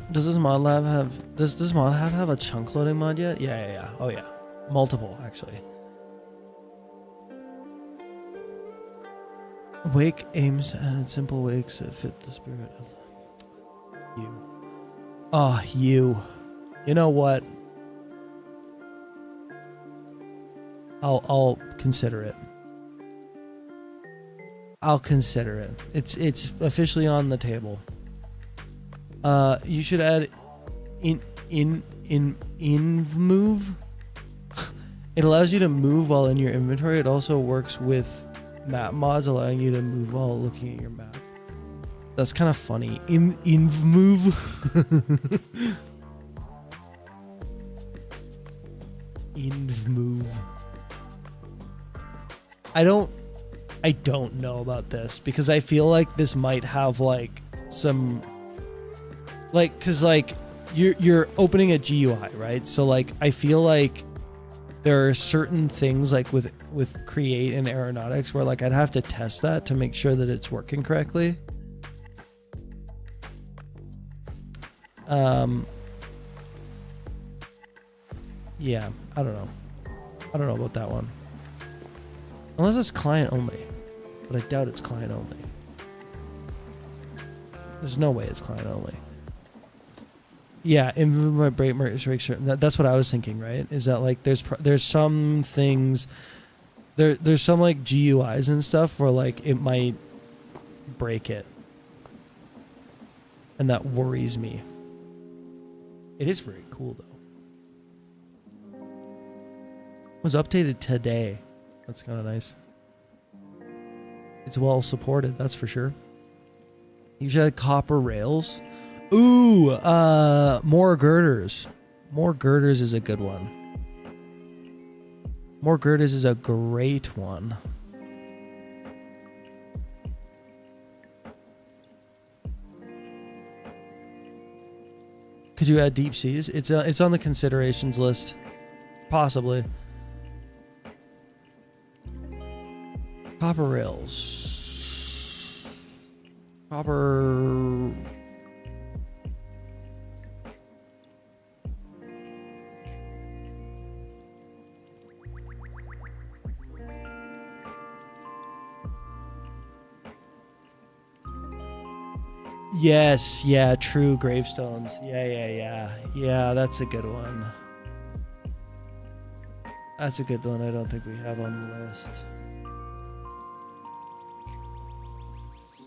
Does this mod lab have, does this mod have a chunk loading mod yet? Yeah. Oh yeah. Multiple, actually. Wake aims at simple wakes that fit the spirit of you. Oh, you. You know what? I'll consider it. I'll consider it. It's officially on the table. You should add move. It allows you to move while in your inventory. It also works with map mods, allowing you to move while looking at your map. That's kind of funny. Move. Move. I don't know about this because I feel like this might have like some, like, cause like you're opening a GUI, right? So like I feel like there are certain things like with Create and Aeronautics where like I'd have to test that to make sure that it's working correctly. Yeah, I don't know about that one. Unless it's client only. But I doubt it's client only. There's no way it's client only. Yeah, my break that's what I was thinking, right? Is that like there's some things there's some like GUIs and stuff where like it might break it. And that worries me. It is very cool though. It was updated today. That's kind of nice. It's well supported, that's for sure. You should have copper rails. Ooh, more girders. More girders is a good one. More girders is a great one. Could you add deep seas? It's on the considerations list. Possibly. Copper rails. Copper. Yes, yeah, true gravestones. Yeah, that's a good one. That's a good one. I don't think we have on the list.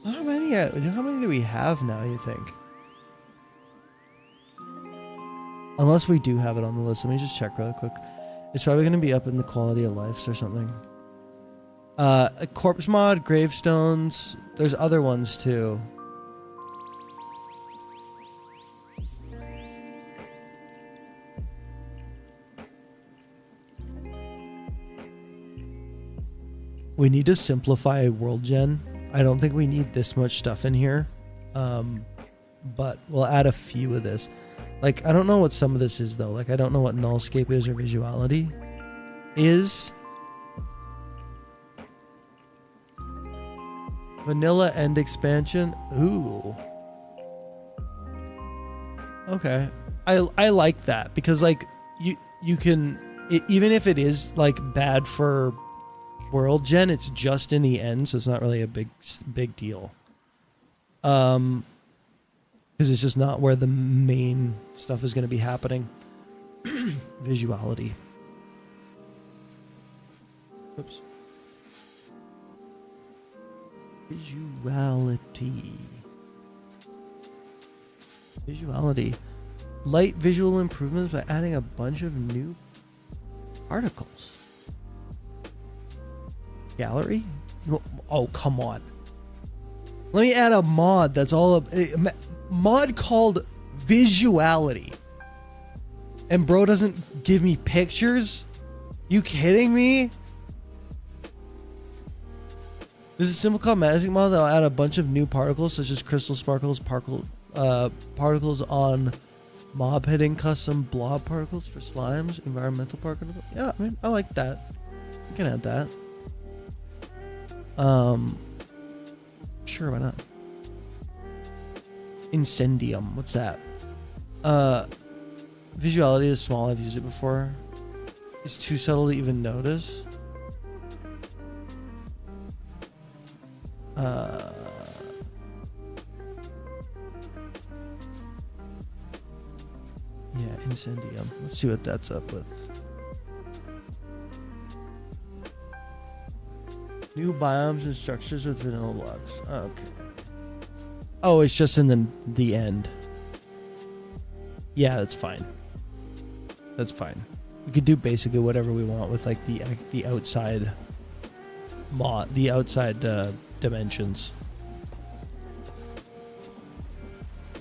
How many do we have now, you think? Unless we do have it on the list. Let me just check really quick. It's probably going to be up in the quality of life or something. A corpse mod, gravestones. There's other ones too. We need to simplify world gen. I don't think we need this much stuff in here. But we'll add a few of this. Like, I don't know what some of this is though. Like, I don't know what nullscape is or visuality is. Vanilla end expansion. Ooh. Okay. I like that because like you can even if it is like bad for world gen, it's just in the end, so it's not really a big deal. Because it's just not where the main stuff is going to be happening. Visuality. Oops. Visuality. Light visual improvements by adding a bunch of new particles. Gallery? Oh, come on. Let me add a mod that's all a mod called visuality. And bro doesn't give me pictures? You kidding me? This is a simple cosmetic mod that'll add a bunch of new particles such as crystal sparkles, particles on mob hitting, custom blob particles for slimes, environmental particles. Yeah, I mean, I like that. You can add that. Sure, why not? Incendium, what's that? Visuality is small, I've used it before. It's too subtle to even notice. Yeah, Incendium. Let's see what that's up with. New biomes and structures with vanilla blocks. Okay. Oh, it's just in the end. Yeah, that's fine. That's fine. We could do basically whatever we want with like the outside dimensions.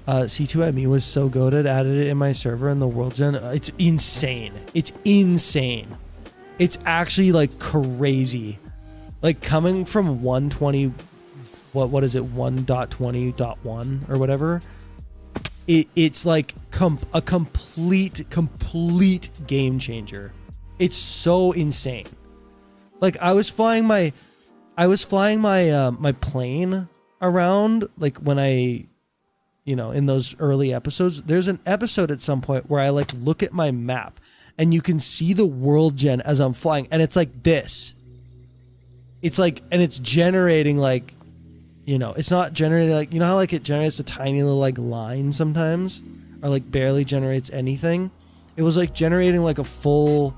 C2ME was so goated, added it in my server in the world gen. It's insane. It's insane. It's actually like crazy. Like coming from 120, what is it, 1.20.1 or whatever. It's like a complete game changer. It's so insane. Like I was flying my my plane around like when I, you know, in those early episodes. There's an episode at some point where I like look at my map and you can see the world gen as I'm flying, and it's like this. It's like, and it's generating like, you know, it's not generating like, you know how like it generates a tiny little like line sometimes, or like barely generates anything. It was like generating like a full,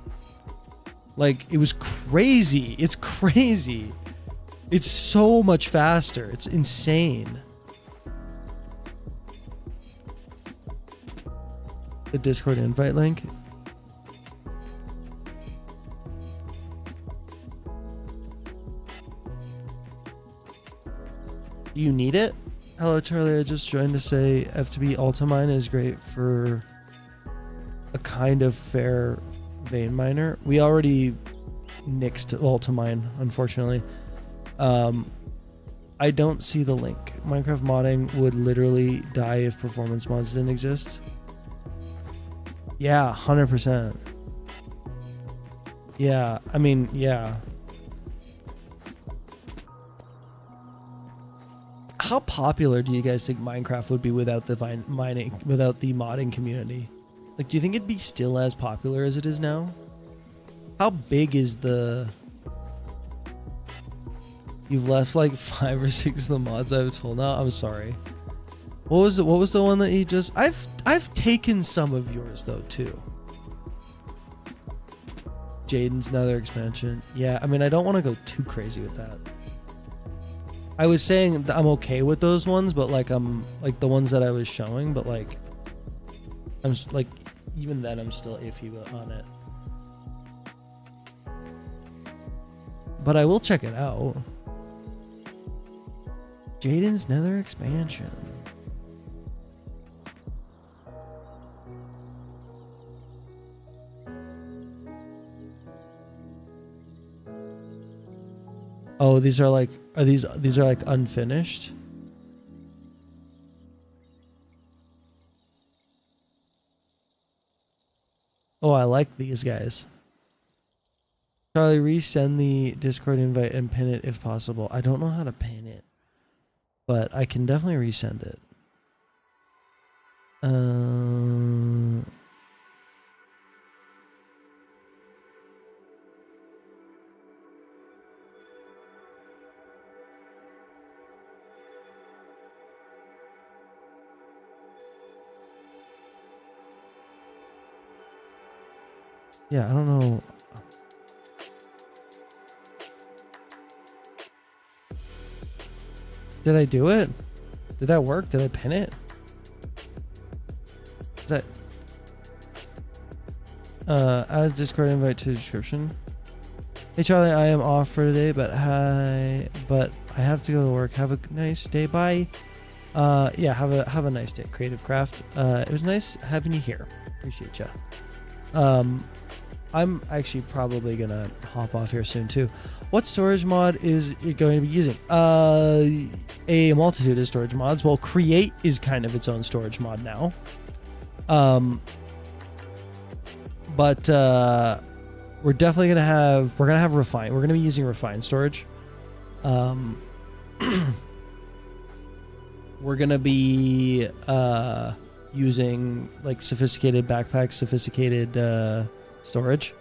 like it was crazy. It's crazy. It's so much faster. It's insane. The Discord invite link. You need it? Hello Charlie, I just joined to say FTB Ultimine is great for a kind of fair vein miner. We already nixed Ultimine, unfortunately. I don't see the link. Minecraft modding would literally die if performance mods didn't exist. Yeah, 100%. Yeah, I mean, yeah. How popular do you guys think Minecraft would be without the modding community? Like, do you think it'd be still as popular as it is now? How big is the... You've left like 5 or 6 of the mods I've told now. I'm sorry. What was the one that you just... I've taken some of yours though too. Jaden's Nether expansion. Yeah, I mean, I don't want to go too crazy with that. I was saying that I'm okay with those ones, but like I'm like the ones that I was showing, but like I'm like even then I'm still iffy on it. But I will check it out. Jaden's Nether expansion. Oh, these are like, these are like unfinished? Oh, I like these guys. Charlie, resend the Discord invite and pin it if possible. I don't know how to pin it, but I can definitely resend it. Yeah, I don't know. Did I do it? Did that work? Did I pin it? Is that add Discord invite to the description? Hey Charlie, I am off for today, but I have to go to work. Have a nice day. Bye. Yeah, have a nice day, Creative Craft. It was nice having you here. Appreciate ya. I'm actually probably gonna hop off here soon too. What storage mod is it going to be using? A multitude of storage mods. Well, Create is kind of its own storage mod now. But we're definitely gonna have Refine. We're gonna be using Refine storage. We're gonna be using like sophisticated backpacks, sophisticated storage.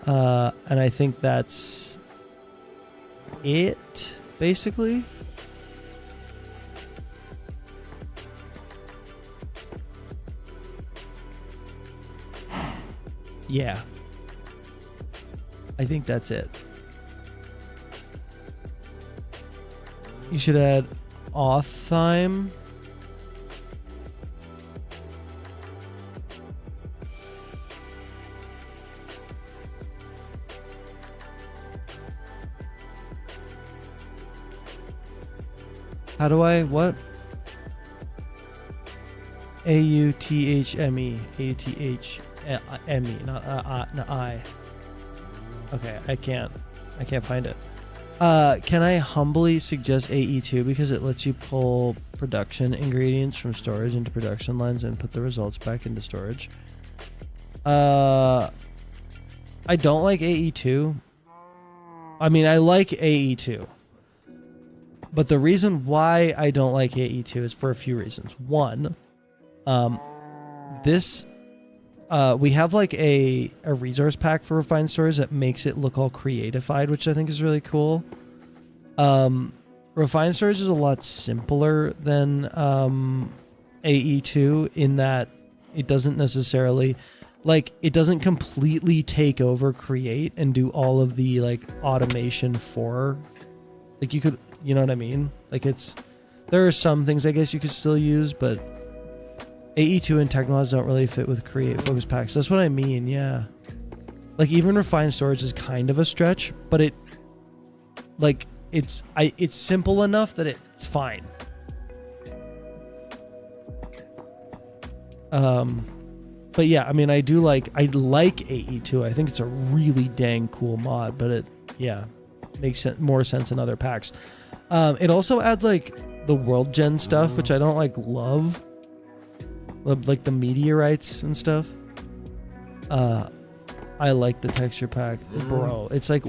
And I think that's it, basically. Yeah. I think that's it. You should add auth time. How do I, what? A-U-T-H-M-E. A-U-T-H-M-E, not I. Okay, I can't find it. Can I humbly suggest AE2 because it lets you pull production ingredients from storage into production lines and put the results back into storage? I don't like AE2. I mean, I like AE2. But the reason why I don't like AE2 is for a few reasons. One, we have like a resource pack for refined storage that makes it look all creatified, which I think is really cool. Refined storage is a lot simpler than AE2 in that it doesn't necessarily, like, it doesn't completely take over Create and do all of the like automation for, like, you could, you know what I mean? Like, there are some things I guess you could still use, but AE2 and Technomods don't really fit with Create focus packs. That's what I mean, yeah. Like, even refined storage is kind of a stretch, but it's simple enough that it's fine. But yeah, I mean, I like AE2. I think it's a really dang cool mod, but it makes more sense in other packs. It also adds like the world gen stuff, which I don't love. Like the meteorites and stuff. I like the texture pack, bro. It's like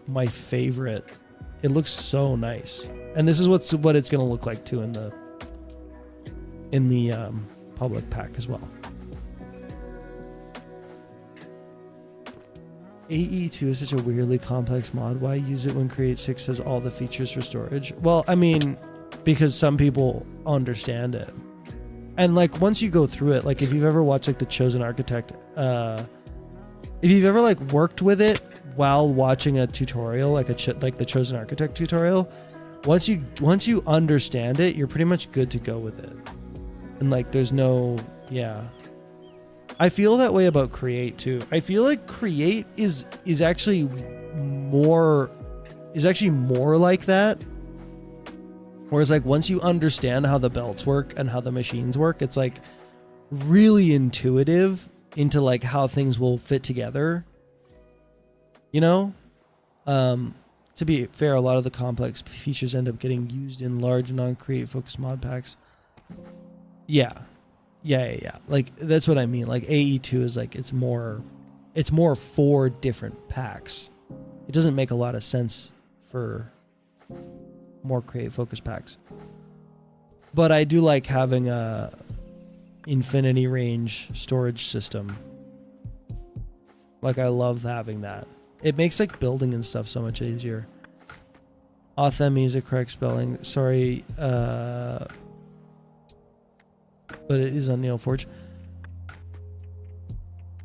my favorite. It looks so nice, and this is what it's gonna look like too in the public pack as well. AE2 is such a weirdly complex mod. Why use it when Create 6 has all the features for storage? Well, I mean, because some people understand it. And like once you go through it, like if you've ever watched like the Chosen Architect, if you've ever like worked with it while watching a tutorial, like the Chosen Architect tutorial, once you understand it, you're pretty much good to go with it. And like there's no, I feel that way about Create too. I feel like Create is actually more like that. Whereas like once you understand how the belts work and how the machines work, it's like really intuitive into like how things will fit together. You know? to be fair, a lot of the complex features end up getting used in large non-create focused mod packs. Yeah. Like that's what I mean. Like AE2 is like it's more 4 different packs. It doesn't make a lot of sense for more create focused packs. But I do like having a infinity range storage system. Like I love having that. It makes like building and stuff so much easier. Authemi is a correct spelling. Sorry, but it is on Neoforge.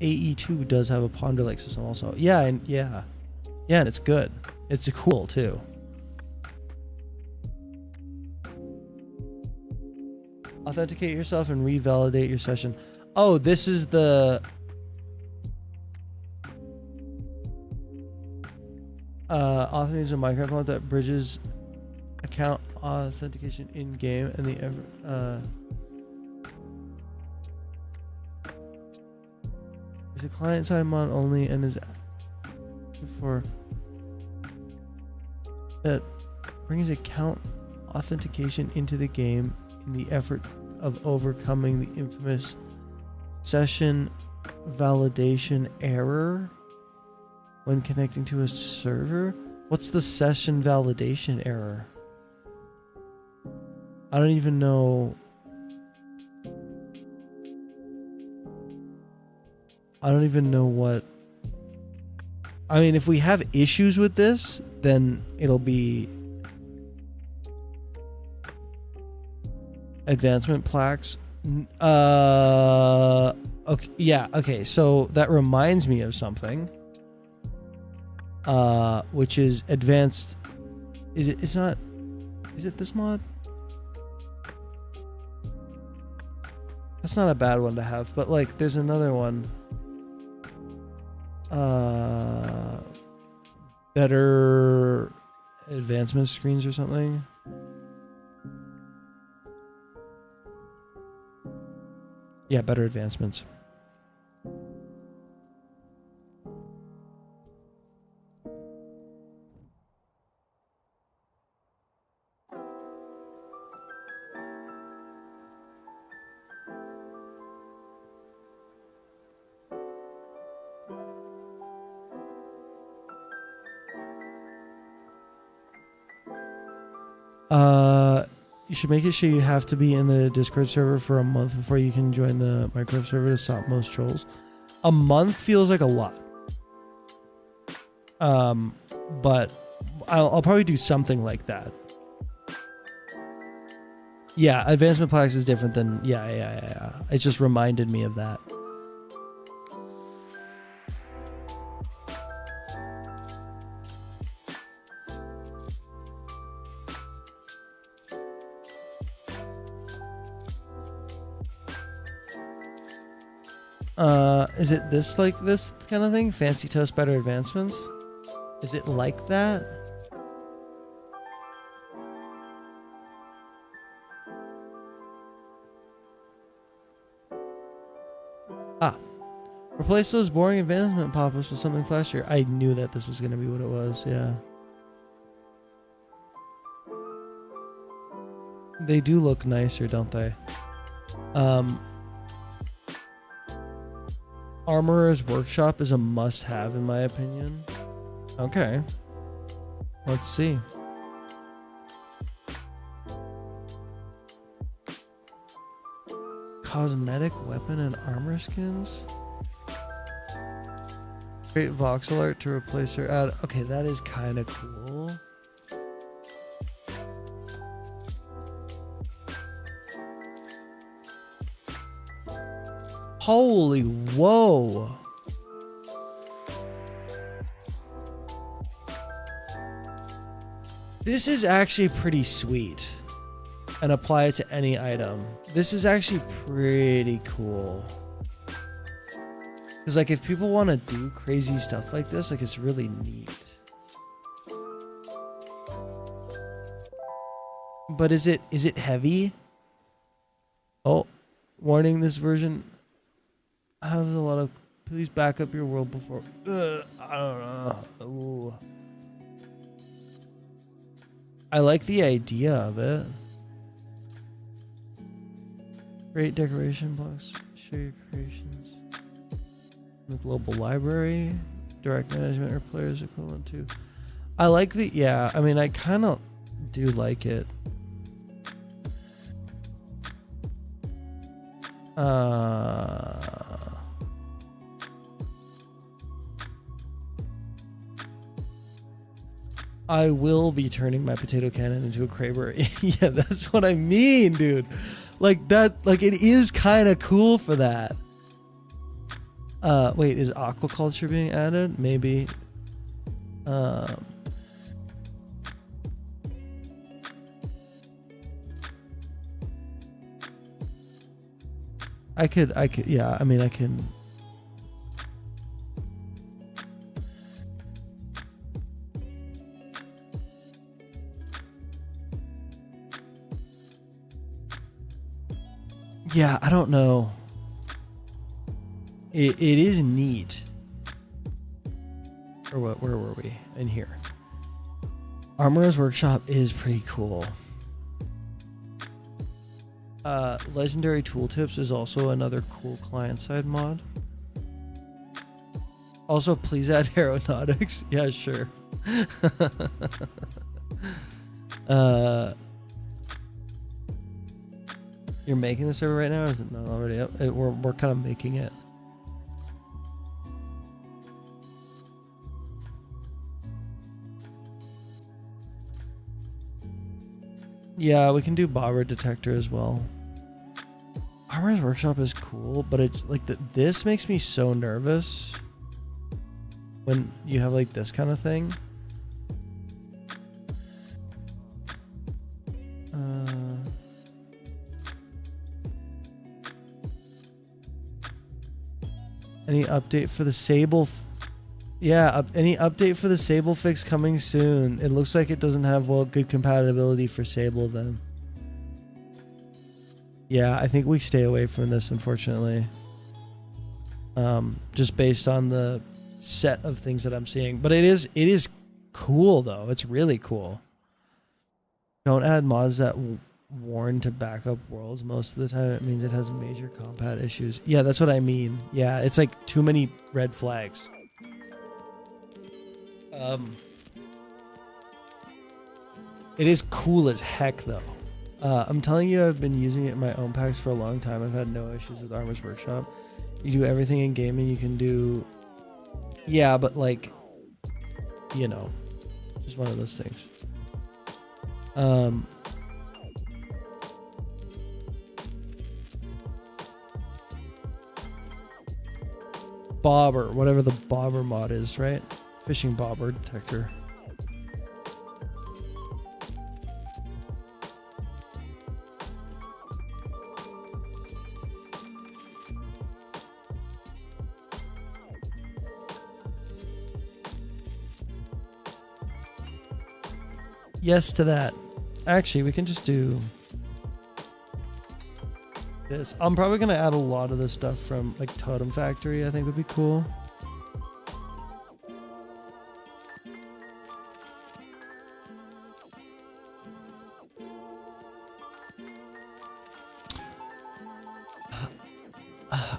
AE2 does have a Ponder Lake system also. Yeah, and it's good. It's cool too. Authenticate yourself and revalidate your session. Oh, this is the Authemi is a Minecraft mod that bridges account authentication in game and the is a client side mod only and is for that brings account authentication into the game in the effort of overcoming the infamous session validation error when connecting to a server. What's the session validation error? I don't even know. I don't even know what. I mean, if we have issues with this, then it'll be advancement plaques. Okay, yeah, okay. So that reminds me of something. Which is advanced. Is it? It's not. Is it this mod? That's not a bad one to have, but like, there's another one. Better advancement screens or something. Yeah, better advancements. You should make it sure you have to be in the Discord server for a month before you can join the Minecraft server to stop most trolls. A month feels like a lot. But I'll probably do something like that. Yeah, advancement plaques is different than yeah. It just reminded me of that. Is it this like this kind of thing? Fancy toast, better advancements? Is it like that? Ah. Replace those boring advancement pop-ups with something flashier. I knew that this was going to be what it was, yeah. They do look nicer, don't they? Armorer's Workshop is a must-have in my opinion. Okay. Let's see. Cosmetic weapon and armor skins? Create voxel art to replace her ad. Okay, that is kind of cool. Holy whoa. This is actually pretty sweet. And apply it to any item. This is actually pretty cool. Because like if people want to do crazy stuff like this, like it's really neat. But is it heavy? Oh, warning, this version has a lot of, please back up your world before, I don't know. Ooh. I like the idea of it. Create decoration blocks. Share your creations. The global library. Direct management or players equivalent to. I like the, yeah, I mean, I kind of do like it. I will be turning my potato cannon into a Kraber. Yeah, that's what I mean, dude. Like that, like it is kind of cool for that. Wait, is aquaculture being added? Maybe. I could, yeah, I mean, I can. Yeah, I don't know. It is neat. Or what? Where were we? In here. Armorer's Workshop is pretty cool. Legendary Tooltips is also another cool client-side mod. Also, please add aeronautics. Yeah, sure. You're making the server right now, or is it not already up? We're kind of making it. Yeah, we can do bobber detector as well. Armorer's Workshop is cool, but it's like this makes me so nervous when you have like this kind of thing. Any update for the Sable? Yeah, any update for the Sable fix coming soon? It looks like it doesn't have good compatibility for Sable then. Yeah, I think we stay away from this, unfortunately. Just based on the set of things that I'm seeing. But it is cool though. It's really cool. Don't add mods that warn to backup worlds. Most of the time it means it has major compat issues. Yeah, that's what I mean. Yeah, it's like too many red flags. It is cool as heck though. I'm telling you, I've been using it in my own packs for a long time. I've had no issues with Armorer's Workshop. You do everything in gaming. You can do, yeah, but like, you know, just one of those things. Bobber, whatever the bobber mod is, right? Fishing bobber detector. Yes to that. Actually, we can just do this. I'm probably going to add a lot of the stuff from like Totem Factory. I think would be cool.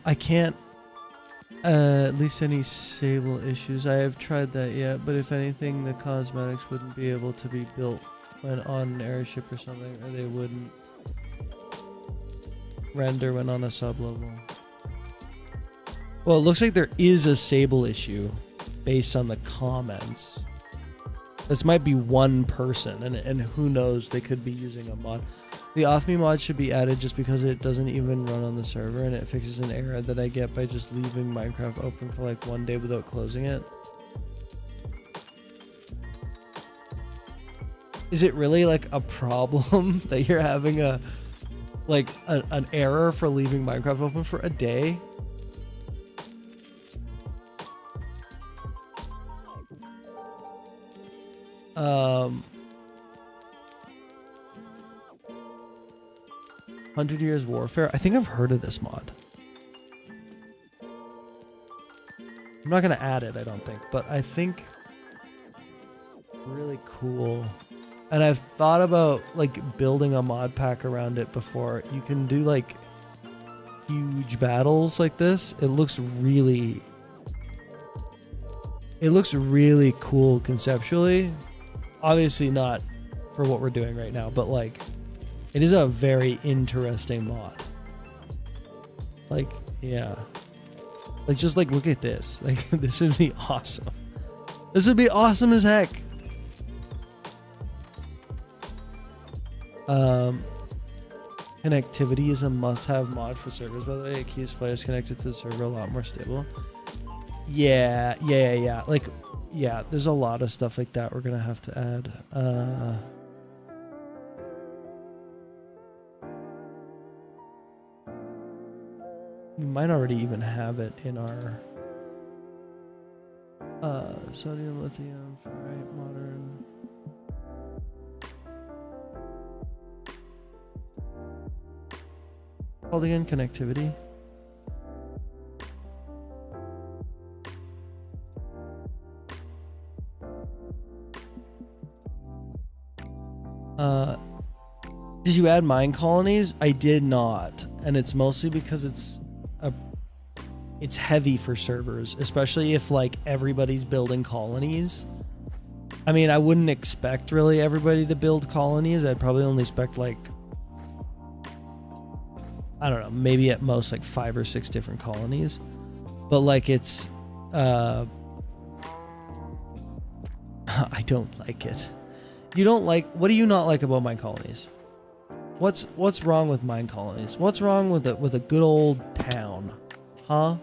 I can't at least any Sable issues. I have tried that yet, but if anything, the cosmetics wouldn't be able to be built when on an airship or something, or they wouldn't render when on a sub-level. Well, it looks like there is a Sable issue based on the comments. This might be one person, and who knows, they could be using a mod. The Othmi mod should be added just because it doesn't even run on the server, and it fixes an error that I get by just leaving Minecraft open for like one day without closing it. Is it really like a problem that you're having an error for leaving Minecraft open for a day? Hundred Years Warfare. I think I've heard of this mod. I'm not gonna add it, I don't think, but I think really cool. And I've thought about like building a mod pack around it before. You can do like huge battles like this. It looks really cool conceptually. Obviously not for what we're doing right now, but like it is a very interesting mod. Like, yeah. Like just like look at this. Like this would be awesome. This would be awesome as heck. Connectivity is a must-have mod for servers, by the way. It keeps players connected to the server a lot more stable. Yeah. Like, yeah, there's a lot of stuff like that we're gonna have to add. We might already even have it in our sodium, lithium, ferrite, modern. Called again, connectivity. Did you add mine colonies? I did not, and it's mostly because it's heavy for servers, especially if like everybody's building colonies. I mean, I wouldn't expect really everybody to build colonies. I'd probably only expect like, I don't know, maybe at most like 5 or 6 different colonies. But like it's I don't like it. You don't like, what do you not like about mine colonies? What's wrong with mine colonies? What's wrong with a good old town? Huh?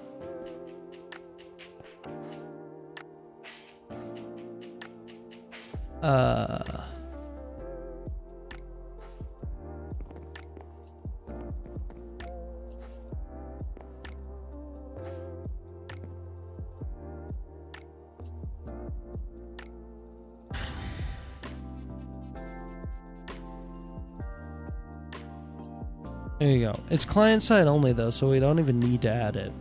There you go. It's client side only though, so we don't even need to add it.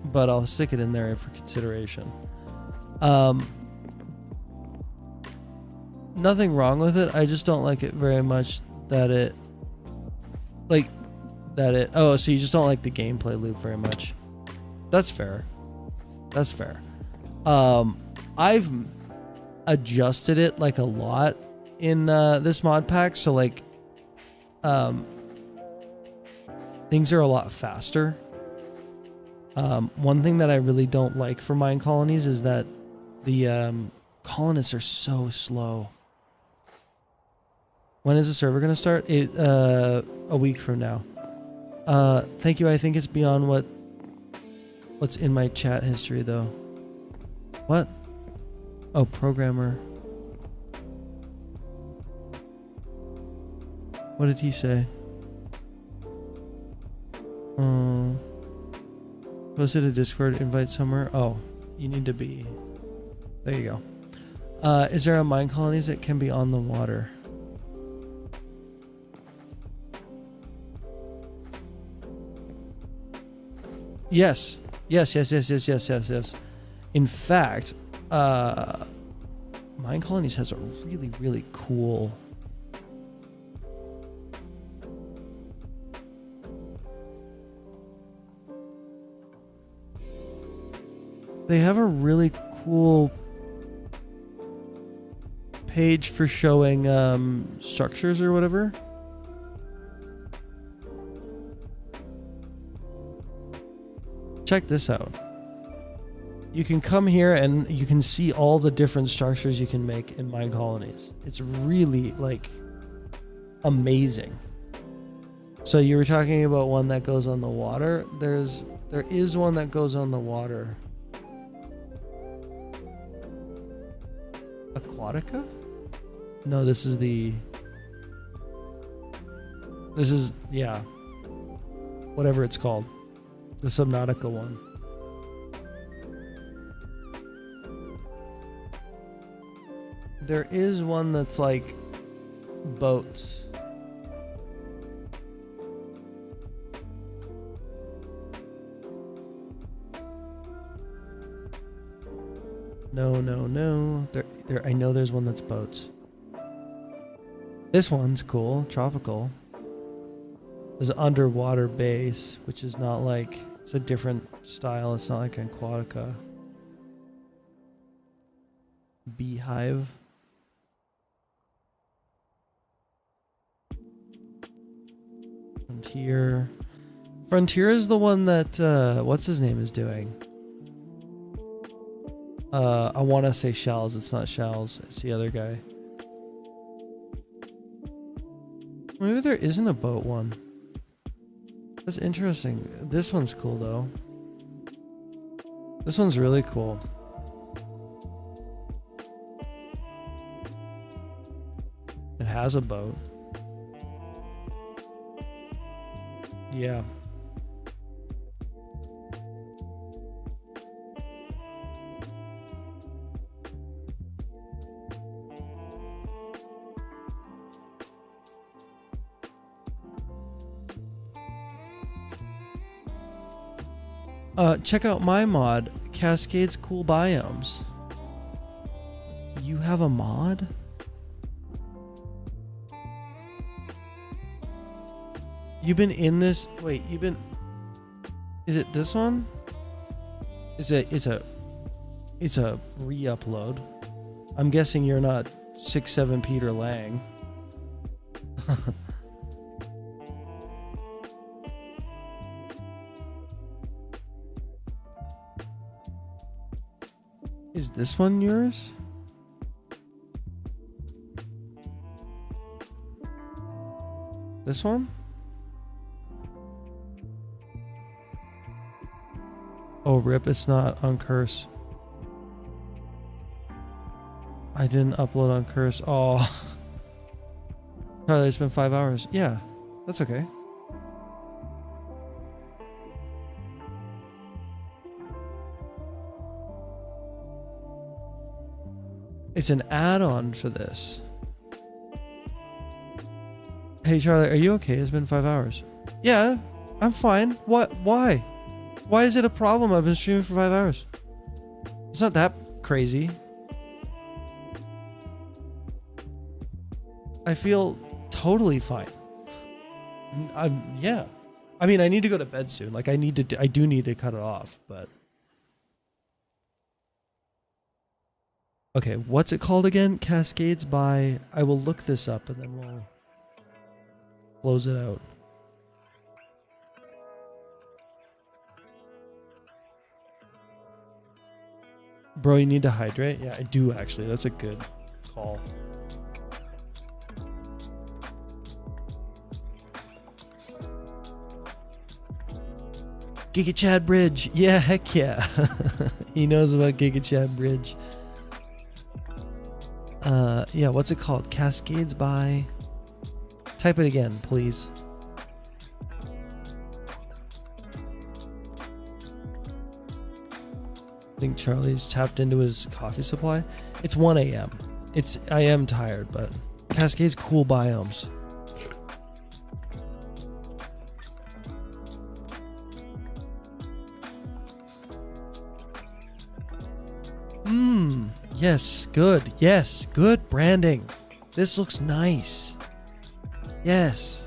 But I'll stick it in there for consideration. Nothing wrong with it. I just don't like it very much that it oh, so you just don't like the gameplay loop very much. That's fair. That's fair. I've adjusted it like a lot in this mod pack, so like things are a lot faster. One thing that I really don't like for mine colonies is that the colonists are so slow. When is the server going to start? A week from now. Thank you. I think it's beyond what's in my chat history though. What? Oh, programmer. What did he say? Posted a Discord invite somewhere. Oh, you need to be. There you go. Is there a mine colonies that can be on the water? Yes. Yes. In fact, mine colonies has a really cool. They have a really cool page for showing structures or whatever. Check this out. You can come here and you can see all the different structures you can make in mine colonies. It's really like amazing. So you were talking about one that goes on the water. There is one that goes on the water. Aquatica? No, this is yeah. Whatever it's called. The Subnautica one. There is one that's like boats. No. There I know there's one that's boats. This one's cool, tropical. There's an underwater base, which is not like, it's a different style. It's not like Aquatica. Beehive. Frontier. Frontier is the one that, what's his name is doing? I want to say Shells. It's not Shells. It's the other guy. Maybe there isn't a boat one. That's interesting. This one's cool though. This one's really cool. It has a boat. Yeah. Check out my mod, Cascades Cool Biomes. You have a mod? You've been in this? Wait, you've been? Is it this one? It's a re-upload. I'm guessing you're not 6'7" Peter Lang. Is this one yours? This one? Oh, rip, it's not on Curse. I didn't upload on Curse. Oh. Charlie, it's been 5 hours. Yeah, that's okay. It's an add-on for this. Hey Charlie, are you okay? It's been 5 hours. Yeah, I'm fine. What? Why? Why is it a problem? I've been streaming for 5 hours. It's not that crazy. I feel totally fine. Yeah. I mean, I need to go to bed soon. Like, I do need to cut it off, but. Okay, what's it called again? Cascades by... I will look this up and then we'll close it out. Bro, you need to hydrate? Yeah, I do actually. That's a good call. Giga Chad Bridge. Yeah, heck yeah. He knows about Giga Chad Bridge. Yeah, what's it called? Cascades by... Type it again, please. I think Charlie's tapped into his coffee supply. It's 1 a.m. I am tired, but... Cascades Cool Biomes. Yes, good. Yes, good branding. This looks nice. Yes.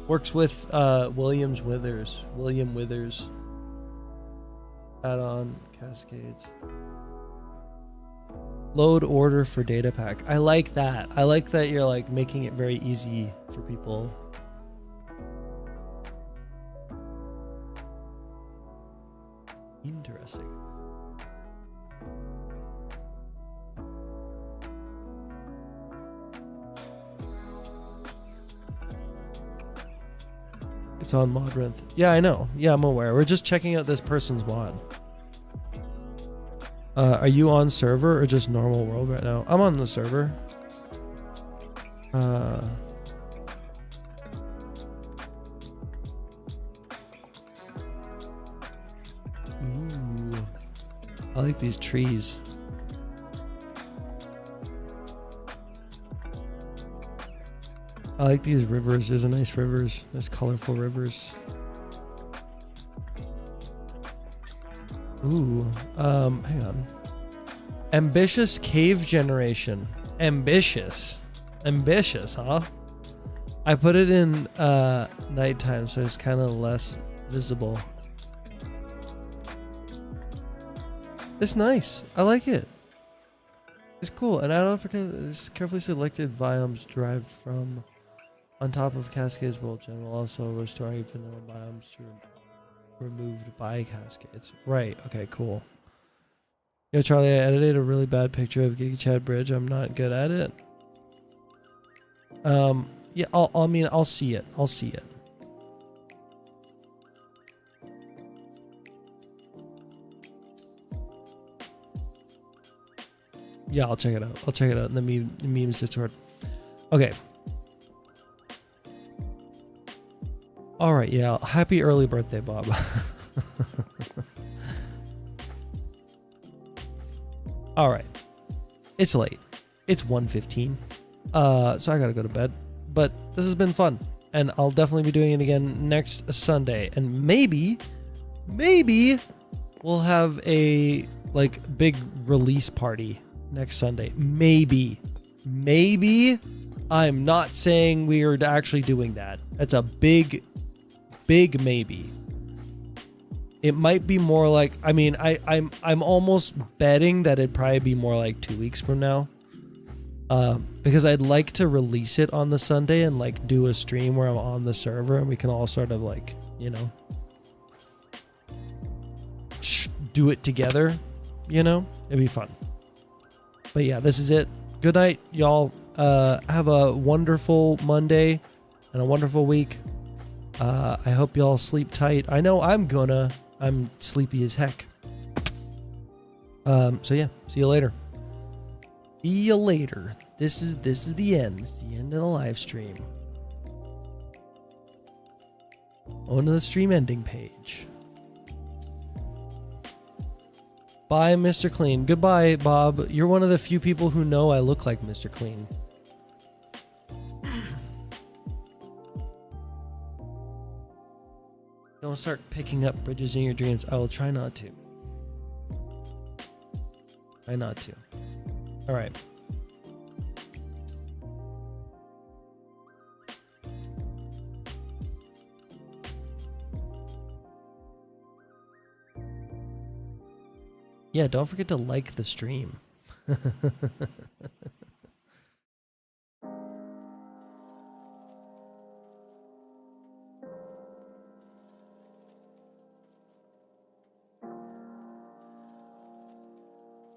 Works with William Withers. Add-on Cascades. Load order for data pack. I like that. I like that you're like making it very easy for people. Interesting. It's on Modrinth. Yeah, I know. Yeah, I'm aware. We're just checking out this person's mod. Are you on server or just normal world right now? I'm on the server. Ooh. I like these trees. I like these rivers. There's a nice rivers. There's colorful rivers. Ooh. Hang on. Ambitious cave generation. Ambitious. Ambitious, huh? I put it in nighttime so it's kind of less visible. It's nice. I like it. It's cool. And add-on for carefully selected biomes derived from on top of Cascades World Gen while also restoring vanilla biomes to removed by Cascades. Right. Okay, cool. Yo, Charlie, I edited a really bad picture of Giga Chad Bridge. I'm not good at it. Yeah, I'll see it. I'll see it. Yeah, I'll check it out. I'll check it out in the memes Discord. Okay. All right, yeah. Happy early birthday, Bob. All right. It's late. It's 1:15. So I gotta go to bed. But this has been fun. And I'll definitely be doing it again next Sunday. And maybe we'll have a big release party next Sunday. Maybe. I'm not saying we are actually doing that. That's a big maybe. It might be more like, I mean, I'm almost betting that it'd probably be more like 2 weeks from now. Because I'd like to release it on the Sunday and do a stream where I'm on the server and we can all sort of do it together, it'd be fun. But yeah, this is it. Good night, y'all. Have a wonderful Monday and a wonderful week. I hope y'all sleep tight. I know I'm sleepy as heck. So yeah, see you later. See you later. This is the end. It's the end of the live stream. On to the stream ending page. Bye, Mr. Clean. Goodbye, Bob. You're one of the few people who know I look like Mr. Clean. Don't start picking up bridges in your dreams. I will try not to. Try not to. All right. Yeah, don't forget to like the stream.